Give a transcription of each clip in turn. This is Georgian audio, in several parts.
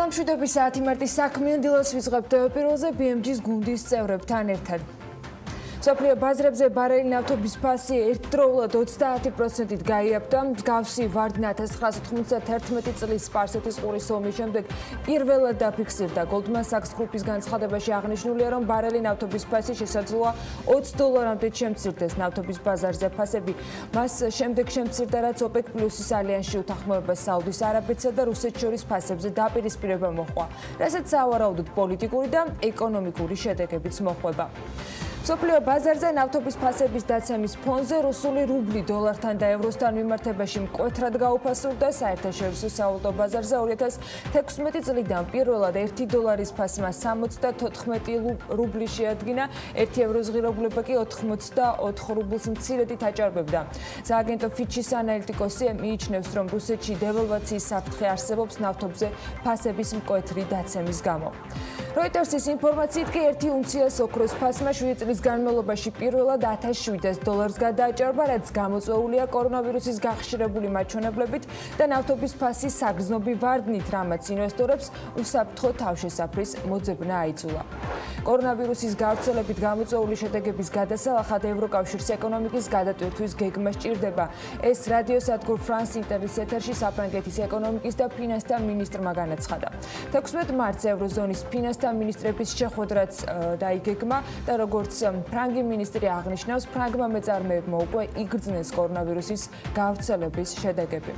დილამშვიდობის საათი მარტის საქმიან დილას ვიწყებთ პირველზე BMG-ს გუნდის წევრებთან ერთად. სოფლიო ბაზრებზე ბარელი ნავთობის ფასი ერთდროულად 30%-ით გაიაფთა. მსგავსი ვარდნა 1991 წლის სპარსეთის ყურის ომის შემდეგ პირველად დაფიქსირდა. Goldman Sachs გრუპის განცხადებაში აღნიშნულია, რომ ბარელი ნავთობის ფასი შესაძლოა $20-მდე შემცირდეს. ნავთობის ბაზარზე ფასები მას შემდეგ შემცირდა, რაც OPEC+-ის ალიანსში უთანხმოებას საუდის არაბეთსა და რუსეთს შორის ფასებზე დაპირისპირება მოჰყვა, რასაც სავარაუდოდ პოლიტიკური და ეკონომიკური შედეგებიც მოჰყვება. სოფლიო ბაზარზე ნავთობის ფასების დაცემის ფონზე რუსული რუბლი დოლართან და ევროსთან მიმართებაში მკვეთრად გაუფასურდა. საერთაშორისო სავალუტო ბაზარზე 2016 წლიდან პირველად $1 ფასმა 74 რუბლი შეადგინა, 1 ევროს ღირებულება კი 84 რუბლს მცირედით აჭარბებდა. სააგენტო ფიჩის ანალიტიკოსი მიიჩნევს, რომ რუსეთში დევალვაციის საფრთხე არსებობს ნავთობზე ფასების მკვეთრი დაცემის გამო. Reuters's ინფორმაციით კი 1 უნციას ოქროს ფასმა 7 წლის განმავლობაში პირველად $1,700 გადააჭარბა, რაც გამოწვეულია კორონავირუსის გახშირებული მაჩვენებლებით და ნავთობის ფასის საგრძნობი ვარდნით, რამაც ინვესტორებს უსაფრთხო თავშესაფრის მოძებნა აიძულა. კორონავირუსის გავრცელებით გამოწვეული შედეგების გადასალახად ევროკავშირს ეკონომიკის გადატვირთვის გეგმა სჭირდება. ეს რადიოსადგურ France Interis ეთერში საფრანგეთის ეკონომიკის და ფინანსთა მინისტრმა განაცხადა. 16 მარტს ევროზონის ფინანსთა მინისტრების შეხვედრაც დაიგეგმა და როგორც ფრანგი მინისტრი აღნიშნავს, ფრანგმა მეწარმეებმა უკვე იგრძნეს კორონავირუსის გავრცელების შედეგები.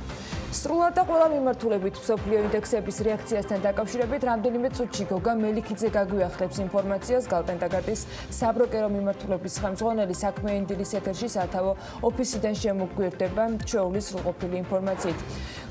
სრულად და ყველა მიმართულებით მსოფლიო ინდექსების რეაქციასთან დაკავშირებით რამდენიმე წუთში გოგა მელიქიძე გაგვიახლებს ინფორმაციას. გალტენტაგარტის საბროკერო მიმართულების ხელმძღვანელი საქმიანი დილის ეთერში სათავო ოფისიდან შემოგვიერთდება ჩვეულის სრულყოფილი ინფორმაციით.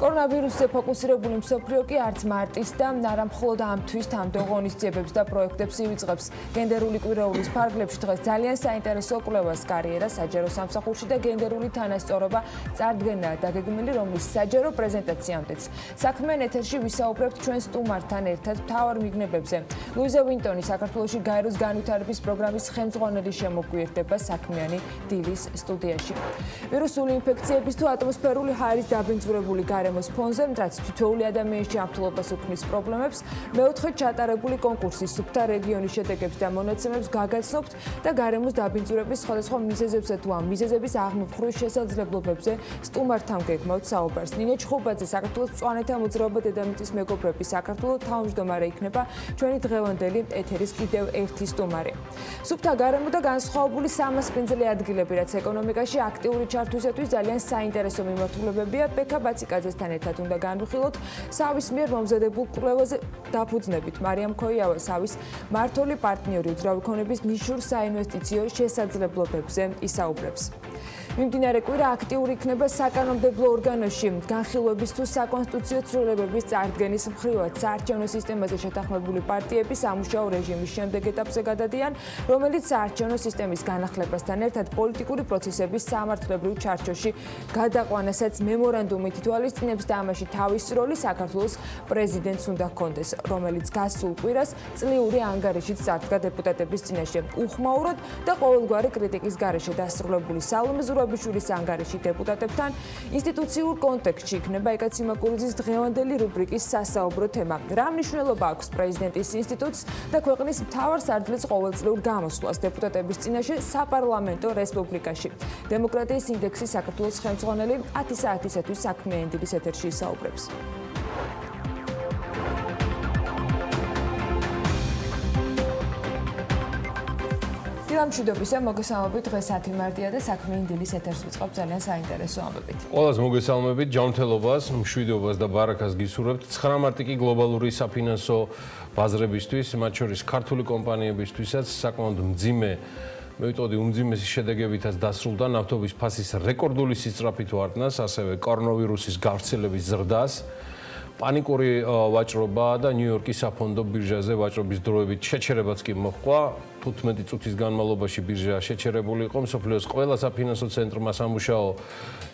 კორონავირუსზე ფოკუსირებული მსოფლიო კი არც მარტის და არა მხოლოდ ამ თვის თამდე ღონისძიებებს და პროექტებს ივიწყებს. გენდერული კვირაულის ფარგლებში დღეს ძალიან საინტერესო კვლევას კარიერა საჯარო სამსახურში და გენდერული თანასწორობა წარდგენაა დაგეგმილი, რომლის საჯარო პრეზენტაციამდეც საქმიან ეთერში ვისაუბრებთ ჩვენ სტუმართან ერთად მთავარ მიგნებებზე. ლუიზა ვინტონი საქართველოში გაეროს განვითარების პროგრამის ხელმძღვანელი შემოგვიერთდება საქმიანი დილის სტუდიაში. ვირუსული ინფექციების თუ ატმოსფერული ჰაერის დაბინძურებული გარემოს ფონზე, რაც თითოეული ადამიანის ჯანმრთელობას უქმნის პრობლემებს, მეოთხე ჩატარებული კონკურსის სუფთა რეგიონის შედეგებს და მონაცემებს გაგაცნობთ და გარემოს დაბინძურების სხვადასხვა მიზეზებსა თუ ამ მიზეზების აღმოფხვრვის შესაძლებლობებზე სტუმართან გეგმავთ საუბარს. ნინე ჩხუბაძე, საქართველოს მწვანეთა მოძრაობა დედამიწის მეგობრები, საქართველოს თავმჯდომარე იქნება ჩვენი დღევანდელი ეთერის კიდევ ერთი სტუმარი. სუფთა გარემო და განსხვავებული სამასპინძელი ადგილები, რაც ეკონომიკაში აქტიური ჩართვისათვის ძალიან საინტერესო მიმართულებებია. ბექა ბაციკაძესთან ერთად უნდა განვიხილოთ სავის მიერ მომზადებულ კვლევაზე დაფუძნებით. მარიამ ქოიავა სავის მმართველი პარტნიორი უძრავი ქონების ნიშურ საინვესტიციო შესაძლებლობებზე ისაუბრებს. მიმდინარე კვირა აქტიური იქნება საკანონმდებლო ორგანოში განხილვების თუ საკონსტიტუციო ცვლილებების წარდგენის მხრივად. საარჩევნო სისტემაზე შეთანხმებული პარტიები სამუშაო რეჟიმის შემდეგ ეტაპზე გადადიან, რომელიც საარჩევნო სისტემის განახლებასთან ერთად პოლიტიკური პროცესების სამართლებრივ ჩარჩოში გადაყვანასაც მემორანდუმით ითვალისწინებს და ამაში თავის როლი საქართველოს პრეზიდენტს უნდა ჰქონდეს, რომელიც გასულ კვირას წლიური ანგარიშით წარდგა დეპუტატების წინაშე. უხმაუროდ და ყოველგვარი კრიტიკის გარეშე დასრულებული სალომე ზურაბიშვილის ანგარიში დეპუტატებთან ინსტიტუციურ კონტექსტში იქნება ეკაცი მაკურიძის დღევანდელი რუბრიკის სასაუბრო თემა. რა მნიშვნელობა აქვს პრეზიდენტის ინსტიტუტს და ქვეყნის მთავარ სარდლის ყოველწლიურ გამოსვლას დეპუტატების წინაშე საპარლამენტო რესპუბლიკაში. დემოკრატიის ინდექსის საქართველოს ხელმძღვანელი 10 საათისათვის საქმიანი დილის ეთერში ისაუბრებს. დილამშვიდობისა, მოგესალმებით. დღეს 10 მარტია და საქმიანი დილის ეთერს ვიწყობ ძალიან საინტერესო ამბებით. ყველას მოგესალმებით, ჯანმრთელობას, მშვიდობას და ბარაკას გისურვებთ. 9 მარტი კი გლობალური საფინანსო ბაზრებისთვის, მათ შორის ქართული კომპანიებისთვისაც საკმაოდ მძიმე, მე ვიტყოდი უმძიმესი შედეგებითაც დასრულდა ნავთობის ფასის რეკორდული სისწრაფით ვარდნას, ასევე კორონავირუსის გავრცელების ზრდას. პანიკური ვაჭრობა და ნიუ-იორკის საფონდო ბირჟაზე ვაჭრობის დროებით შეჩერებაც კი მოჰყვა. 15 წუთის განმავლობაში ბირჟა შეჩერებული იყო. მსოფლიოს ყველა საფინანსო ცენტრმა სამუშაო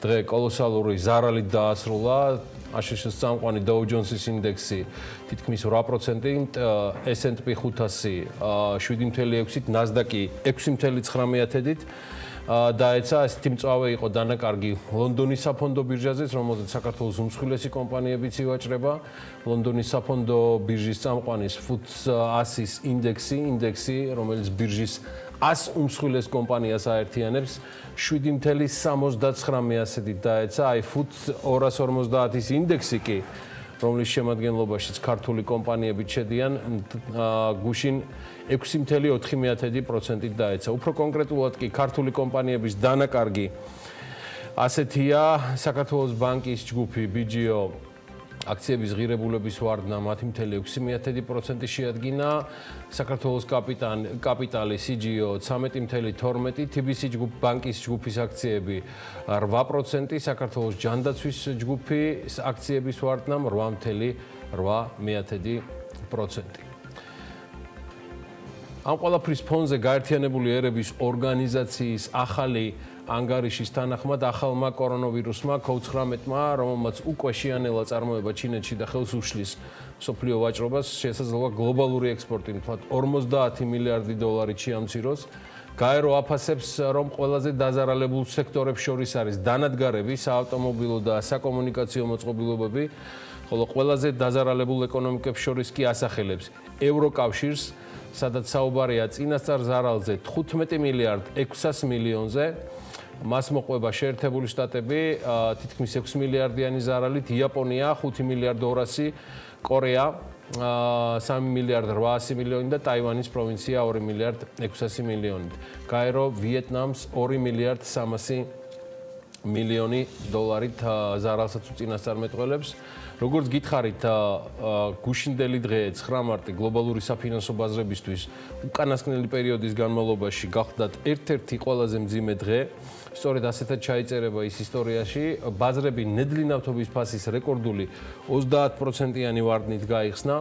დღე კოლოსალური ზარალით დაასრულა. აშშ-ის წამყვანი Dow Jones-ის ინდექსი თითქმის 8%, S&P 500 7.6-ით, NASDAQ 6.9-ით. დაეცა ესეთი მწვავე იყო დანაკარგი ლონდონის საფონდო ბირჟაზეც, რომელზეც საქართველოს უმსხვილესი კომპანიებიც ივაჭრება. ლონდონის საფონდო ბირჟის წამყვანის FTSE 100-ის ინდექსი, რომელიც ბირჟის 100 უმსხვილეს კომპანიას აერთიანებს, 7.79%-ით დაეცა. აი FTSE 250-ის ინდექსი კი, რომლის შემადგენლობაშიც ქართული კომპანიებიც შედიან, გუშინ 6.4%-ით დაეცა. უფრო კონკრეტულად კი ქართული კომპანიების დანაკარგი ასეთია: საქართველოს ბანკის ჯგუფი BGO აქციების ღირებულების ვარდნა 10.6% შეადგინა, საქართველოს კაპიტალი CGO 13.12%, TBC ბანკის ჯგუფის აქციები 8%, საქართველოს ჯანდაცვის ჯგუფის აქციების ვარდნა 8.8%. ამ ყველაფრის ფონზე გაერთიანებული ერების ორგანიზაციის ახალი ანგარიშის თანახმად ახალმა კორონავირუსმა COVID-19-მა, რომელმაც უკვე შეანელა წარმოება ჩინეთში და ხელს უშლის მსოფლიო ვაჭრობას, შესაძლოა გლობალური ექსპორტი მთლად 50 მილიარდი დოლარით შეამციროს. გაერო აფასებს, რომ ყველაზე დაზარალებულ სექტორებს შორის არის დანადგარები, საავტომობილო და საკომუნიკაციო მოწყობილობები, ხოლო ყველაზე დაზარალებულ ეკონომიკებს შორის კი ასახელებს ევროკავშირს, სადაც საუბარია წინასწარ ზარალზე 15 მილიარდ 600 მილიონზე. მას მოყვება შეერთებული შტატები თითქმის 6 მილიარდიანი ზარალით, იაპონია 5 მილიარდ 200, კორეა 3 მილიარდ 800 მილიონი და ტაივანის პროვინცია 2 მილიარდ 600 მილიონით. გაერო ვიეტნამს 2 მილიარდ 300 მილიონი დოლარით ზარალსაც უწინასწარ მეტყველებს. როგორც გითხარით, გუშინდელი დღე 9 მარტი გლობალური საფინანსო ბაზრებისთვის უკანასკნელი პერიოდის განმავლობაში გახდათ ერთ-ერთი ყველაზე მძიმე დღე. სწორედ ასეთად ჩაიწერება ის ისტორიაში. ბაზრები ნედლი ნავთობის ფასის რეკორდული 30%-იანი ვარდნით გაიხსნა,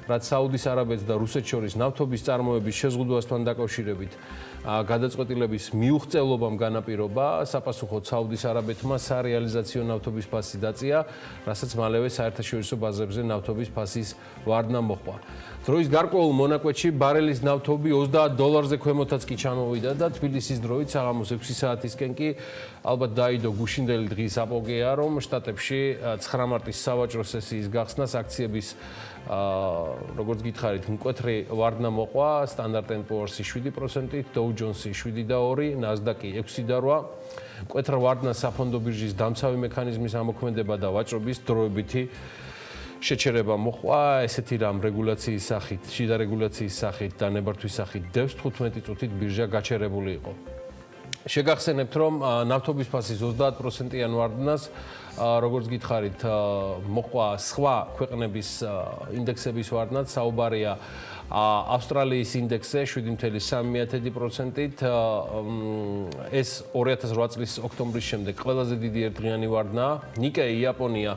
რაც საუდის არაბეთს და რუსეთს შორის ნავთობის წარმოების შეზღუდვასთან დაკავშირებით გადაწყვეტილების მიუღწევლობამ განაპირობა. საპასუხოდ საუდის არაბეთმა სარეალიზაციო ნავთობის ფასი დაწია, რასაც მალევე საერთაშორისო ბაზრებზე ნავთობის ფასის ვარდნა მოჰყვა. დროის გარკვეულ მონაკვეთში ბარელის ნავთობი $30-ზე ქვემოთაც კი ჩამოვიდა და თბილისის დროით საღამოს 6 საათისკენ კი ალბათ დაიდო გუშინდელი დღის აპოგეა, რომ შტატებში 9 მარტის სავაჭრო სესიის გახსნას აქციების როგორც გითხარით, მკვეთრი ვარდნა მოყვა, Standard & Poor's 7%, Dow Jones 7.2, Nasdaq 6.8. მკვეთრ ვარდნას საფონდო ბირჟის დამცავი მექანიზმის ამოქმედება და ვაჭრობის დროებითი შეჩერება მოყვა. ესეთი რამ რეგულაციის სახით, შიდა რეგულაციის სახით და ნებართვის სახით დევს 15 წუთით ბირჟა გაჩერებული იყო. შეგახსენებთ, რომ ნავთობის ფასის 30%-იან ვარდნას, როგორც გითხარით, მოყვა სხვა ქვეყნების ინდექსების ვარდნაც, საუბარია ავსტრალიის ინდექსზე 7.3%-ით, ეს 2008 წლის ოქტომბრის შემდეგ ყველაზე დიდი ერთდღიანი ვარდნაა. ნიკეი იაპონია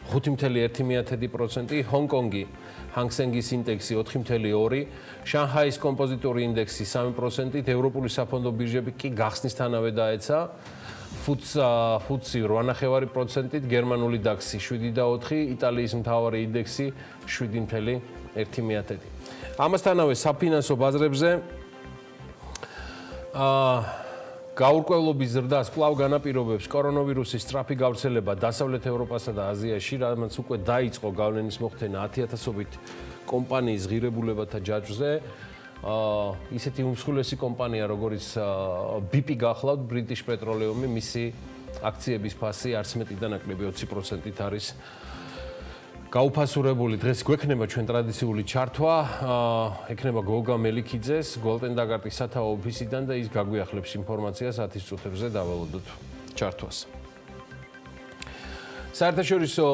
5.1%, ჰონკონგი ჰანგსენგის ინდექსი 4.2, შანჰაის კომპოზიტორი ინდექსი 3%-ით, ევროპული საფონდო ბირჟები კი გახსნისთანავე დაეცა. FTSE 8.5%-ით, გერმანული DAX 7.4, იტალიის მთავარი ინდექსი 7.1%. ამასთანავე საფინანსო ბაზრებზე გაურკვევლობის ზრდას კვლავ განაპირობებს კორონავირუსის სწრაფი გავრცელება დასავლეთ ევროპასა და აზიაში, რამაც უკვე დაიწყო გავლენის მოხდენა 10,000-ობით კომპანიის ღირებულებათა ჯაჭვზე. ისეთი უმსხვილესი კომპანია, როგორც BP გახლავთ, British Petroleum, მისი აქციების ფასი არც მეტი და ნაკლები 20%-ით არის გაუფასურებული. დღეს გვექნება ჩვენ ტრადიციული ჩართვა, ექნება გოგა მელიქიძეს, Golden Dagart-ის სათაო ოფისიდან და ის გაგვიახლებს ინფორმაციას 10 წუთებზე დავალოდოთ ჩართვას. საერთაშორისო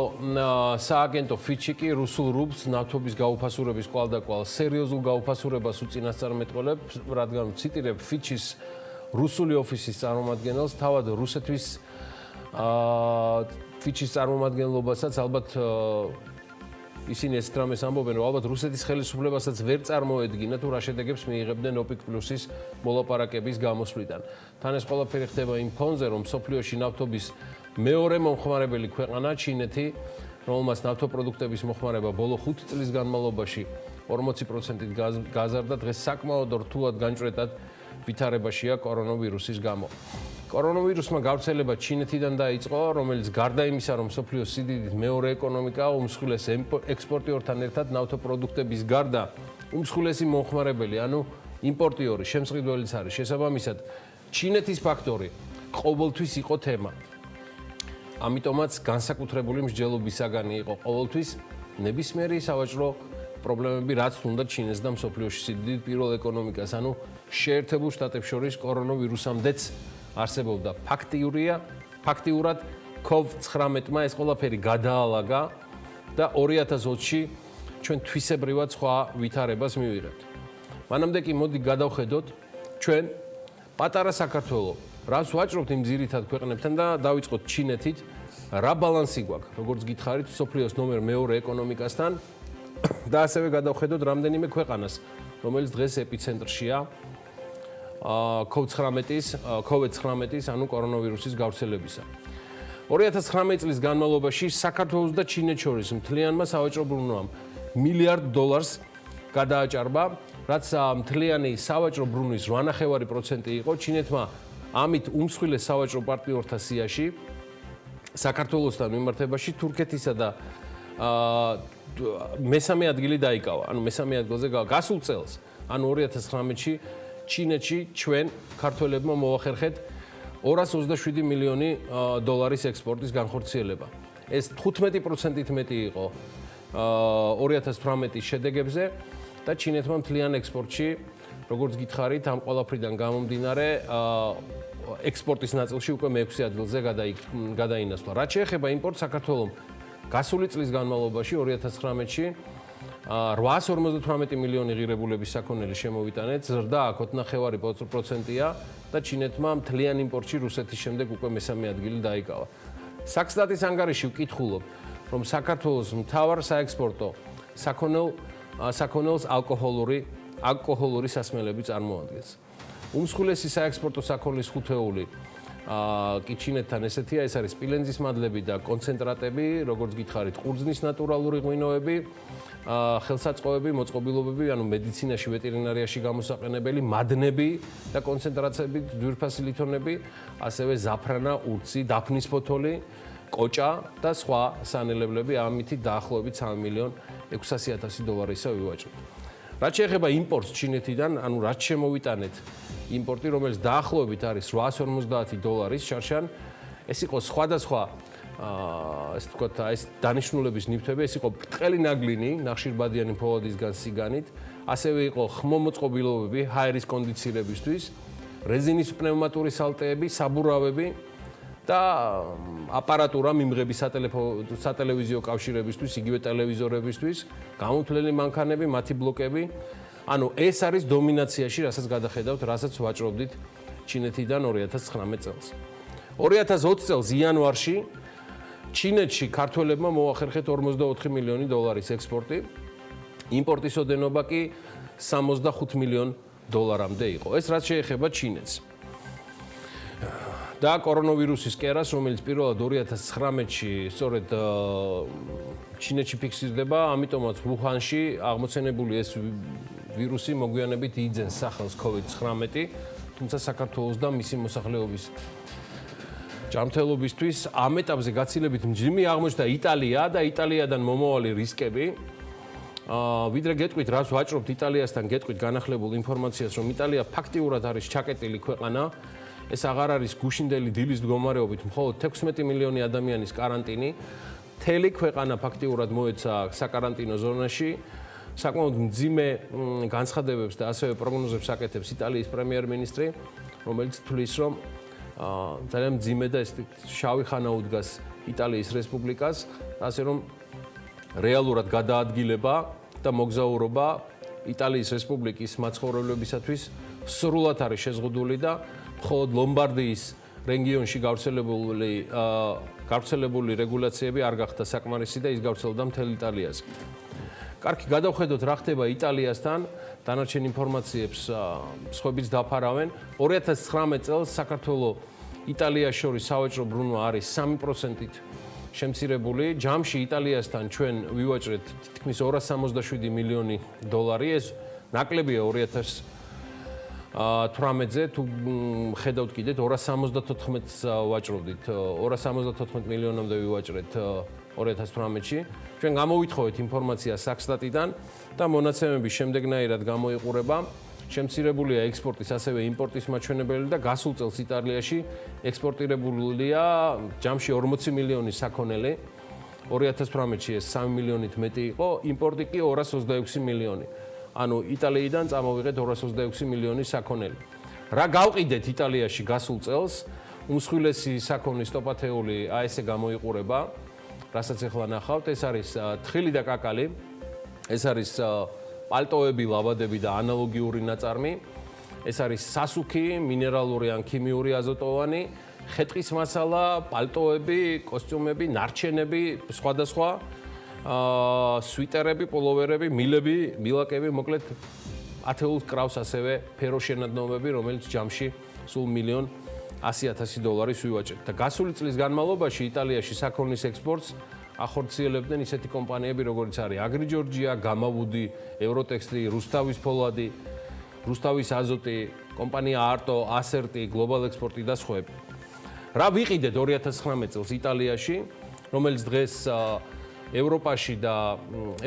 სააგენტო Fitch კი რუსულ რუბლს ნავთობის გაუფასურების კვალდაკვალ სერიოზულ გაუფასურებას უწინასწარ მეტყველებს, რადგან ვციტირებ Fitch-ის რუსული ოფისის წარმომადგენელს, თავად რუსეთის Fitch-ის წარმომადგენლობასაც ალბათ ისინი ეს რამეს ამბობენ, რომ ალბათ რუსეთის ხელისუფლებასაც ვერ წარმოედგინა თუ რა შედეგებს მიიღებდნენ OPEC Plus-ის მოლაპარაკების გამოსვლიდან. თან ეს ყველაფერი ხდება იმ ფონზე, რომ მსოფლიოში ნავთობის მეორე მომხმარებელი ქვეყანა ჩინეთი, რომელმაც ნავთობპროდუქტების მოხმარება ბოლო 5 წლის განმავლობაში 40%-ით გაზარდა, დღეს საკმაოდ რთულად განჭვრეტად ვითარებაშია კორონავირუსის გამო. კორონავირუსმა გავრცელება ჩინეთიდან დაიწყო, რომელიც გარდა იმისა, რომ მსოფლიოს სიდიდით მეორე ეკონომიკაა, უმსხვილეს ექსპორტიორთან ერთად ნავთობპროდუქტების გარდა უმსხვილესი მომხმარებელი, ანუ იმპორტიორი, შემსყიდველიც არის. შესაბამისად, ჩინეთის ფაქტორი ყოველთვის იყო თემა. ამიტომაც განსაკუთრებული მსჯელობის საგანი იყო ყოველთვის ნებისმიერი სავაჭრო პრობლემები, რაც უნდა ჩინეთს და მსოფლიოში სიდიდით პირველ ეკონომიკას, ანუ შეერთებულ შტატებს შორის კორონავირუსამდეც არსებობდა. ფაქტიურად COVID-19-მა ეს ყველაფერი გადაალაგა და 2020-ში ჩვენ თვისებრივად სხვა ვითარებას მივიღებთ. მანამდე კი მოდი გადავხედოთ ჩვენ პატარა საქართველოს, რას ვაჭრობთ იმ ძირითად ქვეყნებთან და დავიწყოთ ჩინეთით, რა ბალანსი გვაქვს, როგორც გითხარით, მსოფლიოს ნომერ მეორე ეკონომიკასთან და ასევე გადავხედოთ რამდენიმე ქვეყანას, რომელიც დღეს ეპიცენტრშია COVID-19-ის, ანუ კორონავირუსის გავრცელებისა. 2019 წლის განმავლობაში საქართველოს და ჩინეთს შორის მთლიანმა სავაჭრო ბრუნვამ $1 მილიარდ გადააჭარბა, რაც მთლიანი სავაჭრო ბრუნვის 8.5% იყო. ჩინეთმა ამით უმსხვილეს სავაჭრო პარტნიორთა სიაში საქართველოსთან მიმართებაში თურქეთისა და მესამე ადგილი დაიკავა. ანუ მესამე ადგილზე გასულ წელს, ანუ 2019-ში ჩინეთში ჩვენ ქართველებმა მოახერხეთ $227 მილიონი ექსპორტის განხორციელება. ეს 15%-ით მეტი იყო 2018-ის შედეგებზე და ჩინეთმა მთლიან ექსპორტში, როგორც გითხარით, ამ ყველაფრიდან გამომდინარე, ექსპორტის ნაწილში უკვე მე-6 ადგილზე გადაინაცვლა. რაც შეეხება იმპორტს, საქართველოს გასული წლის განმავლობაში 2019-ში 858 მილიონი ღირებულების საქონელი შემოვიტანეთ, ზრდა 1.5%-ია და ჩინეთმა მთლიან იმპორტში რუსეთის შემდეგ უკვე მესამე ადგილი დაიკავა. საქსტატის ანგარიში ვკითხულობ, რომ საქართველოს მთავარ საექსპორტო საქონელს ალკოჰოლური სასმელები წარმოადგენს. უმსხვილესი საექსპორტო საქონლის ხუთეული კი ჩინეთთან ესეთია, ეს არის სპილენძის მადლები და კონცენტრატები, როგორც გითხარით, ყურძნის ნატურალური ღვინოები, ხელსაწყოები, მოწყობილობები, ანუ მედიცინაში, ვეტერინარიაში გამოსაყენებელი მადნები და კონცენტრაციები, ძვირფასი ლითონები, ასევე ზაფრანა, ურცი, დაფნის ფოთოლი, კოჭა და სხვა სანელებლები, ამით დაახლოებით $3.6 მილიონი ვივაჭრებთ. რაც შეეხება იმპორტს ჩინეთიდან, ანუ რაც შემოვიტანეთ იმპორტი, რომელიც დაახლოებით არის $850 შარშან, ეს იყო სხვადასხვა ესე ვთქვათ, ეს დანიშნულების ნივთები, ეს იყო ბრტყელი ნაგლინი, ნახშირბადიანი ფოლადისგან სიგანით, ასევე იყო ხმომოწყობილობები ჰაერის კონდიცირებისთვის, რეზინის პნევმატური სალტეები, საბურავები და აპარატურა მიმღები სატელევიზიო კავშირებისთვის, იგივე ტელევიზორებისთვის, გამოთვლელი მანქანები, მათი ბლოკები. ანუ ეს არის დომინაციაში, რასაც გადახედავთ, რასაც ვაჭრობდით ჩინეთიდან 2019 წელს. 2020 წელს იანვარში ჩინეთში ქართველებმა მოახერხეთ $44 მილიონი ექსპორტი, იმპორტის ოდენობა კი $65 მილიონამდე იყო. ეს რაც შეეხება ჩინეთს. და კორონავირუსის კერას, რომელიც პირველად 2019-ში სწორედ ჩინეთში ფიქსირდება, ამიტომაც ვუჰანში აღმოცენებული ეს ვირუსი მოგვიანებით იძენს სახელს COVID-19, თუმცა საქართველოს და მისი მოსახლეობის ჯანმრთელობისთვის ამ ეტაპზე გაცილებით მძიმე აღმოჩნდა იტალია და იტალიიდან მომავალი რისკები. ვიდრე გეტყვით, რას ვაჭრობთ იტალიასთან, გეტყვით განახლებულ ინფორმაციას, რომ იტალია ფაქტიურად არის ჩაკეტილი ქვეყანა. ეს აღარ არის გუშინდელი დილის მდგომარეობით მხოლოდ 16 მილიონი ადამიანის კარანტინი. მთელი ქვეყანა ფაქტიურად მოეცა საკარანტინო ზონაში. საკმაოდ მძიმე განცხადებებს და ასევე პროგნოზებს აკეთებს იტალიის პრემიერ-მინისტრი, რომელიც თვლის, რომ ძალიან მძიმე და ეს შავი ხანა უდგას იტალიის რესპუბლიკას, ასე რომ რეალურად გადაადგილება და მოგზაურობა იტალიის რესპუბლიკის მაცხოვრებლებისათვის სრულად არის შეზღუდული და მხოლოდ ლომბარდიის რეგიონში გავრცელებული რეგულაციები არ გახდა საკმარისი და ის გავრცელდა მთელ იტალიაზე. კარგი, გადავხედოთ რა ხდება იტალიასთან, დანარჩენ ინფორმაციებს სხვაებიც დაფარავენ. 2019 წელს საქართველოს იტალიას შორის სავაჭრო ბრუნვა არის 3%-ით შემცირებული. ჯამში იტალიასთან ჩვენ ვივაჭრეთ თითქმის $267 მილიონი. ეს ნაკლებია 18-ზე თუ ხედავთ კიდეთ 274-ს ვაჭრობდით 274 მილიონამდე ვივაჭრეთ 2018-ში. ჩვენ გამოვითხოვეთ ინფორმაცია საქსტატიდან და მონაცემები შემდეგნაირად გამოიყურება. შემცირებულია ექსპორტის, ასევე იმპორტის მაჩვენებელი და გასულ წელს იტალიაში ექსპორტირებულია ჯამში 40 მილიონი საქონელი. 2018-ში ეს 3 მილიონით მეტი იყო, იმპორტი კი 226 მილიონი. ანუ იტალიიდან წამოვიღეთ 226 მილიონი საქონელი. რა გავყიდეთ იტალიაში გასულ წელს? უმსხვილესი საქონლის ტოპათეული ესე გამოიყურება, რასაც ახლა ნახავთ, ეს არის თხილი და კაკალი, ეს არის პალტოები, ლავადები და ანალოგიური ნაწარმი, ეს არის სასუქი, მინერალური ან ქიმიური აზოტოვანი, ხეტყის მასალა, პალტოები, კოსტიუმები, ნარჩენები, სხვადასხვა სვიტერები, პოლოვერები, მილები, მილაკები, მოკლედ ათეულს კრავს ასევე ფეროშენადნობები, რომელიც ჯამში სულ $1,100,000 ვივაჭრეთ. და გასული წლის განმავლობაში იტალიაში საქონლის ექსპორტს ახორციელებდნენ ისეთი კომპანიები, როგორც არის აგრიჯორჯია, გამავუდი, ევროტექსტი, რუსთავის ფოლადი, რუსთავის აზოტი, კომპანია არტო, ასერტი, გლობალ ექსპორტი და სხვები. რა ვიყიდეთ 2019 წელს იტალიაში, რომელიც დღეს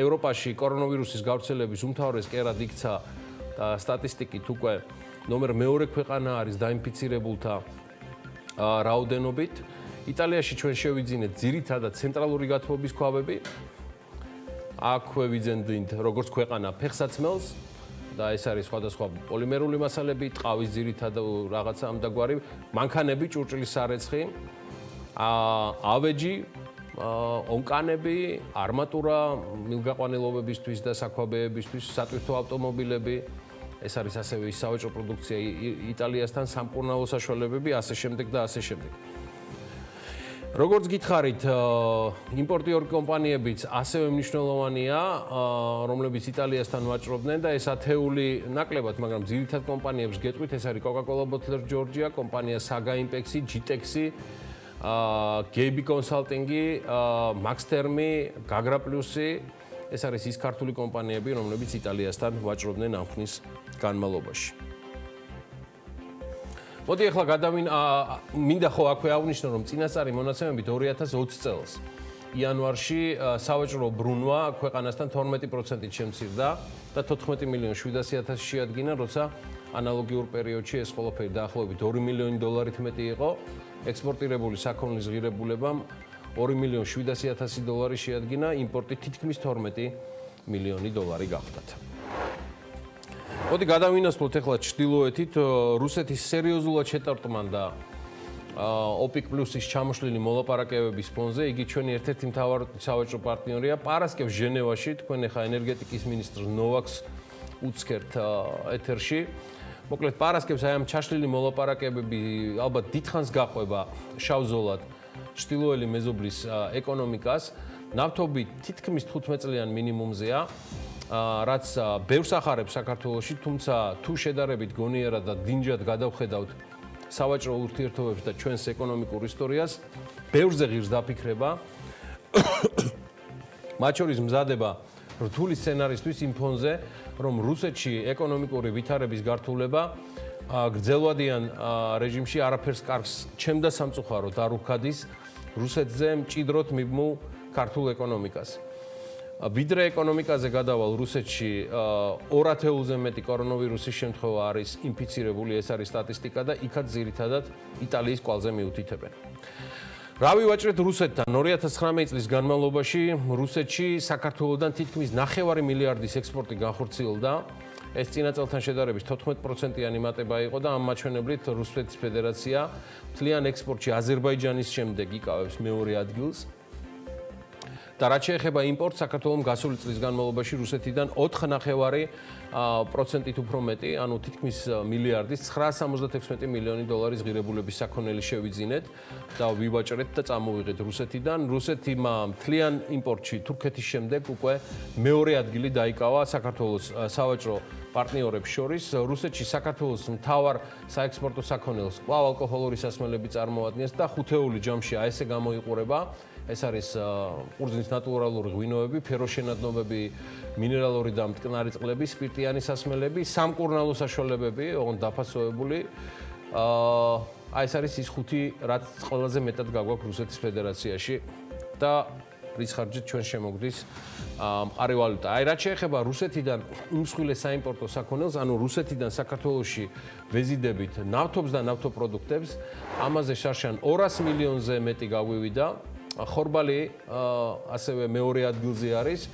ევროპაში კორონავირუსის გავრცელების უმთავრეს კერად იქცა და სტატისტიკით უკვე ნომერ მეორე ქვეყანა არის დაინფიცირებულთა რაოდენობით. იტალიაში ჩვენ შევიძინეთ ძირითადად ცენტრალური გათბობის ქვაბები. აქვე ვიძენდით როგორც ქვეყანა ფეხსაცმელს და ეს არის სხვადასხვა პოლიმერული მასალები, ტყავის ძირითადად რაღაცა ამდაგვარი, მანქანები, ჭურჭლის სარეცხი, ავეჯი, ონკანები, არმატურა მილგაყვანილობებისთვის და საქვაბეებისთვის, სატვირთო ავტომობილები, ეს არის ასევე სავაჭრო პროდუქცია იტალიასთან, სამკურნალო საშუალებები, ასე შემდეგ და ასე შემდეგ. როგორც გითხარით, იმპორტიორი კომპანიებიც ასევე მნიშვნელოვანია, რომლებიც იტალიასთან ვაჭრობდნენ და ეს ათეული ნაკლებად, მაგრამ ძირითად კომპანიებს გეტყვით, ეს არის Coca-Cola Bottler Georgia, კომპანია Saga Impex, GTEX, GB Consulting, Max Thermi, Gagra Plus, ეს არის ის ქართული კომპანიები, რომლებიც იტალიასთან ვაჭრობდნენ ამ ხნის განმავლობაში. მოდი ახლა მინდა ხო აქვე აღვნიშნო, რომ წინასწარი მონაცემებით 2020 წელს იანვარში სავაჭრო ბრუნვა ქვეყანასთან 12%-ით შემცირდა და 14,700,000 შეადგინა, როცა ანალოგიურ პერიოდში ეს ყველაფერი დაახლოებით $2 მილიონით მეტი იყო. ექსპორტირებული საქონლის ღირებულებამ $2,700,000 შეადგინა, იმპორტი თითქმის $12 მილიონი გახდათ. მოდი გადავინაცვლოთ ახლა ჩრდილოეთით, რუსეთის სერიოზულად შეტარტმანდა OPEC Plus-ის ჩამოშლილი მოლაპარაკებების ფონზე, იგი ჩვენი ერთ-ერთი მთავარი სავაჭრო პარტნიორია. პარასკევს ჟენევაში, თქვენ ახლა ენერგეტიკის მინისტრ ნოვაკს უცქერთ ეთერში. მოკლედ პარასკევს აი ამ ჩაშლილი მოლაპარაკებები ალბათ დიდხანს გაყვება შავ-ზოლად ჩრდილოელი მეზობლის ეკონომიკას. ნავთობი თითქმის 15 წლიან მინიმუმზეა, რაც ბევრს ახარებს საქართველოში, თუმცა თუ შედარებით გონიერად და დინჯად გადავხედავთ სავაჭრო ურთიერთობებს და ჩვენს ეკონომიკურ ისტორიას, ბევრზე ღირს დაფიქრება. მათ შორის მზადება რთული სცენარისთვის იმ ფონზე, რომ რუსეთში ეკონომიკური ვითარების გართულება გრძელვადიან რეჟიმში არაფერს კარგს ჩემდა სამწუხაროდ არ უხადის რუსეთზე მჭიდროდ მიბმულ ქართულ ეკონომიკას. ვიდრე ეკონომიკაზე გადავალ რუსეთში 2/10-ზე მეტი კორონავირუსის შემთხვევა არის ინფიცირებული, ეს არის სტატისტიკა და იქაც ძირითადად იტალიის კვალზე მიუთითებენ. რა ვივაჭრეთ რუსეთთან? 2019 წლის განმავლობაში რუსეთში საქართველოსთან თითქმის 9 მილიარდის ექსპორტი განხორციელდა. ეს წინა წელთან შედარებით 14%-იანი მატება იყო და ამ მაჩვენებლით რუსეთის ფედერაცია მთლიან ექსპორტში აზერბაიჯანის შემდეგ იკავებს მეორე ადგილს. და რაც შეეხება იმპორტს, საქართველოს გასული წლის განმავლობაში რუსეთიდან 4,9%-ით უფრო მეტი, ანუ თითქმის მილიარდის 976 მილიონი დოლარის ღირებულების საქონელი შევიძინეთ და ვივაჭრეთ და წამოვიღეთ რუსეთიდან. რუსეთმა მთლიან იმპორტში თურქეთის შემდეგ უკვე მეორე ადგილი დაიკავა საქართველოს სავაჭრო პარტნიორებს შორის. რუსეთში საქართველოს მთავარ საექსპორტო საქონელს კვლავ ალკოჰოლური სასმელები წარმოადგენს და 5 ჯამში ესე გამოიყურება. ეს არის ყურძნის ნატურალური ღვინოები, ფეროშენადნობები, მინერალური და მტკნარი წყლები, სპირტიანი სასმელები, სამკურნალო საშუალებები, ოღონდ დაფასოვებული. აი ეს არის ის ხუთი, რაც ყველაზე მეტად გაგვაქვს რუსეთის ფედერაციაში და რის ხარჯით ჩვენ შემოგდის მყარი ვალუტა. აი რაც შეეხება რუსეთიდან უმსხვილეს საიმპორტო საქონელს, ანუ რუსეთიდან საქართველოში ვეზიდებით ნავთობს და ნავთობპროდუქტებს, ამაზე შარშან 200 მილიონზე მეტი გაგვივიდა. ხორბალი ასევე მეორე ადგილზე არის,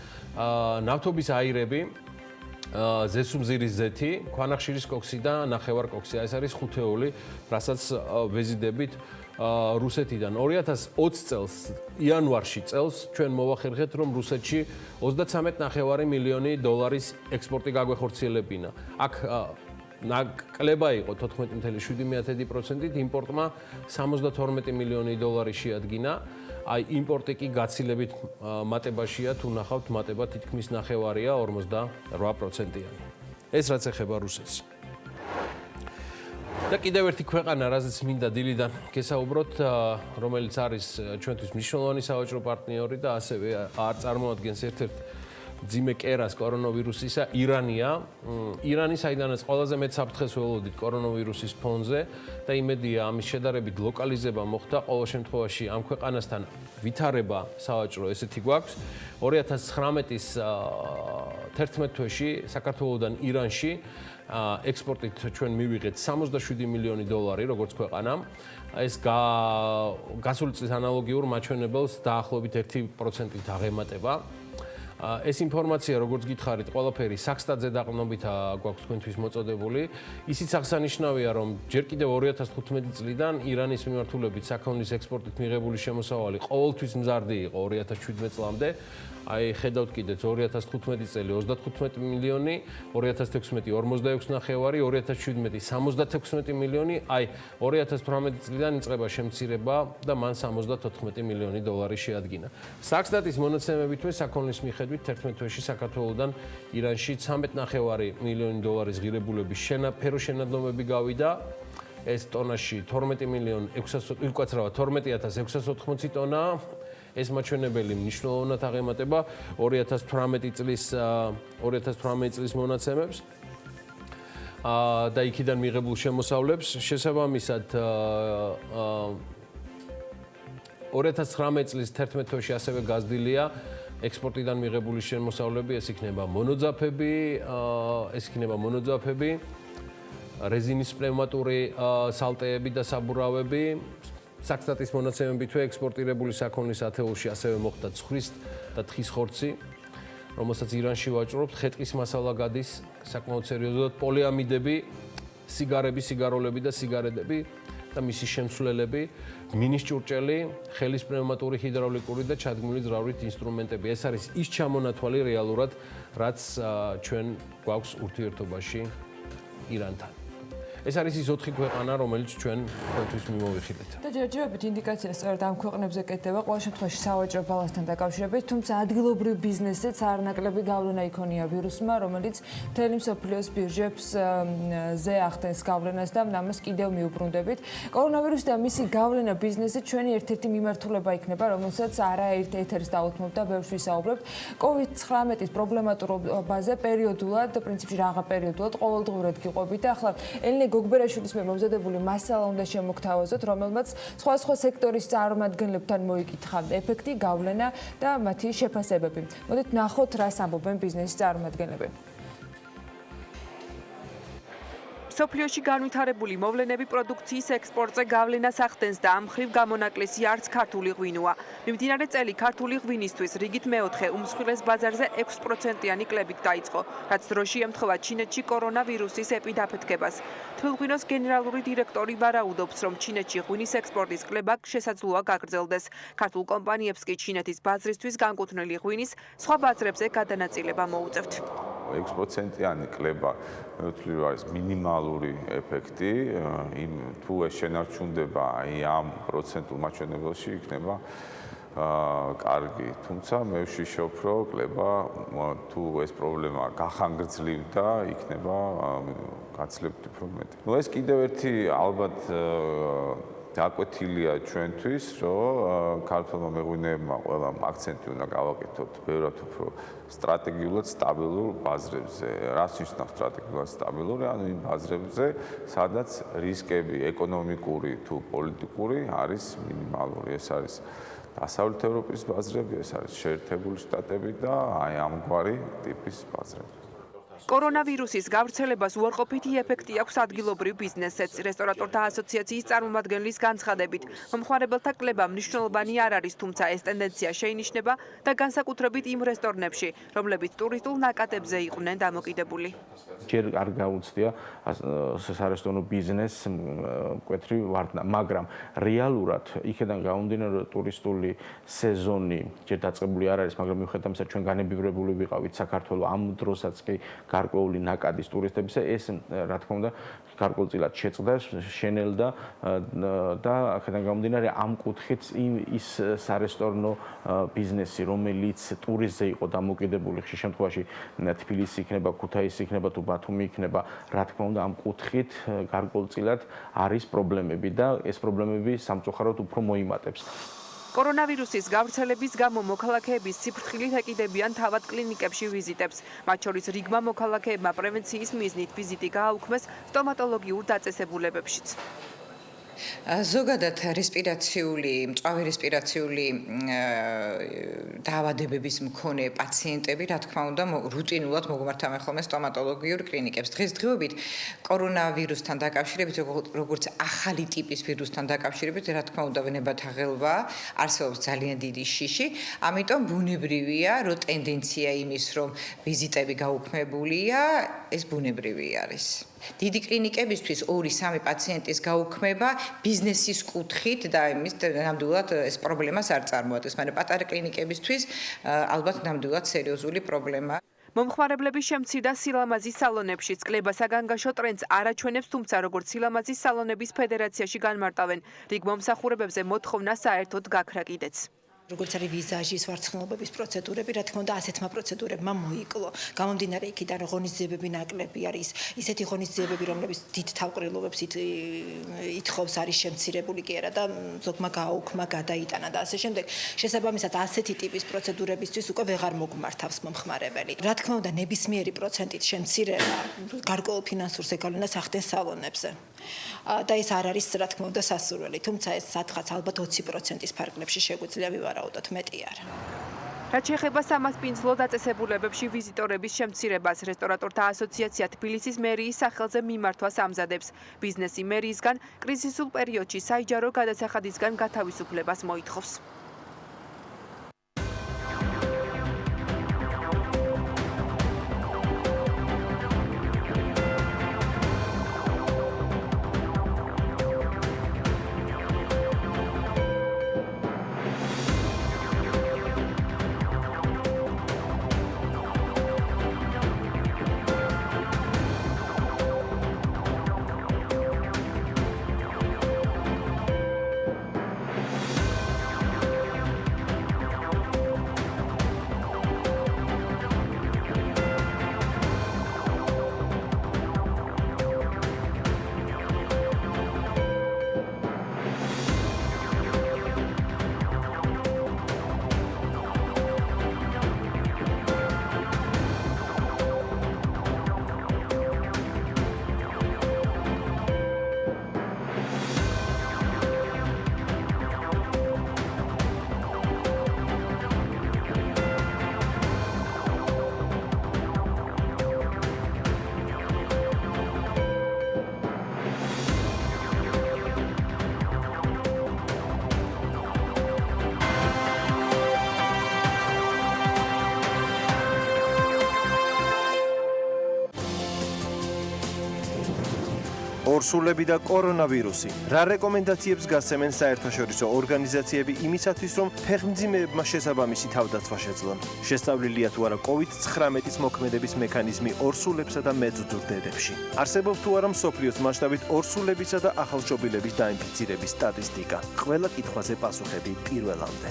ნავთობის აირები, ზესუმზირის ზეთი, ქვანახშირის კოქსი და ნახევარ კოქსი. ეს არის ხუთეული, რასაც ვეზიდებით რუსეთიდან. 2020 წელს, იანვარში წელს ჩვენ მოვახერხეთ, რომ რუსეთში 33.5 მილიონი დოლარის ექსპორტი გაგვეხორციელებინა. აქ კლება იყო 14.7%, იმპორტმა 72 მილიონი დოლარი შეადგინა. აი იმპორტი კი გაცილებით მატებაშია, თუ ნახავთ, მატება თითქმის ნახევარია, 48%-იანი. ეს რაც ეხება რუსეთს. და კიდევ ერთი ქვეყანა, რაზეც მინდა დილიდან გესაუბროთ, რომელიც არის ჩვენთვის მნიშვნელოვანი სავაჭრო პარტნიორი და ასევე არ წარმოადგენს ერთ-ერთ ძიმე კერას კორონავირუსისა, ირანია. ირანი, საიდანაც ყველაზე მეტ საფრთხეს ველოდით კორონავირუსის ფონზე და იმედია ამის შედარებით ლოკალიზება მოხდა. ყოველ შემთხვევაში ამ ქვეყანასთან ვითარება სავაჭრო ესეთი გვაქვს. 2019-ის 11 თვეში საქართველოსდან ირანში ექსპორტით ჩვენ მივიღეთ 67 მილიონი დოლარი, როგორც ქვეყანამ. ეს გასული წლის ანალოგიურ მაჩვენებელს დაახლოებით 1%-ით აღემატება. ეს ინფორმაცია, როგორც გითხარით, ყველაფერი საქსტაძე დაყრდნობით გვაქვს თქვენთვის მოწოდებული. ისიც აღსანიშნავია, რომ ჯერ კიდევ 2015 წლიდან ირანის მიმართულებით საქონლის ექსპორტით მიღებული შემოსავალი ყოველთვის მზარდი იყო 2017 წლამდე. აი ხედავთ კიდეც 2015 წელი 35 მილიონი, 2016 46.5, 2017 76 მილიონი, აი 2018 წლიდან იწყება შემცირება და მან 74 მილიონი დოლარი შეადგინა. საქსტატის მონაცემებითვე საქონლის მიხედვით 11 თვეში საქართველოსდან ირანში 13.5 მილიონი დოლარის ღირებულების ფეროშენადნობები გავიდა. ეს ტონაში 12,680 ტონა. ეს მაჩვენებელი მნიშვნელოვნად აღემატება 2018 წლის მონაცემებს და იქიდან მიღებულ შემოსავლებს. შესაბამისად 2019 წლის 11 თვეში ასევე გაზრდილია ექსპორტიდან მიღებული შემოსავლები, ეს იქნება მონოძაფები, რეზინის პნევმატური სალტეები და საბურავები. საქსტატის მონაცემებითვე ექსპორტირებული საქონლის ათეულში ასევე მოხდა ცხვრის და თხის ხორცი, რომელსაც ირანში ვაჭრობთ, ხე-ტყის მასალა გადის საკმაოდ სერიოზულად, პოლიამიდები, სიგარები, სიგაროლები და სიგარეტები და მისი შემცვლელები, მინის ჭურჭელი, ხელის პნევმატური, ჰიდრავლიკური და ჩადგმული ძრავით ინსტრუმენტები. ეს არის ის ჩამონათვალი რეალურად, რაც ჩვენ გვაქვს ურთიერთობაში ირანთან. ეს არის ის 4 ქვეყანა, რომელიც ჩვენ თქვენთვის მიმოვიხილეთ. და ჯერჯერობით ინდიკაცია სწორედ ამ ქვეყნებზე კეთდება, ყოველ შემთხვევაში სავაჭრო ბალანსთან დაკავშირებით, თუმცა ადგილობრივ ბიზნესზეც არნაკლები გავლენა იქონია ვირუსმა, რომელიც მთელი მსოფლიოს ბირჟებს ახდენს გავლენას და ამას კიდევ მიუბრუნდებით. კორონავირუსი და მისი გავლენა ბიზნესზე ჩვენი ერთ-ერთი მიმართულება იქნება, რომელსაც არაერთ ეთერს დაუთმობ და ბევრს ვისაუბრებთ. COVID-19-ის პრობლემატურობაზე პერიოდულად, პრინციპში რაღა პერიოდულად ყოველდღურად გიყვებით და ახლა ელენე გოგბერაშვილის მიერ მომზადებული მასალა უნდა შემოგთავაზოთ, რომელმაც სხვა სექტორის წარმომადგენლებთან მოიკითხა ეფექტი, გავლენა და მათი შეფასებები. მოდით ნახოთ, რას ამბობენ ბიზნესის წარმომადგენლები. სოფლიოში განვითარებული მოვლენები პროდუქციის ექსპორტზე გავლენას ახდენს და ამ მხრივ გამონაკლისი არც ქართული ღვინოა. მიმდინარე წელი ქართული ღვინისთვის რიგით მეოთხე უმსხვილეს ბაზარზე 6%-იანი კლებით დაიწყო, რაც დროში ემთხვევა ჩინეთში კორონავირუსის ეპიდაფეთქებას. თბილღვინოს გენერალური დირექტორი ვარაუდობს, რომ ჩინეთში ღვინის ექსპორტის კლება შესაძლოა გაგრძელდეს. ქართულ კომპანიებს კი ჩინეთის ბაზრისთვის განკუთვნილი ღვინის სხვა ბაზრებზე გადანაწილება მოუწევთ. 6%-იანი კლება მე ვთვლი არის მინიმალური ეფექტი, თუ ეს შენარჩუნდება აი ამ პროცენტულ მაჩვენებელში იქნება კარგი, თუმცა მე ვშიშობ, რომ კლება თუ ეს პრობლემა გახანგრძლივდა, იქნება გაცილებით უფრო მეტი. ეს კიდევ ერთი ალბათ დაკვეთილია ჩვენთვის, რომ ქართულმა მეღვინეებმა ყველა აქცენტი უნდა გავაკეთოთ ბევრად უფრო სტრატეგიულად სტაბილურ ბაზრებზე. რას ნიშნავს სტრატეგიულად სტაბილური? ანუ იმ ბაზრებზე, სადაც რისკები ეკონომიკური თუ პოლიტიკური არის მინიმალური. ეს არის დასავლეთ ევროპის ბაზრები, ეს არის შეერთებული შტატები და აი ამგვარი ტიპის ბაზრები. კორონავირუსის გავრცელებას უარყოფითი ეფექტი აქვს ადგილობრივ ბიზნესებს. რესტორატორთა ასოციაციის წარმომადგენლის განცხადებით, მომხმარებელთა კლება მნიშვნელოვანი არ არის, თუმცა ეს ტენდენცია შეინიშნება და განსაკუთრებით იმ რესტორნებში, რომლებიც ტურისტულ ნაკადებზე იყვნენ დამოკიდებული. ჯერ არ გაუცდია სარესტორნო ბიზნესს მკვეთრი ვარდნა, მაგრამ რეალურად იქიდან გამომდინარე ტურისტული სეზონი ჯერ დაწყებული არ არის, მაგრამ მიუხედავად იმისა, ჩვენ განებივრებული ვიყავით საქართველოს ამ დროსაც კი გარკვეული ნაკადის ტურისტებისა, ეს რა თქმა უნდა გარკვეულწილად შეწყდა, შენელდა და აქედან გამომდინარე ამ კუთხით ის სარესტორნო ბიზნესი, რომელიც ტურისტზე იყო დამოკიდებული, ხშირ შემთხვევაში თბილისი იქნება, ქუთაისი იქნება თუ ბათუმი იქნება, რა თქმა უნდა ამ კუთხით გარკვეულწილად არის პრობლემები და ეს პრობლემები სამწუხაროდ უფრო მოიმატებს. კორონავირუსის გავრცელების გამო მოქალაქეების სიფრთხილით ეკიდებიან თავად კლინიკებში ვიზიტებს. მათ შორის რიგმა მოქალაქეებმა პრევენციის მიზნით ვიზიტი გააუქმეს სტომატოლოგიურ დაწესებულებებშიც. ზოგადად მწვავე რესპირაციული დაავადებების მქონე პაციენტები, რა თქმა უნდა, რუტინულად მოგმართავენ ხოლმე სტომატოლოგიურ კლინიკებს. დღესდღეობით კორონავირუსთან დაკავშირებით, როგორც ახალი ტიპის ვირუსთან დაკავშირებით, რა თქმა უნდა, ვენებათა ღელვა არსებობს ძალიან დიდი შიში, ამიტომ ბუნებრივია, რომ ტენდენცია იმის, რომ ვიზიტები გაუქმებულია, ეს ბუნებრივი არის. დიდი კლინიკებისთვის 2-3 პაციენტის გაუქმება ბიზნესის კუთხით და იმის ნამდვილად ეს პრობლემას არ წარმოადგენს, მაგრამ პატარა კლინიკებისთვის ალბათ ნამდვილად სერიოზული პრობლემაა. მომხმარებლების შემცირდა სილამაზის სალონებშიც. კლება საგანგაშო ტრენდს არ აჩვენებს, თუმცა როგორც სილამაზის სალონების ფედერაციაში განმარტავენ, რიგ მომსახურებებზე მოთხოვნა საერთოდ გაქრა კიდეც. როგორც არის ვიზაჟის ვარცხნილობების პროცედურები, რა თქმა უნდა, ასეთმა პროცედურებმა მოიკლო. გამომდინარე იქიდან, რომ ღონისძიებები ნაკლები არის, ისეთი ღონისძიებები, რომლებიც დიდ თავყრილობებს ითხოვს, არის შემცირებული კი არა და ზოგმა გააუქმა, გადაიტანა და ასე შემდეგ. შესაბამისად, ასეთი ტიპის პროცედურებისთვის უკვე ვეღარ მოგმართავს მომხმარებელი. რა თქმა უნდა, ნებისმიერი პროცენტით შემცირება გარკვეულ ფინანსურ ზეგავლენას ახდენს სალონებზე. და ეს არ არის, რა თქმა უნდა, სასურველი, თუმცა ეს სათხაც ალბათ 20%-ის ფარგლებში შეგვიძლია ვივარაუდოთ, მეტი არა. რაც შეეხება სამასპინძლო დაწესებულებებში ვიზიტორების შემცირებას, რესტორატორთა ასოციაცია თბილისის მერიის სახელზე მიმართვას ამზადებს. ბიზნესი მერიისგან კრიზისულ პერიოდში საიჯარო გადასახადისგან გათავისუფლებას მოითხოვს. ორსულები და კორონავირუსი. რა რეკომენდაციებს გასცემენ საერთაშორისო ორგანიზაციები იმისათვის, რომ ფეხმძიმეებმა შესაბამისი თავდაცვა შეძლონ? შესწავლილია თუ არა COVID-19-ის მოქმედების მექანიზმი ორსულებსა და მეძძურ დედებში? არსებობს თუ არა მსოფლიოს მასშტაბით ორსულებისა და ახალშობილების დაინფიცირების სტატისტიკა? ყველა კითხვაზე პასუხები პირველამდე.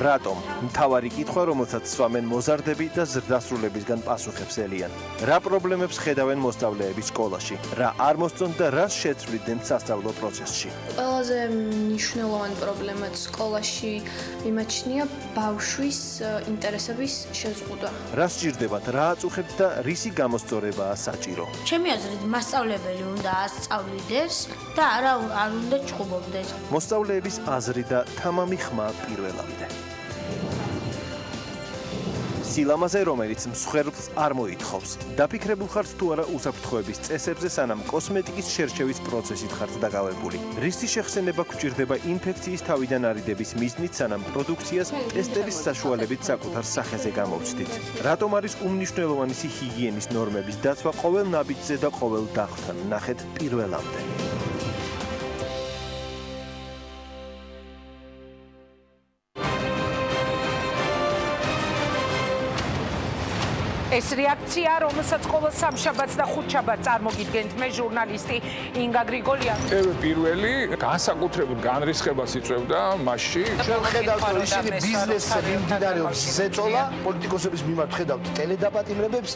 რატომ? მთავარი კითხვა, რომელსაც სვამენ მოზარდები და ზრდასრულებისგან პასუხებს ელიან. რა პრობლემებს ხედავენ მოსწავლეები სკოლაში? რა არ მოსწონთ და რას შეცვლიდნენ სასწავლო პროცესში? ყველაზე მნიშვნელოვანი პრობლემაც სკოლაში მიმაჩნია ბავშვის ინტერესების შეზღუდვა. რა სჭირდებათ, რა აწუხებთ და რისი გამოსწორებაა საჭირო? ჩემი აზრით, მასწავლებელი უნდა ასწავლიდეს და არ უნდა ჩხუბობდეს. მოსწავლეების აზრი და თამამი ხმა პირველამდე. სილამაზე, რომელიც მსხვერპლს არ მოითხოვს. დაფიქრებულ ხართ თუ არა უსაფრთხოების წესებზე, სანამ კოსმეტიკის შერჩევის პროცესით ხართ დაკავებული. რისი შეხსენება გვჭირდება ინფექციის თავიდან არიდების მიზნით, სანამ პროდუქციას ტესტების საშუალებით საკუთარ სახეზე გამოვცდით. რატომ არის უმნიშვნელოვანესი ჰიგიენის ნორმების დაცვა ყოველ ნაბიჯზე და ყოველ დახვრთან? ნახეთ პირველამდე. ეს რეაქცია, რომელსაც ყოველ სამშაბათს და ხუთშაბათს წარმოგიდგენთ მე ჟურნალისტი ინგა გრიგოლიანი. პირველი განსაკუთრებულ განრისხებას იწვევდა მასში. ჩვენ ხედავთ, რომ ისინი ბიზნესზე მიმდინარეობს ზეწოლა, პოლიტიკოსების მიმართ ხედავთ ტელედაპატიმრებებს.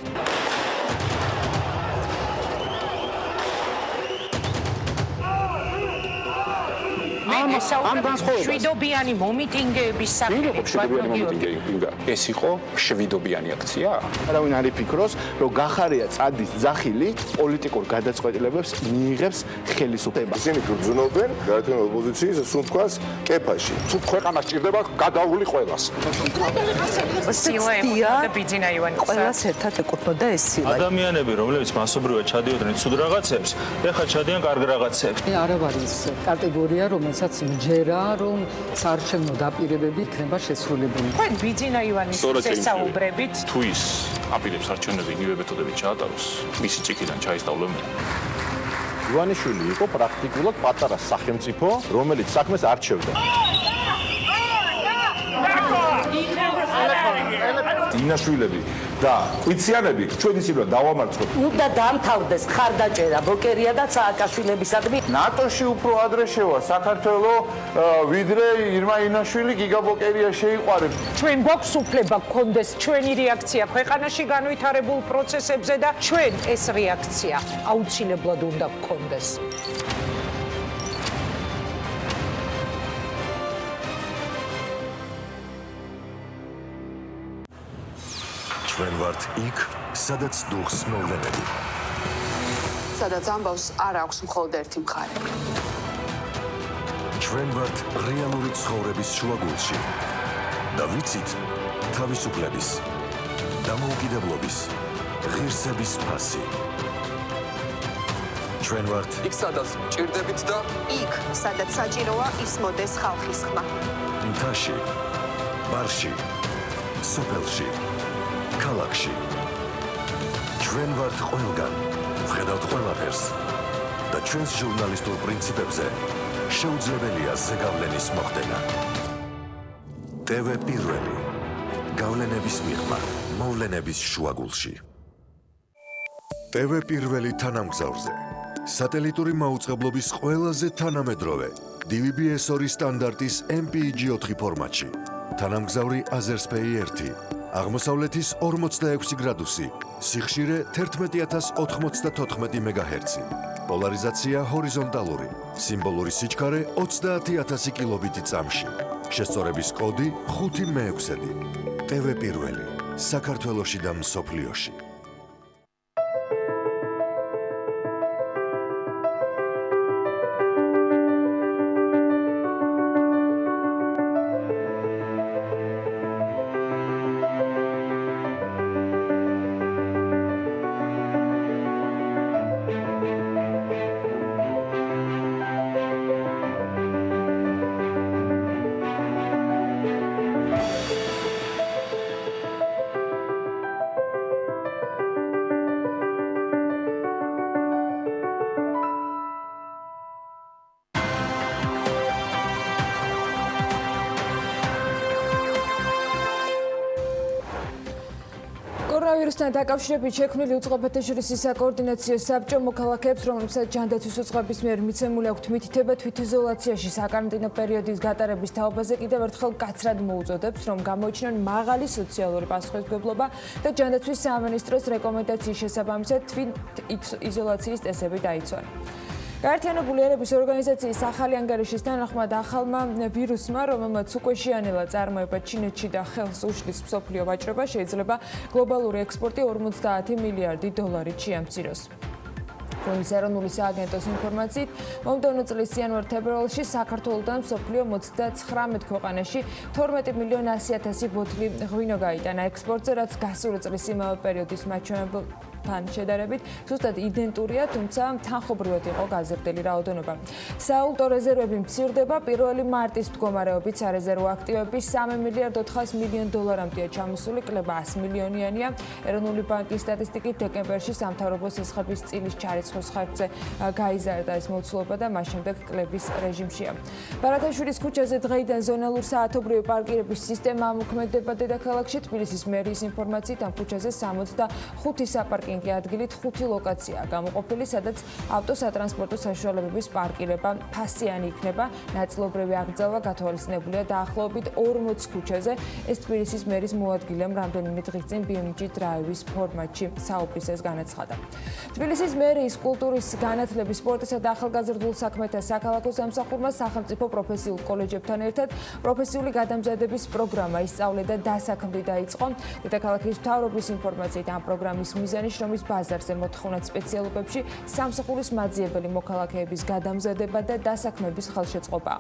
ამ შვიდობიანი მომიტინგეების საკითხი. ეს იყო შვიდობიანი აქცია? არავინ არ იფიქროს, რომ გახარია წადის ძახილი პოლიტიკურ გადაწყვეტილებებს მიიღებს ხელისუფლება. ისინი გრძნობენ გაერთიანებულ ოპოზიციის სუნთქვას კეფაში. თუ ქვეყანა სჭირდება გადაული ყველას. ყველას ერთად ეკუთვნოდა ეს სილა. ადამიანები, რომლებიც მასობრივად ჩადიოდნენ ცუდ რაღაცებს, ეხლა ჩადიან კარგ რაღაცებს. არ არის კატეგორია, რომელსაც მჯერა, რომ საარჩევნო დაპირებები იქნება შესრულებული. თქვენ ბიძინა ივანის შესაუბრებით თუ ის აპირებს არჩევნები იგივე მეთოდებით ჩაატაროს, მისი ჭიქიდან ჩაისწავლებენ. ივანიშვილი იყო პრაქტიკულად პატარა სახელმწიფო, რომელიც საქმეს არჩევდა. ინაშვილები და ყვიციანები ჩვენ ისინი უნდა დავამარცხოთ. უნდა დამთავრდეს ხარდაჭერა ბოკერია და სააკაშვილებისადმი. ნატოში უფრო ადრე შევა საქართველო, ვიდრე ირმა ინაშვილი გიგა ბოკერია შეიყვარებს. ჩვენ გვაქვს უფლება გქონდეს ჩვენი რეაქცია ქვეყანაში განვითარებულ პროცესებზე და ჩვენ ეს რეაქცია აუცილებლად უნდა გქონდეს. ჩვენ ვართ იქ, სადაც დუხს მოვლენები. სადაც ამბავს არ აქვს მხოლოდ ერთი მხარე. ჩვენ ვართ რეალური ცხოვრების შუაგულში. და ვიცით თავისუფლების, დამოუკიდებლობის, ღირსების ფასი. ჩვენ ვართ იქ სადაც ჭირდებით და იქ სადაც საჭიროა ისმოდეს ხალხის ხმა. მთაში, ბარში, სოფელში, ქალაქში. ჩვენ ვართ ყველგან, ვხედავთ ყველაფერს და ჩვენს ჟურნალისტურ პრინციპებზე შეუძლებელია ზეგავლენის მოხდენა. TV პირველი. გავლენების მიღმა, მოვლენების შუაგულში. TV პირველი თანამგზავრზე. სატელიტური მაუწყებლობის ყველაზე თანამედროვე DVB-S2 სტანდარტის MPEG-4 ფორმატში. თანამგზავრი Azerspay 1. აღმოსავლეთის 46 გრადუსი, სიხშირე 11094 MHz, პოლარიზაცია ჰორიზონტალური, სიმბოლური სიჩქარე 30000 კილობიტი წამში, შესწორების კოდი 5მე6. TV პირველი, საქართველოში და მსოფლიოში. კორონავირუსთან დაკავშირებით შექმნილი უწყებათა შორის საკოორდინაციო საბჭო მოქალაქეებს, რომლებსაც ჯანდაცვის უწყების მიერ მიცემული აქვთ მითითება თვითიზოლაციაში საკარანტინო პერიოდის გატარების თაობაზე კიდევ ერთხელ კაცრად მოუწოდებს, რომ გამოიჩინონ მაღალი სოციალური პასუხისმგებლობა და ჯანდაცვის სამინისტროს რეკომენდაციის შესაბამისად თვითიზოლაციის წესები დაიცვან. გაერთიანებული ერების ორგანიზაციის ახალი ანგარიშის თანახმად ახალმა ვირუსმა, რომელმაც უკვე შეანელა წარმოება ჩინეთში და ხელს უშლის მსოფლიო ვაჭრობა, შეიძლება გლობალური ექსპორტი 50 მილიარდი დოლარით შეამციროს. რონის ეროვნული სააგენტოს ინფორმაციით, მომდევნო წლის იანვარ-თებერვალში საქართველოდან მსოფლიო 39 ქვეყანაში 12 მილიონი 100,000 ბოთლი ღვინო გაიტანა ექსპორტზე, რაც გასული წლის იმავე პერიოდის მაჩვენებელთან შედარებით ზუსტად იდენტურია, თუმცა თანხობრივად იყო გაზრდილი რაოდენობა. სავალუტო რეზერვები მცირდება, 1 მარტის მდგომარეობით სარეზერვო აქტივები 3 მილიარდ 400 მილიონ დოლარამდეა ჩამოსული, კლება 100 მილიონიანია. ეროვნული ბანკის სტატისტიკით დეკემბერში სამთავრობო სესხების წილის ჩარიცხვის ხარჯზე გაიზარდა ეს მოცულობა და მას შემდეგ კლების რეჟიმშია. ბარათაშვილის ქუჩაზე დღეიდან ზონალურ საათობრივი პარკირების სისტემა ამოქმედება დედაქალაქში. თბილისის მერიის ინფორმაციით ამ ქუჩაზე 65 საპარკინგი ადგილით 5 ლოკაციაა გამოყოფილი, სადაც ავტოსატრანსპორტო საშუალებების პარკირება ფასიანი იქნება. ნაწილობრივი აკრძალვა გათვალისწინებულია დაახლოებით 40 ქუჩაზე. ეს თბილისის მერის მოადგილემ რამდენიმე დღის წინ BMG დრაივის ფორმატში საუბრისას განაცხადა. თბილისის მერის კულტურის განათლების, სპორტისა და ახალგაზრდულ საქმეთა საქალაქო სამსახურმა სახელმწიფო პროფესიულ კოლეჯებთან ერთად პროფესიული გადამზადების პროგრამა ისწავლე და დასაქმდი დაიწყო. დედაქალაქის მთავრობის ინფორმაციით ამ პროგრამის მიზანი შრომის ბაზარზე მოთხოვნად სპეციალობებში სამსახურის მაძიებელი მოქალაქეების გადამზადება და დასაქმების ხელშეწყობა.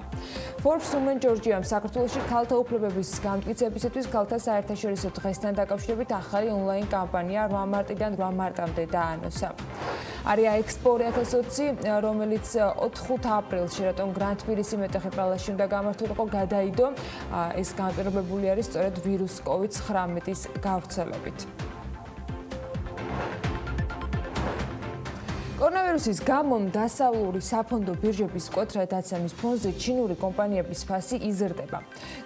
Forbes Women Georgia საქართველოში ქალთა უფლებების გამტკიცებისათვის ქალთა საერთაშორისო დღესთან დაკავშირებით ახალი ონლაინ კამპანია 8 მარტიდან 8 მარტამდე დაანონსა. არია ექსპო 2020, რომელიც 4 აპრილში რატომ გრანდ თბილისი მეტეხე პალატაში უნდა გამართულიყო, გადაიდო. ეს განპირობებული არის სწორედ ვირუს COVID-19-ის გავრცელებით. კორონავირუსის გამო დასავლური საფონდო ბირჟების მკვეთრად დაცემის ფონზე ჩინური კომპანიების ფასი იზრდება.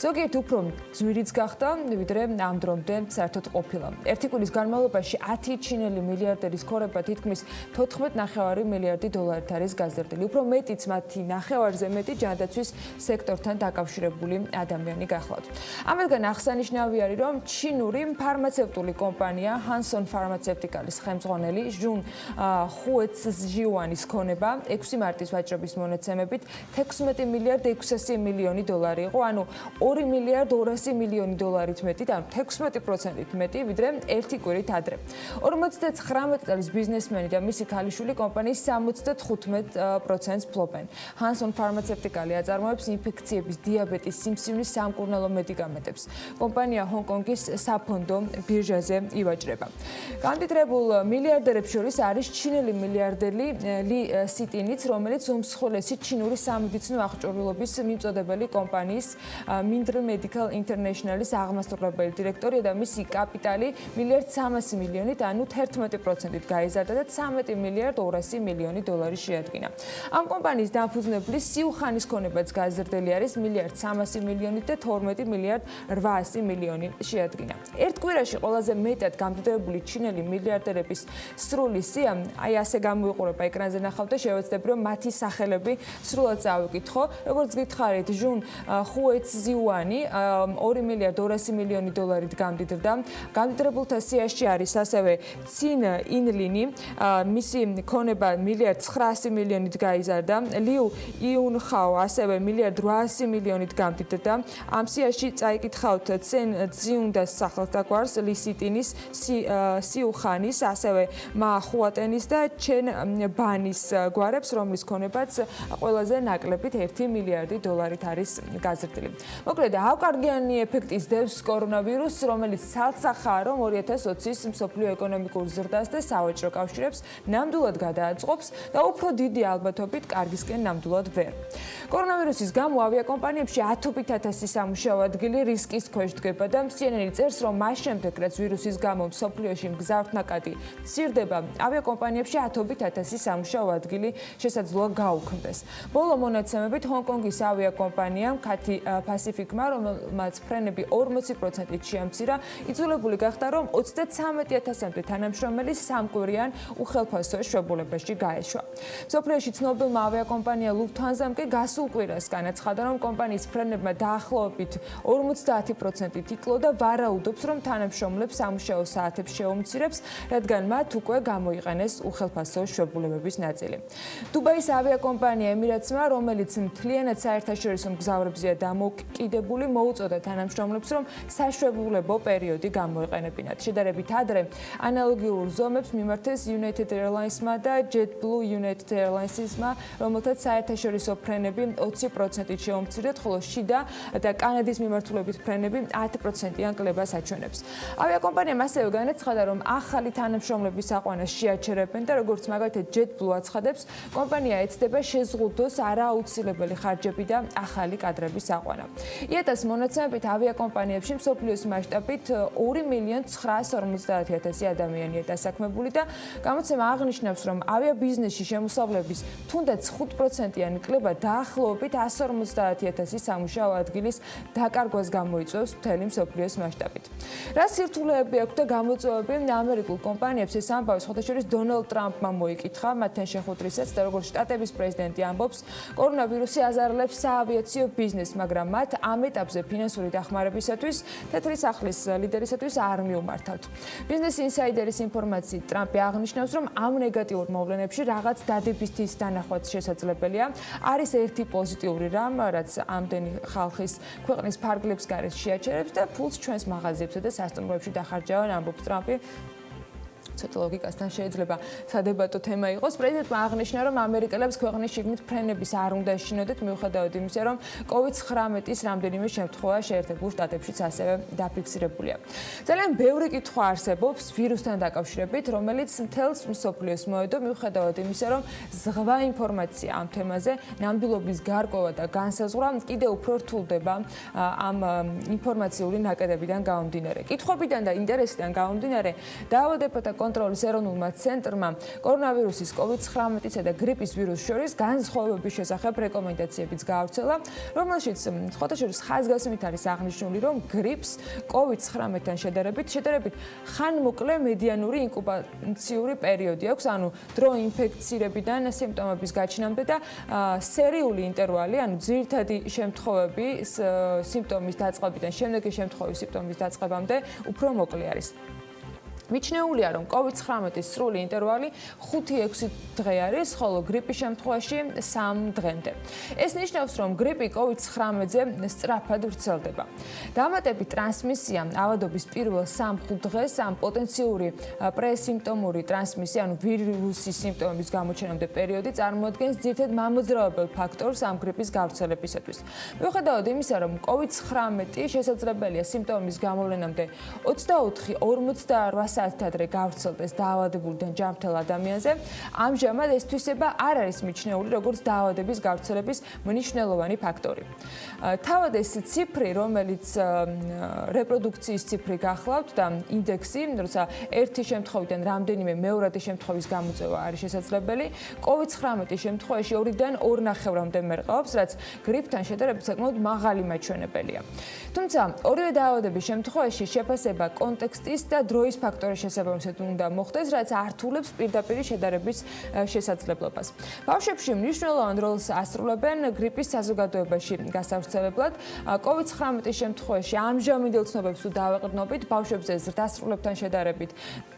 ზოგიერთ უფრო ძვირიც გახდა, ვიდრე ამ დრომდე საერთოდ ყოფილა. ერთი კვირის განმავლობაში 10 ჩინელი მილიარდერის ქორება თითქმის 14.5 მილიარდი დოლარით არის გაზრდილი. უფრო მეტიც მათი ნახევარზე მეტი ჯანდაცვის სექტორთან დაკავშირებული ადამიანი გახლავთ. ამათგან აღსანიშნავი არის, რომ ჩინური ფარმაცევტული კომპანია Hanson Pharmaceuticals ხელმძღვანელი ჟუნ Zhiyuanis ქონება 6 მარტის ვაჭრობის მონაცემებით 16 მილიარდ 600 მილიონი დოლარი იყო, ანუ 2 მილიარდ 200 მილიონი დოლარით მეტი და 16%-ით მეტი, ვიდრე ერთი კვირით ადრე. 59 წლის ბიზნესმენი და მისი ქალიშვილი კომპანიის 75%-ს ფლობენ. Hanson Pharmaceuticals აწარმოებს ინფექციების, დიაბეტის, სიმსივნის სამკურნალო მედიკამენტებს. კომპანია ჰონკონგის საფონდო ბირჟაზე ივაჭრება. გამდიდრებულ მილიარდერებს შორის არის ჩინელი მილიარდერი ლი სიტინიც, რომელიც უმსხვილესი ჩინური სამედიცინო აღჭურვილობის მიმწოდებელი კომპანიის Mindra Medical International-ის აღმასრულებელი დირექტორია და მისი კაპიტალი 1.3 მილიონით, ანუ 11%-ით გაიზარდა და 13 მილიარდ 200 მილიონი დოლარი შეადგინა. ამ კომპანიის დამფუძნებლის სიუხანის ქონებაც გაზრდილი არის 1.3 მილიონით და 12 მილიარდ 800 მილიონი შეადგინა. ერთ კვირაში ყველაზე მეტად გამდიდრებული ჩინელი მილიარდერების სრული სია, აი ასე გამოიყურება ეკრანზე ნახავთ და შევეცდები, რომ მათი სახელები სრულად წავიკითხო. როგორც გითხარით, ჟუნ ხუეცზიუანი 2 მილიარდ 200 მილიონი დოლარით გამდიდრდა. გამდიდრებულთა სიაში არის ასევე ცინ ინლინი, მისი ქონება 1.9 მილიონით გაიზარდა. ლიუ იუნხაო ასევე 1.8 მილიონით გამდიდრდა. ამ სიაში წაიკითხავთ ცენ ძიუნდას სახელს და გვარს, ალი სიტინის, სიუხანის, ასევე მა ხუატენის და ჩენ ბანის გვარებს, რომლის ქონებაც ყველაზე ნაკლებით 1 მილიარდი დოლარით არის გაზრდილი. მოკლედ, ავკარგიანი ეფექტის დევს კორონავირუსს, რომელიც ცალსახაა, რომ 2020-ის მსოფლიო ეკონომიკურ ზრდას და სავაჭრო კავშირებს ნამდვილად გადააწყობს და უფრო დიდი ალბათობით კარგისკენ ნამდვილად ვერ. კორონავირუსის გამო ავიაკომპანიებში 10,000 სამუშაო ადგილი რისკის ქვეშ დგება და CNN წერს, რომ მას შემდეგ, რაც ვირუსის გამო მსოფლიოში მგზავრთნაკადი მცირდება, ავიაკომპანიებში 10,000 მისი სამუშაო ადგილი შესაძლოა გაუქმდეს. ბოლო მონაცემებით ჰონკონგის ავიაკომპანიამ Cathay Pacific-მა, რომელმაც ფრენები 40%-ით შეამცირა, იძულებული გახდა, რომ 33,000-მდე თანამშრომელი სამკვირიან უხელფასო შვებულებაში გაეშვა. მსოფლიოში ცნობილმა ავიაკომპანია Lufthansa-მ კი გასულ კვირას განაცხადა, რომ კომპანიის ფრენებმა დაახლოებით 50%-ით იკლო და ვარაუდობს, რომ თანამშრომლებს სამუშაო საათებს შეუმცირებს, რადგან მათ უკვე გამოიყენეს უხელფასო შვებულებების ნაწილი. დუბაის ავიაკომპანია Emirates-მა, რომელიც მთლიანად საერთაშორისო მგზავრებზეა დამოკიდებული, მოუწოდა თანამშრომლებს, რომ საშვებულებო პერიოდი გამოეყენებინათ. შედარებით ადრე ანალოგიურ ზომებს მიმართეს United Airlines-მა და JetBlue United Airlines-მა, რომელთაც საერთაშორისო ფრენები 20%-ით შეუმცირეთ, ხოლო შიდა და კანადის მიმართულებით ფრენები 10%-იან კლებას აჩვენებს. ავიაკომპანიამ ასევე განაცხადა, რომ ახალი თანამშრომლების აყვანას შეაჩერებენ და როგორც მაგალითად JetBlue აცხადებს, კომპანია ეცდება შეზღუდოს არააუცილებელი ხარჯები და ახალი კადრების აყვანა. IATA-ს მონაცემებით ავიაკომპანიებში მსოფლიოს მასშტაბით 2,950,000 ადამიანია დასაქმებული და გამოცემა აღნიშნავს, რომ ავიაბიზნესში შემოსავლების თუნდაც 5%-იანი კლება დაახლოებით 150,000 სამუშაო ადგილის დაკარგვას გამოიწვევს მთელი მსოფლიოს მასშტაბით. რა სირთულეები აქვს და გამოწვევები ამერიკულ კომპანიებს ეს ამბავი ხოთაშორის დონალდ ტრამპმა მოიკითხა მათთან შეხვედრისას და როგორც შტატების პრეზიდენტი ამბობს, კორონავირუსი აზარლებს საავიაციო ბიზნესს, მაგრამ მათ ამ ეტაპზე ფინანსური დახმარებისათვის თეთრი სახლის ლიდერისათვის არ მიუმართავთ. Business Insider-ის ინფორმაციით ტრამპი აღნიშნავს, რომ ამ ნეგატიურ მოვლენებში რაღაც დადებისთვის დანახვაც შესაძლებელია. არის ერთი პოზიტიური რამ, რაც ამდენი ხალხის ქვეყნის ფარგლებს გარეთ შეაჩერებს და ფულს ჩვენს მაღაზიებსა და სასტუმროებში დახარჯავენ, ამბობს ტრამპი. ცოტა ლოგიკასთან შეიძლება სადებატო თემა იყოს. პრეზიდენტმა აღნიშნა, რომ ამერიკელებს ქვეყნის შიგნით ფრენების არ უნდა ეშინოდეთ, მიუხედავად იმისა, რომ COVID-19-ის რამდენიმე შემთხვევა შეერთებულ შტატებშიც ასევე დაფიქსირებულია. ძალიან ბევრი კითხვა არსებობს ვირუსთან დაკავშირებით, რომელიც მთელს მსოფლიოს მოედო, მიუხედავად იმისა, რომ ზღვა ინფორმაცია ამ თემაზე, ნამდვილობის გარკვევა და განსაზღვრა კიდევ უფრო რთულდება ამ ინფორმაციული ნაკედებიდან გამომდინარე. კითხვებიდან და ინტერესიდან გამომდინარე, დაავადებათა კონტროლის ეროვნულმა ცენტრმა კორონავირუსის COVID-19-ისა და გრიპის ვირუსს შორის განსხვავებების შესახებ რეკომენდაციებიც გაავრცელა, რომელშიც ხოთაშორის ხაზგასმით არის აღნიშნული, რომ გრიპს COVID-19-თან შედარებით ხანმოკლე მედიანური ინკუბაციური პერიოდი აქვს, ანუ დრო ინფექცირებიდან სიმპტომების გაჩნამდე და სერიული ინტერვალი, ანუ ძირითადი შემთხვევები სიმპტომის დაწყებიდან შემდეგი შემთხვევის სიმპტომის დაწყებამდე უფრო მოკლე არის. მიჩნეულია, რომ COVID-19-ის სრული ინტერვალი 5-6 დღე არის, ხოლო გრიპის შემთხვევაში 3 დღემდე. ეს ნიშნავს, რომ გრიპი COVID-19-ზე სწრაფად ვრცელდება. დამატებით ტრანსმისია ავადობის პირველ 3-5 დღეს ამ პოტენციური პრესიმპტომური ტრანსმისია, ანუ ვირუსის სიმპტომების გამოჩენამდე პერიოდი წარმოადგენს ძირითად მამოძრავებელ ფაქტორს ამ გრიპის გავრცელებისათვის. მიუხედავად იმისა, რომ COVID-19 შესაძლებელია სიმპტომების გამოვლენამდე 24-48 საათით ადრე გავრცელდეს დაავადებულიდან ჯანმრთელ ადამიანზე, ამჟამად ეს თვისება არ არის მიჩნეული როგორც დაავადების გავრცელების მნიშვნელოვანი ფაქტორი. თავად ეს ციფრი, რომელიც რეპროდუქციის ციფრი გახლავთ და ინდექსი, როცა ერთი შემთხვევიდან რამდენიმე მეორადი შემთხვევის გამოწვევა არის შესაძლებელი, COVID-19 შემთხვევაში 2-დან 2,5-მდე მერყეობს, რაც გრიპთან შედარებით საკმაოდ მაღალი მაჩვენებელია. თუმცა, ორივე დაავადების შემთხვევაში შეფასება კონტექსტის და დროის ფაქტორების შესაბამისად უნდა მოხდეს, რაც ართულებს პირდაპირ შედარების შესაძლებლობას. ბავშვებში მნიშვნელოვან როლს ასრულებენ გრიპის საზოგადოებაში გასავრცელებლად. COVID-19 შემთხვევაში ამჟამინდელ ცნობებს თუ დავეყრდნობით, ბავშვებზე ზრდასრულებთან შედარებით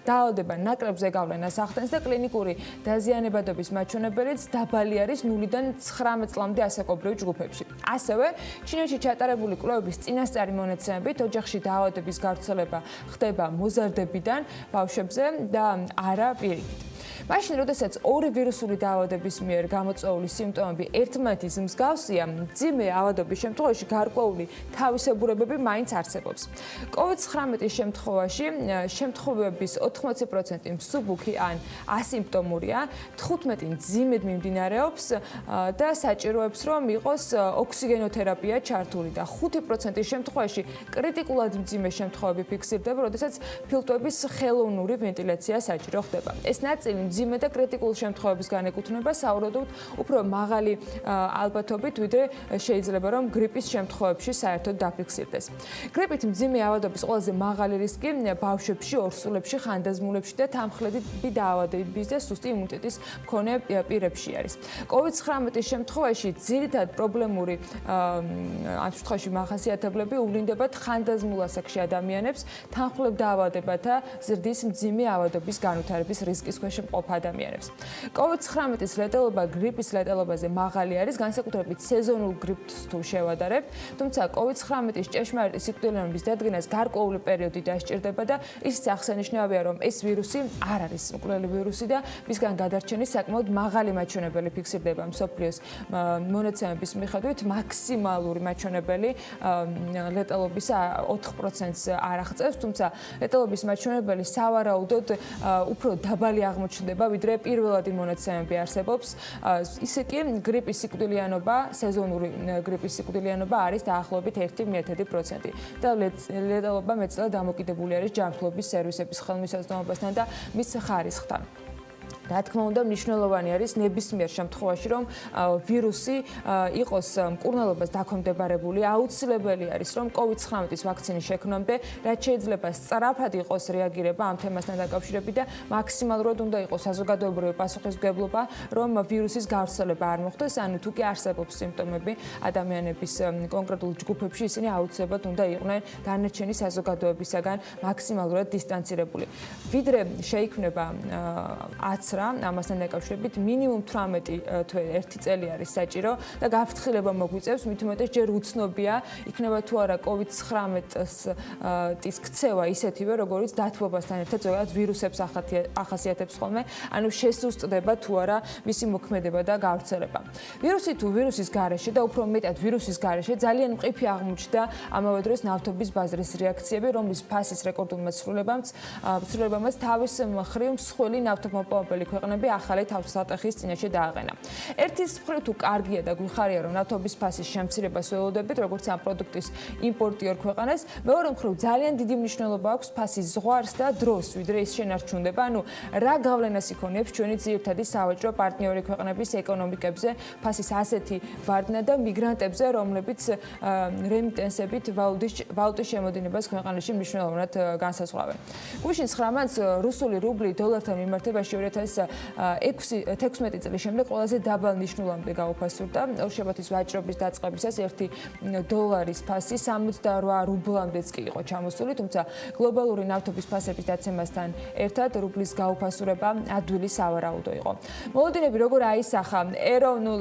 დაავადება ნაკლებ ზეგავლენას ახდენს და კლინიკური დაზიანებადობის მაჩვენებელიც დაბალი არის 0-დან 19 წლამდე ასაკობრივ ჯგუფებში. ასევე, ჩინეთში ჩატარებული კვლევების წინასწარი მონაცემებით, ოჯახში დაავადების გავრცელება ხდება მოზარდებიდან ბავშვებზე და არა პირიქით. მაშინ, როდესაც ორი ვირუსული დაავადების მიერ გამოწვეული სიმპტომები ერთმანეთის მსგავსია, მძიმე ავადობის შემთხვევაში გარკვეული თავისებურებები მაინც არსებობს. COVID-19 შემთხვევაში შემთხვევების 80% მსუბუქი ან ასიმპტომურია, 15 მძიმედ მიმდინარეობს და საჭიროებს, რომ იყოს ოქსიგენოთერაპია ჩართული და 5% შემთხვევაში კრიტიკულად მძიმე შემთხვევები ფიქსირდება, როდესაც ფილტვების ხელოვნური ვენტილაცია საჭირო ხდება. ეს ნაწილი მძიმე და კრიტიკულ შემთხვევებს განეკუთვნება, საუბრობთ უფრო მაღალი ალბათობით, ვიდრე შეიძლება რომ გრიპის შემთხვევებში საერთოდ დაფიქსირდეს. გრიპით მძიმე ავადობის ყველაზე მაღალი რისკი ბავშვებში, ორსულებში, ხანდაზმულებში და თამხლები დაავადების და სუსტი იმუნიტეტის მქონე პირებში არის. COVID-19-ის შემთხვევაში ძირითად პრობლემური ამ შემთხვევაში მახასიათებლები უვლინდებათ ხანდაზმულ ასაკში ადამიანებს, თანხმლებ დაავადებათა ზრდის მძიმე ავადობის განვითარების რისკის ქვეშ მყოფ ადამიანებს. COVID-19-ის ლეტალობა გრიპის ლეტალობაზე მაღალი არის, განსაკუთრებით სეზონურ გრიპს თუ შევადარებთ, თუმცა COVID-19-ის ჭეშმარიტი სიკვდილიანობის დადგენას გარკვეული პერიოდი დასჭირდება და ისიც აღსანიშნავია, რომ ეს ვირუსი არ არის მკვლელი ვირუსი და მისგან გადარჩენის საკმაოდ მაღალი მაჩვენებელი ფიქსირდება მსოფლიოს მონაცემების მიხედვით, მაქსიმალური მაჩვენებელი ლეტალობის 4%-ს არ აღწევს, თუმცა ლეტალობის მაჩვენებელი სავარაუდოდ უფრო დაბალი აღმოჩნდება, ვიდრე პირველადი მონაცემები არსებობს. ისე კი გრიპის სიკვდილიანობა, სეზონური გრიპის სიკვდილიანობა არის დაახლოებით 1/1000% და ლეტალობა მეტწილად დამოკიდებული არის ჯანმრთელობის სერვისების ხელმისაწვდომობასთან და მის ხარისხთან. რა თქმა უნდა, მნიშვნელოვანი არის ნებისმიერ შემთხვევაში, რომ ვირუსი იყოს მკურნალობას დაქვემდებარებული, აუცილებელი არის, რომ COVID-19-ის ვაქცინის შექმნამდე, რაც შეიძლება სწრაფად იყოს რეაგირება ამ თემასთან დაკავშირებით და მაქსიმალურად უნდა იყოს საზოგადოებრივი პასუხისმგებლობა, რომ ვირუსის გავრცელება არ მოხდეს, ანუ თუ კი არსებობს სიმპტომები ადამიანების კონკრეტულ ჯგუფებში, ისინი აუცილებლად უნდა იყვნენ დანარჩენი საზოგადოებისაგან მაქსიმალურად დისტანცირებული. ვიდრე შეიქმნება აცრა ამასთან დაკავშირებით მინიმუმ 18 თვე 1 წელი არის საჭირო და გაფრთხილება მოგვიწევს, მით უმეტეს ჯერ უცნობია, იქნება თუ არა COVID-19-ის ქცევა ისეთივე, როგორც დათბობასთან ერთად ზოგადად ვირუსებს ახასიათებს ხოლმე, ანუ შესუსტდება თუ არა მისი მოქმედება და გავრცელება. ვირუსი თუ ვირუსის გარეშე და უფრო მეტად ვირუსის გარეშე ძალიან მყიფე აღმოჩნდა ამავე დროს ნავთობის ბაზრის რეაქციები, რომლის ფასის რეკორდულმა ცვლილებამაც თავის მხრივ მსხვილი ნავთობმოპოვებელი ქვეყნები ახალი თავსატეხის წინაშე დააყენა. ერთის მხრივ თუ კარგია და გვიხარია, რომ ნავთობის ფასის შემცირებას ველოდებით, როგორც ამ პროდუქტის იმპორტიორ ქვეყანას, მეორე მხრივ ძალიან დიდი მნიშვნელობა აქვს ფასის ზღვარს და დროს, ვიდრე ის შენარჩუნდება, ანუ რა გავლენას იქონიებს ჩვენი ძირითადი სავაჭრო პარტნიორი ქვეყნების ეკონომიკებზე ფასის ასეთი ვარდნა და მიგრანტებზე, რომლებიც რემიტენსებით ვალუტის შემოდინებას ქვეყანაში მნიშვნელოვნად განსაზღვრავენ. გუშინ 9 მარტს რუსული რუბლი დოლართან მიმართებაში 2016 წლის შემდეგ ყველაზე დაბალ ნიშნულამდე გაუფასურდა. ორშაბათის ვაჭრობის დაწყებისას $1 ფასი 68 რუბლამდეც კი იყო ჩამოსული, თუმცა გლობალური ნავთობის ფასების დაცემასთან ერთად რუბლის გაუფასურება ადვილი სავარაუდო იყო. მოლოდინები როგორ აისახა ეროვნულ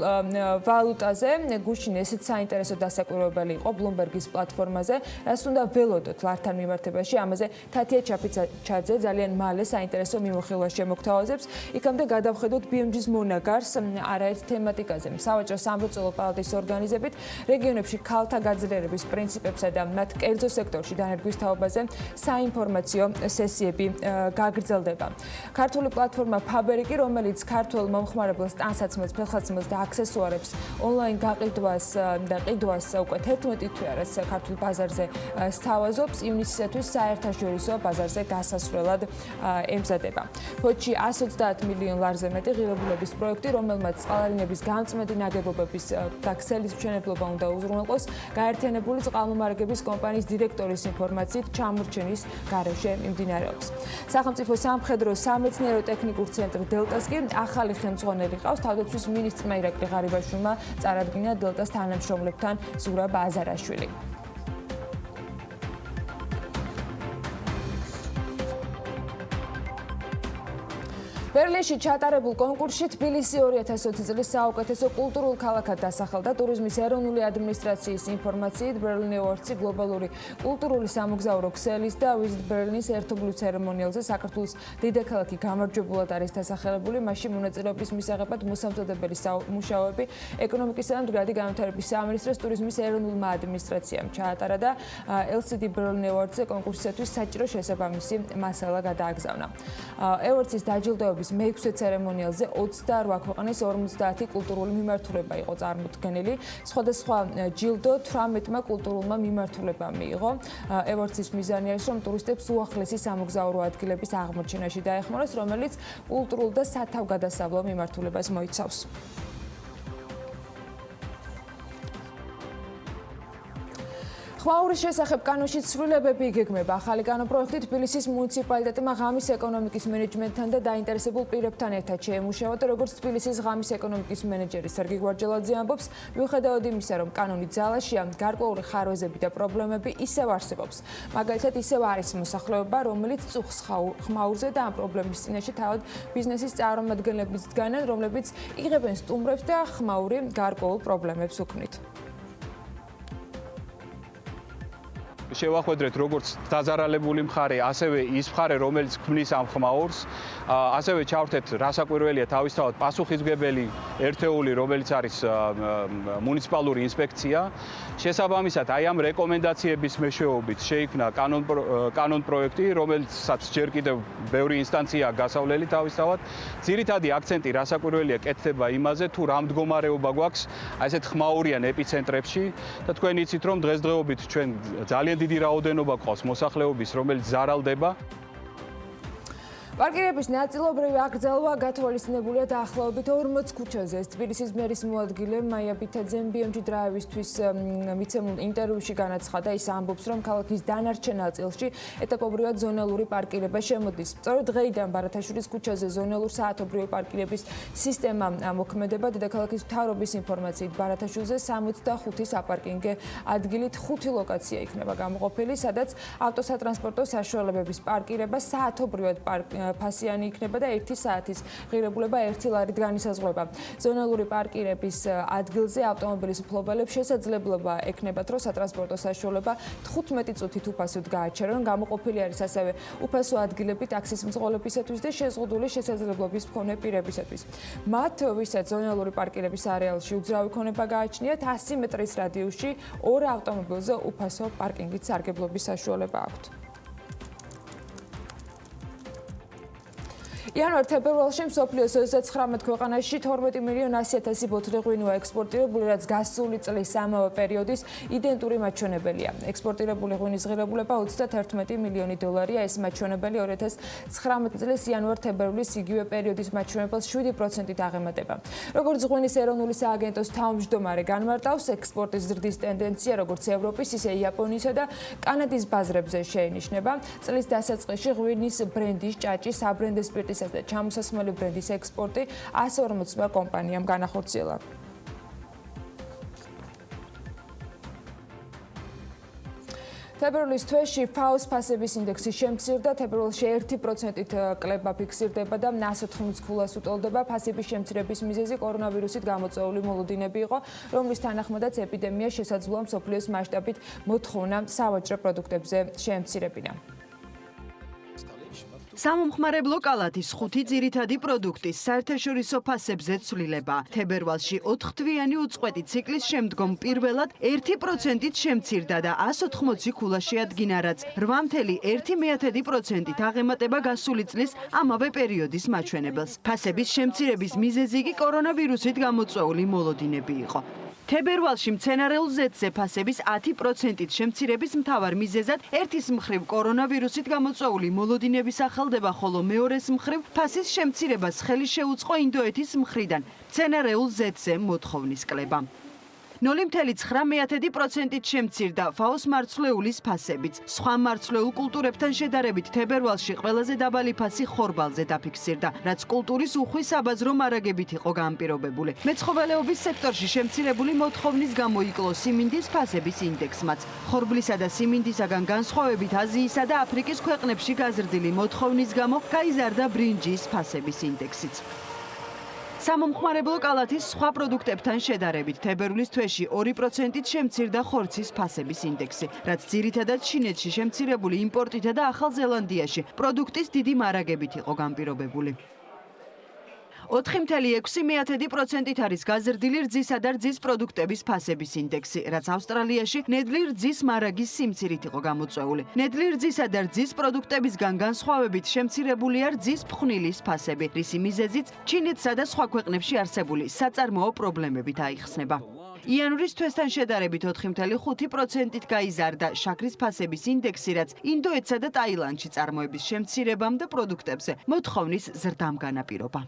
ვალუტაზე, გუშინ ესეც საინტერესო დასაკვირვებელი იყო Bloomberg-ის პლატფორმაზე, რაც უნდა ველოდოთ ლართან მიმართებაში, ამაზე თათია ჩაფიცაჩაძე ძალიან მალე საინტერესო მიმოხილვას შემოგთავაზებს. იქამდე გადავხედოთ BMG-ის მონაგარს არაერთ თემატიკაზე. სავაჭრო სამრეწველო პალატის ორგანიზებით რეგიონებში ქალთა გაძლიერების პრინციპებსა და მათ კერძო სექტორში დანერგვის თაობაზე საინფორმაციო სესიები გაგრძელდება. ქართული პლატფორმა Fabric, რომელიც ქართულ მომხმარებელს ტანსაცმელს, ფეხსაცმელს და აქსესუარებს ონლაინ გაყიდვას და ყიდვას უკვე 11 თვეა, რაც ქართულ ბაზარზე სთავაზობს, ივნისისათვის საერთაშორისო ბაზარზე გასასვლელად ემზადება. ფოთში 130 მილიონ ლარზე მეტი ღირებულების პროექტი, რომელმაც წყალარინების გამწმენდი ნაგებობების და ქსელის მშენებლობა უნდა უზრუნველყოს, გაერთიანებული წყალმომარაგების კომპანიის დირექტორის ინფორმაციით ჩამორჩენის გარეშე მიმდინარეობს. სახელმწიფო სამხედრო სამეცნიერო ტექნიკურ ცენტრ დელტას კი ახალი ხელმძღვანელი ყავს, თავდაცვის მინისტრმა ირაკლი ღარიბაშვილმა წარადგინა დელტას თანამშრომლებთან ზურაბ აზარაშვილი. ბერლინში ჩატარებულ კონკურსში თბილისი 2020 წლის საუკეთესო კულტურულ ქალაქად დასახელდა. ტურიზმის ეროვნული ადმინისტრაციის ინფორმაციით, Berlin Awards-ი გლობალური კულტურული სამოგზაურო ქსელის და Visit Berlin-ის ერთობლივ ცერემონიალზე საქართველოს დედაქალაქი გამარჯვებულად არის დასახელებული. მასში მონაწილეობის მისაღებად მოსამზადებელი მუშაობები ეკონომიკისა და მდგრადი განვითარების სამინისტროს ტურიზმის ეროვნულმა ადმინისტრაციამ ჩაატარა და LCD Berlin Awards-ზე კონკურსისათვის საჭირო შესაბამისი მასალა გადააგზავნა. Awards-ის დაჯილდოება მოგზაურობის მე-6 ცერემონიალზე 28 ქვეყნის 50 კულტურული მიმართულება იყო წარმოდგენილი. სხვადასხვა ჯილდო 18-მა კულტურულმა მიმართულებამ მიიღო. ევორდსის მიზანი არის, რომ ტურისტებს უახლესი სამოგზაურო ადგილების აღმოჩენაში დაეხმაროს, რომელიც კულტურულ და სათავგადასავლო მიმართულებას მოიცავს. ხმაურის შესახებ კანონში ცვლილებები იგეგმება. ახალი კანონპროექტი თბილისის მუნიციპალიტეტმა ღამის ეკონომიკის მენეჯმენტთან და დაინტერესებულ პირებთან ერთად შეემუშავა და როგორც თბილისის ღამის ეკონომიკის მენეჯერი სერგი გვარჯელაძე ამბობს, მიუხედავად იმისა, რომ კანონი ძალაშია, გარკვეული ხარვეზები და პრობლემები ისევ არსებობს. მაგალითად, ისევ არის მოსახლეობა, რომელიც წუხს ხმაურზე და ამ პრობლემის წინაშე თავად ბიზნესის წარმომადგენლებიც დგანან, რომლებიც იღებენ სტუმრებს და ხმაური გარკვეულ პრობლემებს უქმნით. შევახვედრეთ როგორც დაზარალებული მხარე, ასევე ის მხარე, რომელიც ქმნის ამ ხმაურს, ასევე ჩავრთეთ რასაკვირველია თავისთავად პასუხისმგებელი ერთეული, რომელიც არის მუნიციპალური ინსპექცია. შესაბამისად, აი ამ რეკომენდაციების მეშვეობით შეიქმნა კანონპროექტი, რომელსაც ჯერ კიდევ ბევრი ინსტანციაა გასავლელი თავისთავად. ძირითადი აქცენტი რასაკვირველია კეთდება იმაზე, თუ რა მდგომარეობა გვაქვს აი ესეთ ხმაურიან ეპიცენტრებში და თქვენ იცით, რომ დღესდღეობით ჩვენ ძალიან დიდი რაოდენობა ყავს მოსახლეობის, რომელიც ზარალდება. პარკირების ნაწილობრივი აკრძალვა გათვალისწინებულია დაახლოებით 40 ქუჩაზე. თბილისის მერის მოადგილე მაია ბითაძემ BMG დრაივისთვის მიცემულ ინტერვიუში განაცხადა, ის ამბობს, რომ ქალაქის დანარჩენ ნაწილში ეტაპობრივად ზონალური პარკირება შემოდის. სწორედ დღეიდან ბარათაშვილის ქუჩაზე ზონალურ საათობრივი პარკირების სისტემა მოქმედება. დედაქალაქის მთავრობის ინფორმაციით, ბარათაშვილზე 65 საპარკინგე ადგილით 5 ლოკაცია იქნება გამოყოფილი, სადაც ავტოსატრანსპორტო საშუალებების პარკირება საათობრივად ფასიანი იქნება და 1 საათის ღირებულება 1 ლარით განისაზღვრება. ზონალური პარკირების ადგილზე ავტომობილის მფლობელებს შესაძლებლობა ექნებათ, რომ სატრანსპორტო საშუალება 15 წუთით უფასოდ გააჩერონ. გამოყოფილი არის ასევე უფასო ადგილები ტაქსის მძღოლებისათვის და შეზღუდული შესაძლებლობის მქონე პირებისათვის. მათ, ვისაც ზონალური პარკირების არეალში უძრავი ქონება გააჩნიათ, 100 მეტრის რადიუსში 2 ავტომობილზე უფასო პარკინგით სარგებლობის საშუალება აქვთ. იანვარ-თებერვალში მსოფლიოს 39 ქვეყანაში 12 მილიონ 100,000 ბოთლი ღვინოა ექსპორტირებული, რაც გასული წლის ამავე პერიოდის იდენტური მაჩვენებელია. ექსპორტირებული ღვინის ღირებულება 31 მილიონი დოლარია, ეს მაჩვენებელი 2019 წლის იანვარ-თებერვლის იგივე პერიოდის მაჩვენებელს 7%-ით აღემატება. როგორც ღვინის ეროვნული სააგენტოს თავმჯდომარე განმარტავს, ექსპორტის ზრდის ტენდენცია როგორც ევროპის, ისე იაპონიისა და კანადის ბაზრებზე შეინიშნება. წლის დასაწყისში ღვინის ბრენდის, ჭაჭის, საბრენდე სპირტის და ჩამოსასმელი ბრენდის ექსპორტი 140 კომპანიამ განახორციელა. თებერვლის თვეში FAO-ს ფასების ინდექსი შემცირდა, თებერვალში 1%-ით კლება ფიქსირდება და 180 ქულას უტოლდება. ფასების შემცირების მიზეზი კორონავირუსით გამოწვეული მოლოდინები იყო, რომლის თანახმადაც ეპიდემია შესაძლოა მსოფლიოს მასშტაბით მოთხოვნა სავაჭრო პროდუქტებზე შეემცირებინა. სამომხმარებლო კალათის 5 ძირითადი პროდუქტის საერთაშორისო ფასებზე ცვლილება. თებერვალში 4 თვიანი უწყვეტი ციკლის შემდგომ პირველად 1%-ით შემცირდა და 180 ქულა შეადგინა, რაც 8.1%-ით აღემატება გასული წლის ამავე პერიოდის მაჩვენებელს. ფასების შემცირების მიზეზი კი კორონავირუსით გამოწვეული მოლოდინები იყო. თებერვალში მცენარეულ ზეთზე ფასების 10%-ით შემცირების მთავარ მიზეზად ერთის მხრივ კორონავირუსით გამოწვეული მოლოდინების ახალდება, ხოლო მეორეს მხრივ ფასის შემცირებას ხელი შეუწყო ინდოეთის მხრიდან მცენარეულ ზეთზე მოთხოვნის კლება. 0.9%-ით შემცირდა FAO-ს მარცვლეულის ფასებიც. სხვა მარცვლეულ კულტურებთან შედარებით თებერვალში ყველაზე დაბალი ფასი ხორბალზე დაფიქსირდა, რაც კულტურის უხვი საბაზრო მარაგებით იყო განპირობებული. მეცხოველეობის სექტორში შემცირებული მოთხოვნის გამო იკლო სიმინდის ფასების ინდექსმაც. ხორბლისა და სიმინდისაგან განსხვავებით აზიისა და აფრიკის ქვეყნებში გაზრდილი მოთხოვნის გამო გაიზარდა ბრინჯის ფასების ინდექსიც. სამომხმარებლო კალათის სხვა პროდუქტებთან შედარებით თებერვლის თვეში 2%-ით შემცირდა ხორცის ფასების ინდექსი, რაც ძირითადად ჩინეთში შემცირებული იმპორტითა და ახალ ზელანდიაში პროდუქტის დიდი მარაგებით იყო განპირობებული. 4.6%-ით არის გაზრდილი რძისა და რძის პროდუქტების ფასების ინდექსი, რაც ავსტრალიაში ნედლი რძის მარაგის სიმცირით იყო გამოწვეული. ნედლი რძისა და რძის პროდუქტებისგან განსხვავებით შემცირებულია რძის ფხვნილის ფასები, რისი მიზეზიც ჩინეთსა და სხვა ქვეყნებში არსებული საწარმოო პრობლემებით აიხსნება. იანვრის თვესთან შედარებით 4.5%-ით გაიზარდა შაქრის ფასების ინდექსი, რაც ინდოეთსა და ტაილანდში წარმოების შემცირებამ და პროდუქტებზე მოთხოვნის ზრდამ განაპირობა.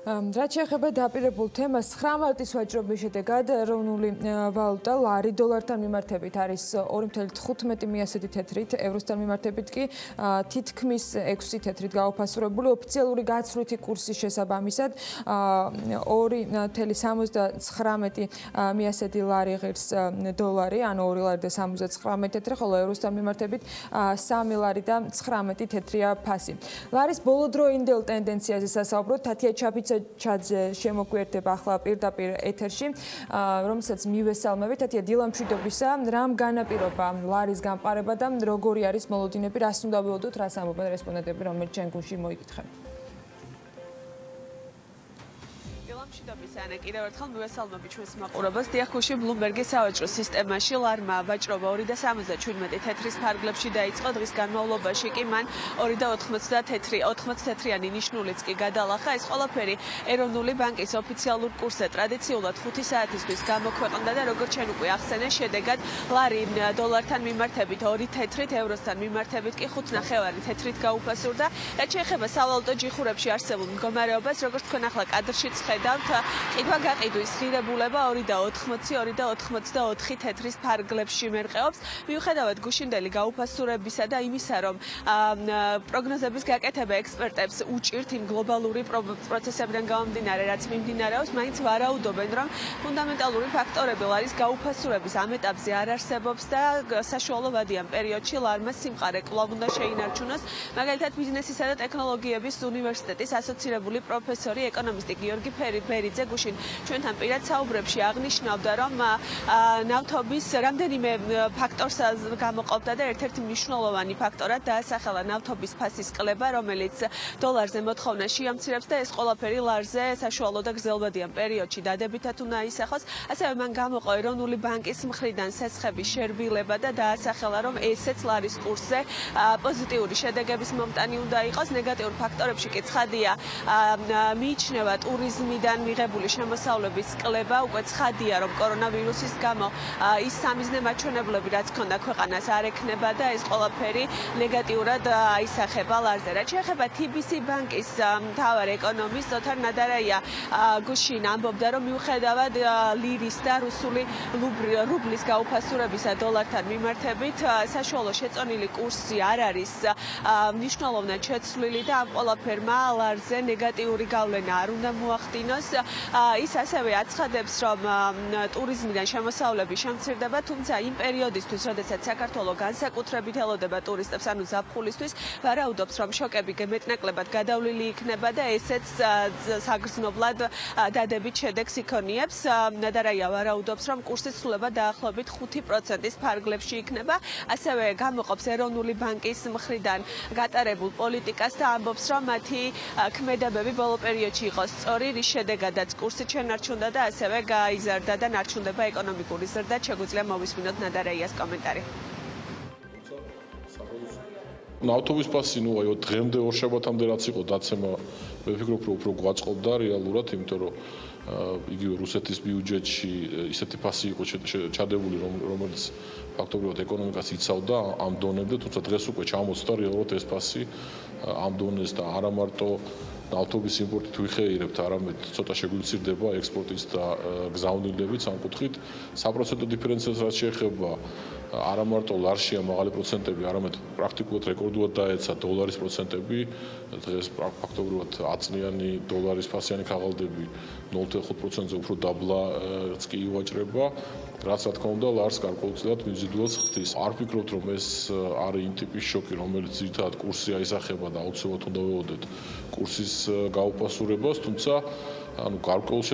რაც შეეხება დაპირებულ თემას, 9 მარტის ვაჭრობის შედეგად ეროვნული ვალუტა ლარი დოლართან მიმართებით არის 2.15 მიასეთი თეთრით, ევროსთან მიმართებით კი თითქმის 6 თეთრით გაუფასურებული. ოფიციალური გაცვლითი კურსის შესაბამისად 2.79 მიასეთი ლარი ღირს დოლარი, ანუ 2 ლარი და 79 თეთრი, ხოლო ევროსთან მიმართებით 3 ლარი და 19 თეთრია ფასი. ლარის ბოლოდროინდელ ტენდენციაზე სასაუბროთ თათია ჩაფიცა ჩაძე შემოგვიერთება ახლა პირდაპირ ეთერში, რომელსაც მივესალმებით. თათია, დილა მშვიდობისა, რამ განაპირობა ლარის განყარება და როგორი არის მოლოდინები, რას უნდა ველოდოთ, რას ამბობენ რესპონდენტები, რომელიც ჩვენ გულში მოიკითხეთ. მშვიდობისა, კიდევ ერთხელ მივესალმები ჩვენს მაყურებელს. დიახ, გულში ბლუმბერგის სავაჭრო სისტემაში ლარმა ვაჭრობა 2.77 თეთრის ფარგლებში დაიწყო. დღის განმავლობაში კი მან 2.80 თეთრიანი ნიშნულიც კი გადალახა. ეს ყველაფერი ეროვნული ბანკის ოფიციალურ კურსზე ტრადიციულად 5 საათისთვის გამოქვეყნდა და როგორც ჩვენ უკვე ახსენე, შედეგად ლარი დოლართან მიმართებით 2 თეთრით, ევროსთან მიმართებით კი 5.5 თეთრით გაუფასურდა. რაც შეეხება სავალუტო ჯიხურებში არსებულ მდგომარეობას, როგორც თქვენ ახლა კადრშიც ხედავთ, ყიდვა-გაყიდვის ღირებულება 2.80 თეთრის ფარგლებში მერყეობს. მიუხედავად გუშინდელი გაუფასურებისა და იმისა, რომ პროგნოზების გაკეთება ექსპერტებს უჭირთ იმ გლობალური პროცესებიდან გამომდინარე, რაც მიმდინარეობს, მაინც ვარაუდობენ, რომ ფუნდამენტალური ფაქტორები ლარის გაუფასურების ამ ეტაპზე არ არსებობს და საშუალო ვადიან პერიოდში ლარმა სიმყარე კვლავ უნდა შეინარჩუნოს. მაგალითად, ბიზნესისა და ტექნოლოგიების უნივერსიტეტის ასოცირებული პროფესორი, ეკონომისტი გიორგი ბერიძე გუშინ ჩვენთან პირად საუბრებში აღნიშნავდა, რომ ნავთობის რამდენიმე ფაქტორს გამოყოფდა და ერთ-ერთი მნიშვნელოვანი ფაქტორად დაასახელა ნავთობის ფასის კლება, რომელიც დოლარზე მოთხოვნას შეამცირებს და ეს ყველაფერი ლარზე საშუალო და გრძელვადიან პერიოდში დადებითად უნდა ისახოს. ასევე მან გამოყო ეროვნული ბანკის მხრიდან სესხების შერბილება და დაასახელა, რომ ესეც ლარის კურსზე პოზიტიური შედეგების მომტანი უნდა იყოს. ნეგატიურ ფაქტორებში კი ცხადია მიიჩნევა ტურიზმიდან მიღებული შემოსავლების კლება. უკვე ცხადია, რომ კორონავირუსის გამო ის სამიზნე მაჩვენებლები, რაც ჰქონდა ქვეყანას, არ ექნება და ეს ყველაფერი ნეგატიურად აისახება ლარზე. რაც შეეხება TBC ბანკის მთავარ ეკონომისტს ოთარ ნადარაია გუშინ ამბობდა, რომ მიუხედავად ლირის და რუსული რუბლის გაუფასურებისა დოლართან მიმართებით, საშუალო შეწონილი კურსი არ არის მნიშვნელოვნად შეცვლილი და ამ ყველაფერმა ლარზე ნეგატიური გავლენა არ უნდა მოახდინოს. ის ასევე აცხადებს, რომ ტურიზმიდან შემოსავლები შემცირდება, თუმცა იმ პერიოდისთვის, როდესაც საქართველოს განსაკუთრებით ელოდება ტურისტებს, ანუ ზაფხულისთვის, ვარაუდობს, რომ შოკები მეტნაკლებად გადავლილი იქნება და ესეც საგრძნობლად დადებით შედეგს იქონიებს. ნადარაია ვარაუდობს, რომ კურსის ცვლილება დაახლოებით 5%-ის ფარგლებში იქნება. ასევე გამოყოფს ეროვნული ბანკის მხრიდან გატარებულ პოლიტიკას და ამბობს, რომ მათი ქმედებები ბოლო პერიოდში იყო სწორი, რის შედეგადაც კურსი შენარჩუნდა და ასევე გაიზარდა და ნარჩუნდება ეკონომიკური ზრდა. შეგვიძლია მოვისმინოთ ნადარაიას კომენტარი. ნავთობის ფასი ნუ აი დღემდე ორშაბათამდე რაც იყო დაცემა, მე ვფიქრობ, რომ უფრო გვაწყობდა რეალურად, იმიტომ რომ იგივე რუსეთის ბიუჯეტში ისეთი ფასი იყო ჩადებული, რომელიც ფაქტობრივად ეკონომიკას იცავდა ამ დონემდე, თუმცა დღეს უკვე ჩამოწდა რეალურად ეს ფასი ამ დონეს და არა მარტო ნავთობის იმპორტით ვიხეირებთ, არამედ ცოტა შეგვიცირდება ექსპორტის და გზავნილებით ამ კუთხით. საპროცენტო დიფერენციას რაც შეეხება არა მარტო ლარშია მაღალი პროცენტები, არამედ პრაქტიკულად რეკორდულად დაეცა დოლარის პროცენტები. დღეს ფაქტობრივად 10-წლიანი დოლარის ფასიანი ქაღალდები 0.5%-ზე უფრო დაბლაც კი ივაჭრება, რაც რა თქმა უნდა ლარს გარკვეულწილად მიმზიდველს ხდის. არ ვფიქრობთ, რომ ეს არის იმ ტიპის შოკი, რომელიც ძირითადად კურსი აისახება და აუცილებლად უნდა ველოდეთ კურსის გაუფასურებას, თუმცა ანუ გარკვეულ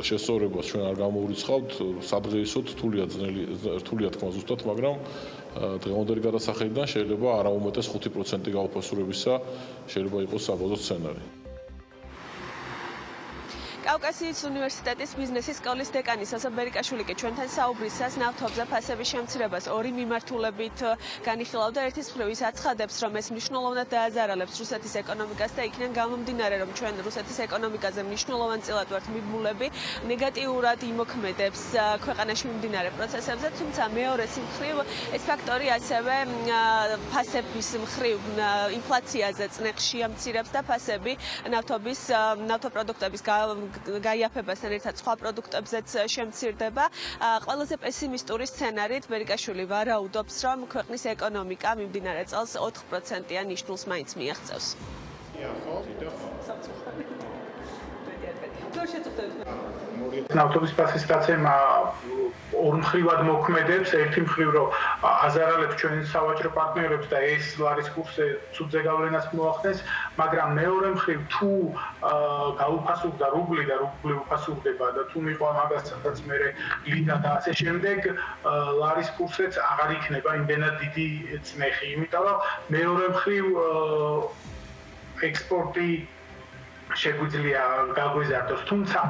შესწორებას ჩვენ არ გამოვრიცხავთ, სადღეისოდ რთულია თქმა ზუსტად, მაგრამ დღევანდელი გადასახედიდან შეიძლება არა უმეტეს 5% გაუფასურებისა შეიძლება იყოს საბოლოო სცენარი. კავკასიის უნივერსიტეტის ბიზნესის სკოლის დეკანი სოსო ბერიკაშვილი კი ჩვენთან საუბრისას ნავთობზე ფასების შემცირებას ორი მიმართულებით განიხილავდა. ერთის მხრივ ის აცხადებს, რომ ეს მნიშვნელოვნად დააზარალებს რუსეთის ეკონომიკას და იქიდან გამომდინარე, რომ ჩვენ რუსეთის ეკონომიკაზე მნიშვნელოვანწილად ვართ მიბმულები, ნეგატიურად იმოქმედებს ქვეყანაში მიმდინარე პროცესებზე, თუმცა მეორეს მხრივ ეს ფაქტორი ასევე ფასების მხრივ ინფლაციაზე წნეხში ამცირებს და ფასები ნავთობპროდუქტების გაიაფებასთან ერთად სხვა პროდუქტებზეც შემცირდება. ყველაზე პესიმისტური სცენარით ბერიკაშვილი ვარაუდობს, რომ ქვეყნის ეკონომიკა მიმდინარე წელს 4%-იან ნიშნულს მაინც მიაღწევს. ნავთობის ფასის დაცემა ორმხრივად მოქმედებს, ერთი მხრივ რომ აზარალებს ჩვენ სავაჭრო პარტნიორებს და ეს ლარის კურსზე ცუდ ზეგავლენას მოახდენს, მაგრამ მეორე მხრივ თუ გაუფასურდა რუბლი და რუბლი უფასურდება და თუ მიყვა მაგასაც მე ლირა და ასე შემდეგ, ლარის კურსზეც აღარ იქნება იმდენად დიდი წნეხი, იმიტომ რომ მეორე მხრივ ექსპორტი შეგვიძლია გაგვეზარდოს, თუმცა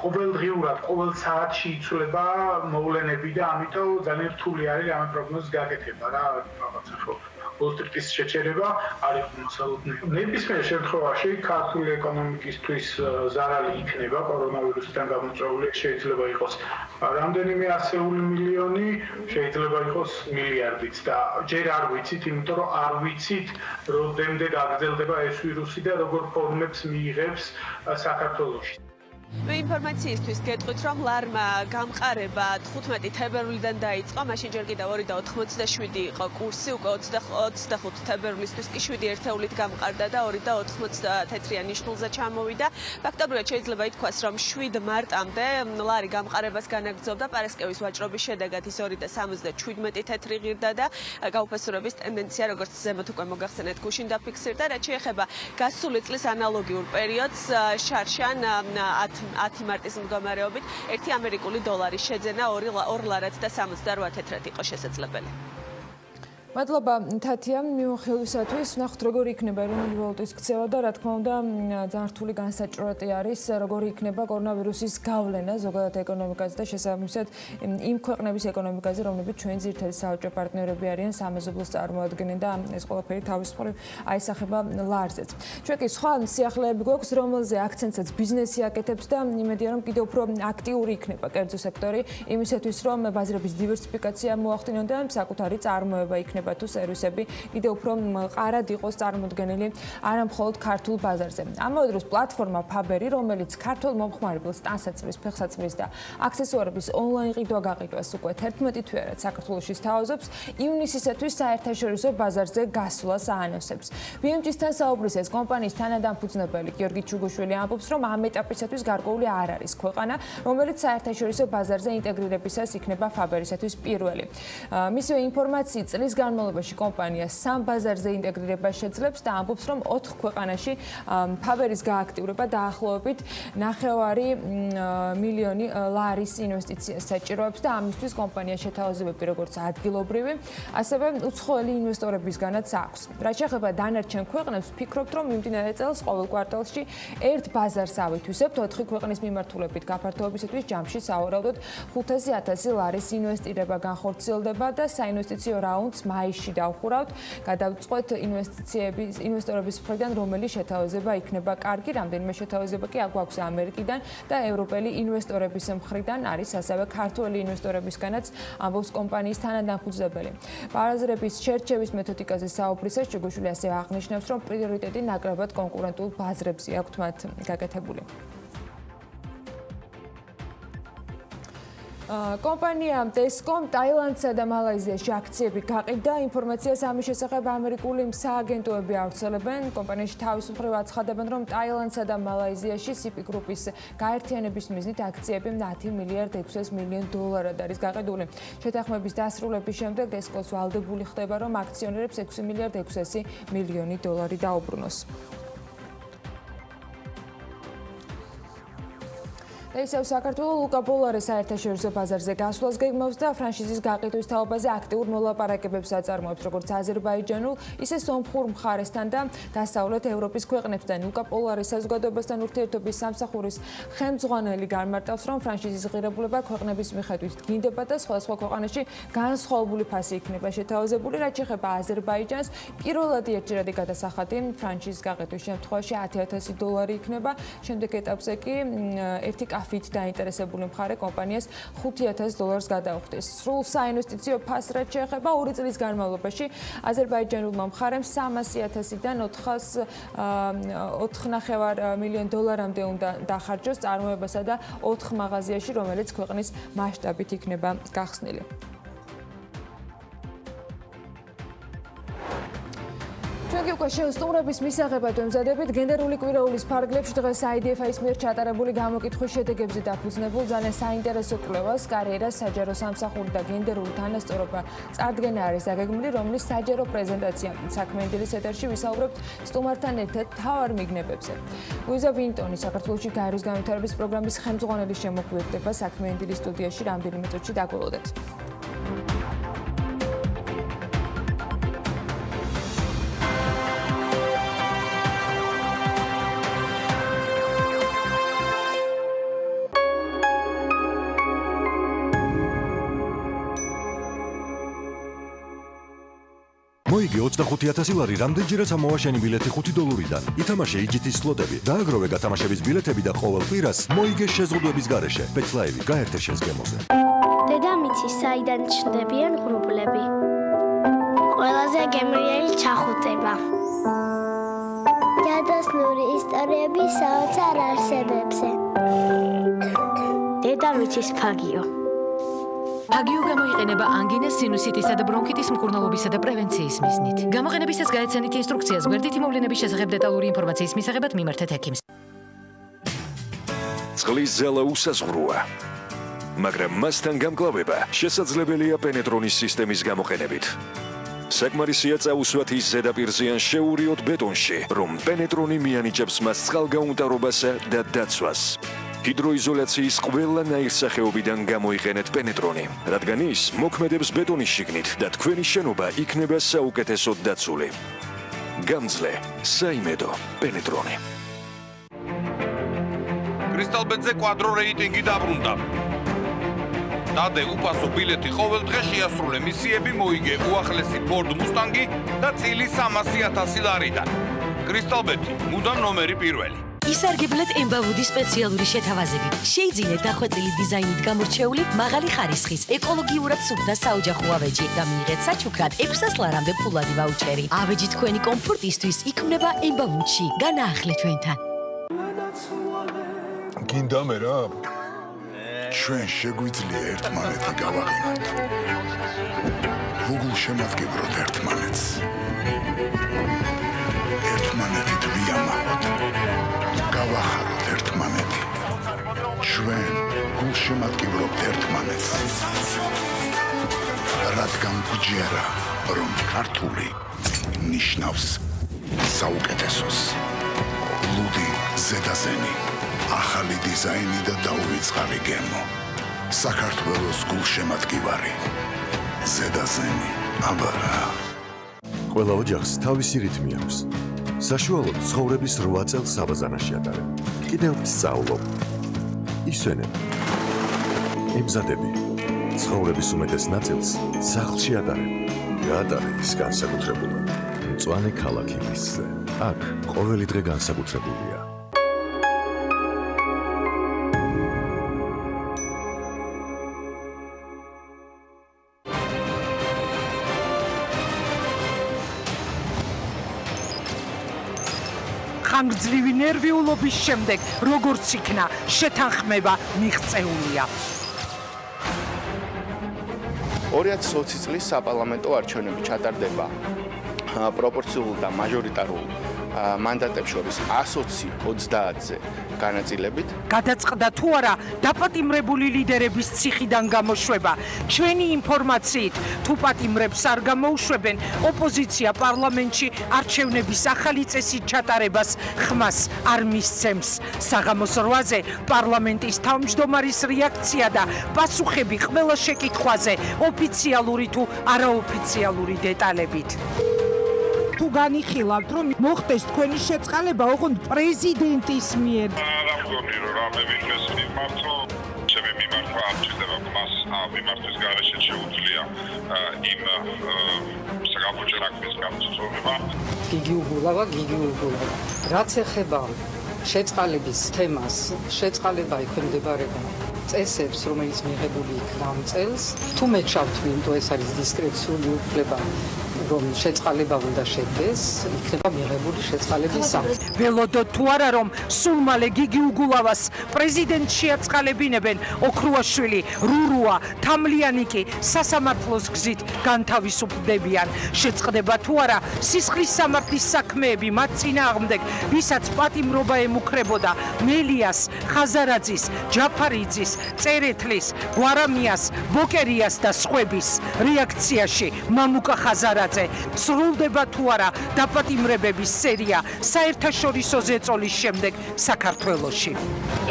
ყოველდღიურად, ყოველ საათში იცვლება მოვლენები და ამიტომ ძალიან რთული არის ამ პროგნოზის გაკეთება რა, რაღაცა ხო. Wall-Street-ის შეჩერება არის მოსალოდნელი. ნებისმიერ შემთხვევაში ქართული ეკონომიკისთვის ზარალი იქნება კორონავირუსიდან გამოწვეული, შეიძლება იყოს რამდენიმე ასეული მილიონი, შეიძლება იყოს მილიარდიც და ჯერ არ ვიცით, იმიტომ რომ არ ვიცით, რამდენამდე გაგრძელდება ეს ვირუსი და როგორ ფორმებს მიიღებს საქართველოში. ინფორმაციისთვის გეტყვით, რომ ლარმა გამყარება 15 თებერვლიდან დაიწყო, მაშინ ჯერ კიდევ 2.87 იყო კურსი, უკვე 25 თებერვლისთვის კი 7 ერთეულით გამყარდა და 2.80 თეთრიან ნიშნულზე ჩამოვიდა. ფაქტობრივად შეიძლება ითქვას, რომ 7 მარტამდე ლარი გამყარებას განაგრძობდა, პარასკევის ვაჭრობის შედეგად ის 2.77 თეთრი ღირდა და გაუფასურების ტენდენცია, როგორც ზემოთ უკვე მოგახსენეთ, გუშინ დაფიქსირდა, რაც შეეხება გასული წლის ანალოგიურ პერიოდს, შარშან 10 მარტის მდგომარეობით 1 ამერიკული დოლარის შეძენა 2 ლარად და 68 თეთრად იყო შესაძლებელი. მადლობა თათია მიმოხილვისათვის. ნახოთ როგორი იქნება ეროვნული ვალუტის ქცევა და რა თქმა უნდა ძალიან რთული განსაჭრელეთი არის როგორი იქნება კორონავირუსის გავლენა ზოგადად ეკონომიკაზე და შესაბამისად იმ ქვეყნების ეკონომიკაზე, რომლებიც ჩვენი ძირითადი სავაჭრო პარტნიორები არიან, სამეზობლოს წარმოადგენენ და ეს ყველაფერი თავის მხრივ აისახება ლარზეც. ჩვენ კი სხვა სიახლეები გვაქვს, რომელზე აქცენტსაც ბიზნესი აკეთებს და იმედია რომ კიდევ უფრო აქტიური იქნება კერძო სექტორი იმისათვის რომ ბაზრების დივერსიფიკაცია მოახდინონ და საკუთარი წარმოება იქნება თუ სერვისები კიდევ უფრო მყარად იყოს წარმოდგენილი არა მხოლოდ ქართულ ბაზარზე. ამავე დროს პლატფორმა Faberi, რომელიც ქართულ მომხმარებელს ტანსაცმლის, ფეხსაცმლის და აქსესუარების ონლაინ ყიდვა-გაყიდვას უკვე 11 თვეად საქართველოში სთავაზობს, ივნისისათვის საერთაშორისო ბაზარზე გასვლას აანონსებს. BMG-სთან საუბრისას კომპანიის თანადამფუძნებელი გიორგი ჩუგუშვილი ამბობს, რომ ამ ეტაპისათვის გარკვეული არ არის ქვეყანა, რომელიც საერთაშორისო ბაზარზე ინტეგრირებისას იქნება Faberi-სათვის პირველი. მისივე ინფორმაციით წლის განმავლობაში კომპანია 3 ბაზარზე ინტეგრირებას შეძლებს და ამბობს, რომ 4 ქვეყანაში Faberi-ის გააქტიურება დაახლოებით 9 მილიონი ლარის ინვესტიციას საჭიროებს და ამისთვის კომპანია შეთავაზებები როგორც ადგილობრივი, ასევე უცხოელი ინვესტორებისგანაც აქვს. რაც შეეხება დანარჩენ ქვეყნებს, ვფიქრობთ, რომ მიმდინარე წელს ყოველ კვარტალში ერთ ბაზარს ავითვისებთ 4 ქვეყნის მიმართულებით გაფართოებისათვის ჯამში სავარაუდოდ 500,000 ლარის ინვესტირება განხორციელდება და საინვესტიციო რაუნდს მაისში დავხურავთ, გადავწყვეტ ინვესტორების მხრიდან, რომელი შეთავაზება იქნება კარგი, რამდენიმე შეთავაზება კი აგვაქვს ამერიკიდან და ევროპელი ინვესტორების მხრიდან არის ასევე ქართველი ინვესტორებისგანაც ამბობს კომპანიის თანადამფუძნებელი. ბაზრების შერჩევის მეთოდიკაზე საუბრისას ჩუგუშვილი ასევე აღნიშნავს, რომ პრიორიტეტი ნაკლებად კონკურენტულ ბაზრებზე აქვთ მათ გაკეთებული. კომპანიამ Tescom ტაილანდსა და მალაიზიაში აქციები გაყიდა. ინფორმაციას ამის შესახებ ამერიკული სააგენტოები ავრცელებენ. კომპანიაში თავის მხრივ აცხადებენ, რომ ტაილანდსა და მალაიზიაში CP Group-ის გაერთიანების მიზნით აქციები 10 მილიარდ 600 მილიონ დოლარად არის გაყიდული. შეთანხმების დასრულების შემდეგ Tesco-ს ვალდებული ხდება, რომ აქციონერებს 6 მილიარდ 600 მილიონი დოლარი დაუბრუნოს. და ისევ საქართველოს ლუკა პოლარის საერთაშორისო ბაზარზე გასვლას გეგმავს და ფრანშიზის გაყიდვის თაობაზე აქტიურ მოლაპარაკებებს აწარმოებს როგორც აზერბაიჯანულ, ისე სომხურ მხარესთან და დასავლეთ ევროპის ქვეყნებთან. ლუკა პოლარის საზოგადოებასთან ურთიერთობის სამსახურის ხელმძღვანელი განმარტავს, რომ ფრანშიზის ღირებულება ქვეყნების მიხედვით დგინდება და სხვადასხვა ქვეყანაში განსხვავებული ფასი იქნება შეთავაზებული, რაც შეეხება აზერბაიჯანს. პირველადი ერთჯერადი გადასახადი ფრანშიზის გაყიდვის შემთხვევაში $10,000 იქნება. შემდეგ ეტაპზე კი ერთი კაფით დაინტერესებული მხარე კომპანიას $5,000 გადაუხდის. სრულ საინვესტიციო ფასს რაც შეეხება 2 წლის განმავლობაში აზერბაიჯანულმა მხარემ $300,000-დან $4.5 მილიონ-მდე უნდა დახარჯოს წარმოებასა და 4 მაღაზიაში, რომელიც ქვეყნის მასშტაბით იქნება გახსნილი. ჩვენი უკვე შევსტუმრების მისაღებად ვემზადებით გენდერული კვირაულის ფარგლებში დღეს IDF-ის მიერ ჩატარებული გამოკითხვის შედეგებზე დაფუძნებულ ძალიან საინტერესო კვლევას კარიერას საჯარო სამსახური და გენდერული თანასწორობა წარდგენა არის დაგეგმილი, რომლის საჯარო პრეზენტაცია საქმე დილის ეთერში ვისაუბრებთ სტუმართან ერთად მთავარ მიგნებებზე. ლუიზა ვინტონი საქართველოში გაეროს განვითარების პროგრამის ხელმძღვანელი შემოგვიერთდება საქმე დილის სტუდიაში რამდენიმე წუთში დაგველოდეთ. მოიგე $25,000 რამდენჯერაც ამოვაშენი ბილეთი $5-დან. ითამაშე იჯიტის სლოტები, დააგროვე გათამაშების ბილეთები და ყოველ კვირას მოიგე შეზღუდვების გარეშე. ბეცლაევი გაერთე შენს გემოზე. დედამიწის საიდან ჩნდებიან ღრუბლები. ყველაზე გემრიელი ჩახუტება. გადასვლური ისტორიები საოცარ არსებებზე. დედამიწის ფაგიო. ფაგიო გამოიყენება ანგინას, სინუსიტისა და ბრონქიტის მკურნალობისა და პრევენციის მიზნით. გამოყენებისას გაეცანით ინსტრუქციას გვერდითი მოვლენების შესახებ დეტალური ინფორმაციის მისაღებად მიმართეთ ექიმს. წყლის ზალა უსაზღვროა, მაგრამ მასთან გამკლავება შესაძლებელია პენეტრონის სისტემის გამოყენებით. საკმარისია წაუსვათ ის ზედაპირზე ან შეურიოთ ბეტონში, რომ პენეტრონი მიანიჭებს მას წყალგაუნტარობასა და დაცვას. ჰიდროიზოლაციის ყველა ნაირსახეობიდან გამოიყენეთ პენეტრონი, რადგან ის მოქმედებს ბეტონის შიგნით და თქვენი შენობა იქნება საუკეთესოდ დაცული. გამძლე, საიმედო პენეტრონი. კრისტალბეტზე კვადრო რეიტინგი დაბრუნდა. დადე უპასო ბილეთი ყოველ დღე შეასრულე მისიები მოიგე უახლესი Ford Mustang-ი და წილი $300,000-დან. კრისტალბეტი, მუდამ ნომერი პირველი. ისარგებლეთ ემბავუდის სპეციალური შეთავაზებით. შეიძინეთ დახვეწილი დიზაინით გამორჩეული მაღალი ხარისხის ეკოლოგიურად სუფთა საოჯახო ავეჯი და მიიღეთ საჩუქრად $600-ლარამდე ფულადი ვაუჩერი. ავეჯი თქვენი კომფორტისთვის იქმნება ემბავუდში. განაახლეთ ჩვენთან. გინდა მე რა? ჩვენ შეგვიძლია ერთმანეთი გავაღიმოთ. ვუგულ შემატკივროთ ერთმანეთს. ერთმანეთით ვიამაყოთ. გავახაროთ ერთმანეთი. ჩვენ გულშემატკივრობთ ერთმანეთს. რადგან გვჯერა, რომ ქართული ნიშნავს საუკეთესოს. ლუდი ზედაზენი, ახალი დიზაინი და დაუვიწყარი გემო. საქართველოს გულშემატკივარი. ზედაზენი, აბარა. ყველა ოჯახს თავისი რითმი აქვს. საშუალოდ ცხოვრების 8 წელს საბაზანაში ატარებ. კიდევ ვსწავლობ. ისვენებ. ემზადები. ცხოვრების უმეტეს ნაწილს სახლში ატარებ. გაატარე ის განსაკუთრებულად. მწვანე ქალაქი მისზე. აქ ყოველი დღე განსაკუთრებულია. ხანგრძლივი ნერვიულობის შემდეგ როგორც იქნა შეთანხმება მიღწეულია. 2020 წლის საპარლამენტო არჩევნები ჩატარდება პროპორციულ და მაჟორიტარულ მანდატებს შორის 120-30-ზე განაწილებით. გადაწყდა თუ არა დაპატიმრებული ლიდერების ციხიდან გამოშვება. ჩვენი ინფორმაციით, თუ პატიმრებს არ გამოუშვებენ, ოპოზიცია პარლამენტში არჩევნების ახალი წესით ჩატარებას ხმას არ მისცემს. საღამოს 8-ზე პარლამენტის თავმჯდომარის რეაქცია და პასუხები ყველა შეკითხვაზე ოფიციალური თუ არაოფიციალური დეტალებით. თუ განიხილავთ, რომ მოხდეს თქვენი შეწყალება ოღონდ პრეზიდენტის მიერ. რა მგონი რომ რამე ვიხეს მიმართო, ჩემი მიმართვა არ ჭირდება მას მიმართვის გარეშე შეუძლია იმ საკუთარ საქმის გამწვევა. გიგი უგულავა. რაც ეხება შეწყალების თემას, შეწყალება ექვემდებარება წესებს, რომელიც მიღებული იქნა ამ წელს. თუ მე ჩავთვლინდო, ეს არის დისკრეციული უფლება, რომ შეწყალება უნდა შედგეს, იქნება მიღებული შეწყალების სახით. ველოდოთ თუ არა, რომ სულ მალე გიგი უგულავას პრეზიდენტში აწყალებინებენ ოქრუაშვილი, რურუა, თამლიანიკი სასამართლოს გზით განთავისუფლდებიან. შეწყდება თუ არა სისხლის სამართლის საქმეები მათ წინააღმდეგ, ვისაც პატიმრობა ემუქრებოდა მელიას, ხაზარაძის, ჯაფარიძის, წერეთლის, გვარამიას, ბოკერიას და სხვების. რეაქციაში მამუკა ხაზარაძე. სრულდება თუ არა დაპატიმრებების სერია საერთაშორისო ზეწოლის შემდეგ საქართველოში.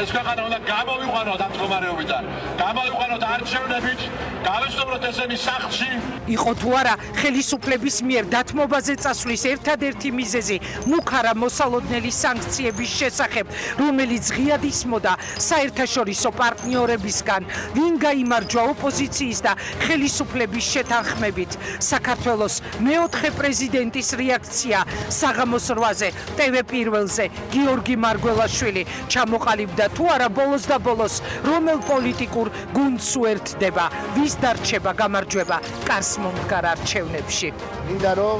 ეს ქვეყანა უნდა გამოვიყვანოთ ამ მდგომარეობიდან. გამოვიყვანოთ არჩევნებით, გავესწოროთ ესენი სახლში. იყო თუ არა ხელისუფლების მიერ დათმობაზე წასვლის ერთადერთი მიზეზი მუქარა მოსალოდნელი სანქციების შესახებ, რომელიც ღიად ისმოდა საერთაშორისო პარტნიორებისგან, ვინ გაიმარჯვა ოპოზიციის და ხელისუფლების შეთანხმებით. საქართველოს მეოთხე პრეზიდენტის რეაქცია საღამოს 8-ზე TV პირველზე გიორგი მარგველაშვილი ჩამოყალიბდა თუ არა ბოლოს და ბოლოს რომელ პოლიტიკურ გუნდს უერთდება, ვის დარჩება გამარჯვება კარს მომდგარ არჩევნებში. მინდა რომ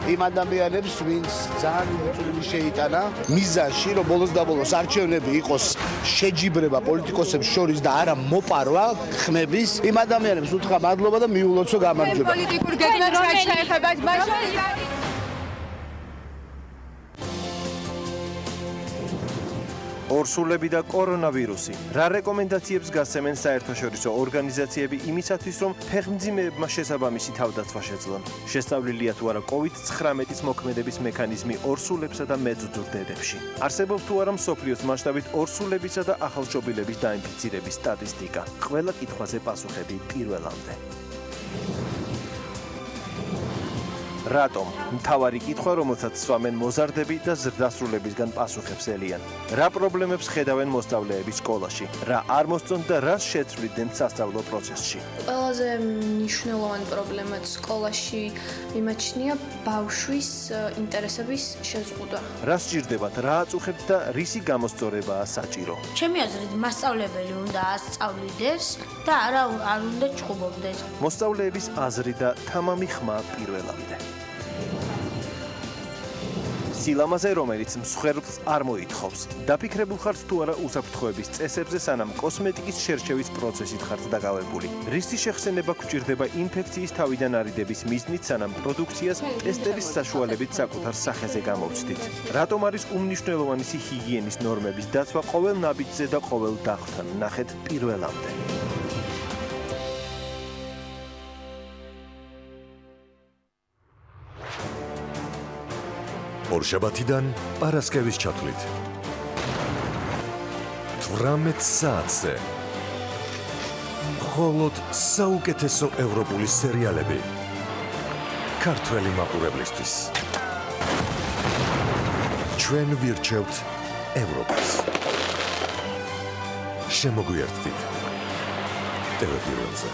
იმ ადამიანებს, ვინც ძალიან უწყვეტი შეიტანა მიზანში, რომ ბოლოს და ბოლოს არჩევნები იყოს შეჯიბრება პოლიტიკოსებს შორის და არა მოპარვა ხმების, იმ ადამიანებს უთხრა მადლობა და მიულოცო გამარჯვება. პოლიტიკურ გეგმებს გაჩაეხებათ, მაშინ ორსულები და კორონავირუსი. რა რეკომენდაციებს გასცემენ საერთაშორისო ორგანიზაციები იმისათვის, რომ ფეხმძიმეებმა შესაბამისი თავდაცვა შეძლონ? შესწავლილია თუ არა COVID-19-ის მოქმედების მექანიზმი ორსულებსა და მეძძურ დედებში. არსებობს თუ არა მსოფლიოს მასშტაბით ორსულებისა და ახალშობილების დაინფიცირების სტატისტიკა? ყველა კითხვაზე პასუხები პირველამდე. რატომ? მთავარი კითხვა, რომელსაც სვამენ მოზარდები და ზრდასრულებისგან პასუხებს ელიან. რა პრობლემებს ხედავენ მოსწავლეები სკოლაში? რა არ მოსწონთ და რას შეცვლიდნენ სასწავლო პროცესში? ყველაზე მნიშვნელოვანი პრობლემაც სკოლაში მიმაჩნია ბავშვის ინტერესების შეზღუდვა. რა სჭირდებათ, რა აწუხებთ და რისი გამოსწორებაა საჭირო? ჩემი აზრით, მასწავლებელი უნდა ასწავლიდეს და არ უნდა ჩხუბობდეს. მოსწავლეების აზრი და თამამი ხმა პირველამდე. სილამაზე, რომელიც მსხვერპლს არ მოითხოვს. დაფიქრებულ ხართ თუ არა უსაფრთხოების წესებზე, სანამ კოსმეტიკის შერჩევის პროცესით ხართ დაკავებული. რისი შეხსენება გვჭირდება ინფექციის თავიდან არიდების მიზნით, სანამ პროდუქციას ტესტერის საშუალებით საკუთარ სახეზე გამოვცდით. რატომ არის უმნიშვნელოვანესი ჰიგიენის ნორმების დაცვა ყოველ ნაბიჯზე და ყოველ დახვრთან? ნახეთ პირველამდე. ორშაბათიდან პარასკევის ჩათვლით 18 საათზე მხოლოდ საუკეთესო ევროპული სერიალები ქართველი მაყურებლისთვის. ჩვენ ვირჩევთ ევროპას. შემოგვიერთდით TV პირველზე.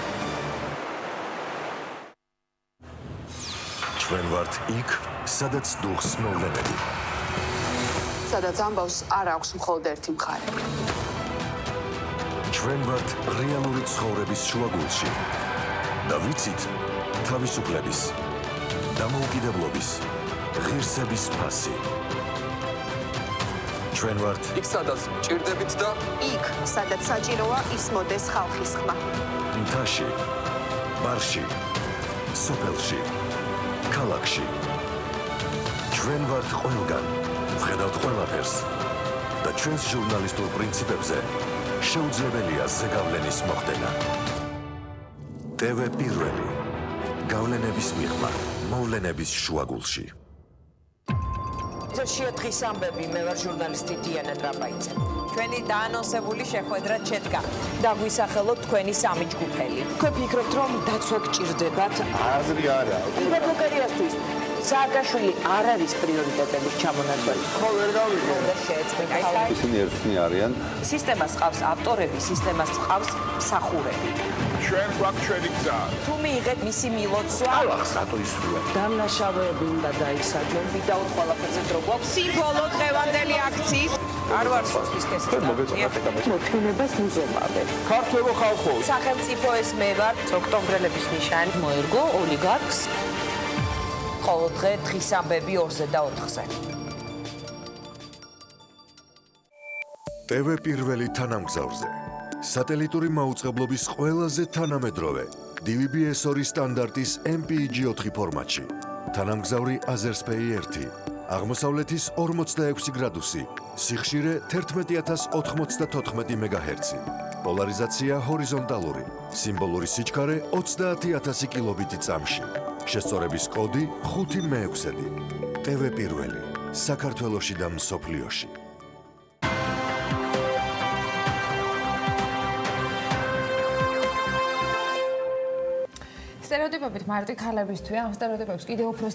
ჩვენ ვართ იქ, სადაც დუხს მოვლენები. სადაც ამბავს არ აქვს მხოლოდ ერთი მხარე. ჩვენ ვართ რეალური ცხოვრების შუაგულში და ვიცით თავისუფლების, დამოუკიდებლობის, ღირსების ფასი. ჩვენ ვართ იქ სადაც ჭირდებით და იქ სადაც საჭიროა ისმოდეს ხალხის ხმა. მთაში, ბარში, სოფელში, ქალაქში. ჩვენ ვართ ყველგან. ვხედავთ ყველაფერს და ჩვენს ჟურნალისტურ პრინციპებზე შეუძლებელია ზეგავლენის მოხდენა. TV პირველი. გავლენების მიღმა, მოვლენების შუაგულში. ეთერშია დღის ამბები, მე ვარ ჟურნალისტი დიანა ტრაპაიძე. ჩვენი დაანონსებული შეხვედრა შედგა. დაგვისახელოთ თქვენი სამი ჯგუფელი. თქვენ ფიქრობთ, რომ დაცვა გჭირდებათ? აზრი არა. ბულგარიასთვის სააკაშვილი არ არის პრიორიტეტების ჩამონაცვალი. ხო, ვერ გავიგე. ისინი ერთნი არიან. სისტემას ყავს ავტორები, სისტემას ყავს მსახურები. ჩვენ გვაქვს ჩვენი გზა. თუ მიიღეთ მისი მილოცვა, ალახს რატო ისვრია? დამნაშავეები უნდა დაისაჯონ, ვიდაუთ ყველაფერზე დრო გვაქვს. სიმბოლო დღევანდელი აქციის არ ვარ სოფლის კესრი. მოთხოვნებას მუზომავე. ქართველო ხალხო. სახელმწიფო ეს მე ვარ, ოქტომბრელების ნიშანი მოერგო ოლიგარქს. ხოლო დღის ამბები 2-ზე და 4-ზე. TV პირველი თანამგზავრზე. სატელიტური მაუწყებლობის ყველაზე თანამედროვე DVB-S2 სტანდარტის MPEG-4 ფორმატში. თანამგზავრი Azerspay 1, აღმოსავლეთის 46 გრადუსი, სიხშირე 11094 MHz, პოლარიზაცია ჰორიზონტალური, სიმბოლური სიჩქარე 30000 კილობიტი წამში. შესწორების კოდი 5-6. TV პირველი, საქართველოში და მსოფლიოში. სტერეოტიპებით მარტი ქალებისთვის ამ სტერეოტიპებს კიდევ უფრო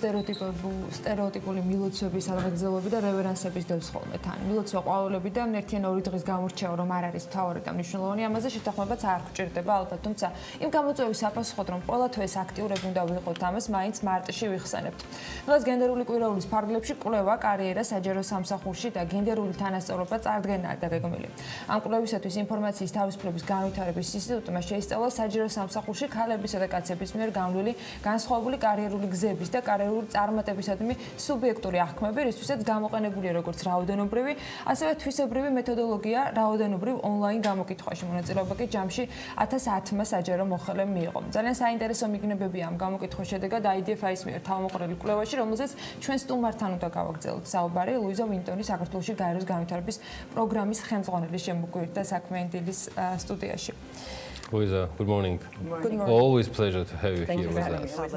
სტერეოტიპული მილოცვების აღგზელები და რევერანსების დევს ხოლმე თან. მილოცვა ყვავილები და ერთიან ორი დღის გამორჩევა რომ არ არის მთავარი და მნიშვნელოვანი ამაზე შეთანხმებაც არ გვჭირდება ალბათ, თუმცა იმ გამოწვევის საპასუხოდ რომ ყველა თუ ეს აქტიურები უნდა ვიყოთ ამას მაინც მარტში ვიხსენებთ. დღეს გენდერული კვირაულის ფარგლებში კვლევა, კარიერა, საჯარო სამსახურში და გენდერული თანასწორობა წარდგენაა დაგეგმილი. ამ კვლევისათვის ინფორმაციის თავისუფლების განვითარების ინსტიტუტმა შეისწავლა საჯარო სამსახურში ქალებისა და კაცების მიერ განვლილი განსხვავებული კარიერული გზების და კარიერული წარმატებისადმი სუბიექტური აღქმები, რისთვისაც გამოყენებულია როგორც რაოდენობრივი, ასევე თვისებრივი მეთოდოლოგია რაოდენობრივ ონლაინ გამოკითხვაში. მონაწილეობა კი ჯამში 1010-მა საჯარო მოხელემ მიიღო. ძალიან საინტერესო მიგნებებია ამ გამოკითხვის შედეგად IDFI-ის მიერ თავმოყრილი კვლევაში, რომელზეც ჩვენ სტუმართან უნდა გავაგრძელოთ საუბარი. ლუიზა ვინტონი საქართველოში გაეროს განვითარების პროგრამის ხელმძღვანელი შემოგვიერთდა საქმიანდილის სტუდიაში. Luisa, good morning. Good morning. Always pleasure to have you Thank here you with very us. much.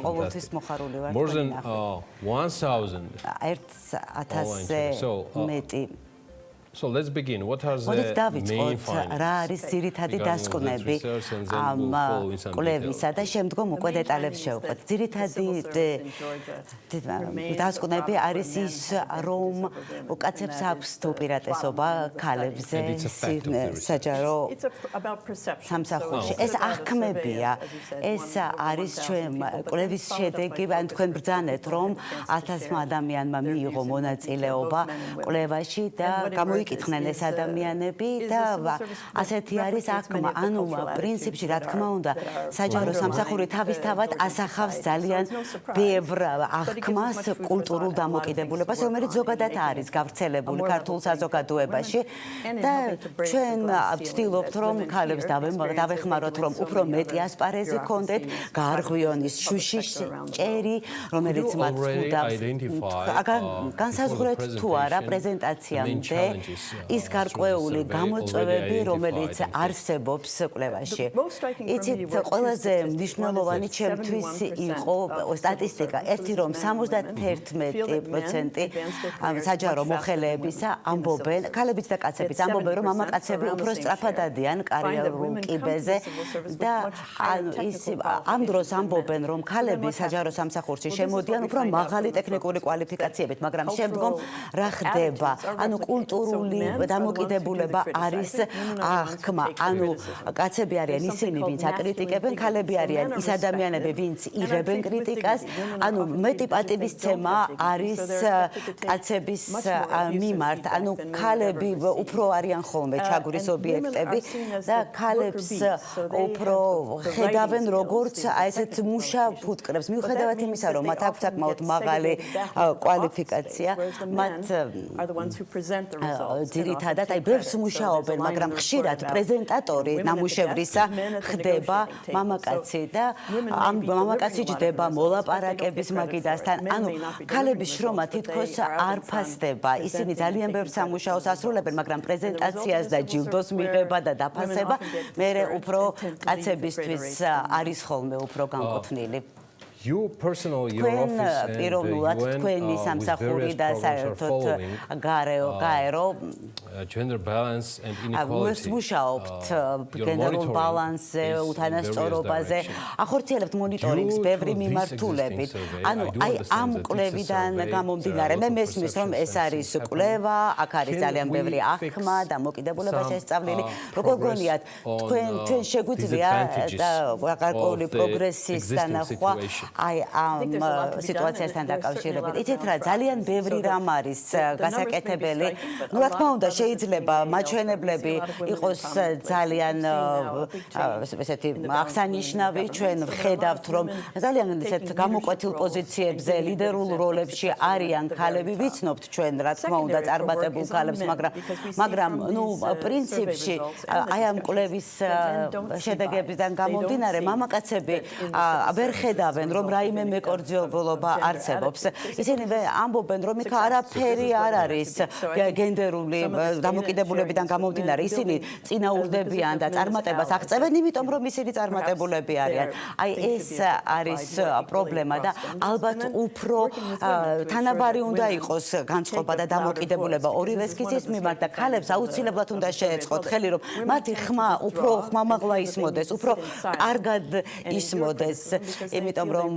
ყოველთვის მოხარული ვარ. More than 1000. 1000-ზე მეტი. So let's begin. What are the main findings? რა არის ძირითადი დასკვნები ამ კვლევისა და შემდგომ უკვე დეტალებს შევყვეთ. ძირითადი დასკვნები არის ის, რომ კაცებს აქვს უპირატესობა ქალებზე საჯარო სამსახურში. ეს აღქმებია. ეს არის ჩვენ კვლევის შედეგი, ან თქვენ ბრძანეთ, რომ 1000 ადამიანმა მიიღო მონაწილეობა კვლევაში და იკითხნენ ეს ადამიანები და ასეთი არის აღქმა. ანუ პრინციპში რა თქმა უნდა, საჯარო სამსახური თავისთავად ასახავს ძალიან ბევრ აღქმას, კულტურულ დამოკიდებულებას, რომელიც ზოგადად არის გავრცელებული ქართულ საზოგადოებაში და ჩვენ ვცდილობთ, რომ ქალებს დავეხმაროთ, რომ უფრო მეტი ასპარეზი ქონდეთ, გაარღვიონის შუშის ჭერი, რომელიც მათ ხვდავს. განსაზღვრეთ თუ არა პრეზენტაციამდე ის გარკვეული გამოწვევები, რომელიც არსებობს კვლევაში. იცით, ყველაზე მნიშვნელოვანი ჩემთვის იყო სტატისტიკა, ერთი რომ 71% საჯარო მოხელეებისა ამბობენ, ქალებიც და კაცებიც ამბობენ, რომ მამაკაცები უფრო სწრაფად ადიან კარიერულ კიბეზე და ამ დროს ამბობენ, რომ ქალები საჯარო სამსახურში შემოდიან უფრო მაღალი ტექნიკური კვალიფიკაციებით, მაგრამ შემდგომ რა ხდება? ანუ კულტურული დამოკიდებულება არის აღქმა. ანუ კაცები არიან ისინი, ვინც აკრიტიკებენ, ქალები არიან ის ადამიანები, ვინც იღებენ კრიტიკას. ანუ მეტი პატივისცემა არის კაცების მიმართ. ანუ ქალები უფრო არიან ხოლმე ჩაგვრის ობიექტები და ქალებს უფრო ხედავენ როგორც ესეთ მუშა ფუტკრებს. მიუხედავად იმისა, რომ მათ აქვს საკმაოდ მაღალი კვალიფიკაცია, მათ ძირითადად აი ბევრს მუშაობენ, მაგრამ ხშირად პრეზენტატორი ნამუშევრისა ხდება მამაკაცი და ამ მამაკაცი ჯდება მოლაპარაკების მაგიდასთან. ანუ ქალების შრომა თითქოს არ ფასდება. ისინი ძალიან ბევრ სამუშაოს ასრულებენ, მაგრამ პრეზენტაციას და ჯილდოს მიღება და დაფასება მერე უფრო კაცებისთვის არის ხოლმე უფრო განკუთვნილი. Your personal, your office and თქვენი სამსახური და საერთოდ გაერო gender balance and inequality. მუშაობთ გენდერულ ბალანსზე, უთანასწორობაზე, ახორციელებთ მონიტორინგს ბევრი მიმართულებით. ანუ აი ამ კვლევიდან გამომდინარე, მე მესმის რომ ეს არის კვლევა, აქ არის ძალიან ბევრი აღქმა და მოკიდებულება შესწავლილი. როგორ გონიათ, თქვენ შეგვიძლია გარკვეული პროგრესის დანახვა აი ამ სიტუაციასთან დაკავშირებით. იცით რა, ძალიან ბევრი რამ არის გასაკეთებელი. ნუ რა თქმა უნდა, შეიძლება მაჩვენებლები იყოს ძალიან ესეთი აღსანიშნავი. ჩვენ ვხედავთ, რომ ძალიან ესეთ გამოკვეთილ პოზიციებზე, ლიდერულ როლებში არიან ქალები. ვიცნობთ ჩვენ, რა თქმა უნდა, წარმატებულ ქალებს, მაგრამ ნუ პრინციპში აი ამ კვლევის შედეგებიდან გამომდინარე, მამაკაცები ვერ ხედავენ, რომ რაიმე მეკორძიებულობა არსებობს. ისინი ამბობენ, რომ იქ არაფერი არ არის გენდერული დამოკიდებულებიდან გამომდინარე. ისინი წინაურდებიან და წარმატებას აღწევენ, იმიტომ რომ ისინი წარმატებულები არიან. აი ეს არის პრობლემა და ალბათ უფრო თანაბარი უნდა იყოს განწყობა და დამოკიდებულება ორივე სქესის მიმართ და ქალებს აუცილებლად უნდა შეეწყოთ ხელი, რომ მათი ხმა უფრო ხმამაღლა ისმოდეს, უფრო კარგად ისმოდეს, იმიტომ რომ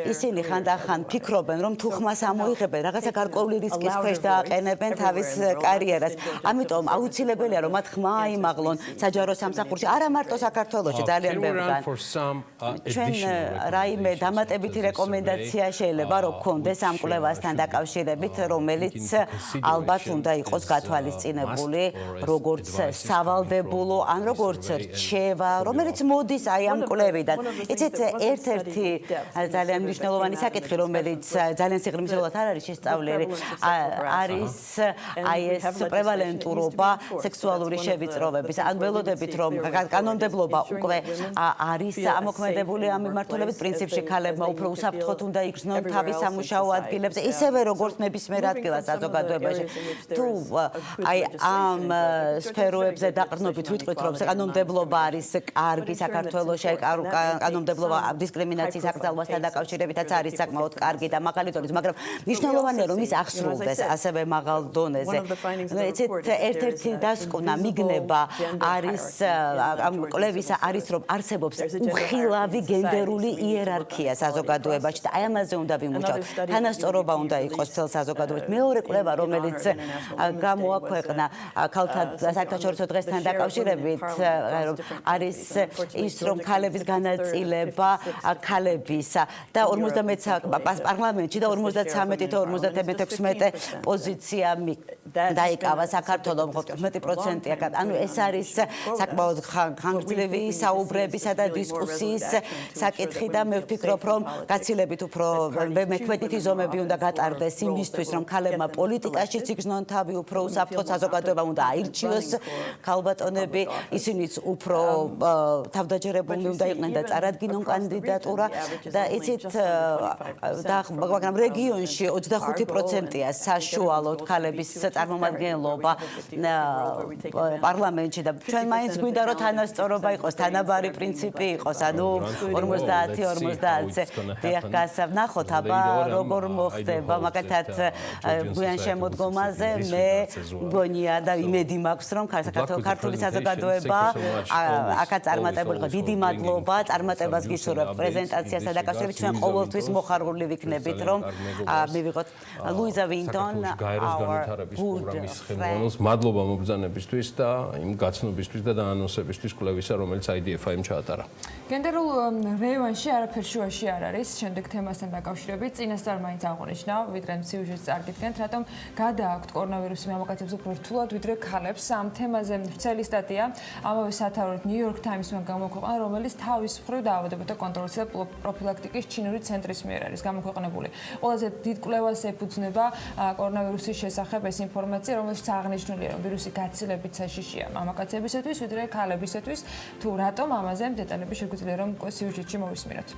ისინი ხანდახან ფიქრობენ, რომ თუ ხმას ამოიღებენ, რაღაცა გარკვეული რისკის ქვეშ დააყენებენ თავის კარიერას. ამიტომ აუცილებელია, რომ მათ ხმა აიმაღლონ საჯარო სამსახურში, არა მარტო საქართველოში, ძალიან ბევრგან. ჩვენ რაიმე დამატებითი რეკომენდაცია შეიძლება რომ გქონდეს ამ კვლევასთან დაკავშირებით, რომელიც ალბათ უნდა იყოს გათვალისწინებული, როგორც სავალდებულო, ან როგორც რჩევა, რომელიც მოდის აი ამ კვლევიდან. იცით, ერთ-ერთი ძალიან მნიშვნელოვანი საკითხი, რომელიც ძალიან სიღრმისეულად არ არის შესწავლილი, არის აი ეს პრევალენტურობა სექსუალური შევიწროვების. ან ველოდებით, რომ კანონმდებლობა უკვე არის ამოქმედებული ამ მიმართულებით, პრინციპში ქალებმა უფრო უსაფრთხოდ უნდა იგრძნონ თავის სამუშაო ადგილებზე, ისევე როგორც ნებისმიერ ადგილას საზოგადოებაში. თუ აი ამ სფეროებზე დაყრდნობით ვიტყვით, რომ კანონმდებლობა არის კარგი საქართველოში, აი კანონმდებლობა დისკრიმინაციის აკრძალვასთან დაკავშირებითაც არის საკმაოდ კარგი და მაღალი დონის, მაგრამ მნიშვნელოვანია, რომ ის აღსრულდეს ასევე მაღალ დონეზე. იცით, ერთ-ერთი დასკვნა მიგნება არის ამ კვლევისა არის, რომ არსებობს უხილავი გენდერული იერარქია საზოგადოებაში და აი ამაზე უნდა ვიმუშაოთ. თანასწორობა უნდა იყოს მთელ საზოგადოებაში. მეორე კვლევა, რომელიც გამოაქვეყნა ქალთა საერთაშორისო დღესთან დაკავშირებით, არის ის, რომ ქალების განაწილება ქალებისა და 50 პარლამენტში და 53 და 56 პოზიცია დაიკავა საქართველოს 15%. ანუ ეს არის საკმაოდ ხანგრძლივი საუბრებისა და დისკუსიის საკითხი და მე ვფიქრობ, რომ გაცილებით უფრო მექმედითი ზომები უნდა გატარდეს იმისთვის, რომ ქალებმა პოლიტიკაშიც იგრძნონ თავი, უფრო უსაფრთხო საზოგადოება უნდა აირჩიოს ქალბატონები, ისინიც უფრო თავდაჯერებული უნდა იყვნენ და წარადგინონ კანდიდატურა და იცით, მაგრამ რეგიონში 25%-ია საშუალოდ ქალების წარმომადგენლობა პარლამენტში და ჩვენ მაინც გვინდა რომ თანასწორობა იყოს, თანაბარი პრინციპი იყოს, ანუ 50-50-ზე. დიახ, გასავნახოთ, აბა როგორ მოხდება, მაგათაც გვიან შემოდგომაზე მე მგონია და იმედი მაქვს, რომ ქართული საზოგადოება აქაც წარმატებული იყო. დიდი მადლობა, წარმატებას გისურვებთ პრეზენტაციასთან დაკავშირებით. ჩვენ ყოველთვის მოხარული ვიქნებით, რომ მივიღოთ ლუიზა ვინტონ პროგრამის ხელმძღვანელს. მადლობა მობრძანებისთვის და იმ გაცნობისთვის და დაანონსებისთვის კვლევისა, რომელიც IDFI-მ ჩაატარა. გენდერულ რეიონში არაფერ შუაში არ არის. შემდეგ თემასთან დაკავშირებით წინასწარ მაინც აღნიშნა, ვიდრე სიუჟეტს წარგიდგენთ, რატომ გადააქვთ კორონავირუსი მამაკაცებს უფრო რთულად ვიდრე ქალებს. ამ თემაზე ვრცელი სტატია ამავე სათაურით New York Times-მა გამოქვეყნა, რომელიც თავის მხრივ დაავადებათა კონტროლის და პროფილაქტიკის პროფილაქტიკის ჩინური ცენტრის მიერ არის გამოქვეყნებული. ყველაზე დიდ კვლევას ეფუძნება კორონავირუსის შესახებ ეს ინფორმაცია, რომელშიც აღნიშნულია, რომ ვირუსი გაცილებით საშიშია მამაკაცებისათვის, ვიდრე ქალებისათვის. თუ რატომ ამაზე დეტალები შეგვიძლია რომ სიუჟეტში მოვისმინოთ.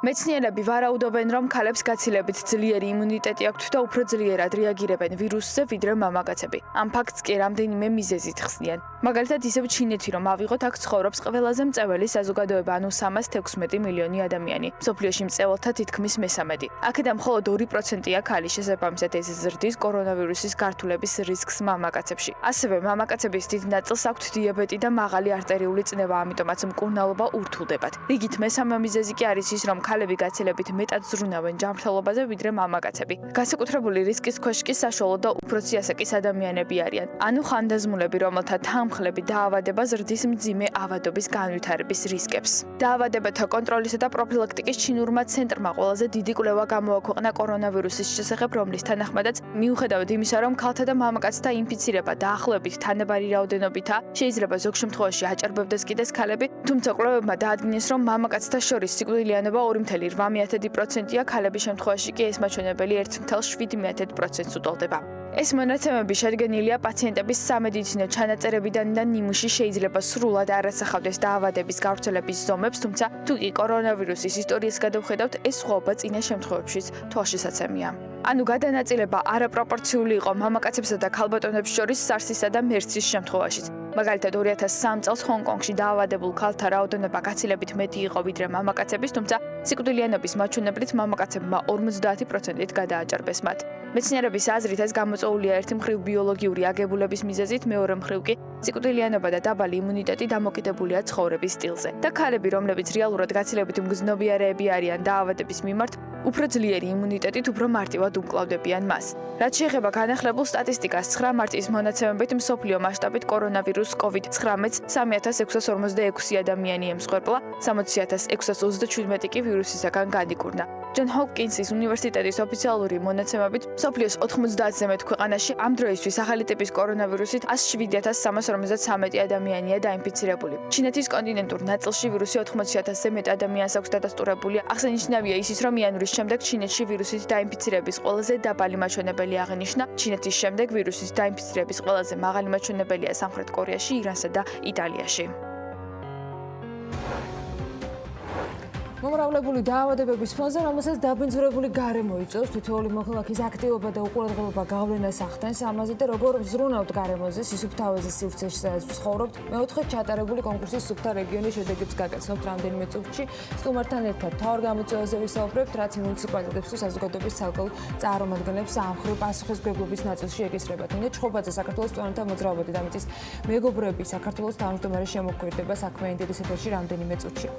მეცნიერები ვარაუდობენ, რომ ქალებს გაცილებით ძლიერი იმუნიტეტი აქვთ და უფრო ძლიერად რეაგირებენ ვირუსზე, ვიდრე მამაკაცები. ამ ფაქტს კი რამდენიმე მიზეზით ხსნიან. მაგალითად, ისევ ჩინეთი, რომ ავიღოთ, აქ ცხოვრობს ყველაზე მწვაველი საზოგადოება, ანუ 316 მილიონი ადამიანი. მსოფლიოში მწველთა თითქმის მესამედი. აქედან მხოლოდ 2%-ია ქალი, შესაბამისად ეს ზრდის კორონავირუსის გართულების რისკს მამაკაცებში. ასევე მამაკაცების დიდ ნაწილს აქვთ დიაბეტი და მაღალი არტერიული წნევა, ამიტომაც მკურნალობა ურთულდებათ. რიგით მესამე მიზეზი კი არის ის, რომ ქალები გაცილებით მეტად ზრუნავენ ჯანმრთელობაზე, ვიდრე მამაკაცები. განსაკუთრებული რისკის ქვეშ კი საშუალო და უფროსი ასაკის ადამიანები არიან. ანუ ხანდაზმულები, რომელთა თანმხლები დაავადება ზრდის მძიმე ავადობის განვითარების რისკებს. დაავადებათა კონტროლისა და პროფილაქტიკის ჩინურმა ცენტრმა ყველაზე დიდი კვლევა გამოაქვეყნა კორონავირუსის შესახებ, რომლის თანახმადაც მიუხედავად იმისა, რომ ქალთა და მამაკაცთა ინფიცირება დაახლოებით თანაბარი რაოდენობითა, შეიძლება ზოგ შემთხვევაში აჭარბებდეს კიდეც ქალები, თუმცა კვლევებმა დაადგინეს, რომ მამაკაცთა შორის სიკვდილიანობა 2.8%-ია, ქალების შემთხვევაში კი ეს მაჩვენებელი 1.7%-ს უტოლდება. ეს მონაცემები შედგენილია პაციენტების სამედიცინო ჩანაწერებიდან და ნიმუში შეიძლება სრულად არ ასახავდეს დაავადების გავრცელების ზომებს, თუმცა თუ კი კორონავირუსის ისტორიას გადავხედავთ, ეს სხვაობა წინა შემთხვევებშიც თვალშისაცემია. ანუ გადანაწილება არაპროპორციული იყო მამაკაცებსა და ქალბატონებს შორის SARS-ისა და MERS-ის შემთხვევაშიც. მაგალითად 2003 წელს ჰონკონგში დაავადებულ ქალთა რაოდენობა გაცილებით მეტი იყო ვიდრე მამაკაცების, თუმცა სიკვდილიანობის მაჩვენებლით მამაკაცებმა 50%-ით გადააჭარბეს მათ. მეცნიერების აზრით ეს გამოწვეულია ერთი მხრივ ბიოლოგიური აგებულების მიზეზით, მეორე მხრივ კი სიკვდილიანობა და დაბალი იმუნიტეტი დამოკიდებულია ცხოვრების სტილზე. და ქალები, რომლებიც რეალურად გაცილებით მგზნობიარეები არიან დაავადების მიმართ, უფრო ძლიერი იმუნიტეტით უფრო მარტივად უმკლავდებიან მას. რაც შეეხება განახლებულ სტატისტიკას, 9 მარტის მონაცემებით მსოფლიო მასშტაბით კორონავირუს COVID-19-ს 3646 ადამიანი ემსხვერპლა, 60637 კი ვირუსისაგან განიკურნა. ჯონ ჰოპკინსის უნივერსიტეტის ოფიციალური მონაცემებით, მსოფლიოს 90-ზე მეტ ქვეყანაში ამ დროისთვის ახალი ტიპის კორონავირუსით 107353 ადამიანია დაინფიცირებული. ჩინეთის კონტინენტურ ნაწილში ვირუსი 80000-ზე მეტ ადამიანს აქვს დადასტურებული. აღსანიშნავია ისიც, რომ იანვრის შემდეგ ჩინეთში ვირუსით დაინფიცირების ყველაზე დაბალი მაჩვენებელი აღინიშნა. ჩინეთის შემდეგ ვირუსით დაინფიცირების ყველაზე მაღალი მაჩვენებელია სამხრეთ კორეაში, ირანსა და იტალიაში. მომრავლებული დაავადებების ფონზე, რომელსაც დაბინძურებული გარემო იწვევს, თითოეული მოქალაქის აქტივობა და უყურადღებობა გავლენას ახდენს ამაზე და როგორ ვზრუნავთ გარემოზე, სისუფთავეზე, სივრცეში, სადაც ვცხოვრობთ. მეოთხედ ჩატარებული კონკურსის სუფთა რეგიონის შედეგებს გაგაცნობთ რამდენიმე წუთში. სტუმართან ერთად მთავარ გამოწვევაზე ვისაუბრებთ, რაც მუნიციპალიტეტებს თუ საზოგადოების ცალკეულ წარმომადგენლებს ამ მხრივ პასუხისმგებლობის ნაწილში ეკისრებათ. ნინო ჩხობაძე, საქართველოს სტუდენტთა მოძრაობა დედამიწის მეგობრები, საქართველოს თავმჯდომარე შემოქმედება საქმე ინდერის ეთერში რამდენიმე წუთში.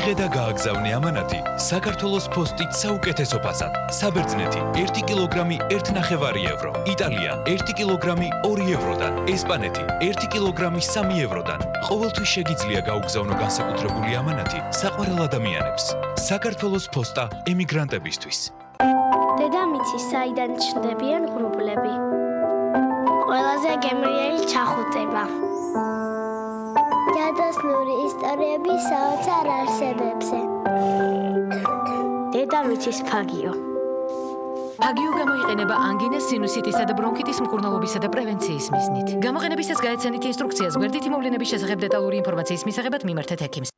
იღე და გააგზავნე ამანათი საქართველოს პოსტით საუკეთესო ფასად. საბერძნეთი 1 კილოგრამი 1.5 ევრო, იტალია 1 კილოგრამი 2 ევროდან, ესპანეთი 1 კილოგრამი 3 ევროდან. ყოველთვის შეგიძლია გაუგზავნო განსაკუთრებული ამანათი საყვარელ ადამიანებს. საქართველოს პოსტა ემიგრანტებისთვის. დედამიწის საიდან ჩნდებიან ღრუბლები. ყველაზე გემრიელი ჩახუტება. გადასვლური ისტორიები საოცარ არსებებზე. დედამიწის ფაგიო. ფაგიო გამოიყენება ანგინას, სინუსიტისა და ბრონქიტის მკურნალობისა და პრევენციის მიზნით. გამოყენებისას გაეცანით ინსტრუქციას გვერდითი მოვლენების შესახებ დეტალური ინფორმაციის მისაღებად მიმართეთ ექიმს.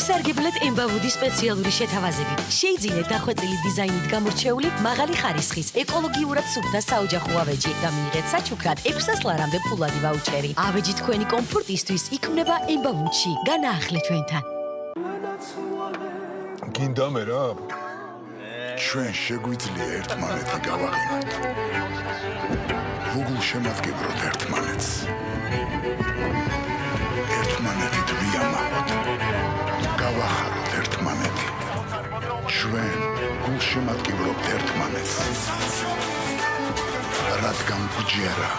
ისარგებლეთ ემბავუდის სპეციალური შეთავაზებით. შეიძინეთ დახვეწილი დიზაინით გამორჩეული, მაღალი ხარისხის, ეკოლოგიურად სუფთა საოჯახო ავეჯი და მიიღეთ საჩუქრად 600 ლარამდე ფულადი ვაუჩერი. ავეჯი თქვენი კომფორტისთვის იქმნება ემბავუდში. განაახლეთ ჩვენთან. გინდა მე რა? ჩვენ შეგვიძლია ერთმანეთი გავაღიმოთ. გუგლ შემატკივროთ ერთმანეთს. ერთმანეთით ვიამაყოთ. გავახაროთ ერთმანეთი. ჩვენ გულშემატკივრობთ ერთმანეთს. რადგან გვჯერა,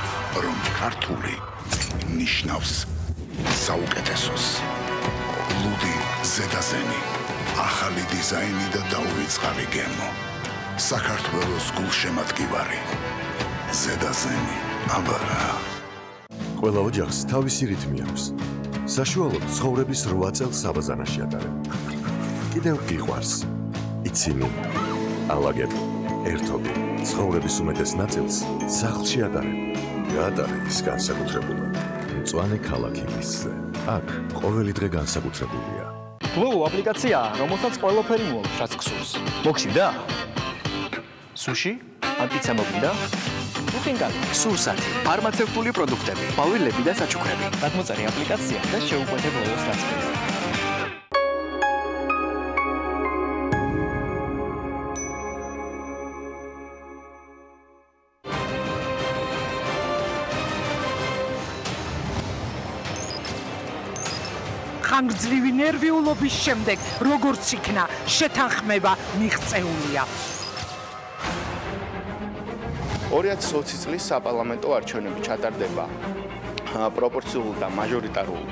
რომ ქართული ნიშნავს საუკეთესოს. ლუდი ზედაზენი, ახალი დიზაინი და დაუვიწყარი გემო. საქართველოს გულშემატკივარი. ზედაზენი, აბარა. ყველა ოჯახს თავისი რითმი აქვს. საშუალოდ ცხოვრების 8 წელს საბაზანაში ატარებ. კიდევ გიყვარს. იცინი, ალაგებ, ერთობი, ცხოვრების უმეტეს ნაწილს სახლში ატარებ. გაატარე ის განსაკუთრებულად. მწვანე ქალაქი მისზე. აქ ყოველი დღე განსაკუთრებულია. გლოვო აპლიკაციაა, რომელსაც ყველაფერი მოაქვს, რაც გსურს. მოგშივდა? სუში? ან პიცა მოგინდა? ბუკინგალი, სურსათი, ფარმაცევტული პროდუქტები, ყვავილები და საჩუქრები. გადმოწერე აპლიკაცია და შეუყვეთე გლოვოს რაცხვი. ხანგრძლივი ნერვიულობის შემდეგ როგორც იქნა შეთანხმება მიღწეულია. 2020 წლის საპარლამენტო არჩევნები ჩატარდება პროპორციულ და მაჟორიტარულ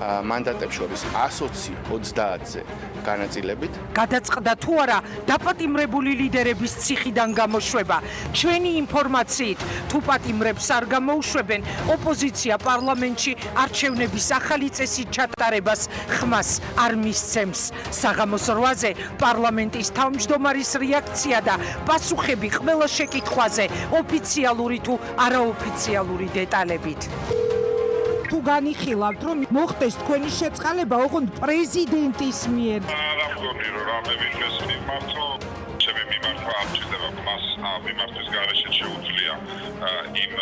მანდატებს შორის 120-30-ზე განაწილებით. გადაწყდა თუ არა დაპატიმრებული ლიდერების ციხიდან გამოშვება. ჩვენი ინფორმაციით, თუ პატიმრებს არ გამოუშვებენ, ოპოზიცია პარლამენტში არჩევნების ახალი წესით ჩატარებას ხმას არ მისცემს. საღამოს 8-ზე პარლამენტის თავმჯდომარის რეაქცია და პასუხები ყველა შეკითხვაზე ოფიციალური თუ არაოფიციალური დეტალებით. თუ განიხილავთ, რომ მოხდეს თქვენი შეწყალება ოღონდ პრეზიდენტის მიერ. რა მგონი რომ რამე ვიღეს მიმართო, ჩემი მიმართვა არ ჭირდება მას მიმართვის გარეშე შეუძლია იმ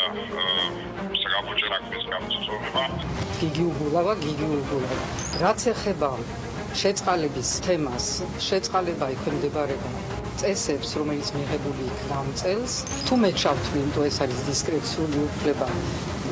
საკუთარ საქმის გამწვევა. გიგი უგულავა. რაც ეხება შეწყალების თემას, შეწყალება ექვემდებარება წესებს, რომელიც მიღებული იქნა ამ წელს. თუ მეკშავთ ვინ თუ ეს არის დისკრეციული უფლება,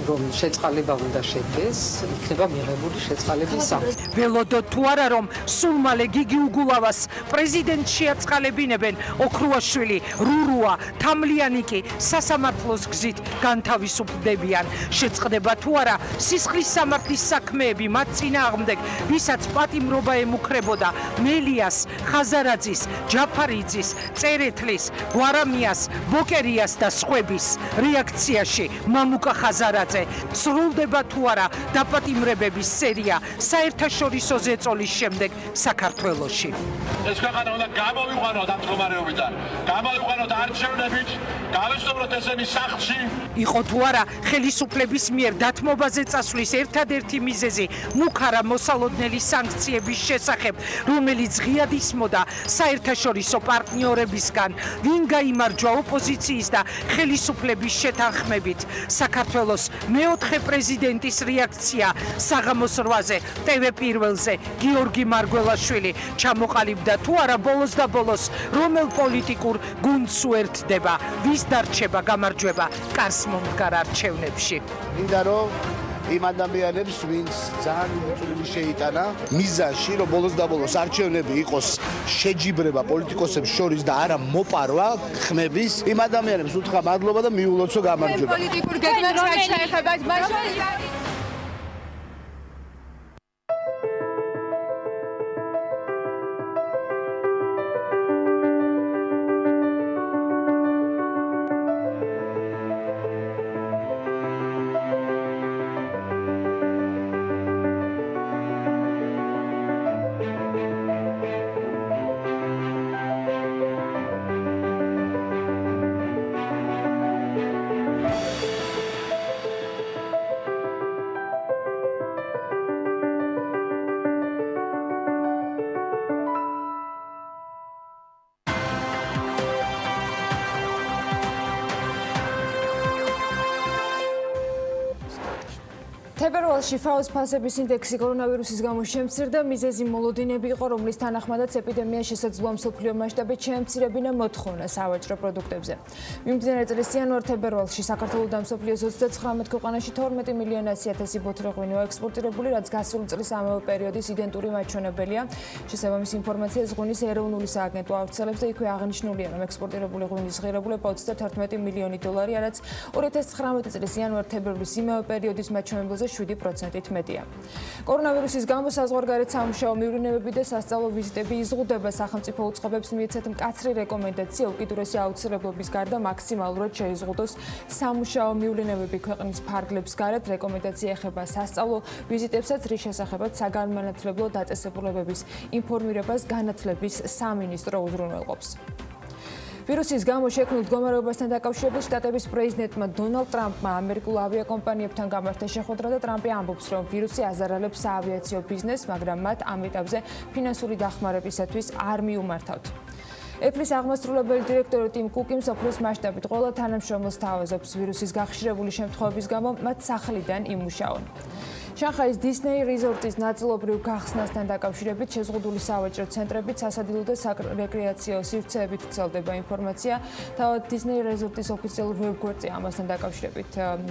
რომ შეწყალება უნდა შედგეს, იქნება მიღებული შეწყალების საფრთხე. ველოდოთ თუ არა რომ სულ მალე გიგი უგულავას პრეზიდენტში აწყალებინებენ, ოქრუაშვილი, რურუა, თამლიანი კი სასამართლოს გზით განთავისუფლდებიან. შეწყდება თუ არა სისხლის სამართლის საქმეები მათ წინააღმდეგ, ვისაც პატიმრობა ემუქრებოდა მელიას, ხაზარაძის, ჯაფარიძის, წერეთლის, გვარამიას, ბოკერიას და სხვების რეაქციაში მამუკა ხაზარაძე სრულდება თუ არა დაპატიმრებების სერია საერთაშორისო ზეწოლის შემდეგ საქართველოში. ეს ქვეყანა უნდა გამოვიყვანოთ ამ მდგომარეობიდან. გამოვიყვანოთ არჩევნებით, გავესწროთ ესენი სახლში. იყო თუ არა ხელისუფლების მიერ დათმობაზე წასვლის ერთადერთი მიზეზი მუქარა მოსალოდნელი სანქციების შესახებ, რომელიც ღიად ისმოდა საერთაშორისო პარტნიორებისგან, ვინ გაიმარჯვა ოპოზიციის და ხელისუფლების შეთანხმებით. საქართველოს მეოთხე პრეზიდენტის რეაქცია საღამოს 8-ზე TV პირველზე გიორგი მარგველაშვილი ჩამოყალიბდა თუ არა ბოლოს და ბოლოს რომელ პოლიტიკურ გუნდს უერთდება, ვის დარჩება გამარჯვება კარს მომდგარ არჩევნებში. მინდა რომ იმ ადამიანებს, ვინც ძალიან მოწვეული შეიტანა მიზანში, რომ ბოლოს და ბოლოს არჩევნები იყოს შეჯიბრება პოლიტიკოსებს შორის და არა მოპარვა ხმების, იმ ადამიანებს უთხრა მადლობა და მიულოცო გამარჯვება. პოლიტიკურ გეგმას რაც შეეხებათ მაშინ თებერვალში ფაოს ფასების ინდექსი კორონავირუსის გამო შემცირდა, მიზეზი მოლოდინები იყო, რომლის თანახმადაც ეპიდემია შესაძლოა მსოფლიო მასშტაბით შეემცირებინა მოთხოვნა სავაჭრო პროდუქტებზე. მიმდინარე წლის იანვარ-თებერვალში საქართველოს და მსოფლიოს 39 ქვეყანაში 12 მილიონი 100.000 ბოთლი ღვინოა ექსპორტირებული, რაც გასული წლის ამავე პერიოდის იდენტური მაჩვენებელია. შესაბამის ინფორმაციას ღვინის ეროვნული სააგენტო ავრცელებს და იქვე აღნიშნულია, რომ ექსპორტირებული ღვინის ღირებულება 31 მილიონი დოლარია, რაც 2019 წლის იანვარ-თებერვლის იმავე პერიოდის მაჩვენებელზე 7%-ით მეტია. კორონავირუსის გამო საზღვარგარეთ სამუშაო მივლინებები და სასწავლო ვიზიტები იზღუდება. სახელმწიფო უწყობებს მიეცათ მკაცრი რეკომენდაცია უკიდურესი აუცილებლობის გარდა მაქსიმალურად შეიზღუდოს სამუშაო მივლინებები ქვეყნის ფარგლებს გარეთ. რეკომენდაცია ეხება სასწავლო ვიზიტებსაც, რის შესახებაც საგანმანათლებლო დაწესებულებების ინფორმირებას განათლების სამინისტრო უზრუნველყოფს. ვირუსის გამო შექმნილ მდგომარეობასთან დაკავშირებით შტატების პრეზიდენტმა დონალდ ტრამპმა ამერიკულ ავიაკომპანიებთან გამართა შეხვედრა და ტრამპი ამბობს, რომ ვირუსი აზარალებს საავიაციო ბიზნესს, მაგრამ მათ ამ ეტაპზე ფინანსური დახმარებისათვის არ მიუმართავთ. Apple-ის აღმასრულებელი დირექტორი ტიმ კუკი მსოფლიოს მასშტაბით ყველა თანამშრომელს თავაზობს ვირუსის გახშირებული შემთხვევების გამო მათ სახლიდან იმუშაონ. შანხაის Disney Resort-ის ნაწილობრივ გახსნასთან დაკავშირებით შეზღუდული სავაჭრო ცენტრებით სასადილო და საკრეკრეაციო სივრცეებით ვრცელდება ინფორმაცია. თავად Disney Resort-ის ოფიციალურ ვებგვერდზე ამასთან დაკავშირებით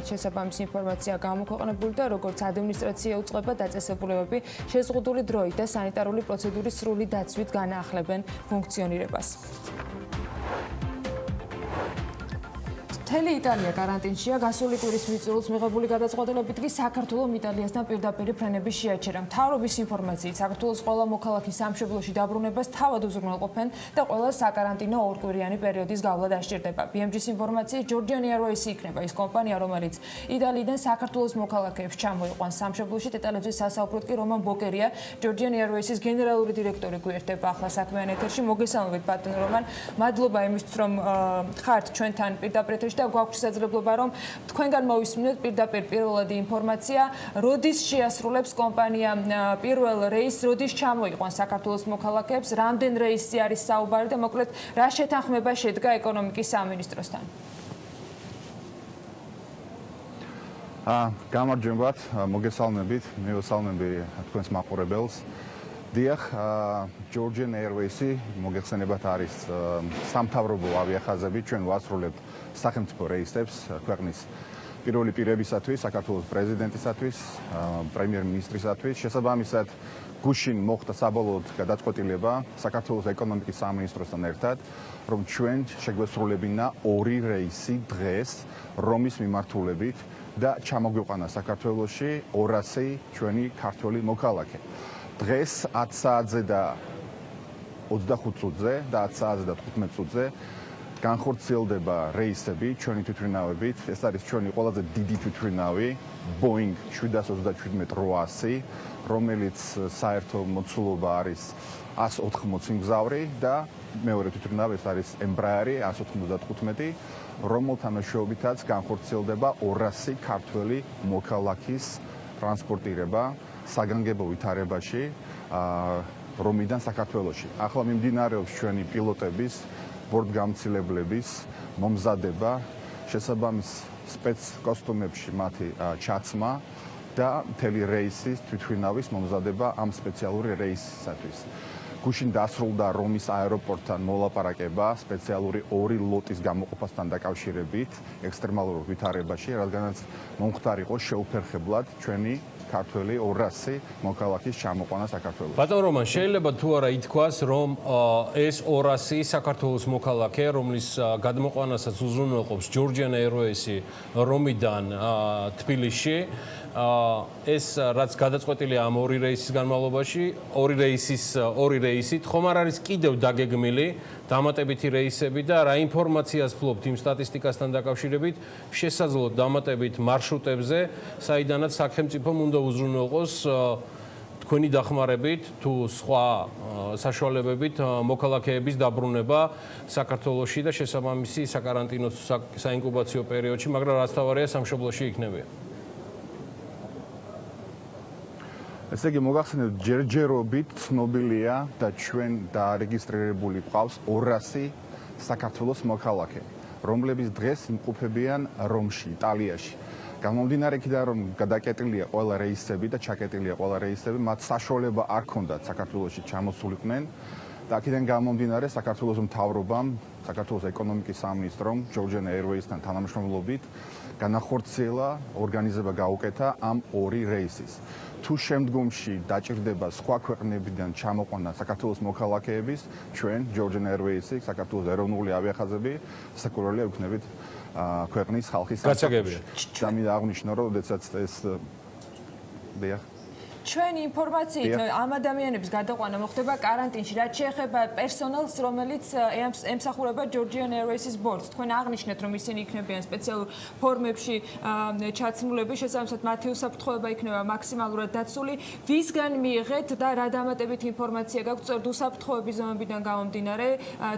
შესაბამისი ინფორმაცია გამოქვეყნებული და როგორც ადმინისტრაცია უწყება დაწესებულებები შეზღუდული დროით და სანიტარული პროცედურის სრული დაცვით განაახლებენ ფუნქციონირებას. მთელი იტალია კარანტინშია. გასული კვირის მიწურულს მიღებული გადაწყვეტილებით კი საქართველოს იტალიასთან პირდაპირ ფრენების შეაჩერა. მთავრობის ინფორმაციით საქართველოს ყველა მოქალაქის სამშობლოში დაბრუნებას თავად უზრუნველყოფენ და ყველა საკარანტინო ორკვირიანი პერიოდის გავლა დასჭირდება. BMG-ის ინფორმაციით Georgian Airways იქნება ის კომპანია, რომელიც იტალიიდან საქართველოს მოქალაქეებს ჩამოიყვანს სამშობლოში. დეტალებზე სასაუბროდ კი რომან ბოკერია, Georgian Airways-ის გენერალური დირექტორი გვერდება ახლა საქმიან ეთერში. მოგესალმებით ბატონო რომან. მადლობა იმისთვის, რომ ხართ ჩვენთან პირდაპირ ეთერში და გვაქვს შესაძლებლობა რომ თქვენგან მოვისმინოთ პირდაპირ პირველადი ინფორმაცია, როდის შეასრულებს კომპანია პირველ რეისს, როდის ჩამოიყვანს საქართველოს მოქალაქეებს, რამდენ რეისი არის საუბარი და მოკლედ რა შეთანხმება შედგა ეკონომიკის სამინისტროსთან. გამარჯვებათ, მოგესალმებით, მივესალმები თქვენს მაყურებელს. დიახ, Georgian Airways-ი მოგეხსენებათ არის სამთავრობო ავიახაზები, ჩვენ ვასრულებთ სახელმწიფო რეისებს ქვეყნის პირველი პირებისათვის, საქართველოს პრეზიდენტისათვის, პრემიერ-მინისტრისათვის. შესაბამისად, გუშინ მოხდა საბოლოოდ გადაწყვეტილება საქართველოს ეკონომიკის სამინისტროსთან ერთად, რომ ჩვენ შეგვესრულებინა 2 რეისი დღეს რომის მიმართულებით და ჩამოგვიყვანა საქართველოში 200 ჩვენი ქართველი მოქალაქე. დღეს 10 საათზე და 25 წუთზე და 10 საათზე და 15 წუთზე განხორციელდება რეისები ჩვენი თვითმფრინავებით. ეს არის ჩვენი ყველაზე დიდი თვითმფრინავი Boeing 737-800, რომელიც საერთო მოცულობა არის 180 მგზავრი და მეორე თვითმფრინავი ეს არის Embraer 195, რომელთა მეშვეობითაც განხორციელდება 200 ქართველი მოქალაქის ტრანსპორტირება საგანგებო ვითარებაში რომიდან საქართველოში. ახლა მიმდინარეობს ჩვენი პილოტების ბორტგამცილებლების მომზადება, შესაბამის სპეცკოსტუმებში მათი ჩაცმა და მთელი რეისის თვითმფრინავის მომზადება ამ სპეციალური რეისისათვის. გუშინ დასრულდა რომის აეროპორტთან მოლაპარაკება სპეციალური 2 ლოტის გამოყოფასთან დაკავშირებით ექსტრემალურ ვითარებაში, რადგანაც მომხდარ იყო შეუფერხებლად ჩვენი ქართველი 200 მოქალაქის ჩამოყვანა საქართველოში. ბატონ რომან, შეიძლება თუ არა ითქვას, რომ ეს 200 საქართველოს მოქალაქე, რომლის გადმოყვანასაც უზრუნველყოფს Georgian Airways-ი რომიდან თბილისში, ეს რაც გადაწყვეტილია ამ 2 რეისის განმავლობაში, 2 რეისით, ხომ არ არის კიდევ დაგეგმილი დამატებითი რეისები და რა ინფორმაციას ფლობთ იმ სტატისტიკასთან დაკავშირებით, შესაძლოა დამატებით მარშრუტებზე, საიდანაც სახელმწიფომ უნდა უზრუნველყოს თქვენი დახმარებით თუ სხვა საშუალებებით მოქალაქეების დაბრუნება საქართველოში და შესაბამისი საკარანტინო საინკუბაციო პერიოდში, მაგრამ რაც თავარია სამშობლოში იქნებიან. ესე იგი მოგახსენებთ, ჯერჯერობით ცნობილია და ჩვენ დარეგისტრირებული ყავს 200 საქართველოს მოქალაქე, რომლებიც დღეს იმყოფებიან რომში, იტალიაში. გამომდინარე იქიდან, რომ გადაკეტილია ყველა რეისები და ჩაკეტილია ყველა რეისები, მათ საშუალება არ ჰქონდათ საქართველოში ჩამოსულიყვნენ და აქედან გამომდინარე საქართველოს მთავრობამ, საქართველოს ეკონომიკის სამინისტრომ, Georgian Airways-თან თანამშრომლობით განახორციელა, ორგანიზება გაუკეთა ამ 2 რეისის. თუ შემდგომში დაჭირდება სხვა ქვეყნებიდან ჩამოყვანა საქართველოს მოქალაქეების, ჩვენ Georgian Airways-ი, საქართველოს ეროვნული ავიახაზები, საკურორია ვიქნებით ქვეყნის ხალხის გასაგებია. და მინდა აღვნიშნო, რომ როდესაც ეს ჩვენი ინფორმაციით ამ ადამიანების გადაყვანა მოხდება კარანტინში, რაც შეეხება პერსონალს, რომელიც ემსახურება Georgian Airways-ის ბორტს. თქვენ აღნიშნეთ, რომ ისინი იქნებიან სპეციალურ ფორმებში ჩაცმულები, შესაბამისად მათი უსაფრთხოება იქნება მაქსიმალურად დაცული. ვისგან მიიღეთ და რა დამატებით ინფორმაცია გაქვთ სწორედ უსაფრთხოების ზომებიდან გამომდინარე,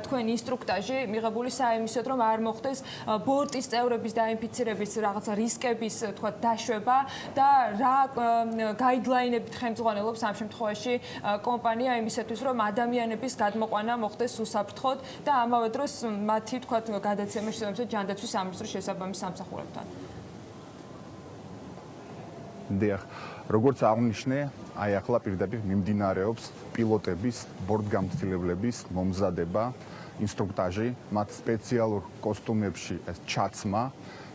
თქვენ ინსტრუქტაჟი მიღებული საიმისოდ, რომ არ მოხდეს ბორტის წევრების დაინფიცირების რაღაცა რისკების, თქვა, დაშვება და რა გაიდლაინები ხელმძღვანელობს ამ შემთხვევაში კომპანია იმისათვის, რომ ადამიანების გადმოყვანა მოხდეს უსაფრთხოდ და ამავე დროს მათი, თქვა, გადაცემა შესაბამისად ჯანდაცვის სამინისტროს შესაბამის სამსახურებთან. დიახ, როგორც აღნიშნე, აი ახლა პირდაპირ მიმდინარეობს პილოტების ბორტგამცილებლების მომზადება, ინსტრუქტაჟი, მათ სპეციალურ კოსტუმებში ეს ჩაცმა,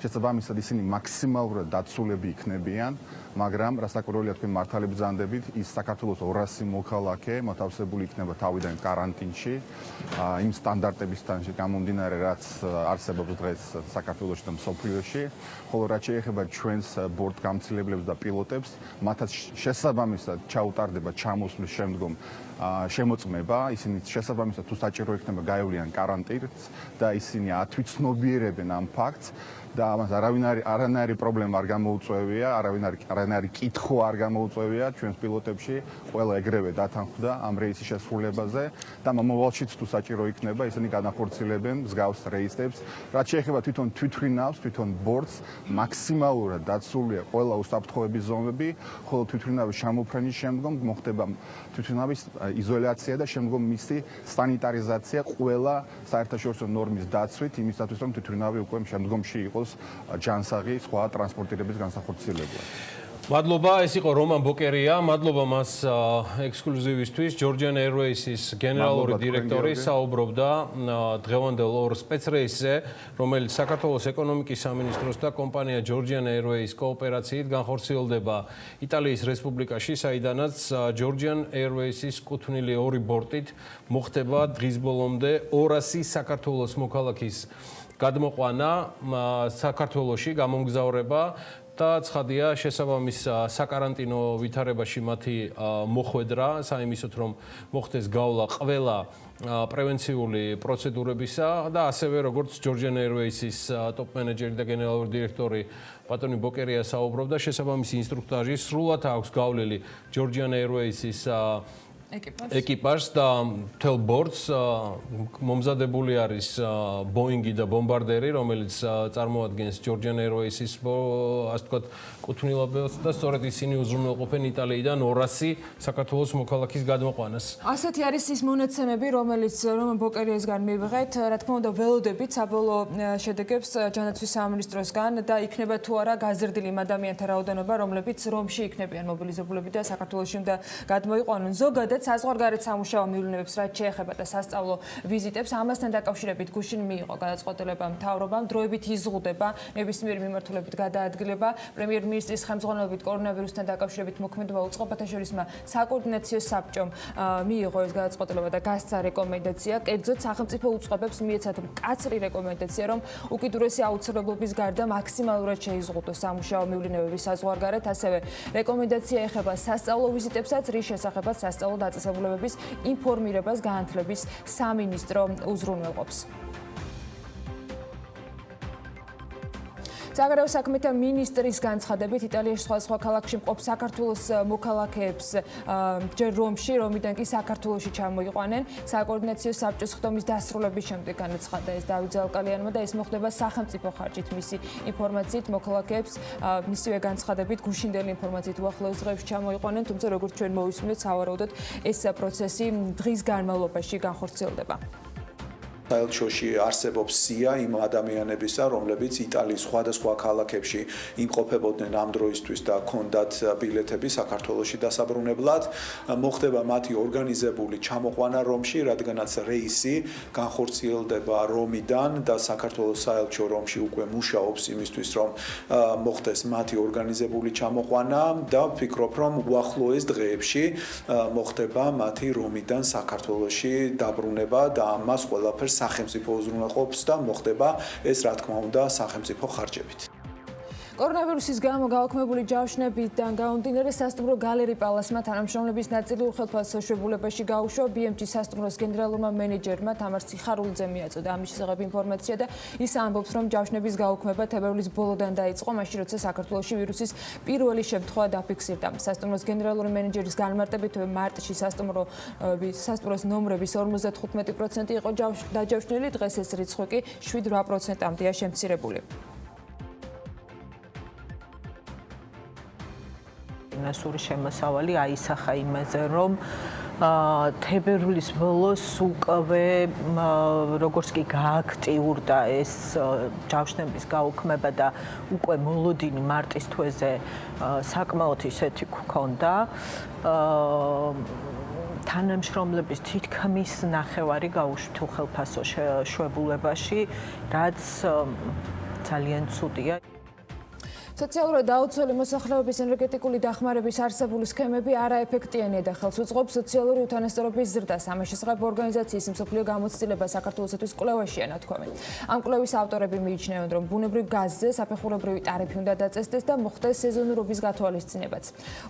შესაბამისად ისინი მაქსიმალურად დაცულები იქნებიან, მაგრამ რასაკვირველია თქვენ მართალი ბრძანდებით, ის საქართველოს 200 მოქალაქე მოთავსებული იქნება თავიდან კარანტინში, იმ სტანდარტებისგან გამომდინარე, რაც არსებობს დღეს საქართველოში და მსოფლიოში, ხოლო რაც შეეხება ჩვენს ბორტგამცილებლებს და პილოტებს, მათაც შესაბამისად ჩაუტარდება ჩამოსვლის შემდგომ შემოწმება, ისინი შესაბამისად თუ საჭირო იქნება გაევლიან კარანტინს და ისინი ათვითცნობიერებენ ამ ფაქტს და ამას არანაირი პრობლემა არ გამოუწვევია, არანაირი კითხვა არ გამოუწვევია ჩვენს პილოტებში, ყველა ეგრევე დათანხმდა ამ რეისის შესრულებაზე და მომავალშიც თუ საჭირო იქნება, ისინი განახორციელებენ მსგავს რეისებს. რაც შეეხება თვითონ თვითმფრინავს, თვითონ ბორტს, მაქსიმალურად დაცულია ყველა უსაფრთხოების ზომები, ხოლო თვითმფრინავის ჩამოფრენის შემდგომ მოხდება თვითმფრინავის იზოლაცია და შემდგომ მისი სანიტარიზაცია ყველა საერთაშორისო ნორმის დაცვით, იმისათვის რომ თვითმფრინავი უკვე შემდგომში იყოს ჯანსაღი სხვა ტრანსპორტირების განსახორციელებლად. მადლობა, ეს იყო რომან ბოკერია, მადლობა მას ექსკლუზივისთვის. Georgian Airways-ის გენერალური დირექტორი საუბრობდა დღევანდელ 2 სპეცრეისზე, რომელიც საქართველოს ეკონომიკის სამინისტროს და კომპანია Georgian Airways კოოპერაციით განხორციელდება იტალიის რესპუბლიკაში, საიდანაც Georgian Airways-ის კუთვნილი 2 ბორტით მოხდება დღის ბოლომდე 200 საქართველოს მოქალაქის გადმოყვანა საქართველოში, გამომგზავრება და ცხადია შესაბამის საკარანტინო ვითარებაში მათი მოხვედრა, საიმისოდ რომ მოხდეს გავლა ყველა პრევენციული პროცედურებისა და ასევე როგორც Georgian Airways-ის ტოპ მენეჯერი და გენერალური დირექტორი ბატონი ბოკერია საუბრობდა, შესაბამისი ინსტრუქტაჟი სრულად აქვს გავლილი Georgian Airways-ის ეკიპაჟს და მთელ ბორდს მომზადებული არის ბოინგი და ბომბარდერი, რომელიც წარმოადგენს Georgian Airways-ის ასე ვთქვათ კუთვნილებებს და სწორედ ისინი უზრუნველყოფენ იტალიიდან 200 საქართველოს მოქალაქის გადმოყვანას. ასეთი არის ის მონაცემები, რომელიც რომან ბოკერიისგან მივიღეთ, რა თქმა უნდა, ველოდებით საბოლოო შედეგებს ჯანდაცვის სამინისტროსგან და იქნება თუ არა გაზრდილი იმ ადამიანთა რაოდენობა, რომლებიც რომში იქნებიან მობილიზებულები და საქართველოში უნდა გადმოიყვანონ. ზოგადად საზღვარგარეთ სამუშაო მივლინებებს რაც შეეხება და სასწავლო ვიზიტებს, ამასთან დაკავშირებით გუშინ მიიღო გადაწყვეტილება მთავრობამ, დროებით იზღუდება ნებისმიერი მიმართულებით გადაადგილება. პრემიერ-მინისტრის ხელმძღვანელობით კორონავირუსთან დაკავშირებით მოქმედება უწყობათა შორისმა საკოორდინაციო საბჭომ მიიღო ეს გადაწყვეტილება და გასცა რეკომენდაცია. კერძოდ სახელმწიფო უწყობებს მიეცათ მკაცრი რეკომენდაცია, რომ უკიდურესი აუცილებლობის გარდა მაქსიმალურად შეიზღუდოს სამუშაო მივლინებების საზღვარგარეთ. ასევე რეკომენდაცია ეხება სასწავლო ვიზიტებსაც, რის შესახებაც სასწავლო დაწესებულებების ინფორმირებას გაანთლების სამინისტრო უზრუნველყოფს. საგარეო საქმეთა მინისტრის განცხადებით, იტალიაში სხვა ქალაქში მყოფ საქართველოს მოქალაქეებს ჯერ რომში, რომიდან კი საქართველოში ჩამოიყვანენ. საკოორდინაციო საბჭოს ხდომის დასრულების შემდეგ განაცხადა ეს დავით ზალკალიანმა და ეს მოხდება სახელმწიფო ხარჯით. მისი ინფორმაციით მოქალაქეებს მისივე განცხადებით გუშინდელი ინფორმაციით უახლოეს დღეებში ჩამოიყვანენ, თუმცა როგორც ჩვენ მოვისმინეთ, სავარაუდოდ ეს პროცესი დღის განმავლობაში განხორციელდება. საელჩოში არსებობს სია იმ ადამიანებისა, რომლებიც იტალიის სხვადასხვა ქალაქებში იმყოფებოდნენ ამ დროისთვის და ჰქონდათ ბილეთები საქართველოში დასაბრუნებლად. მოხდება მათი ორგანიზებული ჩამოყვანა რომში, რადგანაც რეისი განხორციელდება რომიდან და საქართველოს საელჩო რომში უკვე მუშაობს იმისთვის, რომ მოხდეს მათი ორგანიზებული ჩამოყვანა და ვფიქრობ, რომ უახლოეს დღეებში მოხდება მათი რომიდან საქართველოში დაბრუნება და ამას ყველაფერს სახელმწიფო უზრუნველყოფს და მოხდება ეს რა თქმა უნდა სახელმწიფო ხარჯებით. კორონავირუსის გამო გაუქმებული ჯავშნებიდან გამომდინარე სასტუმრო გალერი პალასმა თანამშრომლების ნაწილი უხელფასო შეებულებაში გაუშვა. BMG სასტუმროს გენერალურმა მენეჯერმა თამარ ციხარულიძე მიაწოდა ამის შესახებ ინფორმაცია და ის ამბობს, რომ ჯავშნების გაუქმება თებერვლის ბოლოდან დაიწყო, მაშინ როცა საქართველოში ვირუსის პირველი შემთხვევა დაფიქსირდა. სასტუმროს გენერალური მენეჯერის განმარტებით მარტში სასტუმროს ნომრების 55% იყო დაჯავშნილი, დღეს ეს რიცხვი კი 7-8%-ამდეა შემცირებული. ნასური შემოსავალი აისახა იმაზე, რომ თებერვლის ბოლოს უკვე როგორც კი გააქტიურდა ეს ჯავშნების გაუქმება და უკვე მოლოდინი მარტის თვეზე საკმაოდ ისეთი გქონდა თანამშრომლების თითქმის ნახევარი გაუშვით უხელფასო შეებულებაში, რაც ძალიან ცუდია. სოციალურად დაუცველი მოსახლეობის ენერგეტიკული დახმარების არსებული სქემები არაეფექტიანია და ხელს უწყობს სოციალური უთანასწორობის ზრდას. ამის შესახებ ორგანიზაციის მსოფლიო გამოცდილება საქართველოსთვის კვლევაშია ნათქვამი. ამ კვლევის ავტორები მიიჩნევენ, რომ ბუნებრივ გაზზე საფეხურებრივი ტარიფი უნდა დაწესდეს და მოხდეს სეზონურობის გათვალისწინებაც.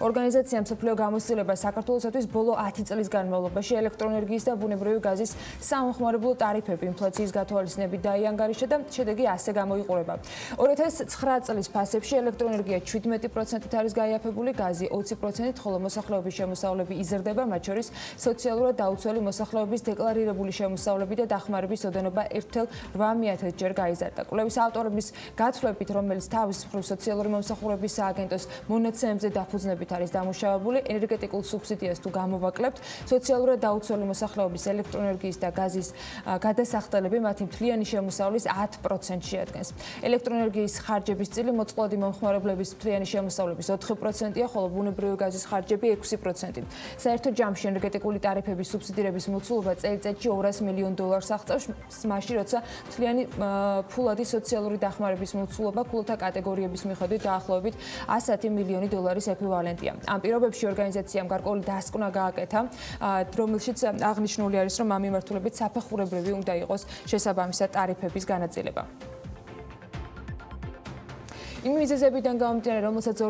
ორგანიზაცია მსოფლიო გამოცდილება საქართველოსთვის ბოლო 10 წლის განმავლობაში ელექტროენერგიის და ბუნებრივი გაზის სამხმარებლო ტარიფები ინფლაციის გათვალისწინებით დაიანგარიშა და შედეგი ასე გამოიყურება. 2009 წლის ფასებში ელექტროენერგია 17%-ით არის გაიაფებული, გაზი 20%-ით, ხოლო მოსახლეობის შემოსავლები იზრდება, მათ შორის სოციალურად დაუცველი მოსახლეობის დეკლარირებული შემოსავლები და დახმარების ოდენობა 1,8 ჯერ გაიზარდა. კვლევის ავტორების გათვლებით, რომელიც თავის მხრივ სოციალური მომსახურების სააგენტოს მონაცემებზე დაფუძნებით არის დამუშავებული, ენერგეტიკულ სუბსიდიას თუ გამოვაკლებთ, სოციალურად დაუცველი მოსახლეობის ელექტროენერგიის და გაზის გადასახდელები მათი მთლიანი შემოსავლის 10%-ს შეადგენს. ელექტროენერგიის ხარჯების წილი მოწყვლადი მომხმარებლების მთლიანი შემოსავლების 4%-ია, ხოლო ბუნებრივი გაზის ხარჯები 6%. საერთო ჯამში ენერგეტიკული ტარიფების სუბსიდირების მოცულობა წელიწადში $200 მილიონ აღწევს, მაშინ როცა მთლიანი ფულადი სოციალური დახმარების მოცულობა ფულთა კატეგორიების მიხედვით დაახლოებით $110 მილიონი ეკვივალენტია. ამ პირობებში ორგანიზაციამ გარკვეული დასკვნა გააკეთა, რომელშიც აღნიშნული არის, რომ ამ მიმართულებით საფეხურებრივი უნდა იყოს შესაბამისად ტარიფების განაწილება. იმ მიზეზებიდან გამომდინარე, რომელსაც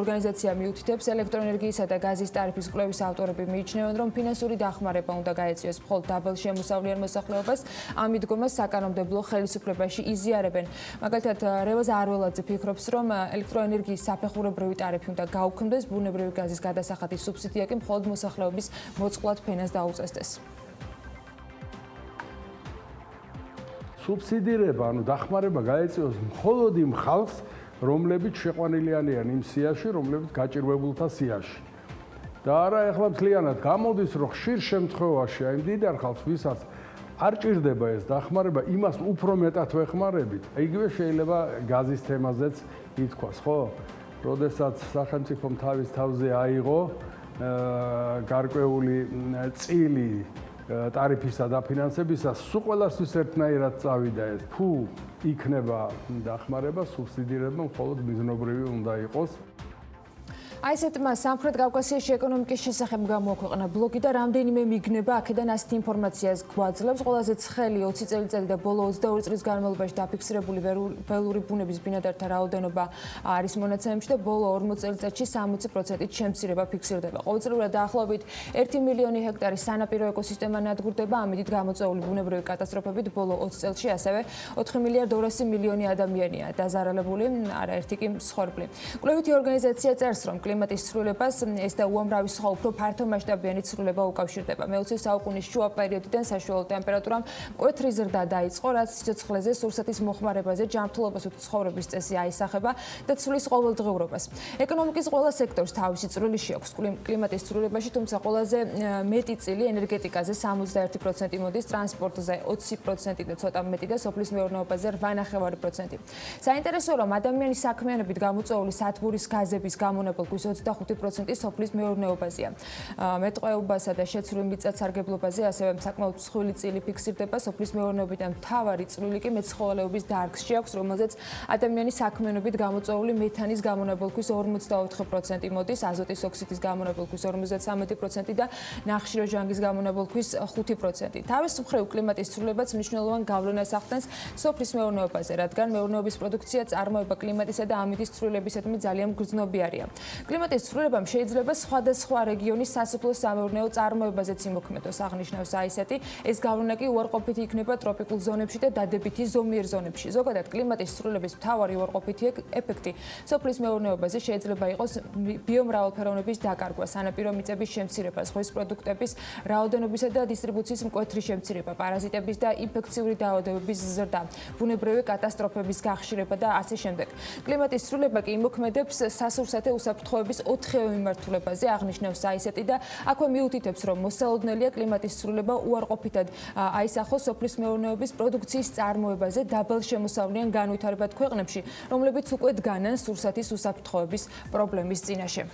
ორგანიზაცია მიუთითებს, ელექტროენერგიისა და გაზის ტარიფის კვლევის ავტორები მიიჩნევენ, რომ ფინანსური დახმარება უნდა გაეწიოს მხოლოდ დაბალ შემოსავლიან მოსახლეობას, ამ მიდგომას საკანონმდებლო ხელისუფლებაში იზიარებენ. მაგალითად, რევაზ არველაძე ფიქრობს, რომ ელექტროენერგიის საფეხურებრივი ტარიფი უნდა გაუქმდეს, ბუნებრივი გაზის გადასახადის სუბსიდია კი მხოლოდ მოსახლეობის მოწყვლად ფენას დაუწესდეს. სუბსიდირება, დახმარება გაეწიოს მხოლოდ იმ ხალხს, რომლებიც შეყვანილიანიან იმ სიაში, რომლებიც გაჭირვებულთა სიაში. და არა ეხლა მთლიანად გამოდის, რომ ხშირ შემთხვევაში აი მდიდარ ხალხს, ვისაც არ ჭირდება ეს დახმარება, იმას უფრო მეტად ვეხმარებით. იგივე შეიძლება გაზის თემაზეც ითქვას, ხო? როდესაც სახელმწიფომ თავის თავზე აიღო გარკვეული წილი ტარიფისა დაფინანსებისას, სულ ყველასთვის ერთნაირად წავიდა ეს. თუ იქნება დახმარება, სუბსიდირება მხოლოდ მიზნობრივი უნდა იყოს. აი ესეთმა სამხრეთ კავკასიაში ეკონომიკის შესახებ გამოაქვეყნა ბლოგი და რამდენიმე მიგნება აქედან ასეთი ინფორმაციას გვაძლევს. ყველაზე ცხელი 20 წელიწადი და ბოლო 22 წლის განმავლობაში დაფიქსირებული ველური ბუნების ბინადართა რაოდენობა არის მონაცემებში და ბოლო 40 წელიწადში 60%-ით შემცირება ფიქსირდება. ყოველწლიურად დაახლოებით 1 მილიონი ჰექტარი სანაპირო ეკოსისტემა ნადგურდება, ამით გამოწვეული ბუნებრივი კატასტროფებით ბოლო 20 წელში ასევე 4 მილიარდ 200 მილიონი ადამიანია დაზარალებული, არაერთი კი მსხვერპლი. კვლევითი ორგანიზაცია წერს, რომ კლიმატის ცვლილებას ეს და უამრავი სხვა უფრო ფართომასშტაბიანი ცვლილება უკავშირდება. მე-20 საუკუნის შუა პერიოდიდან საშუალო ტემპერატურამ მკვეთრი ზრდა დაიწყო, რაც სიცოცხლეზე, სურსათის მოხმარებაზე, ჯანმრთელობას უცხოვრების წესი აისახება და ცვლის ყოველდღიურობას. ეკონომიკის ყველა სექტორს თავისი წვლილი შეაქვს კლიმატის ცვლილებაში, თუმცა ყველაზე მეტი წილი ენერგეტიკაზე 61% მოდის, ტრანსპორტზე 20% და ცოტა მეტი და სოფლის მეურნეობაზე 8.5%. საინტერესოა, რომ ადამიანის საქმიანობით გამოწვეული სათბურის გაზების გამონაბოლქვის 25% სოფლის მეურნეობაზეა. მეტყევებასა და შეცვლილ მიწათსარგებლობაზე ასევე საკმაოდ მსხვილი წილი ფიქსირდება სოფლის მეურნეობიდან. მთავარი წვლილი კი მეცხოველეობის დარგში აქვს, რომელზეც ადამიანის საქმიანობით გამოწვეული მეთანის გამონაბოლქვის 44% მოდის, აზოტის ოქსიდის გამონაბოლქვის 53% და ნახშირორჟანგის გამონაბოლქვის 5%. თავის მხრივ კლიმატის ცვლილებაც მნიშვნელოვან გავლენას ახდენს სოფლის მეურნეობაზე, რადგან მეურნეობის პროდუქცია, წარმოება კლიმატისა და ამინდის ცვლილებისადმი ძალიან გრძნობიარია. კლიმატის ცვლილებამ შეიძლება სხვადასხვა რეგიონის სასოფლო-სამეურნეო წარმოებაზეც იმოქმედოს, აღნიშნავს აისეტი. ეს გავლენა კი უარყოფითი იქნება ტროპიკულ ზონებში და დადებითი ზომიერ ზონებში. ზოგადად, კლიმატის ცვლილების მთავარი უარყოფითი ეფექტი სოფლის მეურნეობაზე შეიძლება იყოს ბიომრავალფეროვნების დაკარგვა, სანაპირო მიწების შემცირება, ზღვის პროდუქტების რაოდენობისა და დისტრიბუციის მკვეთრი შემცირება, პარაზიტების და ინფექციური დაავადებების ზრდა, ბუნებრივი კატასტროფების გახშირება და ასე შემდეგ. კლიმატის ცვლილება კი იმოქმედებს სასურსათე უსაფრთხოების 4-ე მიმართულებაზე, აღნიშნავს აისეტი და აქვე მიუთითებს, რომ მოსალოდნელია კლიმატის ცვლილება უარყოფითად აისახოს სოფლის მეურნეობის პროდუქციის წარმოებაზე დაბალ შემოსავლიან განვითარებად ქვეყნებში, რომლებიც უკვე დგანან სურსათის უსაფრთხოების პრობლემის წინაშე.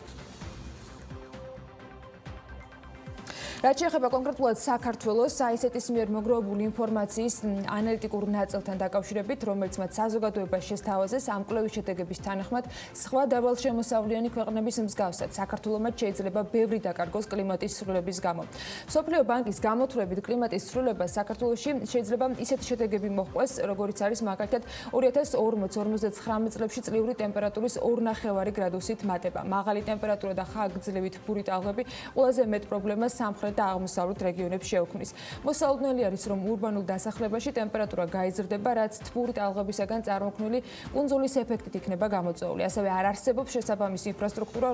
რაც შეეხება კონკრეტულად საქართველოს, აისეტის მიერ მოგროვებული ინფორმაციის ანალიტიკურ ნაწილთან დაკავშირებით, რომელიც მათ საზოგადოებას შესთავაზეს, ამ კვლევის შედეგების თანახმად, სხვა დაბალშემოსავლიანი ქვეყნების მსგავსად, საქართველომაც შეიძლება ბევრი დაკარგოს კლიმატის ცვლილების გამო. მსოფლიო ბანკის გამოთვლებით, კლიმატის ცვლილებას საქართველოში შეიძლება ისეთი შედეგები მოჰყვეს, როგორიც არის მაგალითად 2040-59 წლებში წლიური ტემპერატურის 2.5 გრადუსით მატება. მაღალი ტემპერატურა და ხანგრძლივი თბური ტალღები ყველაზე მეტ პრობლემას სამხრეთ და აღმოსავლეთ რეგიონებში შეუქმნის. მოსალოდნელი არის, რომ ურბანულ დასახლებაში ტემპერატურა გაიზრდება, რაც თბური ტალღებისაგან წარმოქმნილი კუნძულის ეფექტით იქნება გამოწვეული. ასევე არ არსებობს შესაბამისი ინფრასტრუქტურა,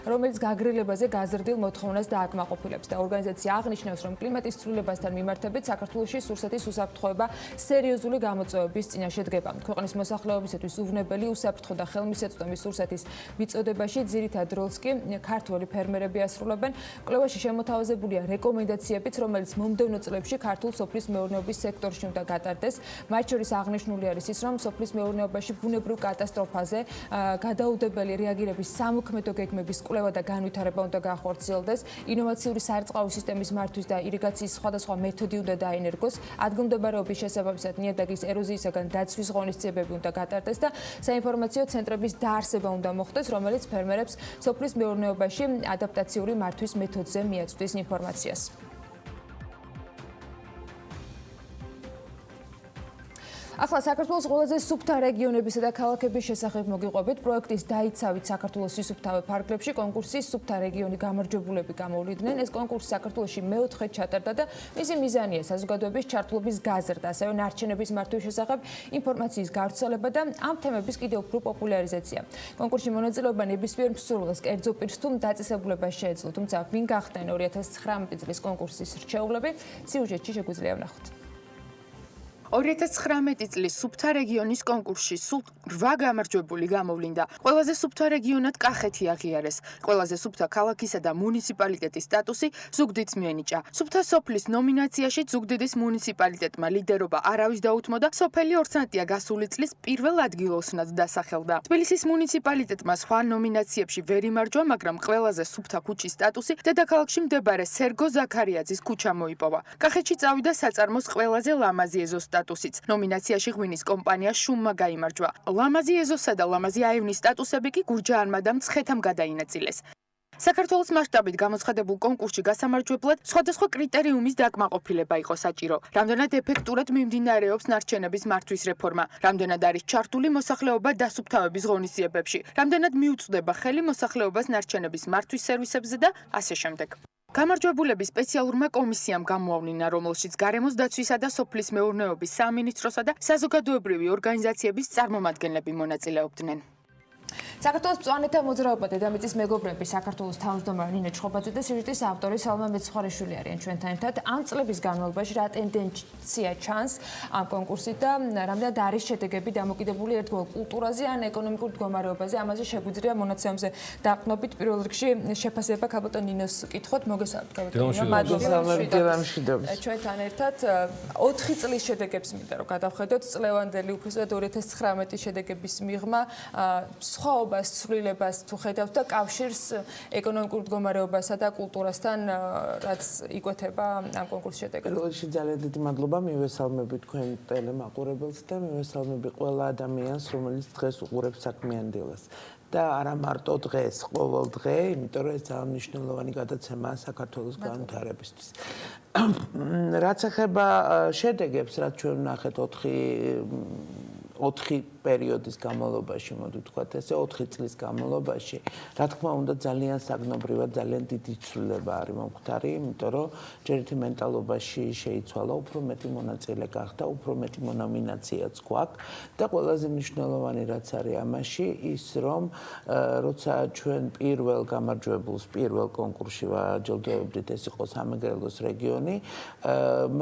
რომელიც გაგრილებაზე გაზრდილ მოთხოვნას დააკმაყოფილებს და ორგანიზაცია აღნიშნავს, რომ კლიმატის ცვლილებასთან მიმართებით საქართველოში სურსათის უსაფრთხოება სერიოზული გამოწვევების წინაშე დგება. ქვეყნის მოსახლეობისათვის უვნებელი უსაფრთხო და ხელმისაწვდომი სურსათის მიწოდებაში ძირითად როლს კი ქართველი ფერმერები ასრულებენ. კვლევაში შემოთავაზებული რეკომენდაციებიც, რომელიც მომდევნო წლებში ქართულ სოფლის მეურნეობის სექტორში უნდა გატარდეს. მათ შორის აღნიშნული არის ის, რომ სოფლის მეურნეობაში ბუნებრივ კატასტროფაზე გადაუდებელი რეაგირების სამოქმედო გეგმების კვლევა და განვითარება უნდა განხორციელდეს. ინოვაციური სარწყავი სისტემის მართვის და ირიგაციის სხვადასხვა მეთოდი უნდა დაენერგოს. ადგილმდებარეობის შესაბამისად ნიადაგის ეროზიისაგან დაცვის ღონისძიებები უნდა გატარდეს და საინფორმაციო ცენტრების დაარსება უნდა მოხდეს, რომელიც ფერმერებს სოფლის მეურნეობაში ადაპტაციური მართვის მეთოდზე მიაწვდის ინფორმაციას. ახლა საქართველოს ყველაზე სუფთა რეგიონებისა და ქალაქების შესახებ მოგიყვებით. პროექტის დაიცავით საქართველოს სისუფთავე ფარგლებში კონკურსის სუფთა რეგიონი გამარჯვებულები გამოვლიდნენ. ეს კონკურსი საქართველოში მეოთხედ ჩატარდა და მისი მიზანია საზოგადოების ჩართულობის გაზრდა, ასევე ნარჩენების მართვის შესახებ ინფორმაციის გავრცელება და ამ თემების კიდევ უფრო პოპულარიზაცია. კონკურსში მონაწილეობა ნებისმიერ მსურველს კერძო პირს თუ დაწესებულებას შეეძლო, თუმცა ვინ გახდნენ 2019 წლის კონკურსის რჩეულები, სიუჟეტში შეგვიძლია ვნახოთ. 2019 წლის სუფთა რეგიონის კონკურსში სულ 8 გამარჯვებული გამოვლინდა. ყველაზე სუფთა რეგიონად კახეთი აღიარეს. ყველაზე სუფთა ქალაქისა და მუნიციპალიტეტის სტატუსი ზუგდიდს მიენიჭა. სუფთა სოფლის ნომინაციაში ზუგდიდის მუნიციპალიტეტმა ლიდერობა არავის დაუთმოდა. სოფელი ორსანტია გასული წლის პირველ ადგილოსნად დასახელდა. თბილისის მუნიციპალიტეტმა სხვა ნომინაციებში ვერ იმარჯვა, მაგრამ ყველაზე სუფთა ქუჩის სტატუსი დედაქალაქში მდებარე სერგო ზაქარიაძის ქუჩა მოიპოვა. კახეთში წავიდა საწარმოს ყველაზე ლამაზი ეზოს სტატუსიც. ნომინაციაში ღვინის კომპანია შუმმა გაიმარჯვა. ლამაზი ეზოსა და ლამაზი აივნის სტატუსები კი გურჯაანმა და მცხეთამ გადაინაწილეს. საქართველოს მასშტაბით გამოცხადებულ კონკურსში გასამარჯვებლად სხვადასხვა კრიტერიუმის დაკმაყოფილება იყო საჭირო. რამდენად ეფექტურად მიმდინარეობს ნარჩენების მართვის რეფორმა, რამდენად არის ჩართული მოსახლეობა დასუფთავების ღონისძიებებში, რამდენად მიუწვდება ხელი მოსახლეობას ნარჩენების მართვის სერვისებზე და ასე შემდეგ. გამარჯვებულები სპეციალურმა კომისიამ გამოავლინა, რომელშიც გარემოს დაცვისა და სოფლის მეურნეობის სამინისტროსა და საზოგადოებრივი ორგანიზაციების წარმომადგენლები მონაწილეობდნენ. საქართველოს მწვანეთა მოძრაობა დედამიწის მეგობრები საქართველოს თავმჯდომარე ნინო ჩხობაძე და სიუჟეტის ავტორი სალმა მეცხვარეშვილი არიან ჩვენთან ერთად. ამ წლების განმავლობაში რა ტენდენცია ჩანს ამ კონკურსით და რამდენად არის შედეგები დამოკიდებული ერთგვარ კულტურაზე ან ეკონომიკურ მდგომარეობაზე? ამაზე შეგვიძლია მონაცემებზე დაყნობით პირველ რიგში შეფასება ქალბატონ ნინოს კითხოთ. მოგესალმებით ქალბატონ ნინო. ჩვენთან ერთად 4 წლის შედეგებს მინდა რომ გადავხედოთ. წლევანდელი უფროსად 2019 შედეგების მიღმა სხვაობას, ცვლილებას თუ ხედავთ და კავშირს ეკონომიკურ მდგომარეობასა და კულტურასთან რაც იკვეთება ამ კონკურსის შედეგად. პირველში ძალიან დიდი მადლობა მივესალმები თქვენ ტელემაყურებელს და მივესალმები ყველა ადამიანს, რომელიც დღეს უყურებს საქმიან დილას. და არა მარტო დღეს, ყოველ დღე, იმიტომ რომ ეს ძალიან მნიშვნელოვანი გადაცემაა საქართველოს განვითარებისთვის. რაც ეხება შედეგებს, რაც ჩვენ ვნახეთ 4 პერიოდის განმავლობაში, მოდი ვთქვათ ესე, 4 წლის განმავლობაში, რა თქმა უნდა, ძალიან საგნობრივად, ძალიან დიდი ცვლილება არის მომხდარი, იმიტომ რომ ჯერ ერთი მენტალობაში შეიცვალა, უფრო მეტი მონაწილე გახდა, უფრო მეტი მონომინაციაც გვაქვს და ყველაზე მნიშვნელოვანი რაც არის ამაში, ის რომ როცა ჩვენ პირველ გამარჯვებულს პირველ კონკურსში ვაჯილდოებდით, ეს იყო სამეგრელოს რეგიონი,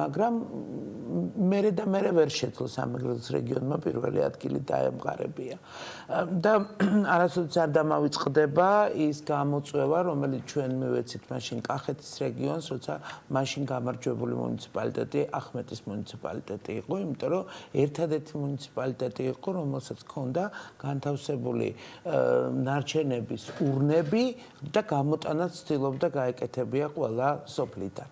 მაგრამ მერე ვერ შეძლო სამეგრელოს რეგიონმა პირველი ადგილი დაემყარებია. და არასოდეს არ დამავიწყდება ის გამოწვევა, რომელიც ჩვენ მივეცით მაშინ კახეთის რეგიონს, როცა მაშინ გამარჯვებული მუნიციპალიტეტი ახმეტის მუნიციპალიტეტი იყო, იმიტომ რომ ერთადერთი მუნიციპალიტეტი იყო, რომელსაც ჰქონდა განთავსებული ნარჩენების ურნები და გამოტანაც ცდილობდა გაეკეთებია ყველა სოფლიდან.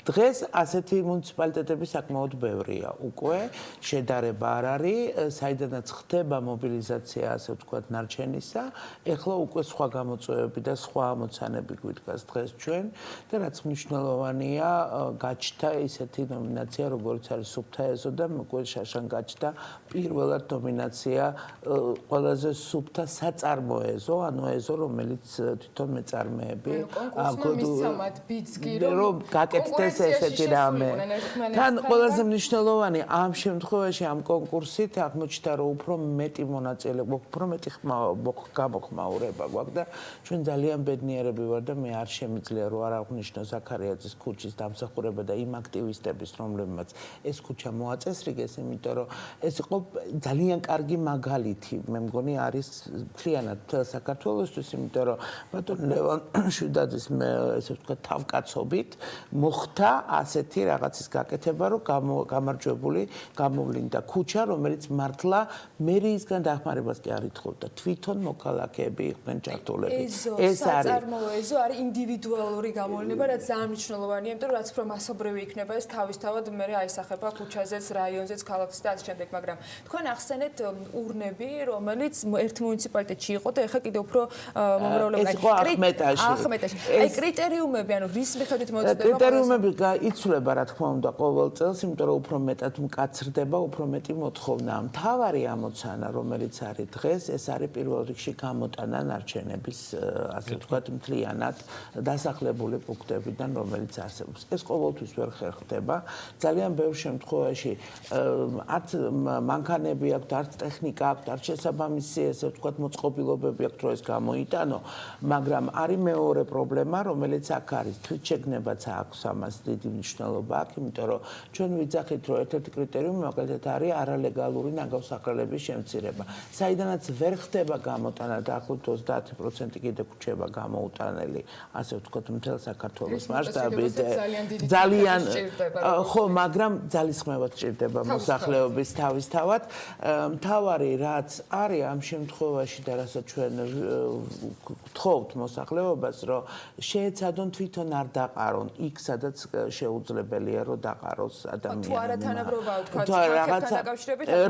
დღეს ასეთი მუნიციპალიტეტები საკმაოდ ბევრია უკვე, შედარება არ არის, საიდანაც ხდება მობილიზაცია, ასე ვთქვათ, ნარჩენისა, ეხლა უკვე სხვა გამოწვევები და სხვა ამოცანები გვიდგას დღეს ჩვენ და რაც მნიშვნელოვანია, გაჩნდა ისეთი ნომინაცია, როგორც არის სუფთა ეზო და უკვე შაშან გაჩნდა პირველად ნომინაცია ყველაზე სუფთა საწარმო ეზო, ანუ ეზო, რომელიც თვითონ მეწარმეები კონკურსმისამად ბიძგი რომ გაკეთდეს ესეთი რამე. თან ყველაზე მნიშვნელოვანი ამ შემთხვევაში ამ კონკურსით აღმოჩნდა რომ უფრო მეტი მონაწილე, უფრო მეტი გამოხმაურება გვაქვს და ჩვენ ძალიან ბედნიერები ვარ და მე არ შემიძლია რომ არ აღვნიშნო ზაქარიაძის ქუჩის დამსახურება და იმ აქტივისტების, რომლებმაც ეს ქუჩა მოაწესრიგეს, იმიტომ რომ ეს იყო ძალიან კარგი მაგალითი, მე მგონი არის მთლიანად საქართველოსთვის, იმიტომ რომ ბატონ ლევან შვიდაძის ესე ვთქვათ თავკაცობით მოხდა ასეთი რაღაცის გაკეთება, რომ გამარჯვებული გამოვლინდა ქუჩა, რომელიც მართლა მე მერიისგან დახმარებას კი არ ითხოვდა. თვითონ მოქალაქეები იყვნენ ჩართულები. ეს საწარმოო ეზო არის ინდივიდუალური გამოვლენა, რაც ძალიან მნიშვნელოვანია, იმიტომ რომ რაც უფრო მასობრივი იქნება ეს თავისთავად მე აისახება ქუჩაზეც, რაიონზეც, ქალაქზეც და ასე შემდეგ, მაგრამ თქვენ ახსენეთ ურნები, რომელიც ერთ მუნიციპალიტეტში იყო და ეხლა კიდევ უფრო მომრავლებული. ეს იყო ახმეტაში. აი კრიტერიუმები, ანუ რის მიხედვით მოწდება? კრიტერიუმები იცვლება რა თქმა უნდა ყოველ წელს, იმიტომ რომ უფრო მეტად მკაცრდება, უფრო მეტი მოთხოვნა. მთავარი ამოცანა, რომელიც არის დღეს, ეს არის პირველ რიგში გამოტანა ნარჩენების, ასე ვთქვათ, მთლიანად დასახლებული პუნქტებიდან, რომელიც არსებობს. ეს ყოველთვის ვერ ხერხდება. ძალიან ბევრ შემთხვევაში არც მანქანები აქვს, არც ტექნიკა აქვს, არც შესაბამისი, ასე ვთქვათ, მოწყობილობები აქვს, რომ ეს გამოიტანო, მაგრამ არის მეორე პრობლემა, რომელიც აქ არის. თვითშეგნებაც აქვს ამას დიდი მნიშვნელობა აქვს, იმიტომ რომ ჩვენ ვიძახით, რომ ერთ-ერთი კრიტერიუმი მაგალითად არის არალეგალური ნაგავსაყრელების შემცირება. საიდანაც ვერ ხდება გამოტანა და ახლობთ 30% კიდე გრჩება გამოუტანელი, ასე ვთქვათ, მთელ საქართველოს მასშტაბით. ძალიან ხო, მაგრამ ძალისხმევად სჭირდება მოსახლეობის თავისთავად. მთავარი რაც არის ამ შემთხვევაში და რასაც ჩვენ ვთხოვთ მოსახლეობას, რომ შეეცადონ თვითონ არ დაყარონ იქ, სადაც შეუძლებელია, რომ დაყაროს ადამიანი. თუ არა თანაბრობაა, თქვა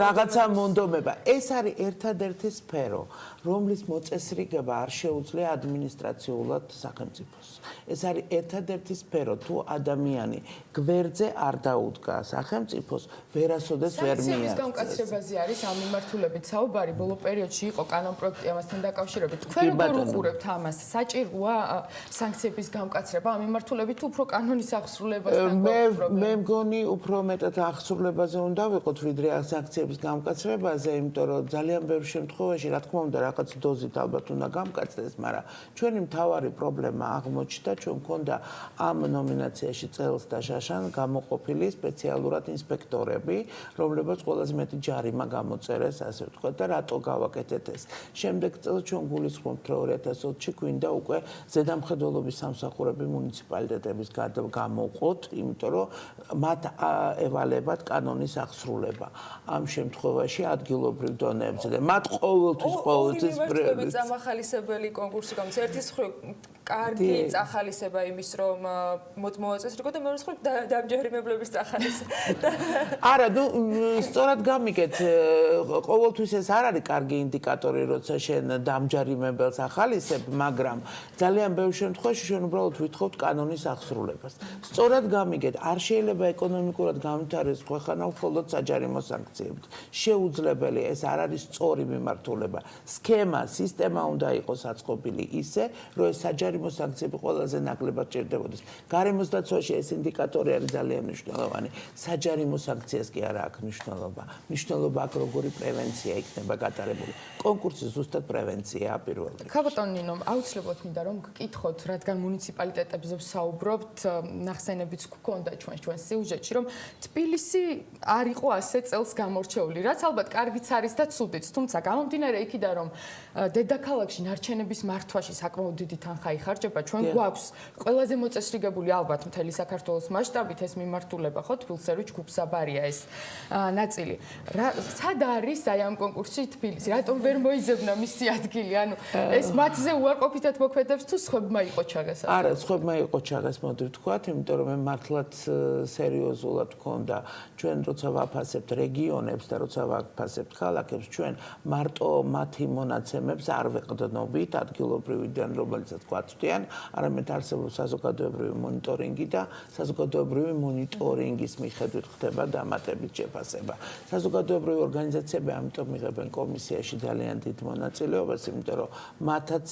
რაღაცა მონდომება. ეს არის ერთადერთი სფერო, რომლის მოწესრიგება არ შეუძლია ადმინისტრაციულად სახელმწიფოს. ეს არის ერთადერთი სფერო, თუ ადამიანი გვერდზე არ დაუდგა სახელმწიფოს, ვერასოდეს ვერ მიაღწევს. სანქციების გამკაცრებაზე არის ამ მიმართულებით საუბარი, ბოლო პერიოდში იყო კანონპროექტი ამასთან დაკავშირებით. თქვენ როგორ უყურებთ ამას? საჭიროა სანქციების გამკაცრება ამ მიმართულებით თუ უფრო კანონის აღსრულებასთან? მე მგონი უფრო მეტად აღსრულებაზე უნდა ვიყოთ, ვიდრე სანქციების გამკაცრებაზე, იმიტომ რომ ძალიან ბევრ შემთხვევაში, რა თქმა უნდა, რაღაც დოზით ალბათ უნდა გამკაცდეს, მაგრამ ჩვენი მთავარი პრობლემა აღმოჩნდა, ჩვენ მქონდა ამ ნომინაციაში წელს და შაშან გამოყოფილი სპეციალურად ინსპექტორები, რომლებიც ყველაზე მეტი ჯარიმა გამოწერეს, ასე ვთქვათ, და რატო გავაკეთეთ ეს. შემდეგ წელს ჩვენ გულისხმობთ, რომ 2020-ში გვინდა უკვე ზედამხედველობის სამსახურები მუნიციპალიტეტების გამოვყოთ, იმიტომ რომ მათ ევალებათ კანონის აღსრულება. ამ შემთხვევაში ადგილობრივ დონეებზე და მათ ყოველთვის ორი წამახალისებელი კონკურსი გამოდის. ერთის მხრივ კარგი წახალისება იმის, რომ მოწესრიგო და მეორე მხრივ დამჯერიმებლების წახალისება. არა, სწორად გამიგეთ, ყოველთვის ეს არ არის კარგი ინდიკატორი, როცა შენ დამჯერიმებელს ახალისებ, მაგრამ ძალიან ბევრ შემთხვევაში ჩვენ უბრალოდ ვითხოვთ კანონის აღსრულებას. სწორად გამიგეთ, არ შეიძლება ეკონომიკურად განვითარდეს ქვეყანა მხოლოდ საჯარიმო სანქციებით. შეუძლებელია, ეს არ არის სწორი მიმართულება. სქემა, სისტემა უნდა იყოს აწყობილი ისე, რომ ეს საჯარიმო სანქციები ყველაზე ნაკლებად ჭირდებოდეს. გარემოს დაცვაში ეს ინდიკატორი არის ძალიან მნიშვნელოვანი. საჯარიმო სანქციას კი არ აქვს მნიშვნელობა. მნიშვნელობა აქვს როგორი პრევენცია იქნება გატარებული. კონკურსი ზუსტად პრევენციაა პირველ რიგში. ქაბატონ ნინო, აუცილებლად მინდა რომ გკითხოთ, რადგან მუნიციპალიტეტებზე ვსაუბრობთ, ნახსენებიც გქონდა ჩვენ სიუჟეტში, რომ თბილისი არ იყო ასე წელს გამორჩეული, რაც ალბათ კარგიც არის და ცუდიც, თუმცა გამომდინარე იქიდან, რომ დედაქალაქში ნარჩენების მართვაში საკმაოდ დიდი თანხა იხარჯება, ჩვენ გვაქვს ყველაზე მოწესრიგებული ალბათ მთელი საქართველოს მასშტაბით ეს მიმართულება, ხო, თბილისური ჯგუფსაბარია ეს ნაწილი. სად არის აი ამ კონკურსში თბილისი? რატომ ვერ მოიძებნა მისი ადგილი? ანუ ეს მათზე უარყოფითად მოქმედებს თუ სხვებმა იყო ჩაგას? არა, სხვებმა იყო ჩაგას, მოდი ვთქვათ, იმიტომ რომ მე მართლაც სერიოზულად ვქონდა ჩვენ როცა ვაფასებთ რეგიონებს და როცა ვაფასებთ ქალაქებს, ჩვენ მარტო მათი მონაცემებს არ ვეყდნობით ადგილობრივიდან, რომელიცაც გვაწვდიან, არამედ არსებობს საზოგადოებრივი მონიტორინგი და საზოგადოებრივი მონიტორინგის მიხედვით ხდება დამატებით შეფასება. საზოგადოებრივი ორგანიზაციები ამიტომ იღებენ კომისიაში ძალიან დიდ მონაწილეობას, იმიტომ რომ მათაც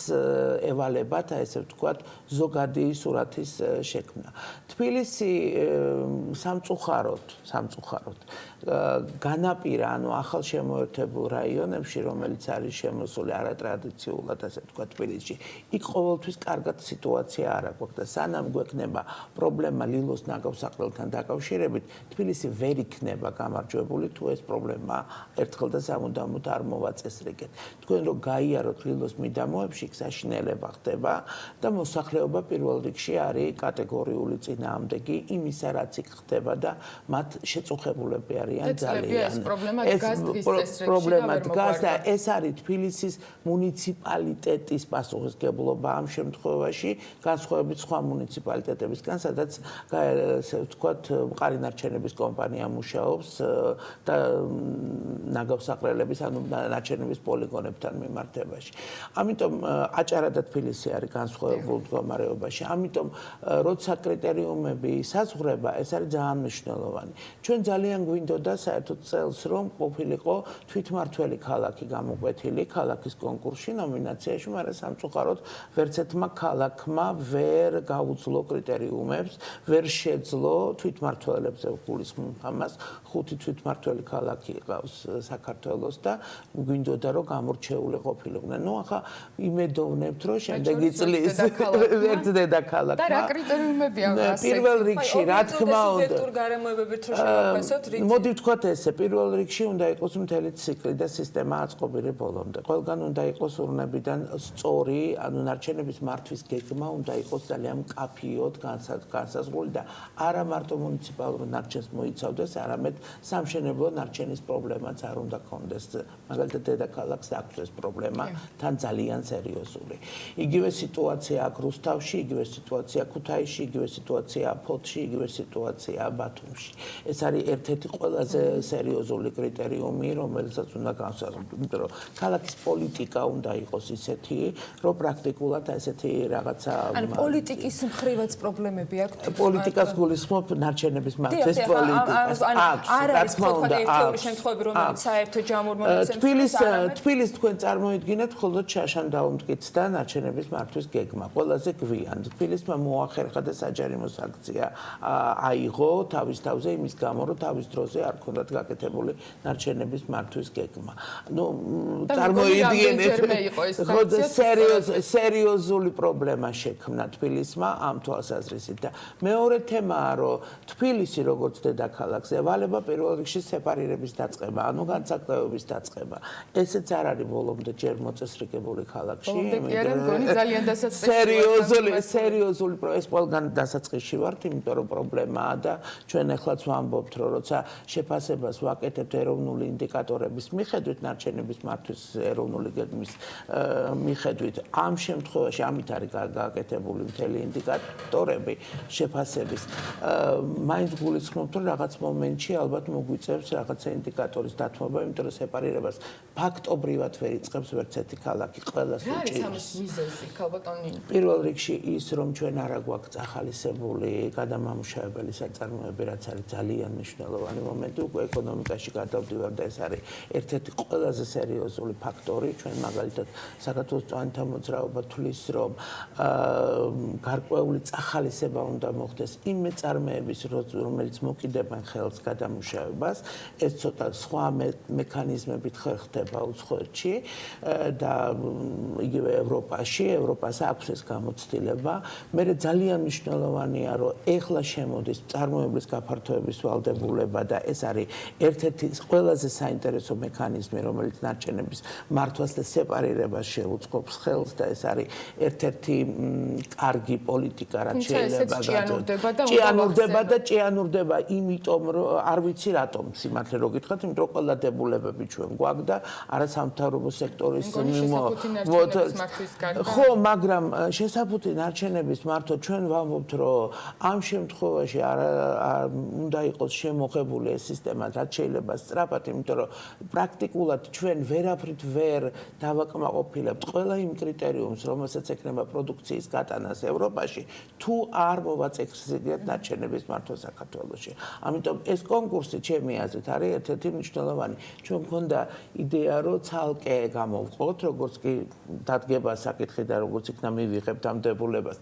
ევალებათ, ესე ვთქვათ, ზოგადი სურათის შექმნა. თბილისი სამწუხაროდ განაპირა, ანუ ახალ შემოერთებულ რაიონებში, რომელიც არის შემოსული არატრადიციულად, ასე ვთქვათ, თბილისში, იქ ყოველთვის კარგად სიტუაცია არ აქვს და სანამ გვექნება პრობლემა ლილოს ნაგავსაყრელთან დაკავშირებით, თბილისი ვერ იქნება გამარჯვებული, თუ ეს პრობლემა ერთხელ და სამუდამოდ არ მოვაწესრიგეთ. თქვენ რო გაიაროთ ლილოს მიდამოებში, საშინელება ხდება და მოსახლეობა პირველ რიგში არის კატეგორიული წინააღმდეგი იმისა, რაც იქ ხდება და მათ შეწუხებულები არიან ძალიან. ეს პრობლემა დგას დღის პრობლემა დგას და ეს არის თბილისის მუნიციპალიტეტის პასუხისმგებლობა ამ შემთხვევაში, განსხვავებით სხვა მუნიციპალიტეტებისგან, სადაც ესე ვთქვათ, მყარი ნარჩენების კომპანია მუშაობს და ნაგავსაყრელების, ანუ ნარჩენების პოლიგონებთან მიმართებაში. ამიტომ აჭარა და თბილისი არის განსხვავებულ მდგომარეობაში. ამიტომ როცა კრიტერიუმები საზღვრება, ეს არის ძალიან მნიშვნელოვანი. ჩვენ ძალიან გვინდოდა საერთოდ წელს რომ ყოფილიყო თვითმართველი ქალაქი გამოკვეთილი ქალაქის კონკურსში ნომინაციაში, მაგრამ სამწუხაროდ ვერც ერთმა ქალაქმა ვერ გაუძლო კრიტერიუმებს, ვერ შეძლო თვითმართველებზე გულისხმობ ამას, 5 თვითმართველი ქალაქი იყავს საქართველოს და გვინდოდა რომ გამორჩეული ყოფილიყვნენ. ნუ ახლა იმედოვნებთ რომ შემდეგი წლის ერთ დედაქალაქმა და რა კრიტერიუმები აქვს? პირველ რიგში რა თქმა უნდა გარემოებებით რო შევაფასოთ რითი? მოდი ვთქვათ ესე, პირველ რიგში უნდა იყოს მთელი ციკლი და სისტემა აწყობილი ბოლომდე. ყველგან უნდა იყოს ურნებიდან სწორი, ანუ ნარჩენების მართვის გეგმა უნდა იყოს ძალიან მკაფიოდ განსაზღვრული და არა მარტო მუნიციპალურ ნარჩენს მოიცავდეს, არამედ სამშენებლო ნარჩენის პრობლემაც არ უნდა ქონდეს. მაგალითად დედაქალაქს აქვს ეს პრობლემა თან ძალიან სერიოზული. იგივე სიტუაცია აქ რუსთავში, იგივე სიტუაცია ქუთაისში, იგივე სიტუაცია ფოთში, იგივე სიტუაცია ბათუმში. ეს არის ერთ-ერთი ყველაზე სერიოზული კრიტერიუმი, რომელსაც უნდა განსაზღვროთ, იმიტომ რომ ქალაქის პოლიტიკა უნდა იყოს ისეთი, რომ პრაქტიკულად ესეთი რაღაცა ანუ პოლიტიკის მხრივაც პრობლემები აქვს. პოლიტიკას გულისხმობ ნარჩენების მართვის პოლიტიკას. რა თქმა უნდა, ერთეული შემთხვევები, რომელიც საერთო ჯამურ მომცემს. თბილის თქვენ წარმოიდგინეთ, მხოლოდ შაშან დაუმტკიცდა ნარჩენების მართვის გეგმა. ყველაზე გვიან თბილისმა მოახერხა და საჯარიმო სანქცია აიღო თავის თავზე იმის გამო, რომ თავის დროზე არ ქონდათ გაკეთებული ნარჩენების მართვის გეგმა. ნუ წარმოიდგინეთ, სერიოზული პრობლემა შექმნა თბილისმა ამ თვალსაზრისით და მეორე თემაა, რომ თბილისი როგორც დედაქალაქს ევალება პირველ რიგში სეპარირების დაწყება, ანუ განცალკევების დაწყება. ესეც არ არის ბოლომდე ჯერ მოწესრიგებული ქალაქში. სერიოზული ეს ყველგან დასაწყისში ვართ, იმიტომ რომ პრობლემაა და ჩვენ ახლაც ვამბობთ, რომ როცა შეფასებას ვაკეთებთ ეროვნული ინდიკატორების მიხედვით, ნარჩენების მართვის ეროვნული გეგმის მიხედვით, ამ შემთხვევაში ამით არის გაკეთებული მთელი ინდიკატორები შეფასების. მაინც გულისხმობთ, რომ რაღაც მომენტში ალბათ მოგვიწევს რაღაცა ინდიკატორის დათმობა, იმიტომ რომ სეპარირებას ფაქტობრივად ვერ იწყებს ვერც ერთი ქალაქი ყველას უჭირს. რა არის ამის მიზეზი, ქალბატონი? პირველ რიგში ის, რომ ჩვენ არ აგვაქვს ახალისებული გადამამუშავებელი საწარმოები, რაც არის ძალიან მნიშვნელოვანი მომენტი, უკვე ეკონომიკაში გადავდივარ და ეს არის ერთ-ერთი ყველაზე სერიოზული ფაქტორი. ჩვენ მაგალითად საქართველოს წვანთა მოძრაობა თვლის, რომ გარკვეული წახალისება უნდა მოხდეს იმ მეწარმეების, რომელიც მოკიდებენ ხელს გადამუშავებას. ეს ცოტა სხვა მექანიზმებით ხერხდება უცხოეთში და იგივე ევროპაში, ევროპას აქვს ეს გამოცდილება. მე ძალიან მნიშვნელოვანია, რომ ეხლა შემოდის წარმოებლის გაფართოების ვალდებულება და ეს არის ერთ-ერთი ყველაზე საინტერესო მექანიზმი, რომელიც ნარჩენების მართვას და სეპარირებას შეუწყობს ხელს და ეს არის ერთ-ერთი კარგი პოლიტიკა, რაც შეიძლება ჭიანურდება, იმიტომ რომ არ ვიცი რატომ სიმართლე რო გითხრათ, იმიტომ რომ ყველა დებულებები ჩვენ გვაქვს და არასამთავრობო სექტორის ხო, მაგრამ შესაბუთი ნარჩენების მართვა ჩვენ ვამბობთ, რომ ამ შემთხვევაში უნდა იყოს შემოღებული ეს სისტემა, რაც შეიძლება სწრაფად, იმიტომ რომ პრაქტიკულად ჩვენ ვერაფრით ვერ დავაკმაყოფილებთ ყველა იმ კრიტერიუმს, რომელსაც ექნება პროდუქციის გატანას ევროპაში, თუ არ მოვაწესრიგებთ ნარჩენების მართვა საქართველოში. ამიტომ ეს კონკურსი ჩემი აზრით არის ერთ-ერთი მნიშვნელოვანი. ჩვენ მქონდა იდეა, რომ ცალკე გამოვყოთ, როგორც კი დადგება საკითხი და როგორც იქნა მივიღებთ ამ დებულებას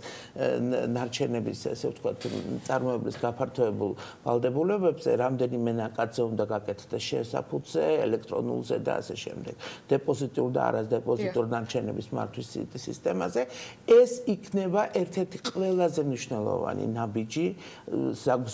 ნარჩენების, ესე ვთქვათ, წარმოებლის გაფართოებულ ვალდებულებებზე, რამდენიმე ნაკადზე უნდა გაკეთდეს შესაფუთზე, ელექტრონულზე და ასე შემდეგ. დეპოზიტურ და არადეპოზიტურ ნარჩენების მართვის სისტემაზე ეს იქნება ერთ-ერთი ყველაზე მნიშვნელოვანი ნაბიჯი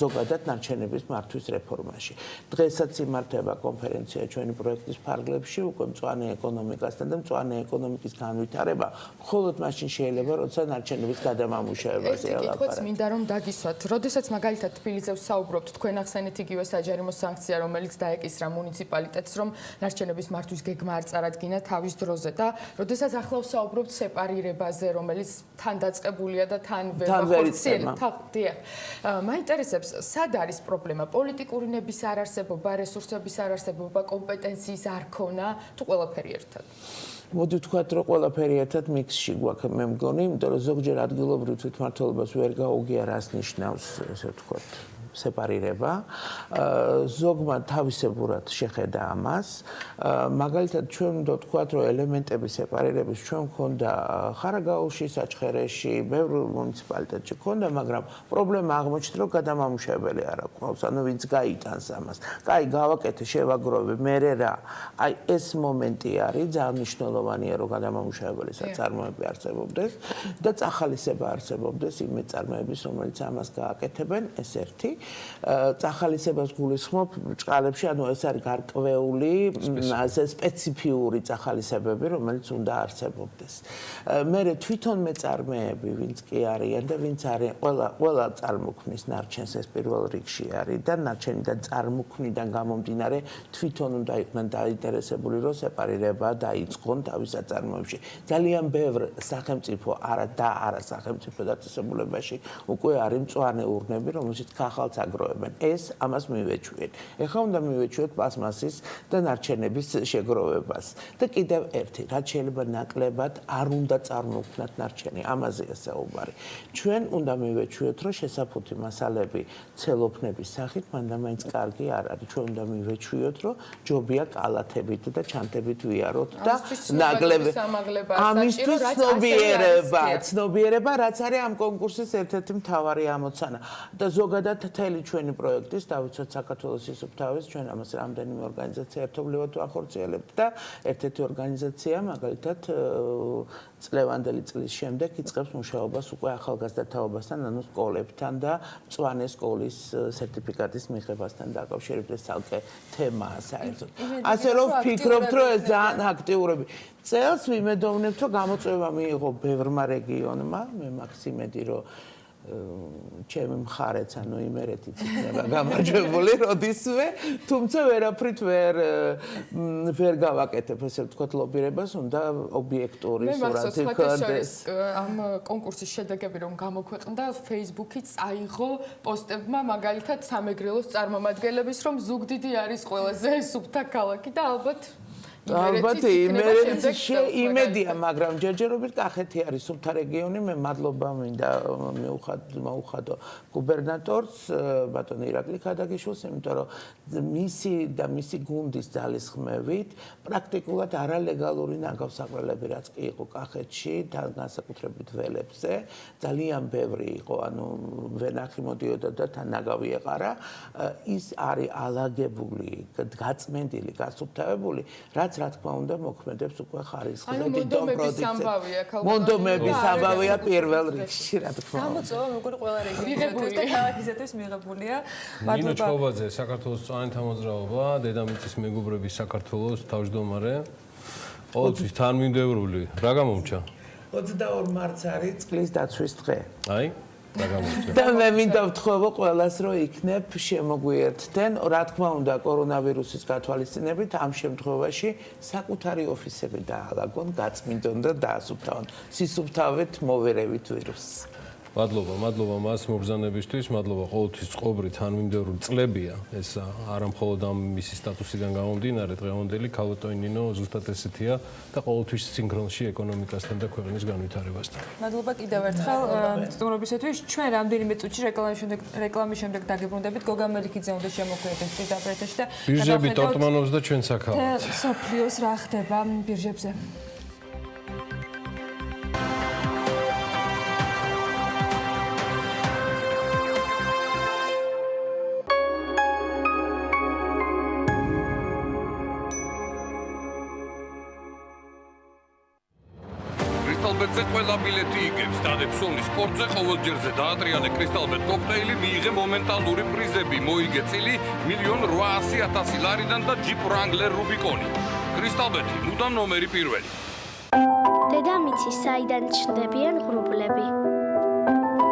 ზოგადად ნარჩენების მართვის რეფორმაში. დღესაც იმართება კონფერენცია ჩვენი პროექტის ფარგლებში, უკვე მწვანე ეკონომიკასთან და მწვანე ეკონომიკის განვითარება მხოლოდ მაშინ შეიძლება, როცა ნარჩენების გადამამუშავებაზე ელაპარაკებთ. ეს მინდა რომ დაგისვათ, როდესაც მაგალითად თბილისზე ვსაუბრობთ, თქვენ ახსენეთ იგივე საჯარიმო სანქცია, რომელიც დაეკისრა მუნიციპალიტეტს მაგალითად, რომ ნარჩენების მართვის გეგმა არ წარადგინა თავის დროზე და როდესაც ახლა ვსაუბრობთ სეპარირებაზე, რომელიც თან დაწყებულია და თან ვერ ვახორციელებთ. დიახ. მაინტერესებს, სად არის პრობლემა? პოლიტიკური ნების არარსებობა, რესურსების არარსებობა, კომპეტენციის არქონა, თუ ყველაფერი ერთად? მოდი ვთქვათ, რომ ყველაფერი ერთად მიქსში გვაქვს, მე მგონი, იმიტომ რომ ზოგჯერ ადგილობრივ თვითმმართველობას ვერ გაუგია, რას ნიშნავს, ესე ვთქვათ, სეპარირება. ზოგმა თავისებურად შეხედა ამას. მაგალითად, ჩვენ უნდა ვთქვათ, რომ ელემენტები სეპარირების ჩვენ მქონდა ხარაგაულში, საჩხერეში, ბევრ მუნიციპალიტეტში მქონდა, მაგრამ პრობლემა აღმოჩნდა, რომ გადამამუშავებელი არ აქვს, ანუ ვინც გაიტანს ამას. კაი, გავაკეთე, შევაგროვე, მერე რა. აი, ეს მომენტი არის ძალიან მნიშვნელოვანია, რომ გადამამუშავებელი საწარმოები არსებობდეს და წახალისება არსებობდეს იმ მეწარმეების, რომელიც ამას გააკეთებენ, ეს ერთი. წახალისებას გულისხმობ ჭყალებში, ანუ ეს არის გარკვეული, სპეციფიური წახალისებები, რომელიც უნდა არსებობდეს. მერე თვითონ მეწარმეები, ვინც კი არიან და ვინც არის, ყველა წარმოქმნის ნარჩენს ეს პირველ რიგში არის და ნარჩენიდან წარმოქმნიდან გამომდინარე თვითონ უნდა იყვნენ დაინტერესებული, რომ სეპარირება დაიწყონ თავის საწარმოებში. ძალიან ბევრ სახელმწიფო არა სახელმწიფო დაწესებულებაში უკვე არის მწვანე ურნები, რომელშიც ხალხს აგროვებენ. ეს ამას მივეჩვიეთ. ეხლა უნდა მივეჩვიოთ პლასმასის და ნარჩენების შეგროვებას. და კიდევ ერთი, რაც შეიძლება ნაკლებად არ უნდა წარმოქმნათ ნარჩენი, ამაზეა საუბარი. ჩვენ უნდა მივეჩვიოთ, რომ შესაფუთი მასალები ცელოფნების სახით მანდ-მაინც კარგი არ არის. ჩვენ უნდა მივეჩვიოთ, რომ ჯობია კალათებით და ჩანთებით ვიაროთ და ნაკლები ამისთვის ცნობიერება, რაც არის ამ კონკურსის ერთ-ერთი მთავარი ამოცანა. და ზოგადად მთელი ჩვენი პროექტის დავიცვათ საქართველოს სისუფთავეს, ჩვენ ამას რამდენიმე ორგანიზაცია ერთობლივად ვახორციელებთ და ერთ-ერთი ორგანიზაცია მაგალითად წლევანდელი წლის შემდეგ იწყებს მუშაობას უკვე ახალგაზრდა თაობასთან, ანუ სკოლებთან და მწვანე სკოლის სერტიფიკატის მიღებასთან დაკავშირებით. ეს ცალკე თემაა საერთოდ. ასე რომ ვფიქრობთ, რომ ეს ძალიან აქტიურები. წელს ვიმედოვნებთ, რომ გამოწვევა მიიღო ბევრმა რეგიონმა, მე მაქვს იმედი, რომ ჩემი მხარეც, ანუ იმერეთიც იქნება გამარჯვებული როდისმე, თუმცა ვერაფრით ვერ გავაკეთებ, ესე ვთქვათ, ლობირებას, უნდა ობიექტური სურათი ქონდეს. ამ კონკურსის შედეგები რომ გამოქვეყნდა, Facebook-იც აიღო პოსტებმა, მაგალითად, სამეგრელოს წარმომადგენლების, რომ ზუგდიდი არის ყველაზე სუფთა ქალაქი და ალბათ იმედია, მაგრამ ჯერჯერობით კახეთი არის სუფთა რეგიონი. მე მადლობა მინდა მოუხადო გუბერნატორს ბატონ ირაკლი ქადაგიშვილს, იმიტომ რომ მისი გუნდის ძალისხმევით პრაქტიკულად არალეგალური ნაგავსაყრელები რაც კი იყო კახეთში, განსაკუთრებით ველებზე, ძალიან ბევრი იყო, ანუ ვენახი მოდიოდა და თან ნაგავი ეყარა. ის არის ალაგებული, გაწმენდილი, გასუფთავებული, რაც რა თქმა უნდა მოქმედებს უკვე ხარისხზე დიდ პროდუქციას. მონდომების ამბავია პირველ რიგში, რა თქმა უნდა. გამოწვევა მეგონი ყველა რეგიონის და ქალაქისათვის მიღებულია. ნინო ჩხობაძე, საქართველოს მწვანეთა მოძრაობა, დედამიწის მეგობრების საქართველოს თავმჯდომარე. ყოველთვის თანმიმდევრული. რა გამომჩა? 22 მარტს არის წყლის დაცვის დღე. აი და მე მინდა ვთხოვო ყველას, რომ იქნებ შემოგვიერთდნენ, რა თქმა უნდა, კორონავირუსის გათვალისწინებით ამ შემთხვევაში საკუთარი ოფისები დაალაგონ, გაწმინდონ და დაასუფთავონ. სისუფთავეთ მოვერევით ვირუსს. მადლობა მას მობრძანებისთვის, მადლობა ყოველთვის წყობრი თანმიმდევრული წლებია. ეს არა მხოლოდ ამ მისი სტატუსიდან გამომდინარე, დღევანდელი ქალბატონი ნინო ზუსტად ესეთია და ყოველთვის სინქრონში ეკონომიკასთან და ქვეყნის განვითარებასთან. მადლობა კიდევ ერთხელ სტუმრობისათვის. ჩვენ რამდენიმე წუთში რეკლამის შემდეგ დაგებრუნდებით. გოგა მელიქიძე უნდა შემოგვიერთდეს პირდაპირ და ბირჟები ტორტმანობს და ჩვენ საქარავთ. სოფლიოს რა ხდება ბირჟებზე? კრისტალბეტზე ყველა ბილეთი იგებს. დადეფსონი სპორტზე ყოველჯერზე დაატრიალე კრისტალბეტ კოქტეილი, მიიღე მომენტალური პრიზები, მოიგე წილი 1.8 მილიონი ლარიდან და ჯიპ რანგლერ რუბიკონი. კრისტალბეტი, მუდამ ნომერი პირველი. დედამიწის საიდან ჩნდებიან ღრუბლები?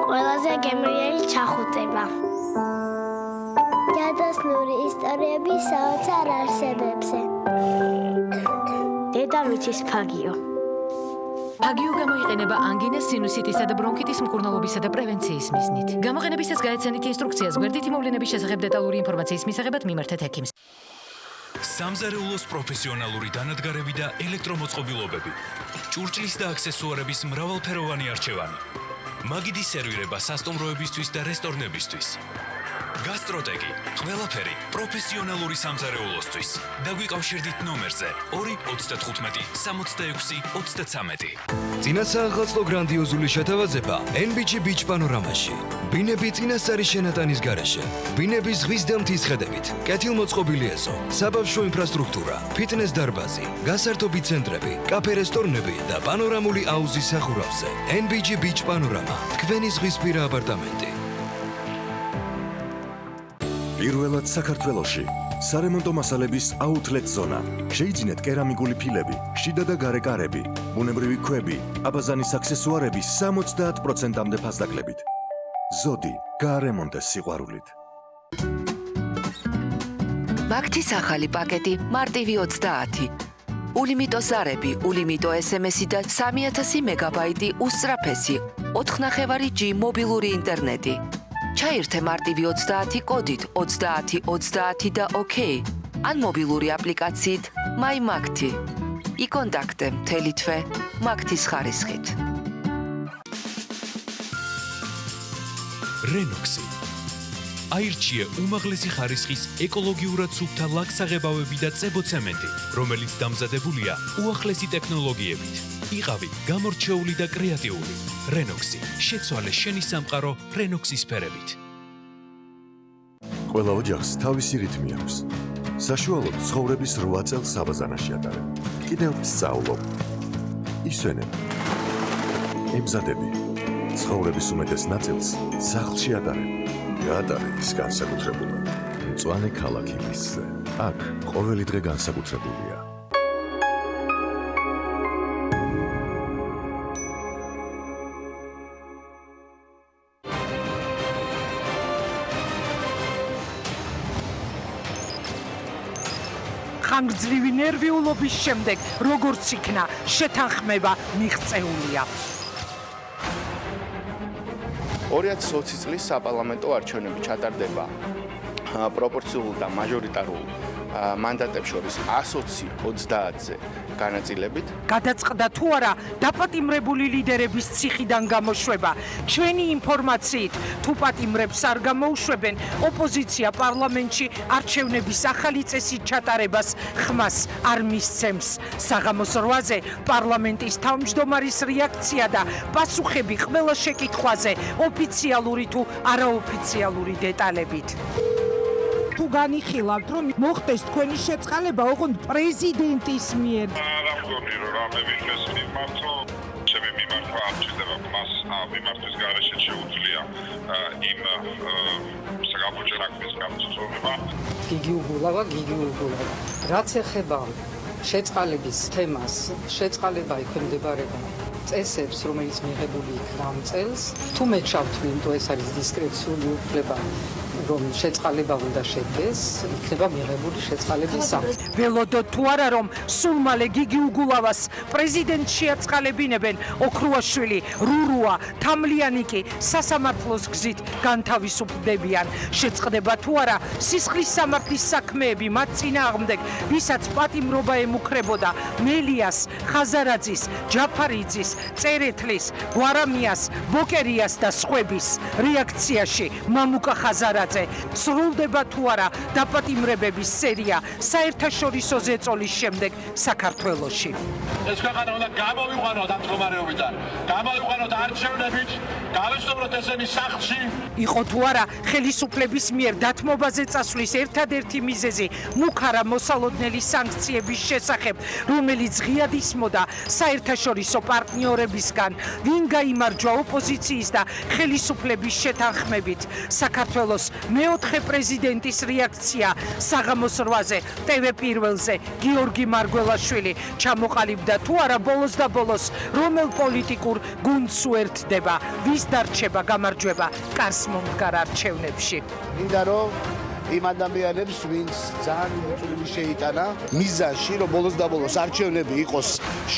ყველაზე გემრიელი ჩახუტება. გადასვლური ისტორიები საოცარ არსებებზე. დედამიწის ფაგიო. ფაგიო გამოიყენება ანგინას, სინუსიტისა და ბრონქიტის მკურნალობისა და პრევენციის მიზნით. გამოყენებისას გაეცანით ინსტრუქციას გვერდითი მოვლენების შესახებ დეტალური ინფორმაციის მისაღებად მიმართეთ ექიმს. სამზარეულოს პროფესიონალური დანადგარები და ელექტრომოწყობილობები. ჭურჭლის და აქსესუარების მრავალფეროვანი არჩევანი. მაგიდის სერვირება სასტუმროებისთვის და რესტორნებისთვის. გასტროტეკი, ყველაფერი პროფესიონალური სამზარეულოსთვის. დაგვიკავშირდით ნომერზე 295 66 33. წინასააღწლო გრანდიოზული შეთავაზება NBG Beach პანორამაში. ბინები წინასწარი შენატანის გარეშე. ბინების ზღვის და მთის ხედებით. კეთილმოწყობილი ეზო, საბავშვო ინფრასტრუქტურა, ფიტნეს დარბაზი, გასართობი ცენტრები, კაფე რესტორნები და პანორამული აუზის სახურავზე. NBG Beach პანორამა, თქვენი ზღვისპირა აპარტამენტი. პირველად საქართველოში სარემონტო მასალების აუთლეტ ზონა. შეიძინეთ კერამიკული ფილები, შიდა და გარე კარები, ბუნებრივი ქვები, აბაზანის აქსესუარები 70%-მდე ფასდაკლებით. ზოდი, გაარემონტეს სიყვარულით. მაგთის ახალი პაკეტი მარტივი 30. ულიმიტო ზარები, ულიმიტო SMS-ი და 3000 მეგაბაიტი უსწრაფესი 4.5G მობილური ინტერნეტი. ჩაირთე მარტივი 30 კოდით 30 და OK. ან მობილური აპლიკაციით My Magti. იკონტაქტე მთელი თვე მაგთის ხარისხით. Renoxi. აირჩიე უმაღლესი ხარისხის ეკოლოგიურად სუფთა ლაქ-საღებავები და წებოცემენტი, რომელიც დამზადებულია უახლესი ტექნოლოგიებით. იყავი გამორჩეული და კრეატიული. Renoxi. შეცვალე შენი სამყარო Renoxis ფერებით. ყველა ოჯახს თავისი რითმი აქვს. საშუალოდ ცხოვრების 8 წელს საბაზანაში ატარებ. კიდევ სწავლობ. ისვენებ. ემზადები. ცხოვრების უმეტეს ნაწილს სახლში ატარებ. გაატარე ის განსაკუთრებულად. მწვანე ქალაქი მისზე. აქ ყოველი დღე განსაკუთრებულია. ხანგრძლივი ნერვიულობის შემდეგ როგორც იქნა შეთანხმება მიღწეულია. 2020 წლის საპარლამენტო არჩევნები ჩატარდება პროპორციულ და მაჟორიტარულ მანდატებს შორის 120-30-ზე განაწილებით. გადაწყდა თუ არა დაპატიმრებული ლიდერების ციხიდან გამოშვება. ჩვენი ინფორმაციით, თუ პატიმრებს არ გამოუშვებენ, ოპოზიცია პარლამენტში არჩევნების ახალი წესით ჩატარებას ხმას არ მისცემს. საღამოს 8-ზე პარლამენტის თავმჯდომარის რეაქცია და პასუხები ყველა შეკითხვაზე ოფიციალური თუ არაოფიციალური დეტალებით. თუ განიხილავთ, რომ მოხდეს თქვენი შეწყალება ოღონდ პრეზიდენტის მიერ. არა მგონი რომ რამე ვიხეს მიმართო, ჩემი მიმართვა არ ჭირდება, მას მიმართვის გარეშე შეუძლია იმ საკუთრების გამწვევა. გიგი უგულავა. რაც ეხება შეწყალების თემას, შეწყალება ექვემდებარება წესებს, რომელიც მიღებული იქნა ამ წელს, თუ მე ჩავთვლინდო ეს არის დისკრეციული უფლება, რომ შეწყალება უნდა შედგეს, იქნება მიღებული შეწყალების საფრთხე. ველოდოთ თუ არა რომ სულ მალე გიგი უგულავას პრეზიდენტში აწყალებინებენ ოქრუაშვილი, რურუა, თამლიანიკი სასამართლოს გზით განთავისუფლდებიან. შეწყდება თუ არა სისხლის სამართლის საქმეები მათ წინააღმდეგ, ვისაც პატიმრობა ემუქრებოდა მელიას, ხაზარაძის, ჯაფარიძის, წერეთლის, გვარამიას, ბოკერიას და სხვების. რეაქციაში მამუკა ხაზარაძე. სრულდება თუ არა დაპატიმრებების სერია საერთაშორისო ზეწოლის შემდეგ საქართველოში. ეს ქვეყანა უნდა გამოვიყვანოთ ამ მდგომარეობიდან. გამოვიყვანოთ არჩევნებით, გავესწოროთ ესენი სახლში. იყო თუ არა ხელისუფლების მიერ დათმობაზე წასვლის ერთადერთი მიზეზი მუქარა მოსალოდნელი სანქციების შესახებ, რომელიც ღიად ისმოდა საერთაშორისო პარტნიორებისგან, ვინ გაიმარჯვა ოპოზიციის და ხელისუფლების შეთანხმებით. საქართველოს მეოთხე პრეზიდენტის რეაქცია საღამოს 8-ზე TV პირველზე გიორგი მარგველაშვილი ჩამოყალიბდა თუ არა ბოლოს და ბოლოს რომელ პოლიტიკურ გუნდს უერთდება, ვის დარჩება გამარჯვება კარს მომდგარ არჩევნებში. მინდა რომ იმ ადამიანებს, ვინც ძალიან უწვრილი შეიტანა მიზანში, რომ ბოლოს და ბოლოს არჩევნები იყოს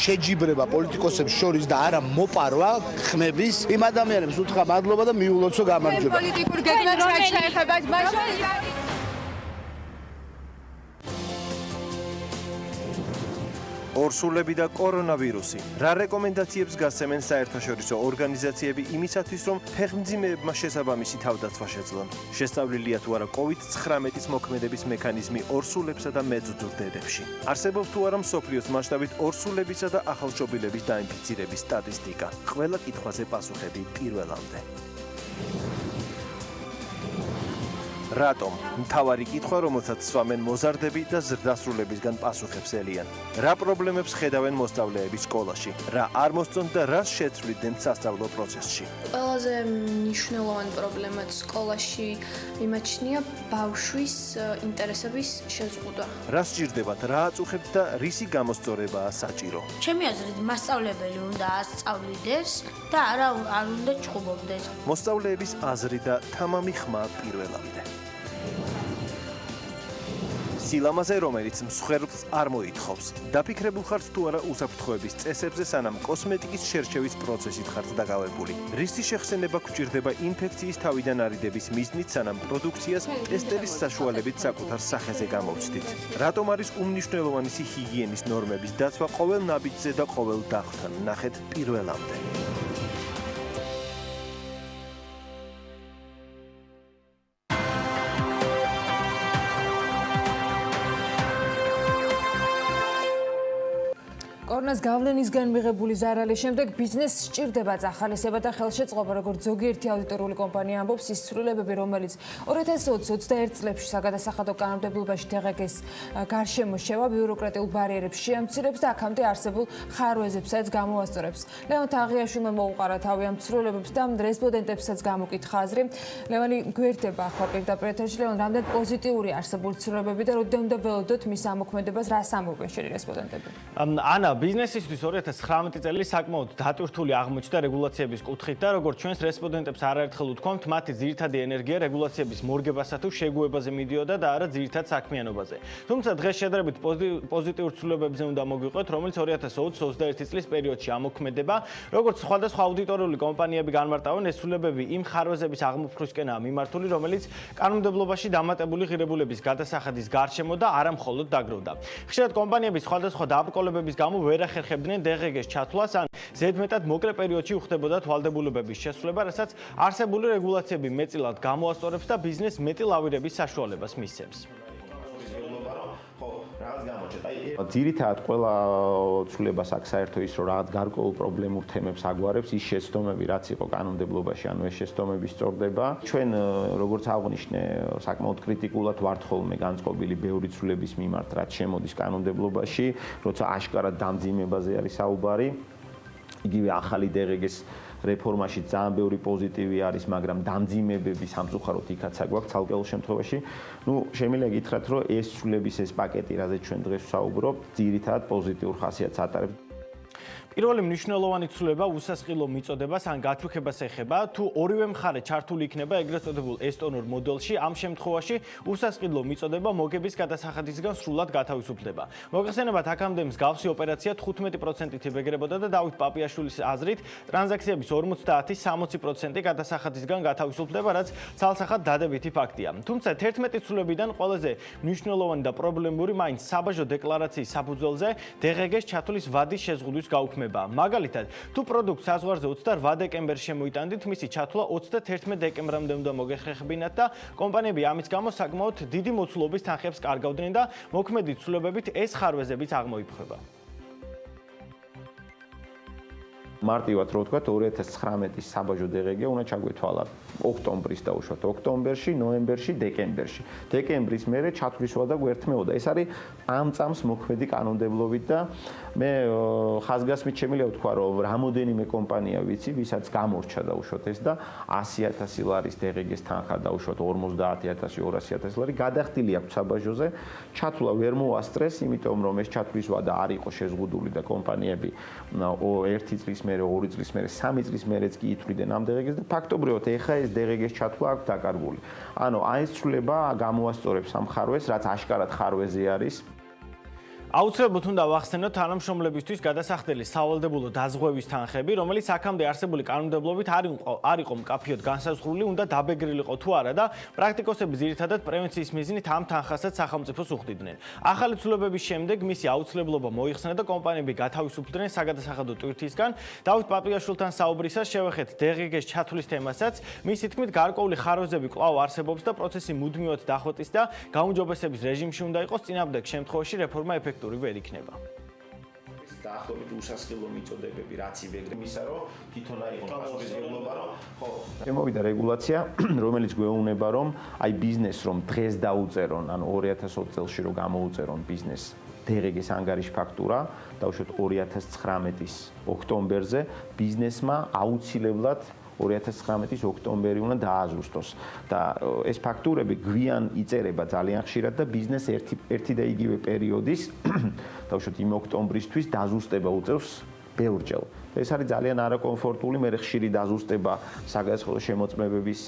შეჯიბრება პოლიტიკოსებს შორის და არა მოპარვა ხმების, იმ ადამიანებს უთხრა მადლობა და მიულოცო გამარჯვება. პოლიტიკურ გეგმას რა შეეხება მაშინ? ორსულები და კორონავირუსი. რა რეკომენდაციებს გასცემენ საერთაშორისო ორგანიზაციები იმისათვის, რომ ფეხმძიმეებმა შესაბამისი თავდაცვა შეძლონ? შესწავლილია თუ არა COVID-19-ის მოქმედების მექანიზმი ორსულებსა და მეწუძურ დედებში? არსებობს თუ არა მსოფლიოს მასშტაბით ორსულებისა და ახალშობილების დაინფიცირების სტატისტიკა? ყველა კითხვაზე პასუხები პირველამდე. რატომ? მთავარი კითხვა, რომელსაც სვამენ მოზარდები და ზრდასრულებისგან პასუხებს ელიან. რა პრობლემებს ხედავენ მოსწავლეები სკოლაში? რა არ მოსწონთ და რას შეცვლიდნენ სასწავლო პროცესში? ყველაზე მნიშვნელოვანი პრობლემა სკოლაში მიმაჩნია ბავშვის ინტერესების შეზღუდვა. რა სჭირდებათ, რა აწუხებთ და რისი გამოსწორებაა საჭირო? ჩემი აზრით, მასწავლებელი უნდა ასწავლიდეს და არ უნდა ჩხუბობდეს. მოსწავლეების აზრი და თამამი ხმა პირველამდე. სილამაზე, რომელიც მსხვერპლს არ მოითხოვს. დაფიქრებულ ხართ თუ არა უსაფრთხოების წესებზე, სანამ კოსმეტიკის შერჩევის პროცესით ხართ დაკავებული. რისი შეხსენება გვჭირდება ინფექციის თავიდან არიდების მიზნით, სანამ პროდუქციას ტესტების საშუალებით საკუთარ სახეზე გამოვცდით. რატომ არის უმნიშვნელოვანესი ჰიგიენის ნორმების დაცვა ყოველ ნაბიჯზე და ყოველ დახვრთან? ნახეთ პირველამდე. კორონას გავლენისგან მიღებული ზარალის შემდეგ ბიზნესს სჭირდება ახალისება და ხელშეწყობა, როგორც ზოგიერთი აუდიტორული კომპანია ამბობს, ის ცვლილებები, რომელიც 2020-21 წლებში საგადასახადო კანონმდებლობაში დღგ-ის გარშემო შევა, ბიუროკრატიულ ბარიერებს შეამცირებს და აქამდე არსებულ ხარვეზებსაც გამოასწორებს. ლევან თაღიაშვილმა მოუყარა თავი ამ ცვლილებებს და რესპონდენტებსაც გამოკითხა აზრი. ლევანი გვერდება ახლა პირდაპირ ეთერში. ლევან, რამდენად პოზიტიური არსებული ცვლილებები და როდესაც უნდა ველოდოთ მის ამოქმედებას, რას ამბობენ შენი რესპონდენტები? ანა, ბიზნესისთვის 2019 წელი საკმაოდ დატვირთული აღმოჩნდა რეგულაციების კუთხით და როგორც ჩვენს რესპონდენტებს არაერთხელ უთქვამთ, მათი ძირითადი ენერგია რეგულაციების მორგებასა თუ შეგუებაზე მიდიოდა და არა ძირითად საქმიანობაზე. თუმცა დღეს შედარებით პოზიტიურ ცვლილებებზე უნდა მოგვიყვეთ, რომელიც 2020-21 წლის პერიოდში ამოქმედება. როგორც სხვადასხვა აუდიტორიული კომპანიები განმარტავენ, ეს ცვლილებები იმ ხარვეზების აღმოფხვრისკენაა მიმართული, რომელიც კანონმდებლობაში დამატებული ღირებულების გადასახადის გარშემო და არა მხოლოდ დაგროვდა. ხშირად კომპანიები სხვადასხვა დაბრკოლებების გამო ვერ ახერხებდნენ დღგ-ის ჩათვლას, ან ზედმეტად მოკლე პერიოდში უხდებოდა თვალდებულებების შესრულება, რასაც არსებული რეგულაციები მეტწილად გამოასწორებს და ბიზნესს მეტი ლავირების საშუალებას მისცემს. ძირითადად ყველა ცვლილებას აქ საერთო ის, რომ რაღაც გარკვეულ პრობლემურ თემებს აგვარებს, ის შეცდომები, რაც იყო კანონმდებლობაში, ანუ ეს შეცდომები სწორდება. ჩვენ, როგორც აღვნიშნე, საკმაოდ კრიტიკულად ვართ ხოლმე განწყობილი ბევრი ცვლილების მიმართ, რაც შემოდის კანონმდებლობაში, როცა აშკარად დამძიმებაზე არის საუბარი. იგივე ახალი დღგ-ის რეფორმაში ძალიან ბევრი პოზიტივი არის, მაგრამ დამძიმებები სამწუხაროდ იქაც აგვაქვს ცალკეულ შემთხვევაში. შემიძლია გითხრათ, რომ ეს ცვლილების ეს პაკეტი, რაზეც ჩვენ დღეს ვსაუბრობთ, ძირითადად პოზიტიურ ხასიათს ატარებს. პირველი მნიშვნელოვანი ცვლილება უსასყიდლო მიწოდებას ან გაჩუქებას ეხება, თუ ორივე მხარე ჩართული იქნება ეგრეთ წოდებულ ესტონურ მოდელში, ამ შემთხვევაში უსასყიდლო მიწოდება მოგების გადასახადისგან სრულად გათავისუფლდება. მოგეხსენებათ, აქამდე მსგავსი ოპერაცია 15%-ით იბეგრებოდა და დავით პაპიაშვილის აზრით, ტრანზაქციების 50-60% გადასახადისგან გათავისუფლდება, რაც ცალსახად დადებითი ფაქტია. თუმცა 11 ცვლილებიდან ყველაზე მნიშვნელოვანი და პრობლემური მაინც საბაჟო დეკლარაციის საფუძველზე დღგ-ის ჩათვლის ვადის შეზღუდვის გაუქმება. მაგალითად, თუ პროდუქტს საზღვარზე 28 დეკემბერს შემოიტანდით, მისი ჩათვლა 31 დეკემბრამდე უნდა მოგეხერხებინათ და კომპანიები ამის გამო საკმაოდ დიდი მოცულობის თანხებს კარგავდნენ და მოქმედი ცვლილებებით ეს ხარვეზებიც აღმოიფხება. მარტივად რო ვთქვათ, 2019-ის საბაჟო დღგ უნდა ჩაგვეთვალა ოქტომბრის დაუშვათ ოქტომბერში, ნოემბერში, დეკემბერში. დეკემბრის მერე ჩათვლის ვადა გვერთმეოდა. ეს არის ამ წამს მოქმედი კანონმდებლობით და მე ხაზგასმით შემიძლია ვთქვა, რომ რამოდენიმე კომპანია ვიცი, ვისაც გამორჩა დაუშვათ ეს და 100.000 ლარის დღგ-ის თანხა დაუშვათ 50.000, 200.000 ლარი გადახდილი აქვს საბაჟოზე. ჩათვლა ვერ მოასწრეს, იმიტომ რომ ეს ჩათვლის ვადა არ იყო შეზღუდული და კომპანიები 1 წლის მერე, 2 წლის მერე, 3 წლის მერეც კი ითვლიდნენ ამ DRG-ს და ფაქტობრივად ეხა ეს DRG-ს ჩათვლა აქვს დაკარგული. ანუ აი ეს ცვლილება გამოასწორებს ამ ხარვეს, რაც აშკარად ხარვეზე არის. აუცილებლად უნდა ვახსენოთ თანამშრომლებისთვის გადასახდელი სავალდებულო დაზღვევის თანხები, რომელიც აქამდე არსებული კანონმდებლობით არ იყო მკაფიოდ განსაზღვრული, უნდა დაბეგრილიყო თუ არა და პრაქტიკოსები ძირითადად პრევენციის მიზნით ამ თანხასაც სახელმწიფოს უხდიდნენ. ახალი ცვლილებების შემდეგ მისი აუცილებლობა მოიხსნა და კომპანიები გათავისუფლდნენ საგადასახადო ტვირთისგან. დავით პაპიაშვილთან საუბრისას შევეხეთ DRG-ს ჩათვლის თემასაც, მისი თქმით გარკვეული ხარვეზები კვლავ არსებობს და პროცესი მუდმივად დახვეწის და გაუმჯობესების რეჟიმში უნდა იყოს, წინამორბედ შემთხვევაში რეფორმა ეფექტური ვერ იქნება. დაახლოებით უსასყიდლო მიწოდებები რაც იბეგრე მისა რომ თვითონ არ იყო პასუხისმგებლობა რომ ხო შემოვიდა რეგულაცია რომელიც გვეუბნება რომ აი ბიზნესს რომ დღეს დაუწერონ ანუ 2020 წელს რომ გამოუწერონ ბიზნესს DRG-ს ანგარიშ ფაქტურა დაუშვათ 2019-ის ოქტომბერზე ბიზნესმა აუცილებლად 2019-ის ოქტომბერი უნდა დააზუსტოს და ეს ფაქტურები გვიან იწერება ძალიან ხშირად და ბიზნეს ერთი და იგივე პერიოდის დავუშვათ იმ ოქტომბრისთვის დაზუსტება უწევს ბევრჯერ. ეს არის ძალიან არაკომფორტული, მე ხშირი დაზუსტება საგადასახადო შემოწმებების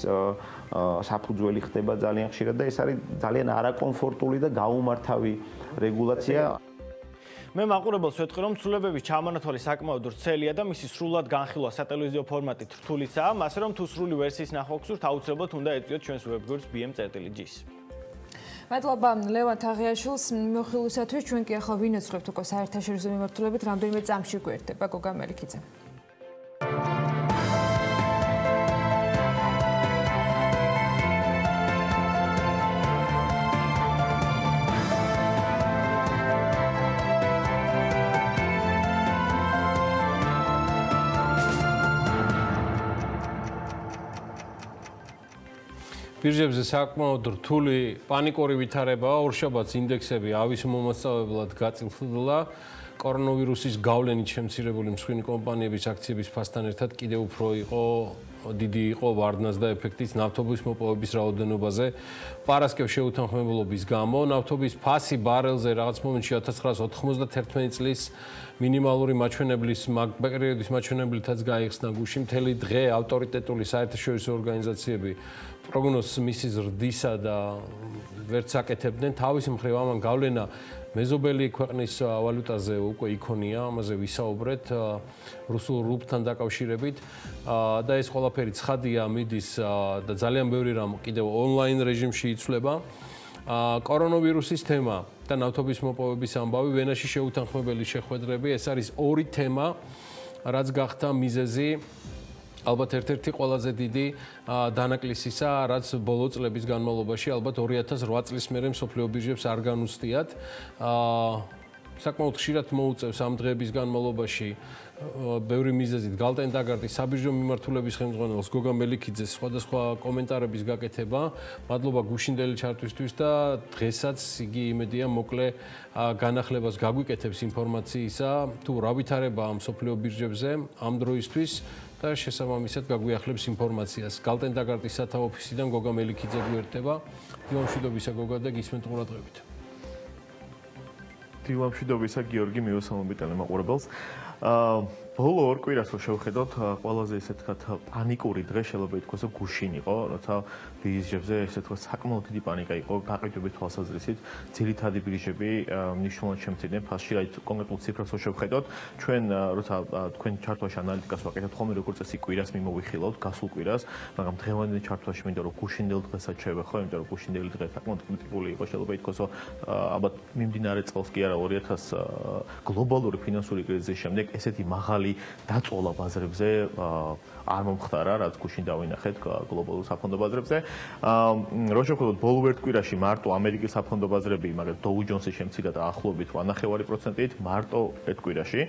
საფუძველი ხდება ძალიან ხშირად და ეს არის ძალიან არაკომფორტული და გაუმართავი რეგულაცია. მე მაყურებელს ვეთქვი რომ ცვლილებების ჩამონათვალი საკმაოდ ვრცელია და მისი სრულად განხილვა სატელევიზიო ფორმატით რთულიცაა, ასე რომ თუ სრული ვერსიის ნახვა გსურთ, აუცილებლად უნდა ეწვიოთ ჩვენს ვებგვერდს bm.gis. მადლობა ლევან თაღიაშვილს მოხილვისათვის. ჩვენ კი ახლა ვინაცხლებთ უკვე საერთაშორისო მიმართულებით რამდენიმე წამში გვერდება გოგა მელიქიძე. ბირჟებზე საკმაოდ რთული პანიკური ვითარებაა, ორშაბათს ინდექსები ავის მომასწავლებლად გაწილხდა. კორონავირუსის გავლენით შემცირებული მსხვილი კომპანიების აქციების ფასთან ერთად კიდევ უფრო დიდი იყო ვარდნას და ეფექტიც ნავთობის მოპოვების რაოდენობაზე პარასკევს შეუთანხმებლობის გამო. ნავთობის ფასი ბარელზე რაღაც მომენტში 1991 წლის მინიმალური მაჩვენებლის პერიოდის მაჩვენებლითაც გაიხსნა გუში. მთელი დღე ავტორიტეტული საერთაშორისო ორგანიზაციები პროგნოზს მისი ზრდისა და ვერც აკეთებდნენ. თავის მხრივ ამან გავლენა მეზობელი ქვეყნის ვალუტაზე უკვე იქონია, ამაზე ვისაუბრეთ რუსულ რუბლთან დაკავშირებით და ეს ყველაფერი ცხადია მიდის და ძალიან ბევრი რამ კიდევ ონლაინ რეჟიმში იცვლება. კორონავირუსის თემა და ნავთობის მოპოვების ამბავი ვენაში შეუთანხმებელი შეხვედრები, ეს არის ორი თემა, რაც გახდა მიზეზი ალბათ ერთ-ერთი ყველაზე დიდი დანაკლისისა, რაც ბოლო წლების განმავლობაში ალბათ 2008 წლის მერე მსოფლიო ბირჟებს არ განუცდიათ. საკმაოდ ხშირად მოუწევს ამ დღეების განმავლობაში ბევრი მიზეზით გალტენდაგარდის საბირჟო მიმართულების ხელმძღვანელს გოგა მელიქიძეს სხვადასხვა კომენტარების გაკეთება. მადლობა გუშინდელი ჩართვისთვის და დღესაც იგი იმედია მოკლე განახლებას გაგვიკეთებს ინფორმაციისა თუ რა ვითარება ამ მსოფლიო ბირჟებზე ამ დროისთვის და შესაბამისად გაგვიახლებს ინფორმაციას. გალტენდაგარდის სათავო ოფისიდან გოგა მელიქიძე გვერდება. დილამშვიდობისა გოგა და გისმენთ ყურადღებით. დილამშვიდობისა გიორგი მიუსამობი ტელემაყურებელს. ბოლო ორ კვირას რო შევხედოთ, ყველაზე ესე თქვათ პანიკური დღე შეიძლება ითქვას, რომ გუშინ იყო, როცა ბირჟებზე ესე თქვათ საკმაოდ დიდი პანიკა იყო, გაყიდვების თვალსაზრისით, ძირითადი ბირჟები მნიშვნელოვნად შემცირდნენ ფასში, აი კონკრეტულ ციფრას რო შევხედოთ, ჩვენ როცა თქვენ ჩართვაში ანალიტიკას ვაკეთებთ, ხოლმე როგორც წესი კვირას მიმოვიხილავთ, გასულ კვირას, მაგრამ დღევანდელ ჩართვაში მინდა რომ გუშინდელ დღესაც შევეხო, იმიტომ რომ გუშინდელი დღე საკმაოდ კრიტიკული იყო, შეიძლება ითქვას, რომ ალბათ მიმდინარე წელს კი არა 2000 გლობალური ფინანსური კრიზისის შემდეგ ესეთი მაღალი დაწოლა ბაზრებზე არ მომხდარა, რაც გუშინ დავინახეთ გლობალურ საფონდო ბაზრებზე. რო შევხედოთ ბოლო ერთ კვირაში მარტო ამერიკის საფონდო ბაზრები, მაგალითად Dow Jones-ი შემცირდა დაახლოებით 8.5%-ით, მარტო ერთ კვირაში.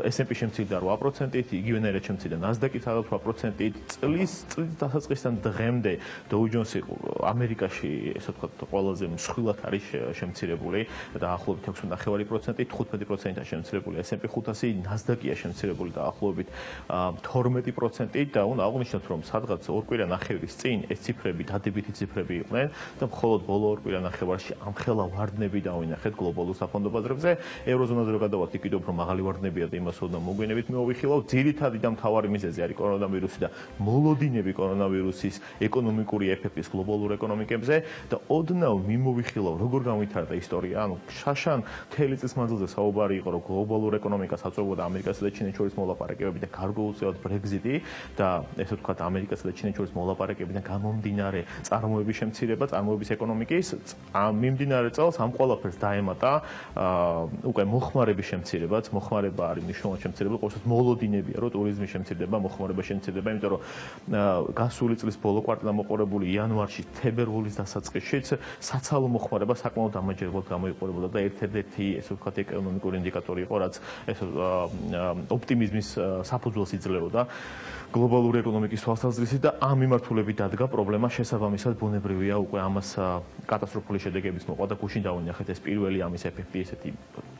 S&P შემცირდა 8%-ით, იგივენაირად შემცირდა Nasdaq-ი სადაც 8%-ით. წლის დასაწყისიდან დღემდე Dow Jones-ი ამერიკაში, ესე ვთქვათ, ყველაზე მსხვილად არის შემცირებული, დაახლოებით 6.5%-ით, 15%-ით შემცირებული S&P 500, გაზრდა შემცირებული დაახლოებით 12%-ით და უნდა აღვნიშნოთ, რომ სადღაც ორ კვირა-ნახევრის წინ ეს ციფრები დადებითი ციფრები იყვნენ და მხოლოდ ბოლო ორ კვირა-ნახევარში ამხელა ვარდნები დავინახეთ გლობალურ საფონდო ბაზრებზე. ევროზონაზე რო გადავალთ, იქ კიდევ უფრო მაღალი ვარდნებია და იმას უნდა მოგვიანებით მოვიხილავ. ძირითადი და მთავარი მიზეზი არის კორონავირუსი და მოლოდინები კორონავირუსის ეკონომიკური ეფექტის გლობალურ ეკონომიკებზე და ოდნავ მიმოვიხილავ, როგორ განვითარდა ისტორია. ანუ შაშან მთელი წლის მანძილზე საუბარი იყო, რომ გლობალურ ეკონომიკას აწვევდა ამერიკასა და ჩინეთს შორის მოლაპარაკებები და გარკვეულწილად ბრეგზიტი და ესე ვთქვათ ამერიკასა და ჩინეთს შორის მოლაპარაკებიდან გამომდინარე წარმოების შემცირება, წარმოების ეკონომიკის მიმდინარე წელს ამ ყველაფერს დაემატა უკვე მოხმარების შემცირებაც. მოხმარება არის მნიშვნელოვანი შემცირება, ყოველთვის მოლოდინებია, რომ ტურიზმის შემცირდება, მოხმარება შემცირდება, იმიტომ რომ გასული წლის ბოლო კვარტალ მოყოლებული იანვარში, თებერვლის დასაწყისშიც საცალო მოხმარება საკმაოდ დამაჯერებლად გამოიყურებოდა და ერთ-ერთი ესე ვთქვათ ეკონომიკური ინდიკატორი იყო, რაც ეს ოპტიმიზმის საფუძველს იძლეოდა გლობალური ეკონომიკის თვალსაზრისით და ამ მიმართულებით დადგა პრობლემა. შესაბამისად ბუნებრივია უკვე ამას კატასტროფული შედეგების მოყვა და გუშინ დავინახეთ ეს პირველი ამის ეფექტი ესეთი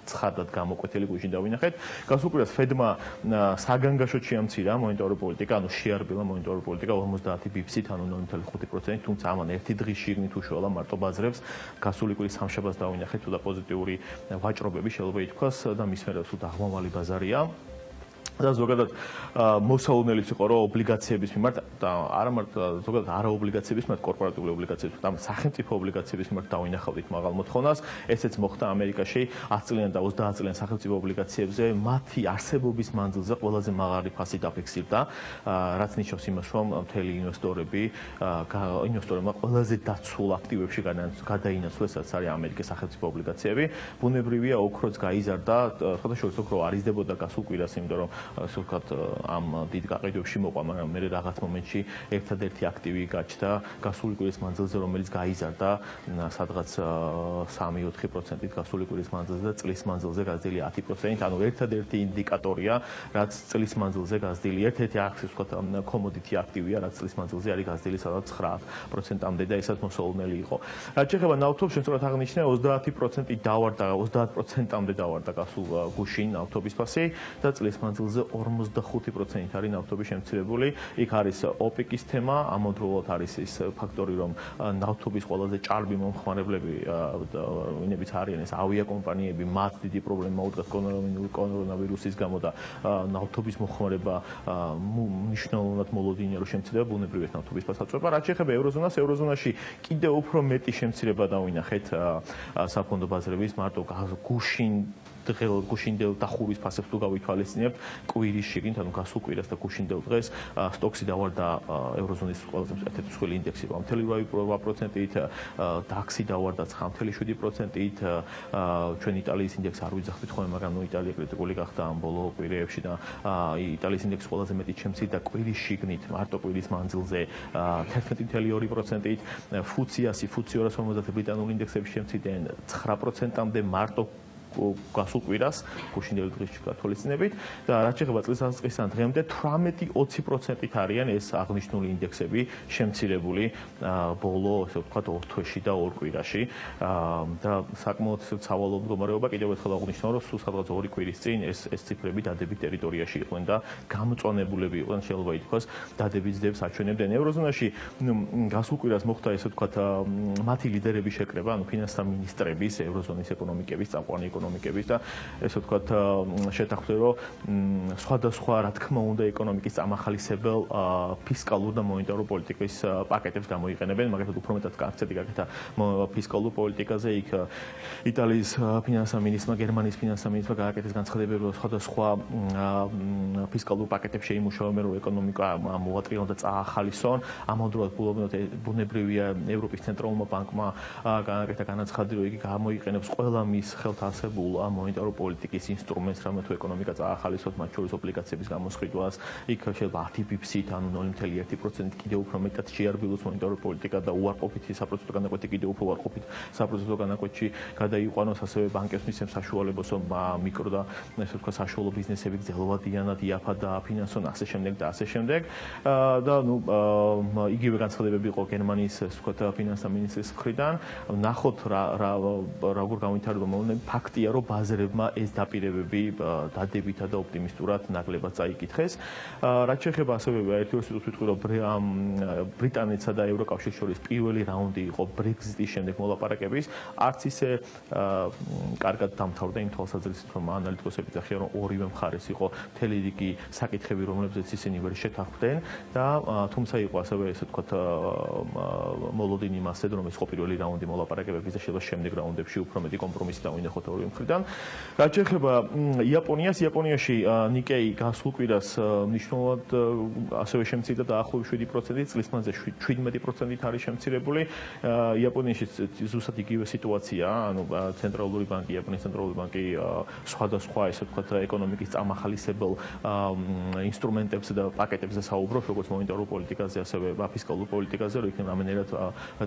ცხადად გამოკვეთილი გუშინ დავინახეთ. გასულ კვირას ფედმა საგანგაშოდ შეამცირა მონეტარული პოლიტიკა, ანუ შეარბილა მონეტარული პოლიტიკა 50 ბიფსით, ანუ 0.5%, თუმცა ამან ერთი დღის შიგნით უშუალო მარტო ბაზრებს გასული კვირის სამშაბათს დავინახეთ და პოზიტიური ვაჭრობები შეიძლება ითქვას და მის მერე სულ აღმავალი ბაზარია. და ზოგადად მოსალოდნელიც იყო რომ ობლიგაციების მიმართ და არა მარტო ზოგადად არაობლიგაციების მიმართ კორპორატიული ობლიგაციების და სახელმწიფო ობლიგაციების მიმართ დავინახავდით მაღალ მოთხოვნას. ესეც მოხდა ამერიკაში 10 წლიან და 30 წლიან სახელმწიფო ობლიგაციებზე მათი არსებობის მანძილზე ყველაზე მაღალი ფასი დაფიქსირდა, რაც ნიშნავს იმას, რომ მთელი ინვესტორებმა ყველაზე დაცულ აქტივებში გადაინაცვლეს, რაც არის ამერიკის სახელმწიფო ობლიგაციები. ბუნებრივია ოქროც გაიზარდა, ხოდაშორის ოქრო არ იზრდებოდა გასულ კვირას, იმიტომ რომ ასე ვთქვათ ამ დიდ გაყიდვებში მოყვა, მაგრამ მე რაღაც მომენტში ერთადერთი აქტივი გაჩნდა გასული კვირის მანძილზე, რომელიც გაიზარდა სადღაც 3-4%-ით გასული კვირის მანძილზე და წლის მანძილზე გაზრდილი 10%-ით, ანუ ერთადერთი ინდიკატორია, რაც წლის მანძილზე გაზრდილი, ერთ-ერთი ასე ვთქვათ კომოდიტი აქტივია, რაც წლის მანძილზე არის გაზრდილი სადღაც 9%-ამდე და ესაც მოსალოდნელი იყო. რაც შეეხება ნავთობს, შემთხვევით აღნიშნე 30%-ით დავარდა, 30%-ამდე დავარდა გასულ გუშინ ნავთობის ფასი და წლის მანძილზე 45%-ით არის ნავთობის შემცირებული. იქ არის ოპეკის თემა, ამავდროულად არის ის ფაქტორი, რომ ნავთობის ყველაზე ჭარბი მომხმარებლები, ვინებიც არიან ეს ავიაკომპანიები, მათ დიდი პრობლემა უდგას კორონავირუსის გამო და ნავთობის მოხმარება მნიშვნელოვნად მოლოდინია რომ შემცირდება ბუნებრივი ნავთობის ფასაწვება. რაც შეეხება ევროზონას, ევროზონაში კიდევ უფრო მეტი შემცირება დავინახეთ საფონდო ბაზრების მარტო გუშინდელ დახურვის ფასებს თუ გავითვალისწინებთ კვირის შიგნით, ანუ გასულ კვირას და გუშინდელ დღეს სტოქსი დავარდა ევროზონის ყველაზე ერთ-ერთი მსხვილი ინდექსი 8.8%-ით, დაქსი დავარდა 9.7%-ით, ჩვენ იტალიის ინდექსს არ ვიძახით ხოლმე, მაგრამ იტალია კრიტიკული გახდა ამ ბოლო კვირებში და იტალიის ინდექსი ყველაზე მეტი შემცირდა კვირის შიგნით, მარტო კვირის მანძილზე 11.2%-ით, ფუცი 250 ბრიტანული ინდექსები შემცირდნენ 9%-ამდე მარტო გასულ კვირას გუშინდელი დღის გათვალისწინებით და რაც შეეხება წლის დასაწყისიდან დღემდე 18-20%-ით არიან ეს აღნიშნული ინდექსები შემცირებული ბოლო ასე ვთქვათ ორ თვეში და ორ კვირაში და საკმაოდ სავალო მდგომარეობა. კიდევ ერთხელ აღნიშნავ, რომ სულ სადღაც 2 კვირის წინ ეს ციფრები დადებით ტერიტორიაში იყვნენ და გამწვანებულები იყვნენ, შეიძლება ითქვას, დადებით ძდებს აჩვენებდნენ. ევროზონაში გასულ კვირას მოხდა ესე ვთქვათ მათი ლიდერების შეკრება, ანუ ფინანსთა მინისტრების, ევროზონის ეკონომიკების, წამყვანი ეკონომიკების და ესე ვთქვათ შეთანხმდნენ, რომ სხვადასხვა რა თქმა უნდა ეკონომიკის წამახალისებელ ფისკალურ და მონეტარულ პოლიტიკის პაკეტებს გამოიყენებენ, მაგალითად უფრო მეტად აქცენტი გაკეთა ფისკალურ პოლიტიკაზე. იქ იტალიის ფინანსთა მინისტრმა, გერმანიის ფინანსთა მინისტრმა გააკეთეს განცხადებები, რომ სხვადასხვა ფისკალურ პაკეტებს შეიმუშავებენ, რომ ეკონომიკა მოვატრიალონ და წაახალისონ. ამავდროულად ბუნებრივია ევროპის ცენტრალურმა ბანკმა გააკეთა განაცხადი, რომ იგი გამოიყენებს ყველა მის ხელთ არსებულ მონეტარულ პოლიტიკის ინსტრუმენტს, რამე თუ ეკონომიკა წაახალისოთ, მათ შორის ობლიგაციების გამოსყიდვას. იქ შეიძლება 10 ბიფსით, ანუ 0.1% კიდევ უფრო მეტად შეარბილოს მონეტარული პოლიტიკა და უარყოფითი საპროცენტო განაკვეთი კიდევ უფრო უარყოფით საპროცენტო განაკვეთში გადაიყვანოს, ასევე ბანკებს მისცემს საშუალებას, რომ მიკრო და ესე ვთქვათ საშუალო ბიზნესები გრძელვადიანად იაფად დააფინანსონ, ასე შემდეგ და ასე შემდეგ. და იგივე განცხადებები იყო გერმანიის ესე ვთქვათ ფინანსთა მინისტრის მხრიდან. ნახოთ როგორ განვითარდება მოვლენები. ფაქტია ფაქტია, რომ ბაზრებმა ეს დაპირებები დადებითად და ოპტიმისტურად ნაკლებად წაიკითხეს. რაც შეეხება ასევე ერთი როსიტყვი ვიტყვი, რომ ბრიტანეთსა და ევროკავშირის შორის პირველი რაუნდი იყო ბრეგზიტის შემდეგ მოლაპარაკების, არც ისე კარგად დამთავრდა იმ თვალსაზრისით, რომ ანალიტიკოსები ძახიან, რომ ორივე მხარეს იყო მთელი რიგი საკითხები, რომლებზეც ისინი ვერ შეთანხმდნენ და თუმცა იყო ასევე ესე ვთქვათ მოლოდინი მასზე, რომ ეს იყო პირველი რაუნდი მოლაპარაკებების და შეიძლება შემდეგ რაუნდებში უფრო მეტი კომპრომისი დავინახოთ ორივე მხრიდან. რაც შეეხება იაპონიას, იაპონიაში ნიკეი გასულ კვირას მნიშვნელოვნად ასევე შემცირდა დაახლოებით 7%, წლის მანძილზე 17%-ით არის შემცირებული. იაპონიაში ზუსტად იგივე სიტუაციაა, ანუ ცენტრალური ბანკი, იაპონიის ცენტრალური ბანკი სხვადასხვა ესე ვთქვათ ეკონომიკის წამახალისებელ ინსტრუმენტებზე და პაკეტებზე საუბრობს, როგორც მონეტარულ პოლიტიკაზე, ასევე ფისკალურ პოლიტიკაზე, რომ იქნებ რამენერად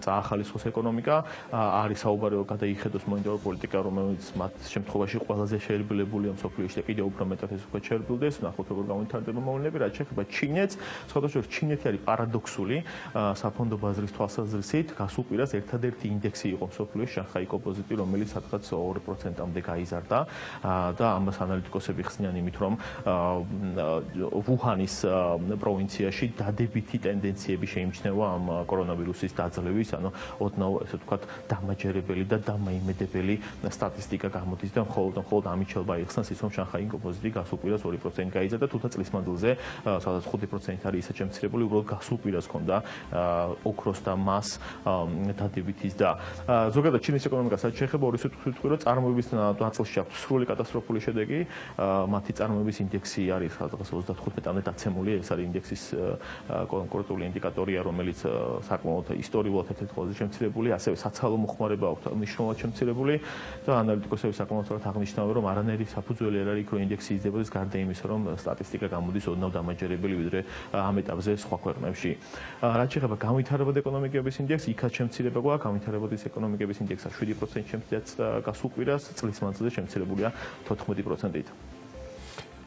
წაახალისხოს ეკონომიკა. არის საუბარი, რომ გადაიხედოს მონეტარული პოლიტიკა, რომელიც მათ შემთხვევაში ყველაზე შეერბილებულია მსოფლიოში და კიდევ უფრო მეტად ეს უკვე შეერბილდეს, ნახოთ როგორ გამოვითარდება მოვლენები. რაც შეეხება ჩინეთს, სხვადასხვა ჩინეთი არის პარადოქსული საფონდო ბაზრის თვალსაზრისით, გასულ კვირას ერთადერთი ინდექსი იყო მსოფლიოში შანხაი კომპოზიტი, რომელიც სადღაც 2%-მდე გაიზარდა და ამას ანალიტიკოსები ხსნიან იმით, რომ ვუჰანის პროვინციაში დადებითი ტენდენციები შეიმჩნევა ამ კორონავირუსის დაძლევის, ანუ ოდნავ ესე ვთქვათ დამაჯერებელი და დამაიმედებელი სტატისტიკა გამოდის და მხოლოდ ამით შეიძლება იხსნას ის, რომ შანხაი კომპოზიტი გასულ კვირას 2% გაიზარდა, თუმცა წლის მანძილზე სადაც 5% არის ისე შემცირებული, უბრალოდ გასულ კვირას ჰქონდა ოქროს და მას დადებითის და ზოგადად ჩინის ეკონომიკასაც შეეხება ორი სიტყვით, რომ წარმოების ნაწილში აქვს სრული კატასტროფული შედეგი, მათი წარმოების ინდექსი არის სადღაც 35-მდე დაცემული, ეს არის ინდექსის კონკრეტული ინდიკატორია, რომელიც საკმაოდ ისტორიულად ერთ-ერთი ყველაზე შემცირებული, ასევე საცალო მოხმარება აქვს მნიშვნელოვნად შემცირებული და ანალიტიკოსები საკმაოდ სწორად აღნიშნავენ, რომ არანაირი საფუძველი არ არის იქ რომ ინდექსი იზრდებოდეს, გარდა იმისა, რომ სტატისტიკა გამოდის ოდნავ დამაჯერებელი, ვიდრე ამ ეტაპზე სხვა ქვეყნებში. რაც შეეხება განვითარებადი ეკონომიკების ინდექსს, იქაც შემცირება გვაქვს, განვითარებადი ეკონომიკების ინდექსი 7% შემცირდა გასულ კვირას, წლის მანძილზე შემცირებულია 14%-ით.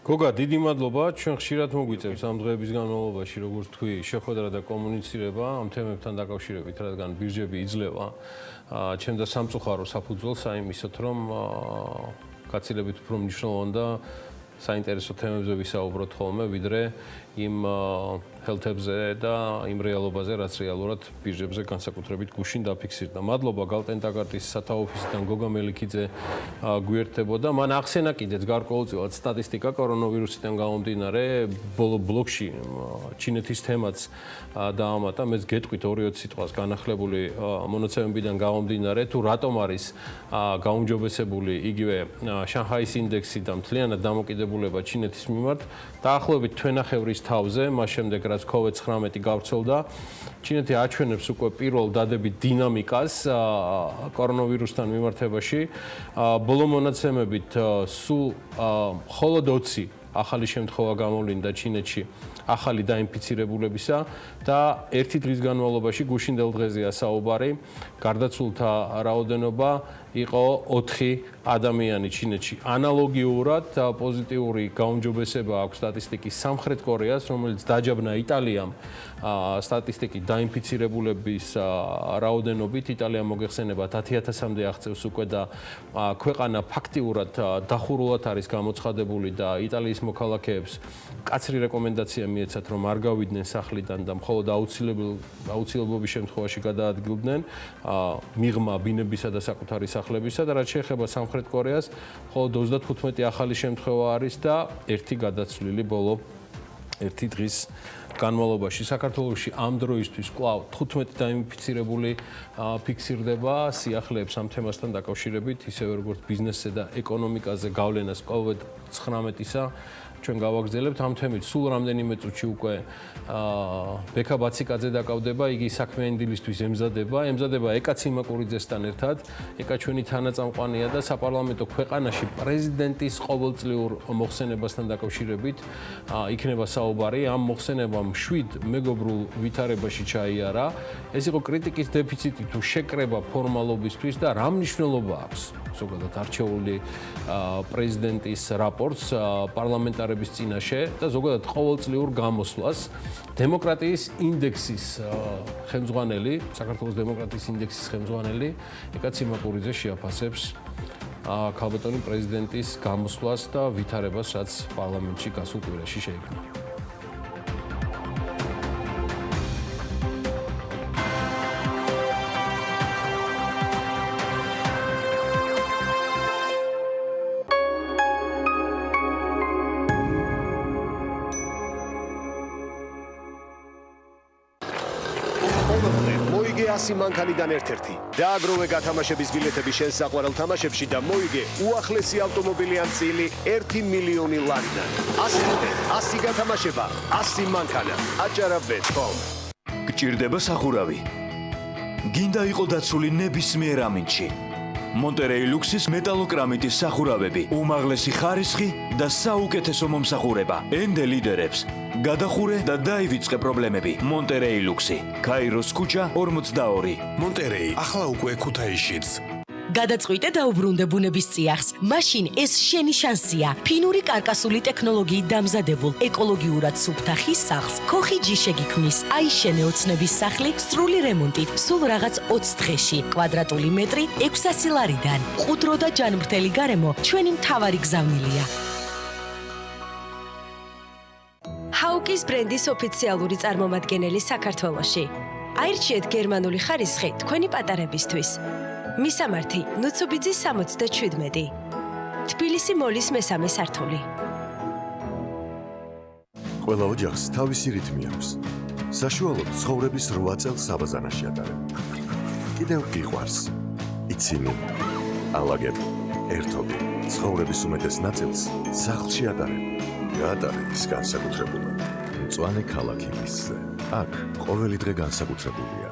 გოგა, დიდი მადლობა. ჩვენ ხშირად მოგვიწევს ამ დღეების განმავლობაში, როგორც თქვი, შეხვედრა და კომუნიცირება ამ თემებთან დაკავშირებით, რადგან ბირჟები იძლევა ჩემ და სამწუხარო საფუძველს აიმისოთ, რომ გაცილებით უფრო მნიშვნელოვანი და საინტერესო თემებზე ვისაუბროთ ხოლმე, ვიდრე იმ ჰელთებზე და იმ რეალობაზე, რაც რეალურად ბირჟებზე განსაკუთრებით გუშინ დაფიქსირდა. მადლობა გალტენტაგარტის სათავო ოფისიდან გოგა მელიქიძე გვერდებოდა. მან ახსენა კიდეც გარკვეულწილად სტატისტიკა კორონავირუსიდან გამომდინარე, ბოლო ბლოკში ჩინეთის თემაც დაამატა. მეც გეტყვით 2-20 სიტყვას განახლებული მონაცემებიდან გამომდინარე, თუ რატომ არის გაუმჯობესებული იგივე შანხაის ინდექსი და მთლიანად დამოკიდებულება ჩინეთის მიმართ, დაახლოებით თვენახევრის თავზე, მას შემდეგ რაც COVID-19 გავრცელდა, ჩინეთი აჩვენებს უკვე პირველ დადებით დინამიკას კორონავირუსთან მიმართებაში. ბოლო მონაცემებით სულ მხოლოდ 20 ახალი შემთხვევა გამოვლინდა ჩინეთში ახალი დაინფიცირებულებისა და ერთი დღის განმავლობაში გუშინდელ დღეზეა საუბარი, გარდაცვლილთა რაოდენობა იყო 4 ადამიანი ჩინეთში. ანალოგიურად პოზიტიური გაუმჯობესება აქვს სტატისტიკის სამხრეთ კორეას, რომელიც დაჯაბნა იტალიამ სტატისტიკის დაინფიცირებულების რაოდენობით. იტალია მოგეხსენებათ 10,000-მდე აღწევს უკვე და ქვეყანა ფაქტიურად დახურულად არის გამოცხადებული და იტალიის მოქალაქეებს კაცრი რეკომენდაცია მიეცათ, რომ არ გავიდნენ სახლიდან და მხოლოდ აუცილებლობის შემთხვევაში გადაადგილდნენ მიღმა ბინებისა და საკუთარი სახლებისა და რაც შეეხება სამხრეთ კორეას, მხოლოდ 35 ახალი შემთხვევა არის და ერთი გადაცვლილი ბოლო ერთი დღის განმავლობაში. საქართველოში ამ დროისთვის კვლავ 15 დაინფიცირებული ფიქსირდება სიახლეებს ამ თემასთან დაკავშირებით, ისევე როგორც ბიზნესზე და ეკონომიკაზე გავლენას COVID-19-ისა ჩვენ გავაგრძელებთ ამ თემით. სულ რამდენიმე წუთში უკვე ბექა ბაციკაძე დაკავდება, იგი საქმიანი დილისთვის ემზადება ეკა ციმაკურიძესთან ერთად. ეკა ჩვენი თანაწამყვანია და საპარლამენტო ქვეყანაში პრეზიდენტის ყოველწლიურ მოხსენებასთან დაკავშირებით იქნება საუბარი. ამ მოხსენებამ 7 მეგობრულ ვითარებაში ჩაიარა. ეს იყო კრიტიკის დეფიციტი თუ შეკრება ფორმალობისთვის და რა მნიშვნელობა აქვს ზოგადად არჩეული პრეზიდენტის რაპორტს პარლამენტარების წინაშე და ზოგადად ყოველწლიურ გამოსვლას დემოკრატიის ინდექსის ხელმძღვანელი, საქართველოს დემოკრატიის ინდექსის ხელმძღვანელი ეკა ციმაკურიძე შეაფასებს ქალბატონი პრეზიდენტის გამოსვლას და ვითარებას, რაც პარლამენტში გასულ კვირაში შეიქმნა. მოიგე 100 მანქანიდან ერთ-ერთი. დააგროვე გათამაშების ბილეთები შენს საყვარელ თამაშებში და მოიგე უახლესი ავტომობილი ან წილი 1 მილიონი ლარიდან. 100 გათამაშება, 100 მანქანა. აჭარა.com. გჭირდება სახურავი. გინდა იყო დაცული ნებისმიერ ამინდში. მონტერეი ლუქსის მეტალოკრამიტის სახურავები, უმაღლესი ხარისხი და საუკეთესო მომსახურება. ენდე ლიდერებს. გადახურე და დაივიწყე პრობლემები. მონტერეი ლუქსი. ქაიროს ქუჩა 42. მონტერეი, ახლა უკვე ქუთაისშიც. გადაწყვიტე და უბრუნდე ბუნების წიაღს. მაშინ ეს შენი შანსია. ფინური კარკასული ტექნოლოგიით დამზადებულ ეკოლოგიურად სუფთა ხის სახლს ქოხიჯი შეგიქმნის. აიშენე ოცნების სახლი სრული რემონტით, სულ რაღაც 20 დღეში. კვადრატული მეტრი 600 ლარიდან. ყუდრო და ჯანმრთელი გარემო ჩვენი მთავარი გზავნილია. ჰაუკის ბრენდის ოფიციალური წარმომადგენელი საქართველოში. აირჩიეთ გერმანული ხარისხი თქვენი პატარებისთვის. მისამართი: ნუცუბიძის 77. თბილისი მოლის მესამე სართული. ყველა ოჯახს თავისი რითმი აქვს. საშუალოდ ცხოვრების 8 წელს საბაზანაში ატარებ. კიდევ გიყვარს. იცინი, ალაგებ, ერთობი. ცხოვრების უმეტეს ნაწილს სახლში ატარებ. გაატარე ის განსაკუთრებულად. მწვანე ქალაქი მისზე. აქ ყოველი დღე განსაკუთრებულია.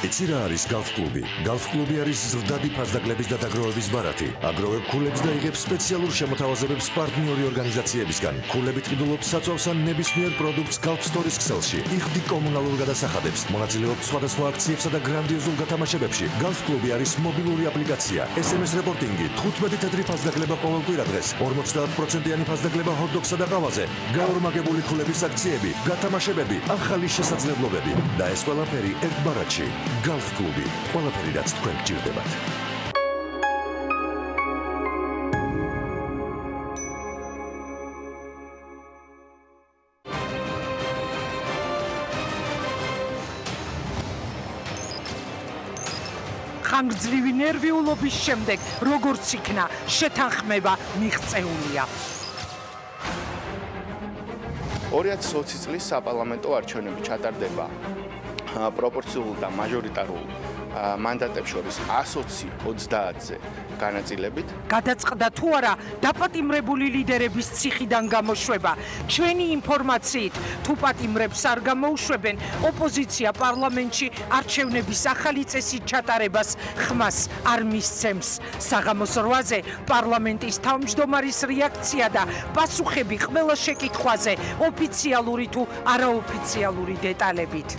იცი რა არის გალფ-კლუბი? გალფ-კლუბი არის ზრდადი ფასდაგლების და დაგროვების ბარათი. აგროვებ ქულებს და იღებს სპეციალურ შემოთავაზებებს პარტნიორი ორგანიზაციებისგან. ქულებით ყიდულობ საწვავს ან ნებისმიერ პროდუქტს გალფ სტორის ქსელში. იხდი კომუნალურ გადასახადებს. მონაწილეობ სხვადასხვა აქციებსა და გრანდიოზულ გათამაშებებში. გალფ-კლუბი არის მობილური აპლიკაცია. SMS რეპორტინგი, 15 თეთრი ფასდაგლება ყოველ კვირადღეს, 50%-იანი ფასდაგლება ჰოთ-დოგსა და ყავაზე. გაორმაგებული ქულების აქციები, გათამაშებები, ახალი შესაძლებლობები და ეს ყველაფერი ერთ ბარათში. გალფ-კლუბი, ყველაფერი რაც თქვენ გჭირდებათ. ხანგრძლივი ნერვიულობის შემდეგ როგორც იქნა შეთანხმება მიღწეულია. 2020 წლის საპარლამენტო არჩევნები ჩატარდება პროპორციულ და მაჟორიტარულ მანდატებს შორის 120-30-ზე განაწილებით. გადაწყდა თუ არა დაპატიმრებული ლიდერების ციხიდან გამოშვება. ჩვენი ინფორმაციით, თუ პატიმრებს არ გამოუშვებენ, ოპოზიცია პარლამენტში არჩევნების ახალი წესით ჩატარებას ხმას არ მისცემს. საღამოს 8-ზე პარლამენტის თავმჯდომარის რეაქცია და პასუხები ყველა შეკითხვაზე ოფიციალური თუ არაოფიციალური დეტალებით.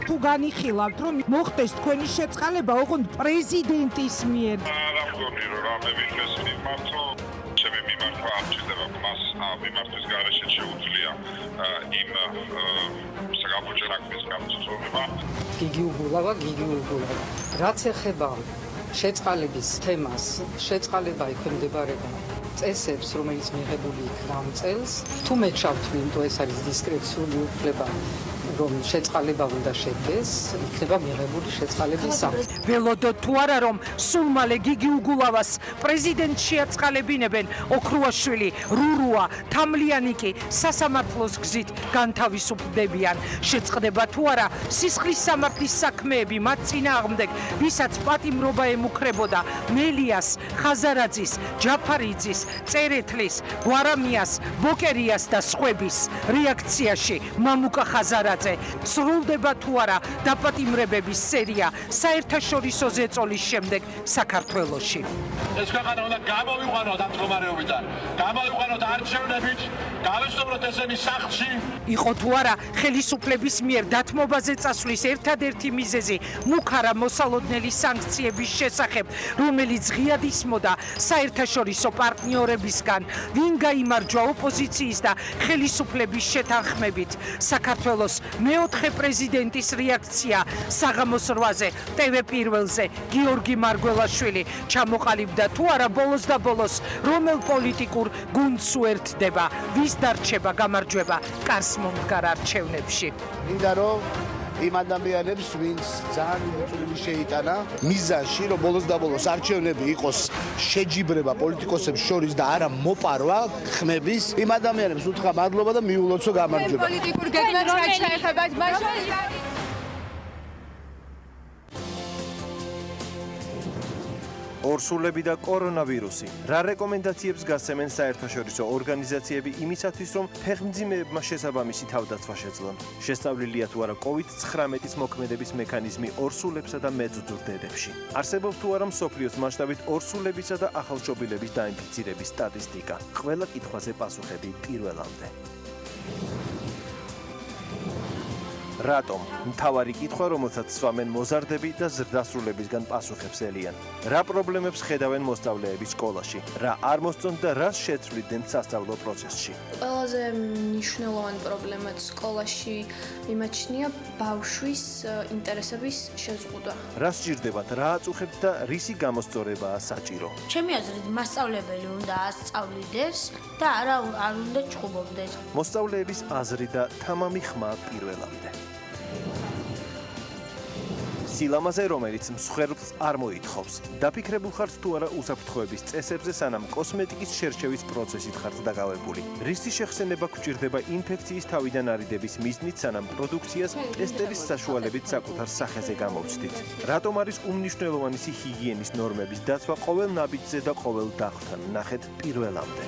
თუ განიხილავთ, რომ მოხდეს თქვენი შეწყალება ოღონდ პრეზიდენტის მიერ. არა მგონი რომ რამე ვიღეს მიმართო, ჩემი მიმართვა არ ჭირდება მას მიმართვის გარეშე შეუძლია იმ საკუთრების გამოცდილება. გიგი უგულავა. რაც ეხება შეწყალების თემას, შეწყალება ექვემდებარება წესებს, რომელიც მიღებული იქნა ამ წელს. თუ მეკშავთ, იმიტომ ეს არის დისკრეციული უფლება, რომ შეწყალება უნდა შედგეს, იქნება მიღებული შეწყალების სამი. ველოდოთ თუ არა რომ სულ მალე გიგი უგულავას პრეზიდენტს შეაწყალებინებენ ოქრუაშვილი, რურუა, თამლიანიკი სასამართლოს გზით განთავისუფლდებიან. შეწყდება თუ არა სისხლის სამართლის საქმეები მათ წინააღმდეგ, ვისაც პატიმრობა ემუქრებოდა მელიას, ხაზარაძის, ჯაფარიძის, წერეთლის, გვარამიას, ბოკერიას და სხვების რეაქციაში მამუკა ხაზარაძე. სრულდება თუ არა დაპატიმრებების სერია საერთაშორისო ზეწოლის შემდეგ საქართველოში. ეს ქვეყანა უნდა გამოვიყვანოთ ამ მდგომარეობიდან. გამოვიყვანოთ არჩევნებით გავესწროთ ესენი სახლში. იყო თუ არა ხელისუფლების მიერ დათმობაზე წასვლის ერთადერთი მიზეზი მუქარა მოსალოდნელი სანქციების შესახებ, რომელიც ღიად ისმოდა საერთაშორისო პარტნიორებისგან, ვინ გაიმარჯვა ოპოზიციის და ხელისუფლების შეთანხმებით. საქართველოს მეოთხე პრეზიდენტის რეაქცია საღამოს 8-ზე TV პირველზე გიორგი მარგველაშვილი ჩამოყალიბდა თუ არა ბოლოს და ბოლოს რომელ პოლიტიკურ გუნდს უერთდება, ვის დარჩება გამარჯვება კარს მომდგარ არჩევნებში. მინდა რომ იმ ადამიანებს, ვინც ძალიან უწყვეტი შეიტანა მიზანში, რომ ბოლოს და ბოლოს არჩევნები იყოს შეჯიბრება პოლიტიკოსებს შორის და არა მოპარვა ხმების, იმ ადამიანებს უთხრა მადლობა და მიულოცო გამარჯვება. პოლიტიკურ გეგმებს რაც შეეხებათ მაშინ ორსულები და კორონავირუსი. რა რეკომენდაციებს გასცემენ საერთაშორისო ორგანიზაციები იმისათვის, რომ ფეხმძიმეებმა შესაბამისი თავდაცვა შეძლონ? შესწავლილია თუ არა COVID-19-ის მოქმედების მექანიზმი ორსულებსა და მეძუძურ დედებში? არსებობს თუ არა მსოფლიოს მასშტაბით ორსულებისა და ახალშობილების დაინფიცირების სტატისტიკა? ყველა კითხვაზე პასუხები პირველამდე. რატომ? მთავარი კითხვა, რომელსაც სვამენ მოზარდები და ზრდასრულებისგან პასუხებს ელიან. რა პრობლემებს ხედავენ მოსწავლეები სკოლაში? რა არ მოსწონთ და რას შეცვლიდნენ სასწავლო პროცესში? ყველაზე მნიშვნელოვანი პრობლემა სკოლაში მიმაჩნია ბავშვის ინტერესების შეზღუდვა. რა სჭირდებათ, რა აწუხებთ და რისი გამოსწორებაა საჭირო? ჩემი აზრით, მასწავლებელი უნდა ასწავლიდეს და არ უნდა ჭუბობდეს. მოსწავლეების აზრი და თამამი ხმა პირველამდე. სილამაზე, რომელიც მსხვერპლს არ მოითხოვს. დაფიქრებულ ხართ თუ არა უსაფრთხოების წესებზე, სანამ კოსმეტიკის შერჩევის პროცესით ხართ დაკავებული. რისი შეხსენება გვჭირდება ინფექციის თავიდან არიდების მიზნით, სანამ პროდუქციას ტესტების საშუალებით საკუთარ სახეზე გამოვცდით. რატომ არის უმნიშვნელოვანი ჰიგიენის ნორმების დაცვა ყოველ ნაბიჯზე და ყოველ დახვრთან? ნახეთ პირველამდე.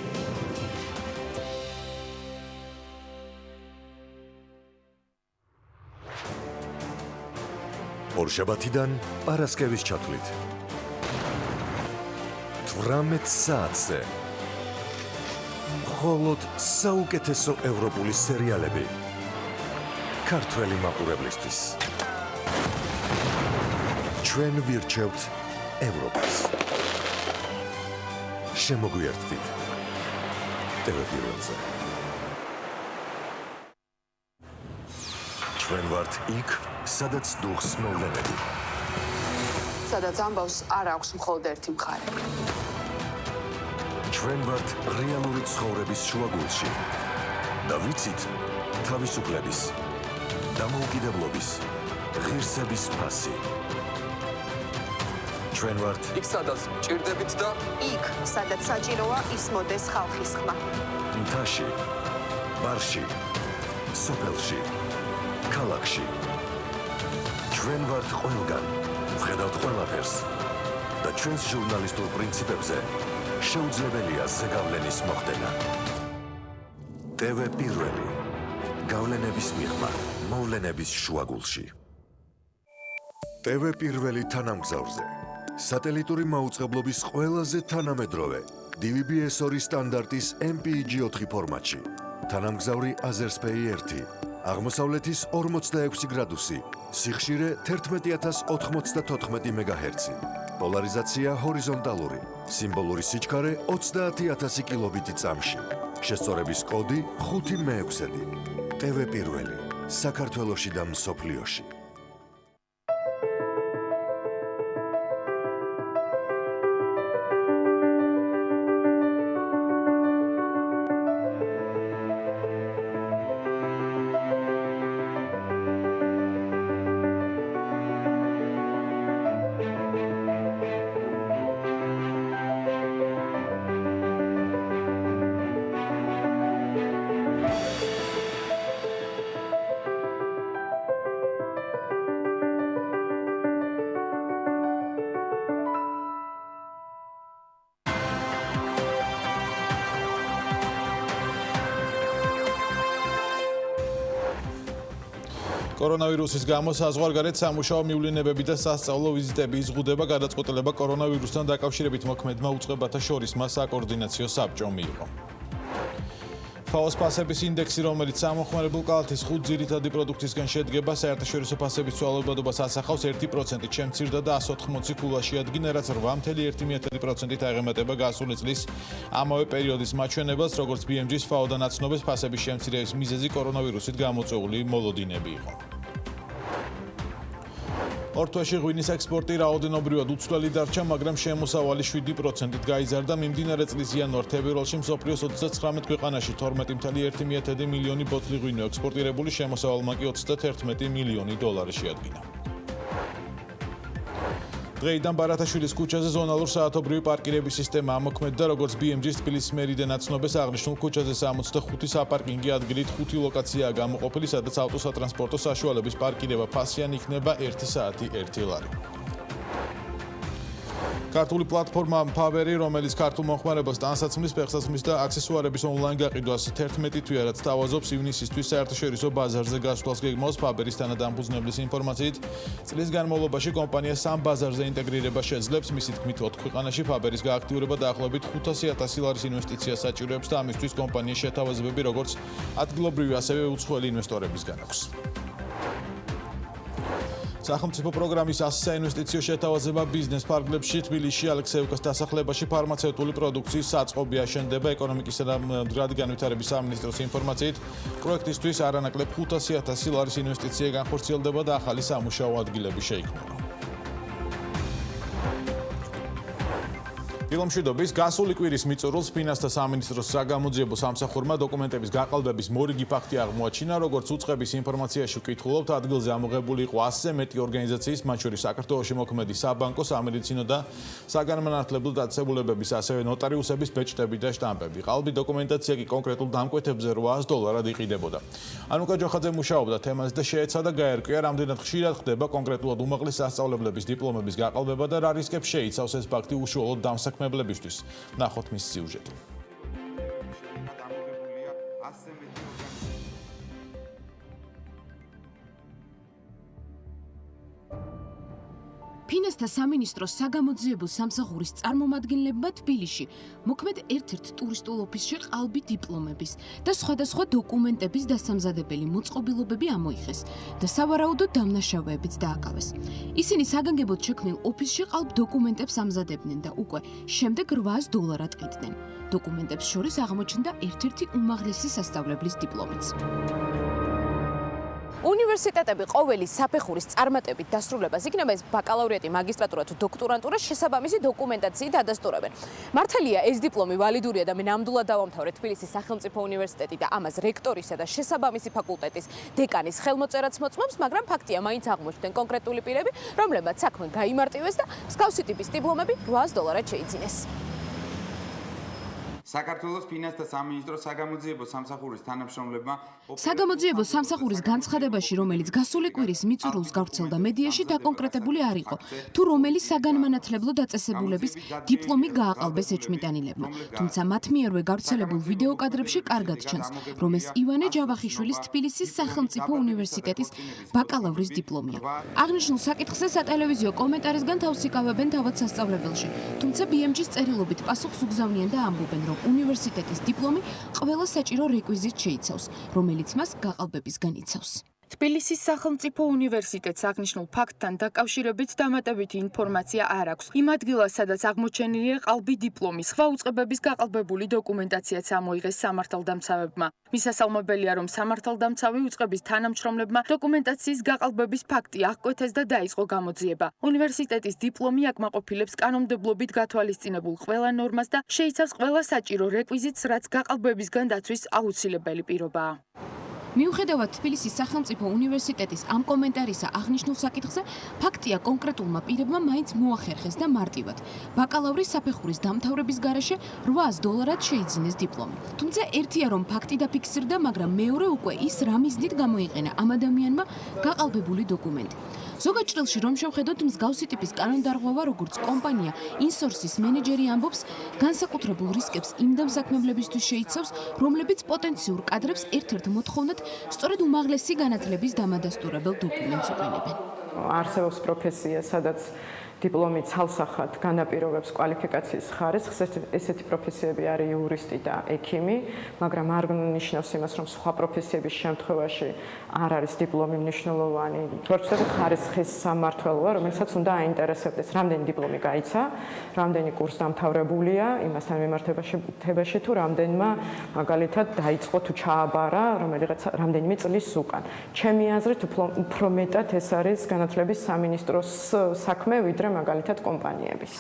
ორშაბათიდან პარასკევის ჩათვლით 18 საათზე მხოლოდ საუკეთესო ევროპული სერიალები ქართველი მაყურებლისთვის. ჩვენ ვირჩევთ ევროპას. შემოგვიერთდით TV პირველზე. ჩვენ ვართ იქ, სადაც დუხს მოვლენები. სადაც ამბავს არ აქვს მხოლოდ ერთი მხარე. ჩვენ ვართ რეალური ცხოვრების შუაგულში და ვიცით თავისუფლების, დამოუკიდებლობის, ღირსების ფასი. ჩვენ ვართ იქ, სადაც ჭირდებით და იქ, სადაც საჭიროა ისმოდეს ხალხის ხმა. მთაში, ბარში, სოფელში, ქალაქში. ჩვენ ვართ ყველგან, ვხედავთ ყველაფერს და ჩვენს ჟურნალისტურ პრინციპებზე შეუძლებელია ზეგავლენის მოხდენა. TV პირველი. გავლენების მიღმა, მოვლენების შუაგულში. TV პირველი თანამგზავრზე. სატელიტური მაუწყებლობის ყველაზე თანამედროვე DVB-S2 სტანდარტის MPEG-4 ფორმატში. თანამგზავრი Azerspay 1. აღმოსავლეთის 46 გრადუსი, სიხშირე 11094 MHz, პოლარიზაცია ჰორიზონტალური, სიმბოლური სიჩქარე 30000 კილობიტი წამში, შესწორების კოდი 5-6. TV პირველი, საქართველოში და მსოფლიოში. კორონავირუსის გამო საზღვარგარეთ სამუშაო მივლინებები და სასწავლო ვიზიტები იზღუდება, გადაწყვეტილება კორონავირუსთან დაკავშირებით მოქმედმა უწყებათა შორის მას საკოორდინაციო საბჭომ მიიღო. FAO-ს ფასების ინდექსი, რომელიც სამოხმარებელ კალათის 5 ძირითადი პროდუქტისგან შედგება, საერთაშორისო ფასების ცვალებადობას ასახავს 1%-ით შემცირდა და 180 ქულაში ადგინა, რაც 8.1%-ით აღემატება გასული წლის ამავე პერიოდის მაჩვენებელს, როგორც BMG-ს FAO-დან აცნობს, ფასების შემცირების მიზეზი კორონავირუსით გამოწვეული მოლოდინები იყო. ორთვეში ღვინის ექსპორტი რაოდენობრივად უცვლელი დარჩა, მაგრამ შემოსავალი 7%-ით გაიზარდა. მიმდინარე წლის იანვარ-თებერვალში მსოფლიოს 39 ქვეყანაში 12.1 მილიონი ბოთლი ღვინო ექსპორტირებული, შემოსავალმა კი 31 მილიონი დოლარი შეადგინა. დღეიდან ბარათაშვილის ქუჩაზე ზონალურ საათობრივი პარკირების სისტემა ამოქმედდა, როგორც BMG-ს თბილისის მერიდან აცნობს, აღნიშნულ ქუჩაზე 65 საპარკინგი ადგილით 5 ლოკაციაა გამოყოფილი, სადაც ავტოსატრანსპორტო საშუალების პარკირება ფასიანი იქნება 1 საათი 1 ლარი. ქართული პლატფორმა Paveri, რომელიც ქართულ მომხმარებელს ტანსაცმლის, ფეხსაცმლის და აქსესუარების ონლაინ გაყიდვას 11 თვეა, რაც თავაზობს ივნისისთვის საერთაშორისო ბაზარზე გასვლას გეგმავს. Paveri-ს თანადამფუძნებლის ინფორმაციით, წლის განმავლობაში კომპანია 3 ბაზარზე ინტეგრირება შეძლებს. მისი თქმით, 4 ქვეყანაში Paveri-ს გააქტიურება დაახლოებით 500,000 ლარის ინვესტიციას საჭიროებს და ამისთვის კომპანიის შეთავაზებები, როგორც ადგილობრივი, ასევე უცხოელი ინვესტორებისგან აქვს. სახელმწიფო პროგრამის 100 საინვესტიციო შეთავაზება ბიზნეს პარკებში, თბილისში, ალექსეევკას დასახლებაში ფარმაცევტული პროდუქციის საწყობი აშენდება. ეკონომიკისა და მდგრადი განვითარების სამინისტროს ინფორმაციით, პროექტისთვის არანაკლებ 500,000 ლარის ინვესტიცია განხორციელდება და ახალი სამუშაო ადგილები შეიქმნება. ილომშვიდობის გასული კვირის მიწურულს ფინანსთა სამინისტროს საგამოძიებო სამსახურმა დოკუმენტების გაყალბების მორიგი ფაქტი აღმოაჩინა, როგორც უწყების ინფორმაციაში ვკითხულობთ, ადგილზე ამოღებული იყო 100-ზე მეტი ორგანიზაციის, მათ შორის საქართველოში მოქმედი საბანკო, სამედიცინო და საგანმანათლებლო დაწესებულებების, ასევე ნოტარიუსების ბეჭდები და შტამპები. ყალბი დოკუმენტაცია კი კონკრეტულ დამკვეთებზე $800 იყიდებოდა. ანუკა ჯოხაძე მუშაობდა თემაზე და შეეცადა გაერკვია, რამდენად ხშირად ხდება კონკრეტულად უმაღლეს სასწავლებლების დიპლომების გაყალბება და რა რისკებს შეიცავს ეს ფაქტი უშუალოდ დამსაქმებლებისთვის. ნახოთ მის სიუჟეტი. ფინანსთა სამინისტროს საგამოძიებო სამსახურის წარმომადგენლებმა თბილისში მოქმედ ერთ-ერთ ტურისტულ ოფისში ყალბი დიპლომების და სხვადასხვა დოკუმენტების დასამზადებელი მოწყობილობები ამოიღეს და სავარაუდო დამნაშავეებიც დააკავეს. ისინი საგანგებოდ შექმნილ ოფისში ყალბ დოკუმენტებს ამზადებდნენ და უკვე შემდეგ $800 ყიდნენ. დოკუმენტებს შორის აღმოჩნდა ერთ-ერთი უმაღლესი სასწავლებლის დიპლომიც. უნივერსიტეტები ყოველი საფეხურის წარმატებით დასრულებას იქნება ეს ბაკალავრიატი, მაგისტრატურა თუ დოქტორანტურა შესაბამისი დოკუმენტაციით ადასტურებენ. მართალია ეს დიპლომი ვალიდურია და მე ნამდვილად დავამთავრე თბილისის სახელმწიფო უნივერსიტეტი და ამას რექტორისა და შესაბამისი ფაკულტეტის დეკანის ხელმოწერაც მოწმობს, მაგრამ ფაქტია, მაინც აღმოჩნდნენ კონკრეტული პირები, რომლებმაც საქმე გაიმარტივეს და მსგავსი ტიპის დიპლომები $800 შეიძინეს. საქართველოს ფინანსთა სამინისტროს საგამოძიებო სამსახურის თანამშრომლებმა საგამოძიებო სამსახურის განცხადებაში, რომელიც გასული კვირის მიწურულს გავრცელდა მედიაში, დაკონკრეტებული არ იყო, თუ რომელი საგანმანათლებლო დაწესებულების დიპლომი გააყალბეს ეჭვმიტანილებმა. თუმცა მათ მიერვე გავრცელებულ ვიდეო კადრებში კარგად ჩანს, რომ ეს ივანე ჯავახიშვილის თბილისის სახელმწიფო უნივერსიტეტის ბაკალავრის დიპლომია. აღნიშნულ საკითხზე სატელევიზიო კომენტარისგან თავს იკავებენ თავად სასწავლებელში, თუმცა BMG-ს წერილობით პასუხს უგზავნიან და ამბობენ, რომ უნივერსიტეტის დიპლომი ყველა საჭირო რეკვიზიტს შეიცავს, რომელიც მას გაყალბებისგან იცავს. თბილისის სახელმწიფო უნივერსიტეტს აღნიშნულ ფაქტთან დაკავშირებით დამატებითი ინფორმაცია არ აქვს. იმ ადგილას, სადაც აღმოჩენილია ყალბი დიპლომი, სხვა უწყებების გაყალბებული დოკუმენტაციაც ამოიღეს სამართალდამცავებმა. მისასალმებელია, რომ სამართალდამცავი უწყების თანამშრომლებმა დოკუმენტაციის გაყალბების ფაქტი აღკვეთეს და დაიწყო გამოძიება. უნივერსიტეტის დიპლომი აკმაყოფილებს კანონმდებლობით გათვალისწინებულ ყველა ნორმას და შეიცავს ყველა საჭირო რეკვიზიტს, რაც გაყალბებისგან დაცვის აუცილებელი პირობაა. მიუხედავად თბილისის სახელმწიფო უნივერსიტეტის ამ კომენტარისა აღნიშნულ საკითხზე, ფაქტია კონკრეტულმა პირებმა მაინც მოახერხეს და მარტივად ბაკალავრის საფეხურის დამთავრების გარეშე $800 შეიძინეს დიპლომი. თუმცა ერთია, რომ ფაქტი დაფიქსირდა, მაგრამ მეორე უკვე ის რა მიზნით გამოიყენა ამ ადამიანმა გაყალბებული დოკუმენტი. ზოგად ჭრილში რომ შევხედოთ მსგავსი ტიპის კანონდარღვევა, როგორც კომპანია ინსორსის მენეჯერი ამბობს, განსაკუთრებულ რისკებს იმ დამსაქმებლებისთვის შეიცავს, რომლებიც პოტენციურ კადრებს ერთ-ერთ მოთხოვნად სწორედ უმაღლესი განათლების დამადასტურებელ დოკუმენტს უყენებენ. არსებობს პროფესია, სადაც დიპლომი ცალსახად განაპირობებს კვალიფიკაციის ხარისხს, ესეთი პროფესიები არის იურისტი და ექიმი, მაგრამ არ ნიშნავს იმას, რომ სხვა პროფესიების შემთხვევაში არ არის დიპლომი მნიშვნელოვანი. თორემ ხარისხის სამმართველოა, რომელსაც უნდა აინტერესებდეს, რამდენი დიპლომი გაიცა, რამდენი კურსი დამთავრებულია, იმასთან მიმართებაში თუ რამდენმა მაგალითად დაიწყო თუ ჩააბარა რამდენიმე წლის უკან. ჩემი აზრით უფრო მეტად ეს არის განათლების სამინისტროს საქმე, ვიდრე მაგალითად კომპანიების.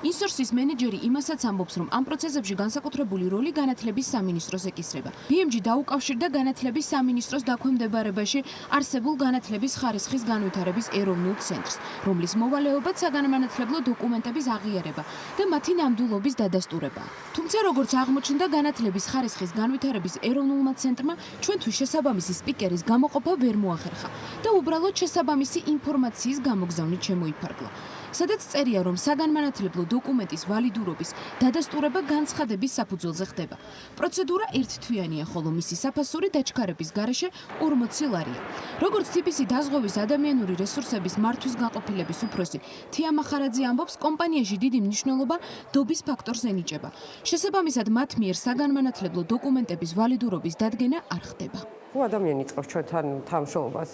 ინსორსის მენეჯერი იმასაც ამბობს, რომ ამ პროცესებში განსაკუთრებული როლი განათლების სამინისტროს ეკისრება. BMG დაუკავშირდა განათლების სამინისტროს დაქვემდებარებაში არსებულ განათლების ხარისხის განვითარების ეროვნულ ცენტრს, რომლის მოვალეობაც საგანმანათლებლო დოკუმენტების აღიარება და მათი ნამდვილობის დადასტურებაა. თუმცა, როგორც აღმოჩნდა, განათლების ხარისხის განვითარების ეროვნულმა ცენტრმა ჩვენთვის შესაბამისი სპიკერის გამოყოფა ვერ მოახერხა და უბრალოდ შესაბამისი ინფორმაციის გამოგზავნით შემოიფარგლა. სადაც წერია, რომ საგანმანათლებლო დოკუმენტის ვალიდურობის დადასტურება განცხადების საფუძველზე ხდება. პროცედურა ერთთვიანია, ხოლო მისი საფასური დაჩქარების გარეშე 40 ლარია. როგორც TPC დაზღვევის ადამიანური რესურსების მართვის განყოფილების უფროსი თია მახარაძე ამბობს, კომპანიაში დიდი მნიშვნელობა დობის ფაქტორს ენიჭება. შესაბამისად, მათ მიერ საგანმანათლებლო დოკუმენტების ვალიდურობის დადგენა არ ხდება. ადამიანი იწყებს ჩვენთან თანამშრომლობას,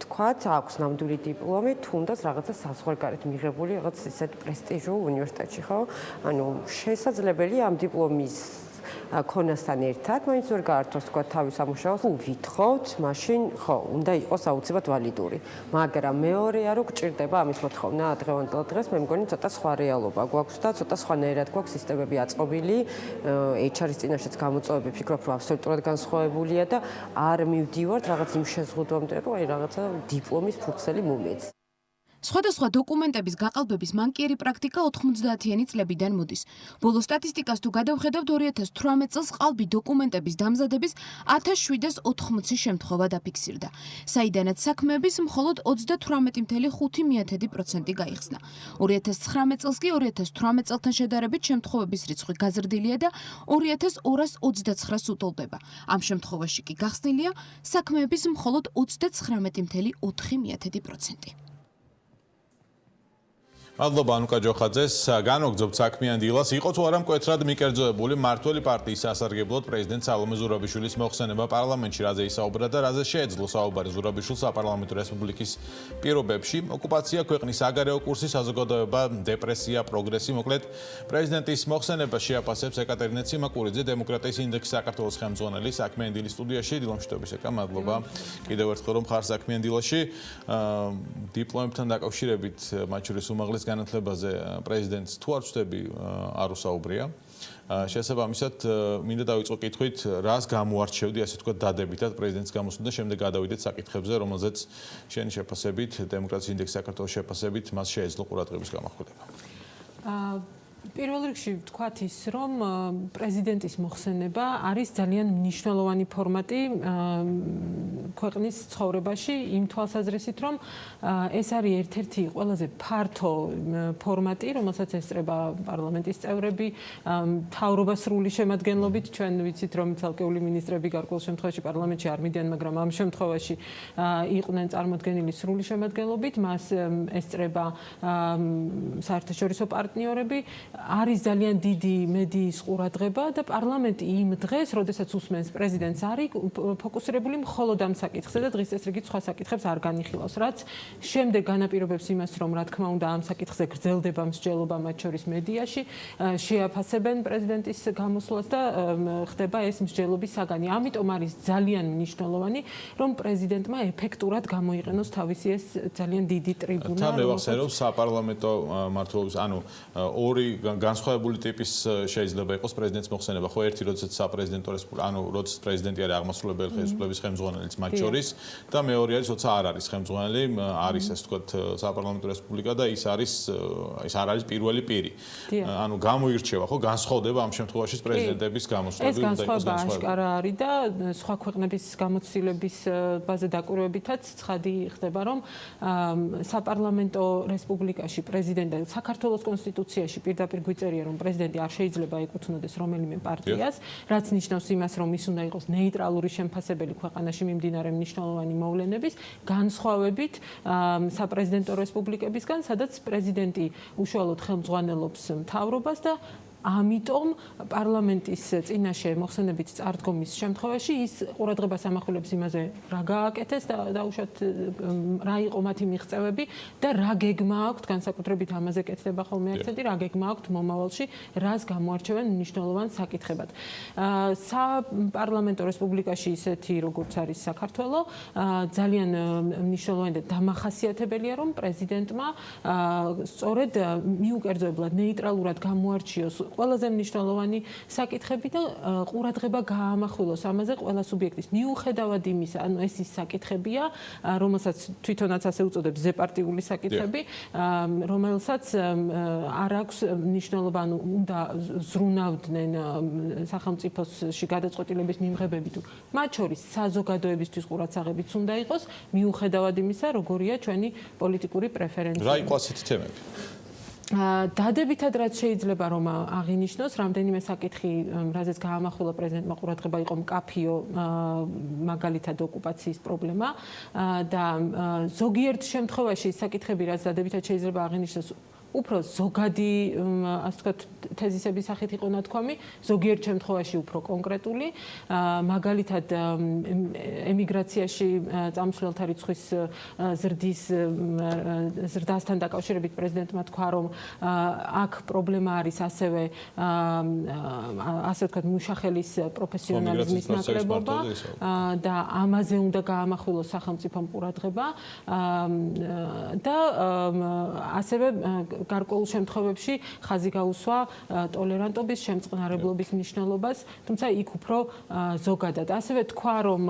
თქვათ, აქვს ნამდვილი დიპლომი, თუნდაც რაღაცა საზღვარგარეთ მიღებული, რაღაც ისეთ პრესტიჟულ უნივერსიტეტში, ხო? ანუ შესაძლებელია ამ დიპლომის ქონასთან ერთად, მაინც ვერ გაართოს თქვა თავის სამუშაოს, თუ ვითხოვთ, მაშინ ხო, უნდა იყოს აუცილებლად ვალიდური. მაგრამ მეორეა, რომ გჭირდება ამის მოთხოვნა დღევანდელ დღეს, მე მგონი ცოტა სხვა რეალობა გვაქვს და ცოტა სხვანაირად გვაქვს სისტემები აწყობილი, HR-ის წინაშეც გამოწვევები ფიქრობ, რომ აბსოლუტურად განსხვავებულია და არ მივდივართ რაღაც იმ შეზღუდვამდე, რომ აი რაღაცა დიპლომის ფურცელი მომეც. სხვადასხვა დოკუმენტების გაყალბების მანკიერი პრაქტიკა 90-იანი წლებიდან მოდის. ბოლო სტატისტიკას თუ გადავხედავთ 2018 წელს ყალბი დოკუმენტების დამზადების 1780 შემთხვევა დაფიქსირდა. საიდანაც საქმეების მხოლოდ 38.5% გაიხსნა. 2019 წელს კი 2018 წელთან შედარებით შემთხვევების რიცხვი გაზრდილია და 2229-ს უტოლდება. ამ შემთხვევაში კი გახსნილია საქმეების მხოლოდ 39.4%. მადლობა ანუკა ჯოხაძეს. განვაგრძობთ საქმიან დილას. იყო თუ არა მკვეთრად მიკერძოებული მმართველი პარტიის სასარგებლოდ პრეზიდენტ სალომე ზურაბიშვილის მოხსენება პარლამენტში, რაზე ისაუბრა და რაზე შეეძლო საუბარი ზურაბიშვილს საპარლამენტო რესპუბლიკის პირობებში. ოკუპაცია, ქვეყნის საგარეო კურსი, საზოგადოება, დეპრესია, პროგრესი, მოკლედ პრეზიდენტის მოხსენება შეაფასებს ეკატერინე ციმაკურიძე, დემოკრატიის ინდექსის საქართველოს ხელმძღვანელი საქმიან დილის სტუდიაში. დილომშვიდობის ეკა, მადლობა. კიდევ ერთხელ რომ ხარ საქმიან დილაში. დიპლომებთან დაკავშირებით მათ შორის უმაღლეს განათლებაზე პრეზიდენტს თუ არ ვწდები არ უსაუბრია. შესაბამისად, მინდა დავიწყო კითხვით, რას გამოარჩევდი, ასე ვთქვათ, დადებითად პრეზიდენტის გამოსვლა და შემდეგ გადავიდეთ საკითხებზე, რომელზეც შენი შეფასებით, დემოკრატიის ინდექსის საქართველოს შეფასებით მას შეეძლო ყურადღების გამახვილება. პირველ რიგში ვთქვათ ის, რომ პრეზიდენტის მოხსენება არის ძალიან მნიშვნელოვანი ფორმატი ქვეყნის ცხოვრებაში, იმ თვალსაზრისით, რომ ეს არის ერთ-ერთი ყველაზე ფართო ფორმატი, რომელსაც ესწრება პარლამენტის წევრები, მთავრობა სრული შემადგენლობით, ჩვენ ვიცით, რომ ცალკეული მინისტრები გარკვეულ შემთხვევაში პარლამენტში არ მიდიან, მაგრამ ამ შემთხვევაში იყვნენ წარმოდგენილი სრული შემადგენლობით, მას ესწრება საერთაშორისო პარტნიორები. არის ძალიან დიდი მედიის ყურადღება და პარლამენტი იმ დღეს, როდესაც უსმენს პრეზიდენტს, არის ფოკუსირებული მხოლოდ ამ საკითხზე და დღის წესრიგით სხვა საკითხებს არ განიხილავს, რაც შემდეგ განაპირობებს იმას, რომ რა თქმა უნდა ამ საკითხზე გრძელდება მსჯელობა მათ შორის მედიაში, შეაფასებენ პრეზიდენტის გამოსვლას და ხდება ეს მსჯელობის საგანი. ამიტომ არის ძალიან მნიშვნელოვანი, რომ პრეზიდენტმა ეფექტურად გამოიყენოს თავისი ეს ძალიან დიდი ტრიბუნა. თან მევახსენებ საპარლამენტო მმართველობის, ანუ ორი განსხვავებული ტიპის შეიძლება იყოს პრეზიდენტის მოხსენება. ხო, ერთი როდესაც საპრეზიდენტო რესპუბლიკა, ანუ როდესაც პრეზიდენტი არის აღმასრულებელი ხელისუფლების ხელმძღვანელიც მათ შორის და მეორე არის როცა არ არის ხელმძღვანელი, არის ასე ვთქვათ საპარლამენტო რესპუბლიკა და ის არ არის პირველი პირი. ანუ გამოირჩევა, ხო, განსხვავდება ამ შემთხვევაში პრეზიდენტების გამოსვლა. ეს განსხვავება აშკარა არის და სხვა ქვეყნების გამოცდილების ბაზე დაკვირვებითაც ცხადი ხდება, რომ საპარლამენტო რესპუბლიკაში პრეზიდენტი საქართველოს კონსტიტუციაში პირდაპირ პირდაპირ გვიწერია, რომ პრეზიდენტი არ შეიძლება ეკუთვნოდეს რომელიმე პარტიას, რაც ნიშნავს იმას, რომ ის უნდა იყოს ნეიტრალური შემფასებელი ქვეყანაში მიმდინარე მნიშვნელოვანი მოვლენების, განსხვავებით საპრეზიდენტო რესპუბლიკებისგან, სადაც პრეზიდენტი უშუალოდ ხელმძღვანელობს მთავრობას და ამიტომ პარლამენტის წინაშე მოხსენებით წარდგომის შემთხვევაში ის ყურადღებას ამახვილებს იმაზე, რა გააკეთეს და დაუშვათ რა იყო მათი მიღწევები და რა გეგმა აქვთ, განსაკუთრებით ამაზე კეთდება ხოლმე აქცენტი, რა გეგმა აქვთ მომავალში, რას გამოარჩევენ მნიშვნელოვან საკითხებად. საპარლამენტო რესპუბლიკაში ისეთი როგორც არის საქართველო, ძალიან მნიშვნელოვანი და დამახასიათებელია, რომ პრეზიდენტმა სწორედ მიუკერძოებლად ნეიტრალურად გამოარჩიოს ყველაზე მნიშვნელოვანი საკითხები და ყურადღება გაამახვილოს ამაზე ყველა სუბიექტის. მიუხედავად იმისა, ანუ ეს ის საკითხებია, რომელსაც თვითონაც ასე უწოდებს ზეპარტიული საკითხები, რომელსაც არ აქვს მნიშვნელობა, ანუ უნდა ზრუნავდნენ სახელმწიფოში გადაწყვეტილების მიმღებები თუ მათ შორის საზოგადოებისთვის ყურადსაღებიც უნდა იყოს, მიუხედავად იმისა, როგორია ჩვენი პოლიტიკური პრეფერენცია. რა იყო ასეთი თემები? დადებითად რაც შეიძლება რომ აღინიშნოს, რამდენიმე საკითხი, რაზეც გაამახვილა პრეზიდენტმა ყურადღება იყო მკაფიო მაგალითად ოკუპაციის პრობლემა და ზოგიერთ შემთხვევაში საკითხები, რაც დადებითად შეიძლება აღინიშნოს, უფრო ზოგადი, ასე ვთქვათ, თეზისების სახით იყო ნათქვამი, ზოგიერთ შემთხვევაში უფრო კონკრეტული, მაგალითად ემიგრაციაში წამსვლელთა რიცხვის ზრდასთან დაკავშირებით პრეზიდენტმა თქვა, რომ აქ პრობლემა არის ასევე ასე ვთქვათ, მუშახელის პროფესიონალიზმის ნაკლებობა და ამაზე უნდა გაამახვილოს სახელმწიფომ ყურადღება და ასევე გარკვეულ შემთხვევებში ხაზი გაუსვა ტოლერანტობის, შემწყნარებლობის მნიშვნელობას, თუმცა იქ უფრო ზოგადად. ასევე თქვა, რომ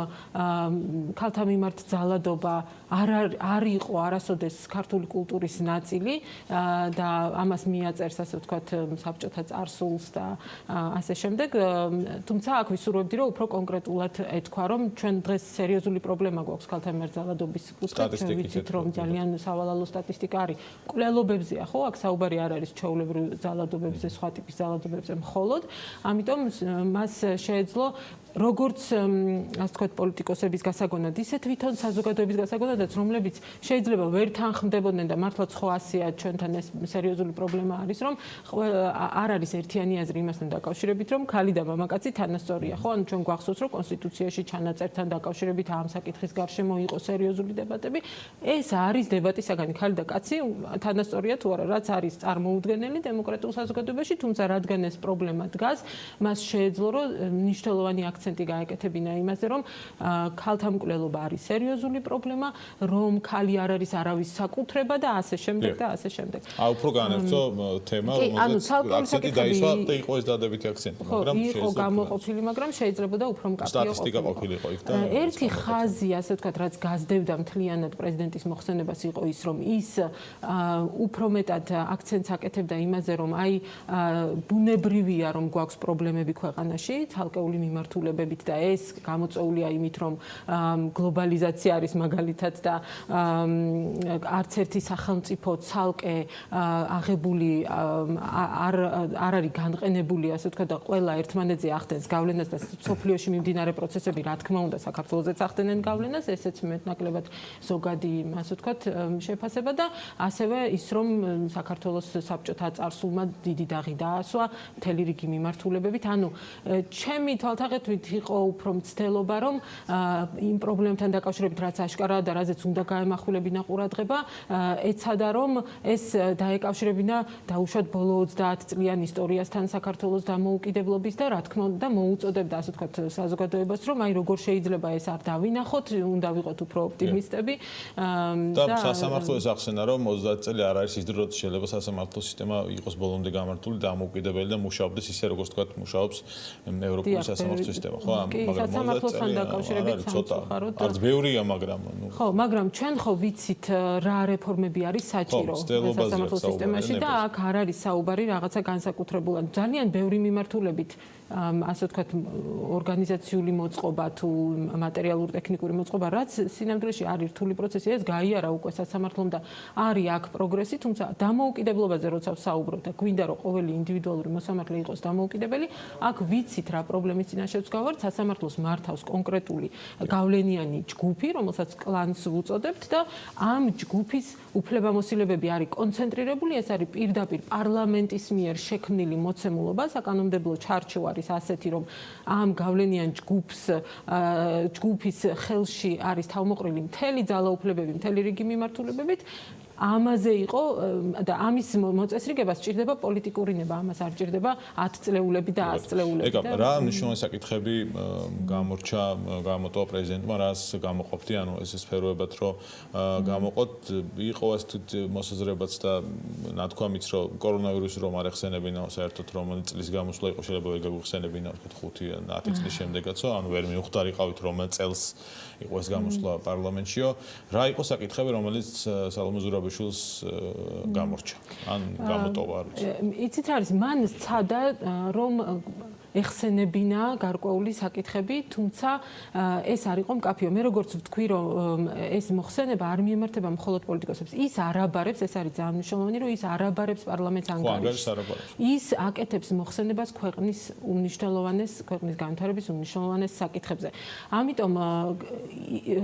ქალთა მიმართ ძალადობა არ იყო არასოდეს ქართული კულტურის ნაწილი და ამას მიაწერს, ასე ვთქვათ, საბჭოთა წარსულს და ასე შემდეგ. თუმცა აქ ვისურვებდი, რომ უფრო კონკრეტულად ეთქვა, რომ ჩვენ დღეს სერიოზული პრობლემა გვაქვს ქალთა მიმართ ძალადობის კუთხით, ჩვენ ვიცით, რომ ძალიან სავალალო სტატისტიკა არის მკვლელობებზეა, ხო, აქ საუბარი არ არის ჩვეულებრივ ძალადობებზე, სხვა ტიპის ძალადობებზე მხოლოდ. ამიტომ მას შეეძლო როგორც ასე ვთქვათ პოლიტიკოსების გასაგონად, ისე თვითონ საზოგადოების გასაგონადაც, რომლებიც შეიძლება ვერ თანხმდებოდნენ და მართლაც ხო ასეა ჩვენთან ეს სერიოზული პრობლემა არის, რომ არ არის ერთიანი აზრი იმასთან დაკავშირებით, რომ ქალი და მამაკაცი თანასწორია, ხო? ანუ ჩვენ გვახსოვს, რომ კონსტიტუციაში ჩანაწერთან დაკავშირებით ამ საკითხის გარშემო იყო სერიოზული დებატები. ეს არის დებატის საგანი, ქალი და კაცი თანასწორია თუ არა, რაც არის წარმოუდგენელი დემოკრატიულ საზოგადოებაში, თუმცა რადგან ეს პრობლემა დგას, მას შეეძლო, რომ მნიშვნელოვანი აქცენტი გაეკეთებინა იმაზე, რომ ქალთა მკვლელობა არის სერიოზული პრობლემა, რომ ქალი არ არის არავის საკუთრება და ასე შემდეგ და ასე შემდეგ. უფრო განევცო თემა, რომელზეც აქცენტი დაისვა და იყო ეს დადებითი აქცენტი, მაგრამ იყო გამოყოფილი, მაგრამ შეიძლებოდა უფრო მკაფიო სტატისტიკა ყოფილიყო იქ და ერთი ხაზი, ასე ვთქვათ, რაც გაზდევდა მთლიანად პრეზიდენტის მოხსენებას იყო ის, რომ ის უფრო მეტად აქცენტს აკეთებდა იმაზე, რომ აი ბუნებრივია, რომ გვაქვს პრობლემები ქვეყანაში, ცალკეული მიმართულებებით და ეს გამოწვეულია იმით, რომ გლობალიზაცია არის მაგალითად და არც ერთი სახელმწიფო ცალკე აღებული არ არის განყენებული, ასე ვთქვათ, და ყველა ერთმანეთზე ახდენს გავლენას და სოფლიოში მიმდინარე პროცესები, რა თქმა უნდა, საქართველოსაც ახდენენ გავლენას, ესეც მეტნაკლებად ზოგადი, ასე ვთქვათ, შეფასება და ასევე ის, რომ საქართველოს საბჭოთა წარსულმა დიდი დაღი დაასვა მთელი რიგი მიმართულებებით. ანუ ჩემი თვალთაღეთით იყო უფრო მცდელობა, რომ იმ პრობლემთან დაკავშირებით, რაც აშკარაა და რაზეც უნდა გაემახვილებინა ყურადღება, ეცადა, რომ ეს დაეკავშირებინა დაუშვათ ბოლო 30 წლიან ისტორიასთან საქართველოს დამოუკიდებლობის და რა თქმა უნდა მოუწოდებდა, ასე ვთქვათ, საზოგადოებას, რომ აი როგორ შეიძლება ეს არ დავინახოთ, უნდა ვიყოთ უფრო ოპტიმისტები და სასამართლო ეს ახსენა, რომ 30 წელი არ არის ის დრო, როცა შეიძლება სასამართლო სისტემა იყოს ბოლომდე გამართული და დამოუკიდებელი და მუშაობდეს ისე, როგორც ვთქვათ, მუშაობს ევროპული სასამართლო სისტემა, ხო? მაგრამ სასამართლოსთან დაკავშირებით სამწუხაროდ არც ბევრია, მაგრამ ხო, მაგრამ ჩვენ ხო ვიცით რა რეფორმები არის საჭირო სასამართლო სისტემაში და აქ არ არის საუბარი რაღაცა განსაკუთრებულად. ძალიან ბევრი მიმართულებით ასე ვთქვათ, ორგანიზაციული მოწყობა თუ მატერიალური ტექნიკური მოწყობა, რაც სინამდვილეში არის რთული პროცესი, ეს გაიარა უკვე სასამართლომ და არის აქ პროგრესი, თუმცა დამოუკიდებლობაზე როცა ვსაუბრობ და გვინდა რომ ყოველი ინდივიდუალური მოსამართლე იყოს დამოუკიდებელი, აქ ვიცით რა პრობლემის წინაშე ვსკავართ, სასამართლოს მართავს კონკრეტული გავლენიანი ჯგუფი, რომელსაც კლანს ვუწოდებთ და ამ ჯგუფის უფლებამოსილებები არის კონცენტრირებული, ეს არის პირდაპირ პარლამენტის მიერ შექმნილი მოცემულობა, საკანონმდებლო ჩარჩო არის ასეთი, რომ ამ გავლენიან ჯგუფის ხელში არის თავმოყრილი მთელი ძალაუფლებები, მთელი რიგი მიმართულებებით. ამაზე იყო და ამის მოწესრიგება სჭირდება პოლიტიკური ნება, ამას არ სჭირდება 10 წლეულები და 100 წლეულები. ეკა, რა მნიშვნელოვანი საკითხები გამორჩა, გამოტოვა პრეზიდენტმა, რას გამოყოფთი, ანუ ეს სფეროებად რომ გამოყოთ, იყო ეს მოსაზრებაც და ნათქვამიც, რომ კორონავირუსი რომ არ ეხსენებინა, საერთოდ რომელი წლის გამოსვლა იყო, შეიძლება ვერ გაგხსენებინა, ვთქვათ 5 ან 10 წლის შემდეგაცო, ანუ ვერ მიუხდარიყავით რომელ წელს იყო ეს გამოსვლა პარლამენტშიო. რა იყო საკითხები, რომელიც სალომე ზურაბიშვილს გამორჩა? ან გამოტოვა არ ვიცი. იცით რა არის, მან სცადა რომ ეხსენებინა გარკვეული საკითხები, თუმცა ეს არ იყო მკაფიო. მე როგორც ვთქვი, რომ ეს მოხსენება არ მიემართება მხოლოდ პოლიტიკოსებს. ის არაბარებს, ეს არის ძალიან მნიშვნელოვანი, რომ ის არაბარებს პარლამენტს ანგარიშს. ის აკეთებს მოხსენებას ქვეყნის უმნიშვნელოვანეს, ქვეყნის განვითარების უმნიშვნელოვანეს საკითხებზე. ამიტომ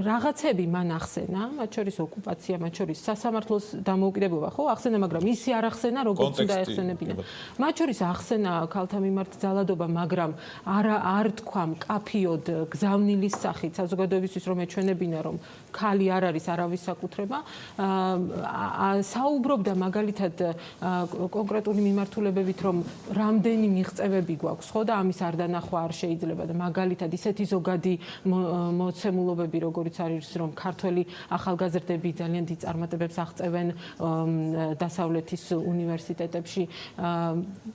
რაღაცები მან ახსენა, მათ შორის ოკუპაცია, მათ შორის სასამართლოს დამოუკიდებლობა, ხო, ახსენა, მაგრამ ისი არ ახსენა, როგორც უნდა ეხსენებინა. მათ შორის ახსენა ქალთა მიმართ ძალადობა, მაგრამ არ თქვა მკაფიოდ გზავნილის სახით საზოგადოებისთვის რომ ეჩვენებინა რომ ქალი არ არის არავის საკუთრება. საუბრობდა მაგალითად კონკრეტული მიმართულებებით რომ რამდენი მიღწევები გვაქვს, ხო და ამის არ დანახვა არ შეიძლება და მაგალითად ისეთი ზოგადი მოცემულობები როგორიც არის რომ ქართველი ახალგაზრდები ძალიან დიდ წარმატებებს აღწევენ დასავლეთის უნივერსიტეტებში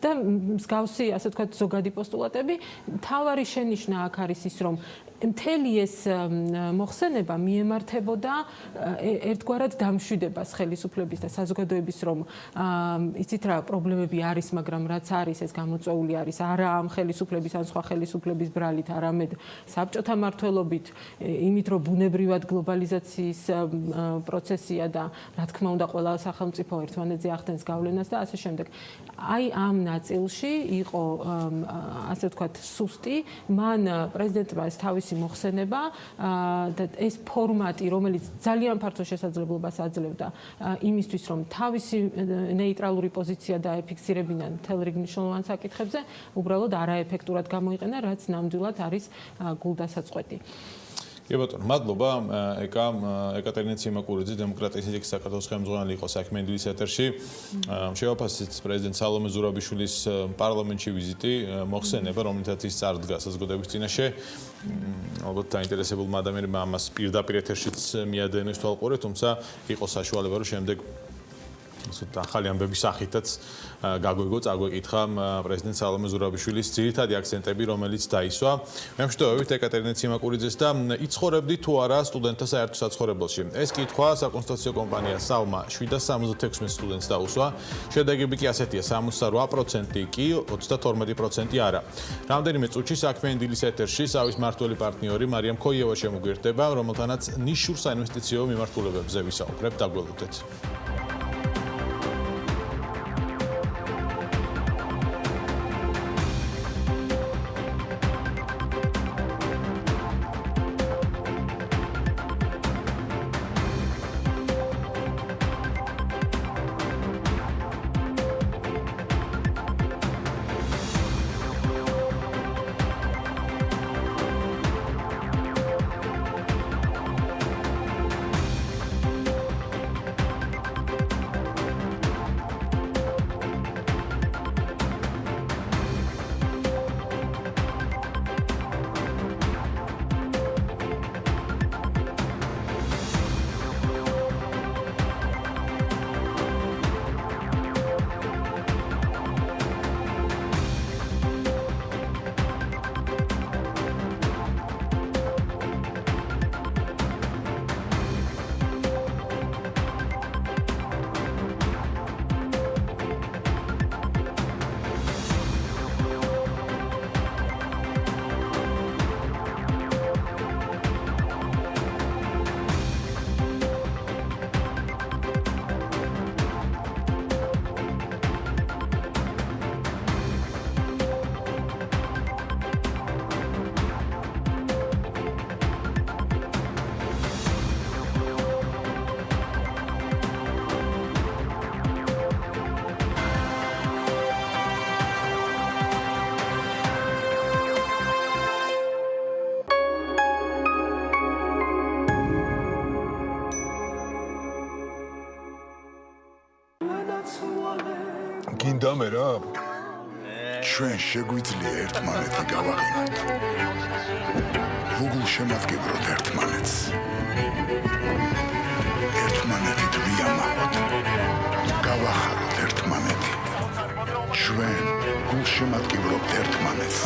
და მსგავსი ასე ვთქვათ ზოგადი პოსტულატები. თავარი შენიშვნა აქ არის ის რომ მთელი ეს მოხსენება მიემართებოდა ერთგვარად დამშვიდებას ხელისუფლების და საზოგადოების რომ იცით რა პრობლემები არის, მაგრამ რაც არის ეს გამოწვეული არის არა ამ ხელისუფლების ან სხვა ხელისუფლების ბრალით, არამედ საბჭოთა მმართველობით, იმით რომ ბუნებრივად გლობალიზაციის პროცესია და რა თქმა უნდა ყველა სახელმწიფო ერთმანეთზე ახდენს გავლენას და ასე შემდეგ. აი ამ ნაწილში იყო ასე ვთქვათ სუსტი, მან პრეზიდენტმა ეს თავისი მოხსენება და ეს ფორმატი, რომელიც ძალიან ფართო შესაძლებლობას აძლევდა იმისთვის, რომ თავისი ნეიტრალური პოზიცია დაეფიქსირებინა მთელ რიგ მნიშვნელოვან საკითხებზე, უბრალოდ არაეფექტურად გამოიყენა, რაც ნამდვილად არის გულდასაწყვეტი. კი ბატონო, მადლობა. ეკატერინე ციმაკურიძე, დემოკრატიის ინდექსის საქართველოს ხელმძღვანელი იყო საქმე ინდივიდის ეთერში. შევაფასეთ პრეზიდენტ სალომე ზურაბიშვილის პარლამენტში ვიზიტი, მოხსენება, რომელთაც ის წარდგა საზოგადოების წინაშე. ალბათ დაინტერესებულმა ადამიანებმა ამას პირდაპირ ეთერშიც მიადენეს თვალყურე, თუმცა იყო საშუალება, რომ შემდეგ ახალი ამბების სახითაც გაგვეგო წაგვეკითხა პრეზიდენტ სალომე ზურაბიშვილის ძირითადი აქცენტები, რომელიც დაისვა. მე ვშტოვებით ეკატერინე ციმაკურიძეს და იცხოვრებდი თუ არა სტუდენტთა საერთო საცხოვრებელში. ეს კითხვა საკონსტიტუციო კომპანია SAUM-მა 776 სტუდენტს დაუსვა. შედეგები კი ასეთია: 68% კი, 32% არა. რამდენიმე წუთში საქმე ინდივიდის ეთერში SAUM-ის მმართველი პარტნიორი მარიამ ქოიევა შემოგვიერთდება, რომელთანაც ნიშურ საინვესტიციო მიმართულებებზე ვისაუბრებთ. დაგველოდეთ. გინდა მე რა? ჩვენ შეგვიძლია ერთმანეთი გავაღიმოთ. გუგლ შემატკივროთ ერთმანეთს. ერთმანეთით ვიამაყოთ. გავახაროთ ერთმანეთი. ჩვენ გულ შემატკივრობთ ერთმანეთს.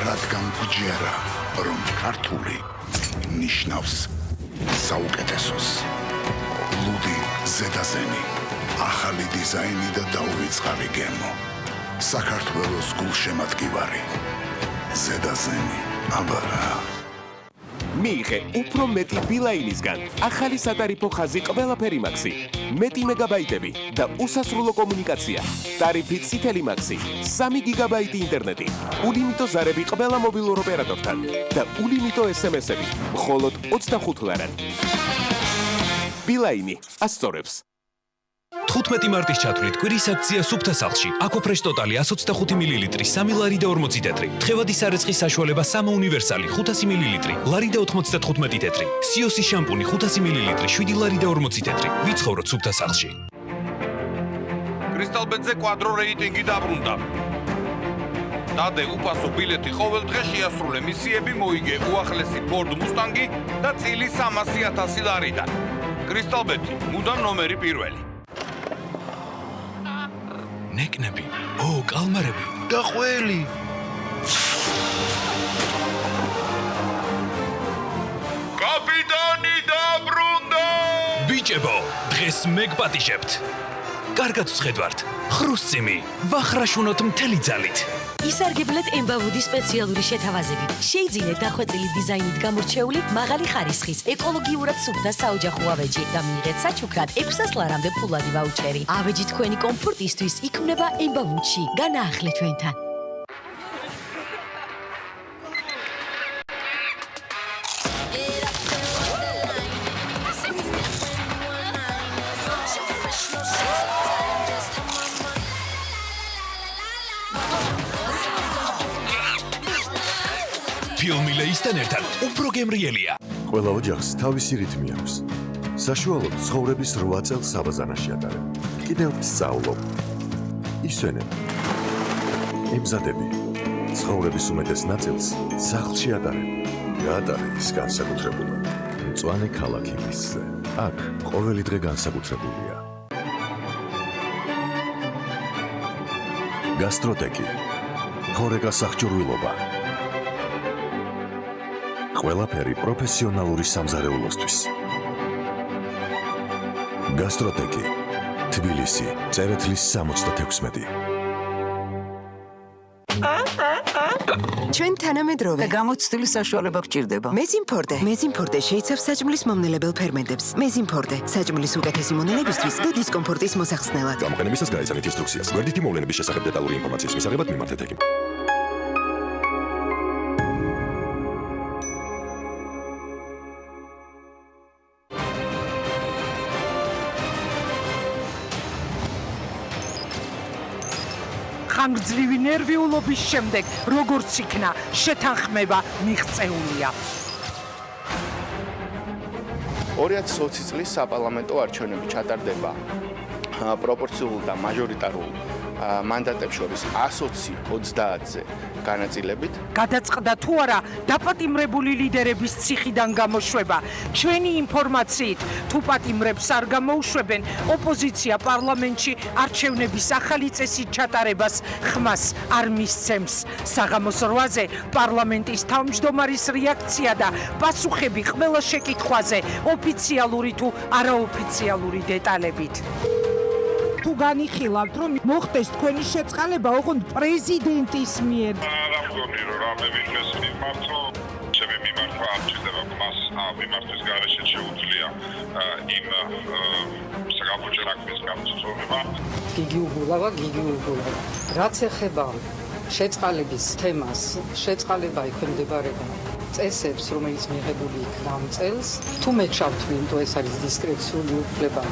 რადგან გვჯერა, რომ ქართული ნიშნავს საუკეთესოს. ლუდი ზედაზენი, ახალი დიზაინი და დაუვიწყარი გემო. საქართველოს გულშემატკივარი. ზედაზენი, აბარა. მიიღე უფრო მეტი ბილაინისგან. ახალი სატარიფო ხაზი ყველაფერი მაქსი. მეტი მეგაბაიტები და უსასრულო კომუნიკაცია. ტარიფი წითელი მაქსი, 3 გიგაბაიტი ინტერნეტი. ულიმიტო ზარები ყველა მობილურ ოპერატორთან და ულიმიტო SMS-ები მხოლოდ 25 ლარად. ბილაინი ასწორებს. 15 მარტის ჩათვლით კვირის აქცია სუფთა სახლში. აკოფრეშ ტოტალი 125 მილილიტრი 3 ლარი და 40 თეთრი. თხევადი სარეცხის საშუალება 3 უნივერსალი 500 მილილიტრი, ლარი და 95 თეთრი. სიოსის შამპუნი 500 მილილიტრი 7 ლარი და 40 თეთრი. ვიცხოვროთ სუფთა სახლში. კრისტალბეტზე კვადრო რეიტინგი დაბრუნდა. დადე უფასო ბილეთი ყოველ დღე შეასრულე მისიები მოიგე უახლესი Ford Mustang და წილი 300,000 ლარიდან. კრისტალბეტი, მუდამ ნომერი პირველი. ნეკნები, კალმარები, გაყველი. კაპიტანი დაბრუნდა! ბიჭებო, დღეს მეგპატიჟებთ. კარგად ვხედვართ. ხრუსციმი, ვახრაშუნოთ მთელი ძალით. ისარგებლეთ ემბავუდის სპეციალური შეთავაზები. შეიძინეთ დახვეწილი დიზაინით გამორჩეული, მაღალი ხარისხის, ეკოლოგიურად სუფთა საოჯახო ავეჯი და მიიღეთ საჩუქრად 600 ლარამდე ფულადი ვაუჩერი. ავეჯი თქვენი კომფორტისთვის იქმნება ემბავუდში. განაახლეთ ჩვენთან. ფილმი ლეისთან ერთად უფრო გემრიელია. ყველა ოჯახს თავისი რითმი აქვს. საშუალოდ ცხოვრების 8 წელს საბაზანაში ატარებ. კიდევ სწავლობ. ისვენებ. ემზადები. ცხოვრების უმეტეს ნაწილს სახლში ატარებ. გაატარე ის განსაკუთრებულად. მწვანე ქალაქი მისზე. აქ ყოველი დღე განსაკუთრებულია. გასტროტეკი. ხორეკა სახჭურვილობა. ყველაფერი პროფესიონალური სამზარეულოსთვის. გასტროტეკი. თბილისი, წერეთლის 66. ჩვენ თანამედროვე და გამოცდილი საშუალება გვჭირდება. მეზიმფორდე შეიცავს საჭმლის მომნელებელ ფერმენტებს. მეზიმფორდე საჭმლის უკეთესი მონელებისთვის და დისკომფორტის მოსახსნელად. გამოყენებისას გაეცანით ინსტრუქციას. გვერდითი მოვლენების შესახებ დეტალური ინფორმაციის მისაღებად მიმართეთ ექიმს. ხანგრძლივი ნერვიულობის შემდეგ როგორც იქნა შეთანხმება მიღწეულია. 2020 წლის საპარლამენტო არჩევნები ჩატარდება პროპორციულ და მაჟორიტარულ მანდატებს შორის 120-30-ზე განაწილებით. გადაწყდა თუ არა დაპატიმრებული ლიდერების ციხიდან გამოშვება. ჩვენი ინფორმაციით, თუ პატიმრებს არ გამოუშვებენ, ოპოზიცია პარლამენტში არჩევნების ახალი წესით ჩატარებას ხმას არ მისცემს. საღამოს 8-ზე პარლამენტის თავმჯდომარის რეაქცია და პასუხები ყველა შეკითხვაზე ოფიციალური თუ არაოფიციალური დეტალებით. თუ განიხილავთ, რომ მოხდეს თქვენი შეწყალება ოღონდ პრეზიდენტის მიერ. რა მგონი რომ რამე ვიქნეს მიმართო, ჩემი მიმართვა არ ჭირდება მას მიმართვის გარეშე შეუძლია იმ საკუთარ საქმის გამწვევა. გიგი უგულავა. რაც ეხება შეწყალების თემას, შეწყალება ექვემდებარება წესებს, რომელიც მიღებული იქნა ამ წელს. თუ მე ჩავთვლი, თუ ეს არის დისკრეციული უფლება,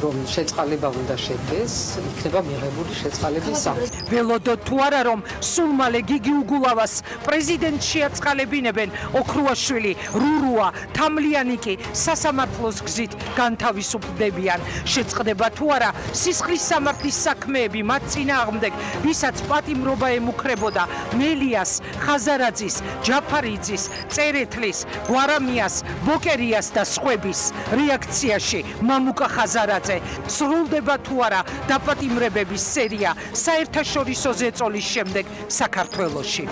რომ შეწყალება უნდა შედგეს, იქნება მიღებული შეწყალების სახით. ველოდოთ თუ არა რომ სულ მალე გიგი უგულავას პრეზიდენტს შეაწყალებინებენ ოქრუაშვილი, რურუა, თამლიანიკი სასამართლოს გზით განთავისუფლდებიან. შეწყდება თუ არა სისხლის სამართლის საქმეები მათ წინააღმდეგ, ვისაც პატიმრობა ემუქრებოდა მელიას, ხაზარაძის, ჯაფარიძის, წერეთლის, გვარამიას, ბოკერიას და სხვების რეაქციაში მამუკა ხაზარაძე. სრულდება თუ არა დაპატიმრებების სერია საერთაშორისო ზეწოლის შემდეგ საქართველოში.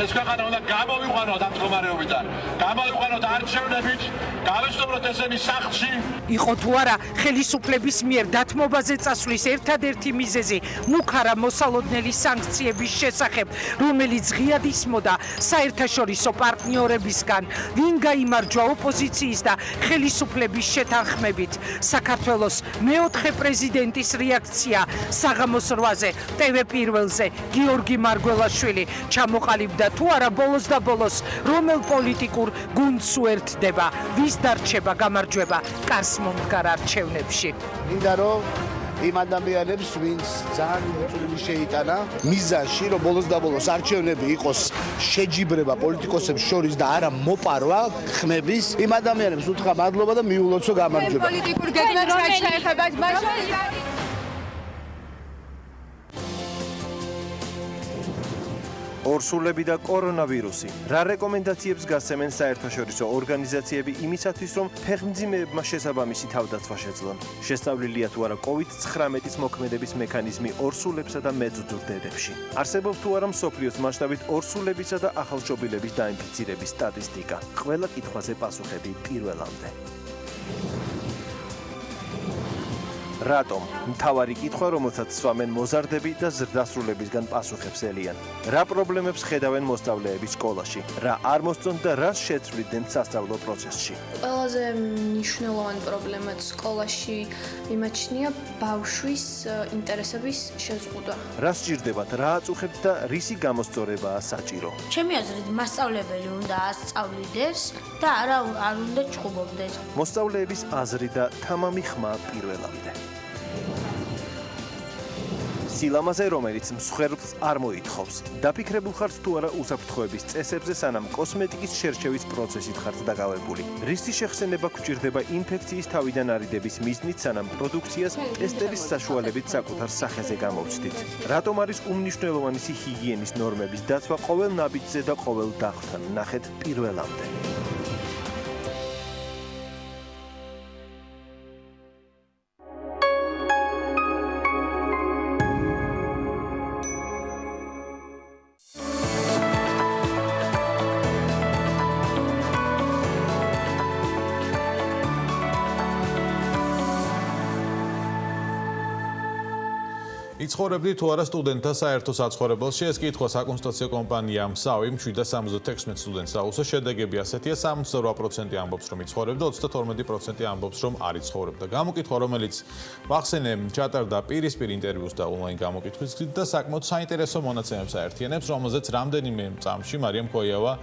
ეს ქვეყანა უნდა გამოვიყვანოთ ამ მდგომარეობიდან. გამოვიყვანოთ არჩევნებით, გავესწოროთ ესენი სახლში. იყო თუ არა ხელისუფლების მიერ დათმობაზე წასვლის ერთადერთი მიზეზი მუქარა მოსალოდნელი სანქციების შესახებ, რომელიც ღიად ისმოდა საერთაშორისო პარტნიორებისგან, ვინ გაიმარჯვა ოპოზიციის და ხელისუფლების შეთანხმებით. საქართველოს მეოთხე პრეზიდენტის რეაქცია საღამოს 8-ზე TV პირველზე გიორგი მარგველაშვილი ჩამოყალიბდა თუ არა ბოლოს და ბოლოს რომელ პოლიტიკურ გუნდს უერთდება, ვის დარჩება გამარჯვება კარს მომდგარ არჩევნებში. მინდა რომ იმ ადამიანებს, ვინც ძალიან უწყვეტი შეიტანა მიზანში, რომ ბოლოს და ბოლოს არჩევნები იყოს შეჯიბრება პოლიტიკოსებს შორის და არა მოპარვა ხმების, იმ ადამიანებს უთხრა მადლობა და მიულოცო გამარჯვება. პოლიტიკურ გეგმებს რა შეეხებათ მაშინ ორსულები და კორონავირუსი. რა რეკომენდაციებს გასცემენ საერთაშორისო ორგანიზაციები იმისათვის, რომ ფეხმძიმეებმა შესაბამისი თავდაცვა შეძლონ? შესწავლილია თუ არა COVID-19-ის მოქმედების მექანიზმი ორსულებსა და მეძძურ დედებში? არსებობს თუ არა მსოფლიოს მასშტაბით ორსულებისა და ახალშობილების დაინფიცირების სტატისტიკა? ყველა კითხვაზე პასუხები პირველამდე. რატომ? მთავარი კითხვა, რომელსაც სვამენ მოზარდები და ზრდასრულებისგან პასუხებს ელიან. რა პრობლემებს ხედავენ მოსწავლეები სკოლაში? რა არ მოსწონთ და რას შეცვლიდნენ სასწავლო პროცესში? ყველაზე მნიშვნელოვანი პრობლემაც სკოლაში მიმაჩნია ბავშვის ინტერესების შეზღუდვა. რა სჭირდებათ, რა აწუხებთ და რისი გამოსწორებაა საჭირო? ჩემი აზრით, მასწავლებელი უნდა ასწავლიდეს და არ უნდა ჩხუბობდეს. მოსწავლეების აზრი და თამამი ხმა პირველამდე. სილამაზე, რომელიც მსხვერპლს არ მოითხოვს. დაფიქრებულ ხართ თუ არა უსაფრთხოების წესებზე, სანამ კოსმეტიკის შერჩევის პროცესით ხართ დაკავებული. რისი შეხსენება გვჭირდება ინფექციის თავიდან არიდების მიზნით, სანამ პროდუქციას ტესტების საშუალებით საკუთარ სახეზე გამოვცდით. რატომ არის უმნიშვნელოვანი ჰიგიენის ნორმების დაცვა ყოველ ნაბიჯზე და ყოველ დახვრთან? ნახეთ პირველამდე. იცხოვრებდი თუ არა სტუდენტთა საერთო საცხოვრებელში? ეს კითხვა საკონსულტაციო კომპანიამ SAWI 776 სტუდენტს აუვსა. შედეგები ასეთია: 78% ამბობს, რომ იცხოვრებდა, 32% ამბობს, რომ არ იცხოვრებდა. გამოკითხვა, რომელიც ვახსენე, ჩატარდა პირისპირ ინტერვიუს და ონლაინ გამოკითხვის გზით და საკმაოდ საინტერესო მონაცემებს აერთიანებს, რომელზეც რამდენიმე წამში მარიამ ქოიავა,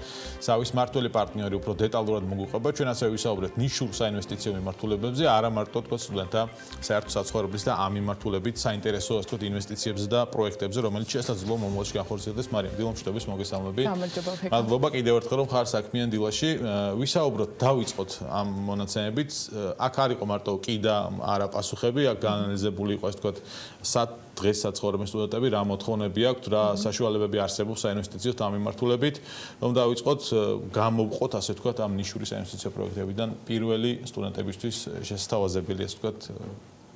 SAWI-ის მმართველი პარტნიორი, უფრო დეტალურად მოგვიყვება. ჩვენ ასევე ვისაუბრეთ ნიშურ საინვესტიციო მიმართულებებზე, არა მარტო თქო სტუდენტთა საერთო საცხოვრებლის და ამ მიმართულებით საინტერესო ასე ვთქვათ ინვესტიციებზე და პროექტებზე, რომელიც შესაძლოა მომავალში განხორციელდეს. მარიამ, დილომშვიდობის, მოგესალმები. მადლობა კიდევ ერთხელ, რომ ხარ საქმიან დილაში. ვისაუბროთ, დავიწყოთ ამ მონაცემებით. აქ არ იყო მარტო კი და არა პასუხები, აქ გაანალიზებული იყო ასე ვთქვათ დღეს საცხოვრებენ სტუდენტები, რა მოთხოვნები აქვთ, რა საშუალებები არსებობს საინვესტიციო ამ მიმართულებით. რომ დავიწყოთ, გამოვყოთ ასე ვთქვათ ამ ნიშური საინვესტიციო პროექტებიდან პირველი სტუდენტებისთვის შესთავაზებელი ასე ვთქვათ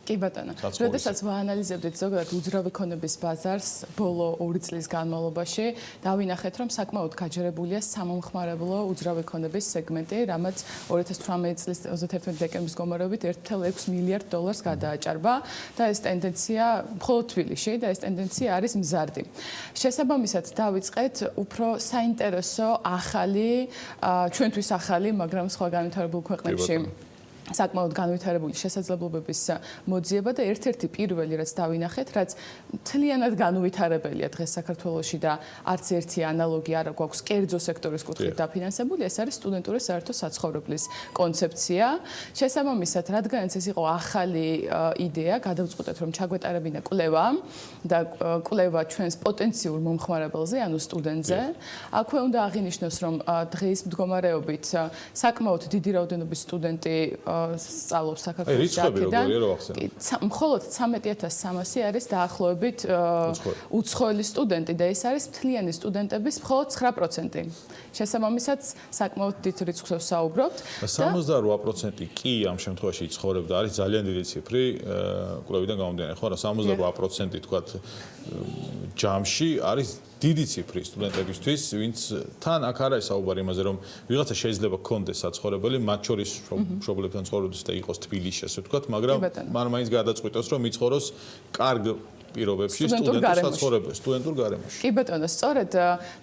კი ბატონო. როდესაც ვაანალიზებდით ზოგადად უძრავი ქონების ბაზარს ბოლო 2 წლის განმავლობაში, დავინახეთ, რომ საკმაოდ გაჯერებულია სამომხმარებლო უძრავი ქონების სეგმენტი, რამაც 2018 წლის 31 დეკემბრის გომარებით 1.6 მილიარდ დოლარს გადააჭარბა და ეს ტენდენცია მხოლოდ თბილისში და ეს ტენდენცია არის მზარდი. შესაბამისად დავიწყეთ უფრო საინტერესო ახალი, ჩვენთვის ახალი, მაგრამ სხვა განვითარებულ ქვეყნებში საკმაოდ განვითარებული შესაძლებლობების მოძიება და ერთ-ერთი პირველი რაც დავინახეთ, რაც მთლიანად განვითარებელია დღეს საქართველოში და არც ერთი ანალოგი არ გვაქვს კერძო სექტორის კუთხით დაფინანსებული, ეს არის სტუდენტური საერთო საცხოვრებლის კონცეფცია. შესაბამისად, რადგანაც ეს იყო ახალი იდეა, გადავწყვეტეთ რომ ჩაგვეტარებინა კვლევა და კვლევა ჩვენს პოტენციურ მომხმარებელზე, ანუ სტუდენტზე. აქვე უნდა აღინიშნოს, რომ დღის მდგომარეობით საკმაოდ დიდი რაოდენობის სტუდენტი სწავლობს საქართველოს აქედან. მხოლოდ 13300 არის დაახლოებით უცხოელი სტუდენტი და ეს არის მთლიანი სტუდენტების მხოლოდ 9%. შესაბამისად, საკმაოდ დიდ რიცხვს ვსაუბრობთ. 78% კი ამ შემთხვევაში ცხოვრობდა, არის ძალიან დიდი ციფრი, კვლევიდან გამომდინარე, ხო, 78% თქვათ ჯამში არის დიდი ციფრი სტუდენტებისთვის, ვინც თან აქ არ არის საუბარი იმაზე, რომ ვიღაცა შეიძლება გქონდეს საცხოვრებელი, მათ შორის მშობლებთან ცხოვრობდეს და იყოს თბილისში, ასე ვთქვათ, მაგრამ მან მაინც გადაწყვიტოს, რომ იცხოვროს კარგ პირობებში სტუდენტურ გარემოში. კი ბატონო, სწორედ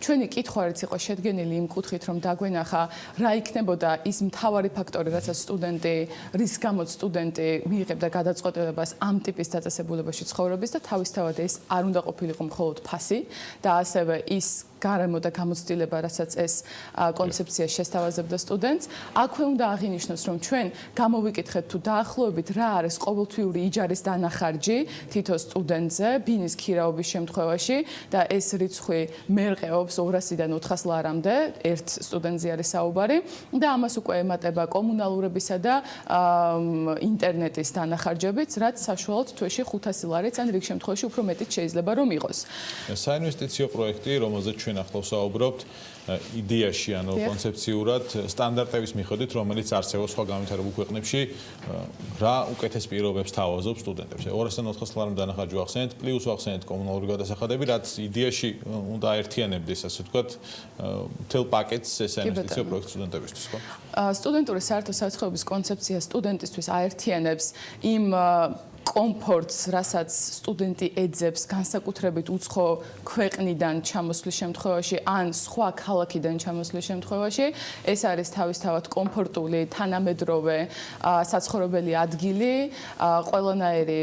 ჩვენი კითხვა რაც იყო შედგენილი იმ კუთხით, რომ დაგვენახა რა იქნებოდა ის მთავარი ფაქტორი, რასაც სტუდენტი, რის გამოც სტუდენტი მიიღებდა გადაწყვეტილებას ამ ტიპის დაწესებულებაში ცხოვრების და თავისთავად ეს არ უნდა ყოფილიყო მხოლოდ ფასი და ასევე ის გარემო და გამოცდილება, რასაც ეს კონცეფცია შესთავაზებდა სტუდენტს. აქვე უნდა აღინიშნოს, რომ ჩვენ გამოვიკითხეთ თუ დაახლოებით რა არის ყოველთვიური იჯარის დანახარჯი თითო სტუდენტზე ბინის ქირაობის შემთხვევაში და ეს რიცხვი მერყეობს 200-დან 400 ლარამდე ერთ სტუდენტზე არის საუბარი და ამას უკვე ემატება კომუნალურებისა და ინტერნეტის დანახარჯებიც, რაც საშუალოდ თვეში 500 ლარიც ან რიგ შემთხვევაში უფრო მეტიც შეიძლება რომ იყოს. საინვესტიციო პროექტი, რომელზეც ჩვენ ახლავს საუბრობთ, იდეაში, ანუ კონცეფციურად სტანდარტების მიხედვით, რომელიც არსებობს სხვა განვითარებულ ქვეყნებში, რა უკეთეს პირობებს თავაზობს სტუდენტებს. 240 ლარი დანახარჯი ვახსენეთ, პლუს ვახსენეთ კომუნალური გადასახადები, რაც იდეაში უნდა აერთიანებდეს, ასე ვთქვათ, მთელ პაკეტს ეს ინვესტიციო პროექტი სტუდენტებისთვის, ხო? სტუდენტური საერთო საცხოვრების კონცეფცია სტუდენტისთვის აერთიანებს იმ კომფორტს, რასაც სტუდენტი ეძებს განსაკუთრებით უცხო ქვეყნიდან ჩამოსვლის შემთხვევაში ან სხვა ქალაქიდან ჩამოსვლის შემთხვევაში, ეს არის თავისთავად კომფორტული, თანამედროვე საცხოვრებელი ადგილი, ყველანაირი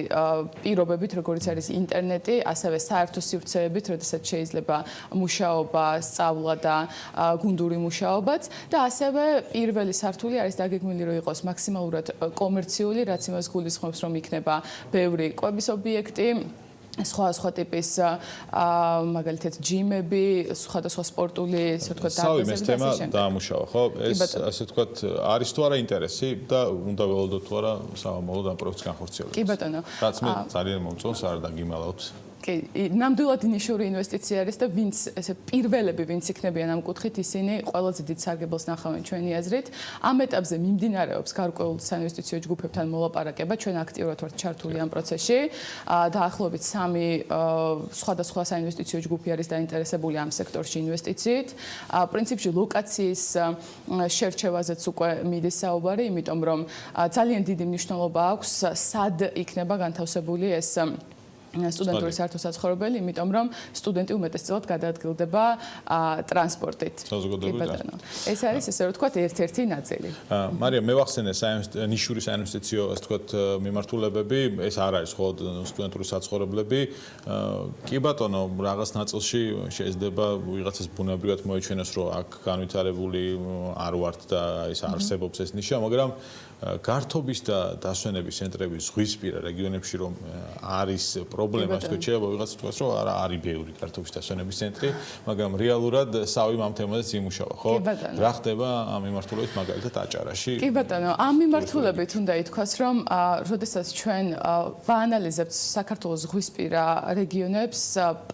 პირობებით, როგორც არის ინტერნეტი, ასევე საერთო სივრცეებით, როდესაც შეიძლება მუშაობა, სწავლა და გუნდური მუშაობაც და ასევე პირველი სართული არის დაგეგმილი, რომ იყოს მაქსიმალურად კომერციული, რაც იმას გულისხმობს, რომ იქნება ბევრი კვების ობიექტი, სხვა ტიპის მაგალითად ჯიმები, სხვადასხვა სპორტული, ასე ვთქვათ, დარბაზები და ეს თემა დაამუშავა, ხო? ეს ასე ვთქვათ, არის თუ არა ინტერესი და უნდა ველოდოთ თუ არა სამომავლოდ ამ პროექტს განხორციელებას. კი ბატონო. რაც მე ძალიან მომწონს, არ დაგიმალავთ. კი, ნამდვილად ნიშური ინვესტიცია არის და ვინც ესე პირველები ვინც იქნებიან ამ კუთხით, ისინი ყველაზე დიდ სარგებელს ნახავენ ჩვენი აზრით. ამ ეტაპზე მიმდინარეობს გარკვეულ საინვესტიციო ჯგუფებთან მოლაპარაკება, ჩვენ აქტიურად ვართ ჩართული ამ პროცესში. დაახლოებით 3 სხვადასხვა საინვესტიციო ჯგუფი არის დაინტერესებული ამ სექტორში ინვესტიციით. პრინციპში ლოკაციის შერჩევაზეც უკვე მიდის საუბარი, იმიტომ რომ ძალიან დიდი მნიშვნელობა აქვს სად იქნება განთავსებული ეს სტუდენტური საერთო საცხოვრებელი, იმიტომ რომ სტუდენტი უმეტესწილად გადაადგილდება ტრანსპორტით. ეს არის ესე რომ ვთქვათ ერთ-ერთი ნაწილი. მარია, მე ვახსენე ნიშური საინვესტიციო, ასე ვთქვათ, მიმართულებები, ეს არ არის მხოლოდ სტუდენტური საცხოვრებლები. კი ბატონო, რაღაც ნაწილში შეიძლება ვიღაცას ბუნებრივად მოეჩვენოს, რომ აქ განვითარებული არ ვართ და ის არსებობს ეს ნიშა, მაგრამ გართობის და დასვენების ცენტრები ზღვისპირა რეგიონებში რომ არის პრობლემა, თქო, შეიძლება ვიღაც თქვას, რომ არა არის ბევრი გართობის დასვენების ცენტრი, მაგრამ რეალურად სავიმ ამ თემაზეც იმუშავა, ხო? რა ხდება ამ მიმართულებით მაგალითად აჭარაში? კი ბატონო, ამ მიმართულებით უნდა ითქვას, რომ როდესაც ჩვენ ვაანალიზებთ საქართველოს ზღვისპირა რეგიონებს,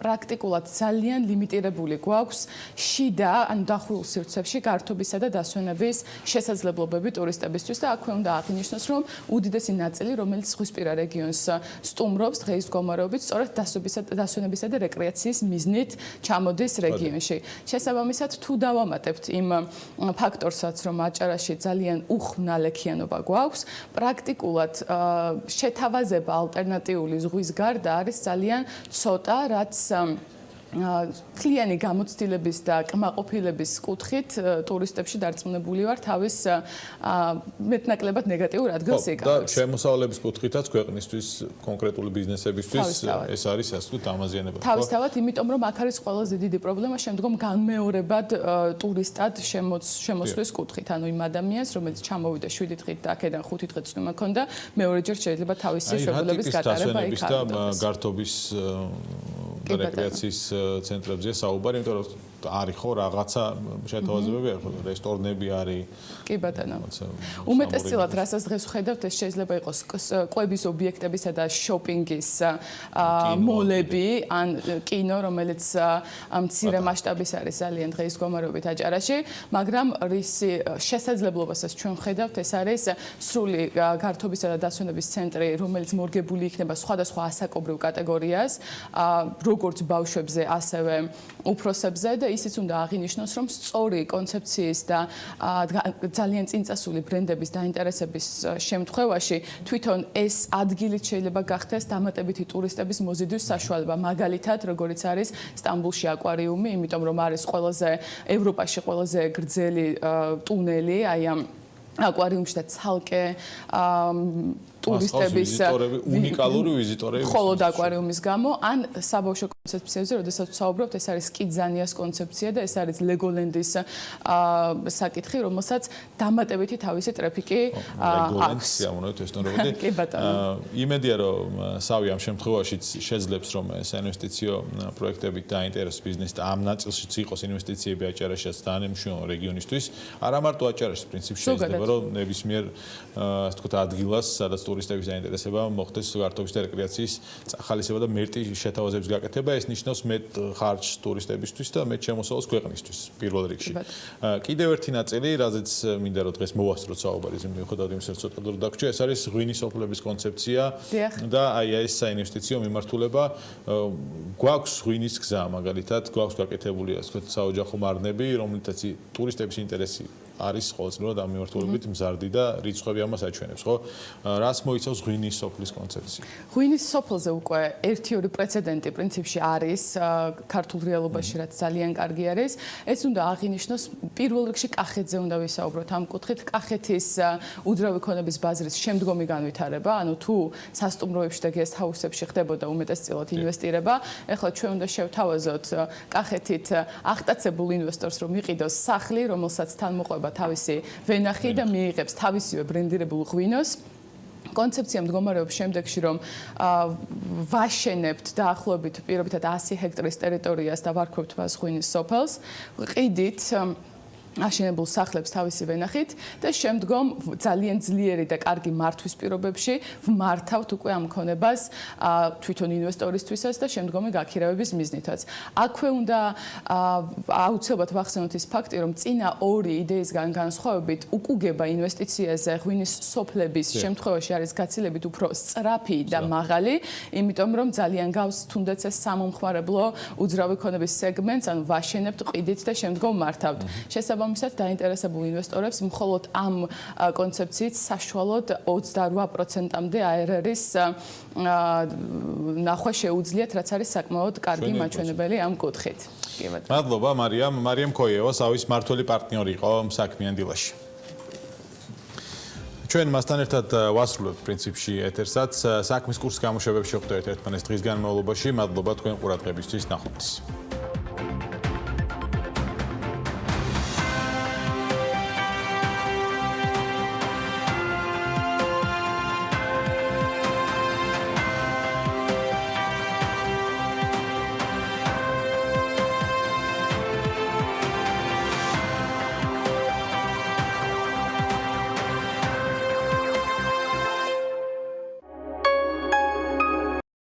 პრაქტიკულად ძალიან ლიმიტირებული გვაქვს შიდა ან დახურულ სივრცეებში გართობისა და დასვენების შესაძლებლობები ტურისტებისთვის და აქვე უნდა აღინიშნოს, რომ უდიდესი ნაწილი, რომელიც ზღვისპირა რეგიონს სტუმრობს, დღეის მდგომარეობით სწორედ დასვენებისა და რეკრეაციის მიზნით ჩამოდის რეგიონში. შესაბამისად, თუ დავამატებთ იმ ფაქტორსაც, რომ აჭარაში ძალიან უხმნალექიანობა გვაქვს, პრაქტიკულად შეთავაზება ალტერნატიული ზღვის გარდა არის ძალიან ცოტა, რაც კლიანი გამოცდილების და კმაყოფილების კუთხით ტურისტებში დარწმუნებული ვარ თავის მეტნაკლებად ნეგატიურ ადგილს იკავებს. და შემოსავლების კუთხითაც ქვეყნისთვის კონკრეტული ბიზნესებისთვის ეს არის ასეთ დამაზიანებელი. თავისთავად, იმიტომ რომ აქ არის ყველაზე დიდი პრობლემა შემდგომ განმეორებად ტურისტად შემოსვლის კუთხით. ანუ იმ ადამიანს, რომელიც ჩამოვიდა 7 დღით და აქედან 5 დღე წვიმა ჰქონდა, მეორეჯერ შეიძლება თავისი შეფერილობის გატარება იქ და გართობის რეკრეაციის ცენტრებზეა საუბარი, იმიტომ რომ არის ხო რაღაცა შეთავაზებები, რესტორნები არის. კი ბატონო. უმეტესწილად, რასაც დღეს ვხედავთ, ეს შეიძლება იყოს კვების ობიექტებისა და შოპინგის მოლები, ან კინო, რომელიც მცირე მასშტაბის არის ძალიან დღის მდგომარეობით აჭარაში, მაგრამ რისი შესაძლებლობასაც ჩვენ ვხედავთ, ეს არის სრული გართობისა და დასვენების ცენტრი, რომელიც მორგებული იქნება სხვადასხვა ასაკობრივ კატეგორიას, როგორც ბავშვებზე, ასევე უფროსებზე და ისიც უნდა აღინიშნოს, რომ სწორი კონცეფციის და ძალიან წინწასული ბრენდების დაინტერესების შემთხვევაში თვითონ ეს ადგილით შეიძლება გახდეს დამატებითი ტურისტების მოზიდვის საშუალება. მაგალითად, როგორიც არის სტამბულში აკვარიუმი, იმიტომ რომ არის ევროპაში ყველაზე გრძელი ტუნელი, აი ამ აკვარიუმში და ცალკე ტურისტების უნიკალური ვიზიტორები მხოლოდ აკვარიუმის გამო ან საბავშვო კონცეფციებზე, როდესაც ვსაუბრობთ, ეს არის კიდზანიას კონცეფცია და ეს არის ლეგოლენდის საკითხი, რომელსაც დამატებითი თავისი ტრაფიკი აქვს. ამონოთ ეს ნორმალურად. კი ბატონო. იმედია რომ სავი ამ შემთხვევაში შეძლებს რომ ეს ინვესტიციო პროექტებით დაინტერესოს ბიზნესს და ამ ნაწილშიც იყოს ინვესტიციები აჭარაშიც და ამშვენო რეგიონისთვის. არა მარტო აჭარაშიც პრინციპში შეიძლება რომ ნებისმიერ ასე ვთქვათ ადგილას, სადაც ტურისტების დაინტერესება მოხდეს გართობის და რეკრეაციის წახალისება და მერტი შეთავაზების გაკეთება, ეს ნიშნავს მეტ ხარჯს ტურისტებისთვის და მეტ შემოსავალს ქვეყნისთვის პირველ რიგში. კიდევ ერთი ნაწილი, რაზეც მინდა რომ დღეს მოვასწროთ საუბარი, მიუხედავად იმისა, რომ ცოტა დრო დაგვრჩა, ეს არის ღვინის სოფლების კონცეფცია და აი ეს საინვესტიციო მიმართულება. გვაქვს ღვინის გზა, მაგალითად, გვაქვს გაკეთებული ასე ვთქვათ საოჯახო მარნები, რომლითაც ტურისტების ინტერესი არის ყოველწლიურად ამ მიმართულებით მზარდი და რიცხვები ამას აჩვენებს, ხო? რას მოიცავს ღვინის სოფლის კონცეფცია? ღვინის სოფლზე უკვე 1-2 პრეცედენტი პრინციპში არის ქართულ რეალობაში, რაც ძალიან კარგი არის. ეს უნდა აღინიშნოს, პირველ რიგში კახეთზე უნდა ვისაუბროთ ამ კუთხით. კახეთის უძრავი ქონების ბაზრის შემდგომი განვითარება, ანუ თუ სასტუმროებში და გესტ ჰაუსებში ხდებოდა უმეტესწილად ინვესტირება, ეხლა ჩვენ უნდა შევთავაზოთ კახეთით აღტაცებულ ინვესტორს, რომ იყიდოს სახლი, რომელსაც თან მოყვება თავისი ვენახი და მიიღებს თავისივე ბრენდირებულ ღვინოს. კონცეფცია მდგომარეობს შემდეგში, რომ ვაშენებთ დაახლოებით პირობითად 100 ჰექტარის ტერიტორიას და ვარქვევთ მას ღვინის სოფელს. ყიდით აშენებულ სახლებს თავისი ვენახით და შემდგომ ძალიან ძლიერი და კარგი მართვის პირობებში ვმართავთ უკვე ამ ქონებას თვითონ ინვესტორისთვისაც და შემდგომი გაქირავების მიზნითაც. აქვე უნდა აუცილებლად ვახსენოთ ის ფაქტი, რომ წინა 2 იდეისგან განსხვავებით უკუგება ინვესტიციაზე ღვინის სოფლების შემთხვევაში არის გაცილებით უფრო სწრაფი და მაღალი, იმიტომ რომ ძალიან გავს თუნდაც ეს სამომხმარებლო უძრავი ქონების სეგმენტს, ანუ ვაშენებთ, ყიდით და შემდგომ მართავთ. შესაბამისად დაინტერესებულ ინვესტორებს მხოლოდ ამ კონცეფციით საშუალოდ 28%-მდე ARR-ის ნახვა შეუძლიათ, რაც არის საკმაოდ კარგი მაჩვენებელი ამ კუთხით. მადლობა მარიამ ქოიევა, სავის მმართველი პარტნიორი იყო საქმიან დილაში. ჩვენ მასთან ერთად ვასრულებთ პრინციპში ეთერსაც. საქმის კურსის გამოშვებებში ვხვდებით ერთმანეთს დღის განმავლობაში. მადლობა თქვენ ყურადღებისთვის, ნახვამდის.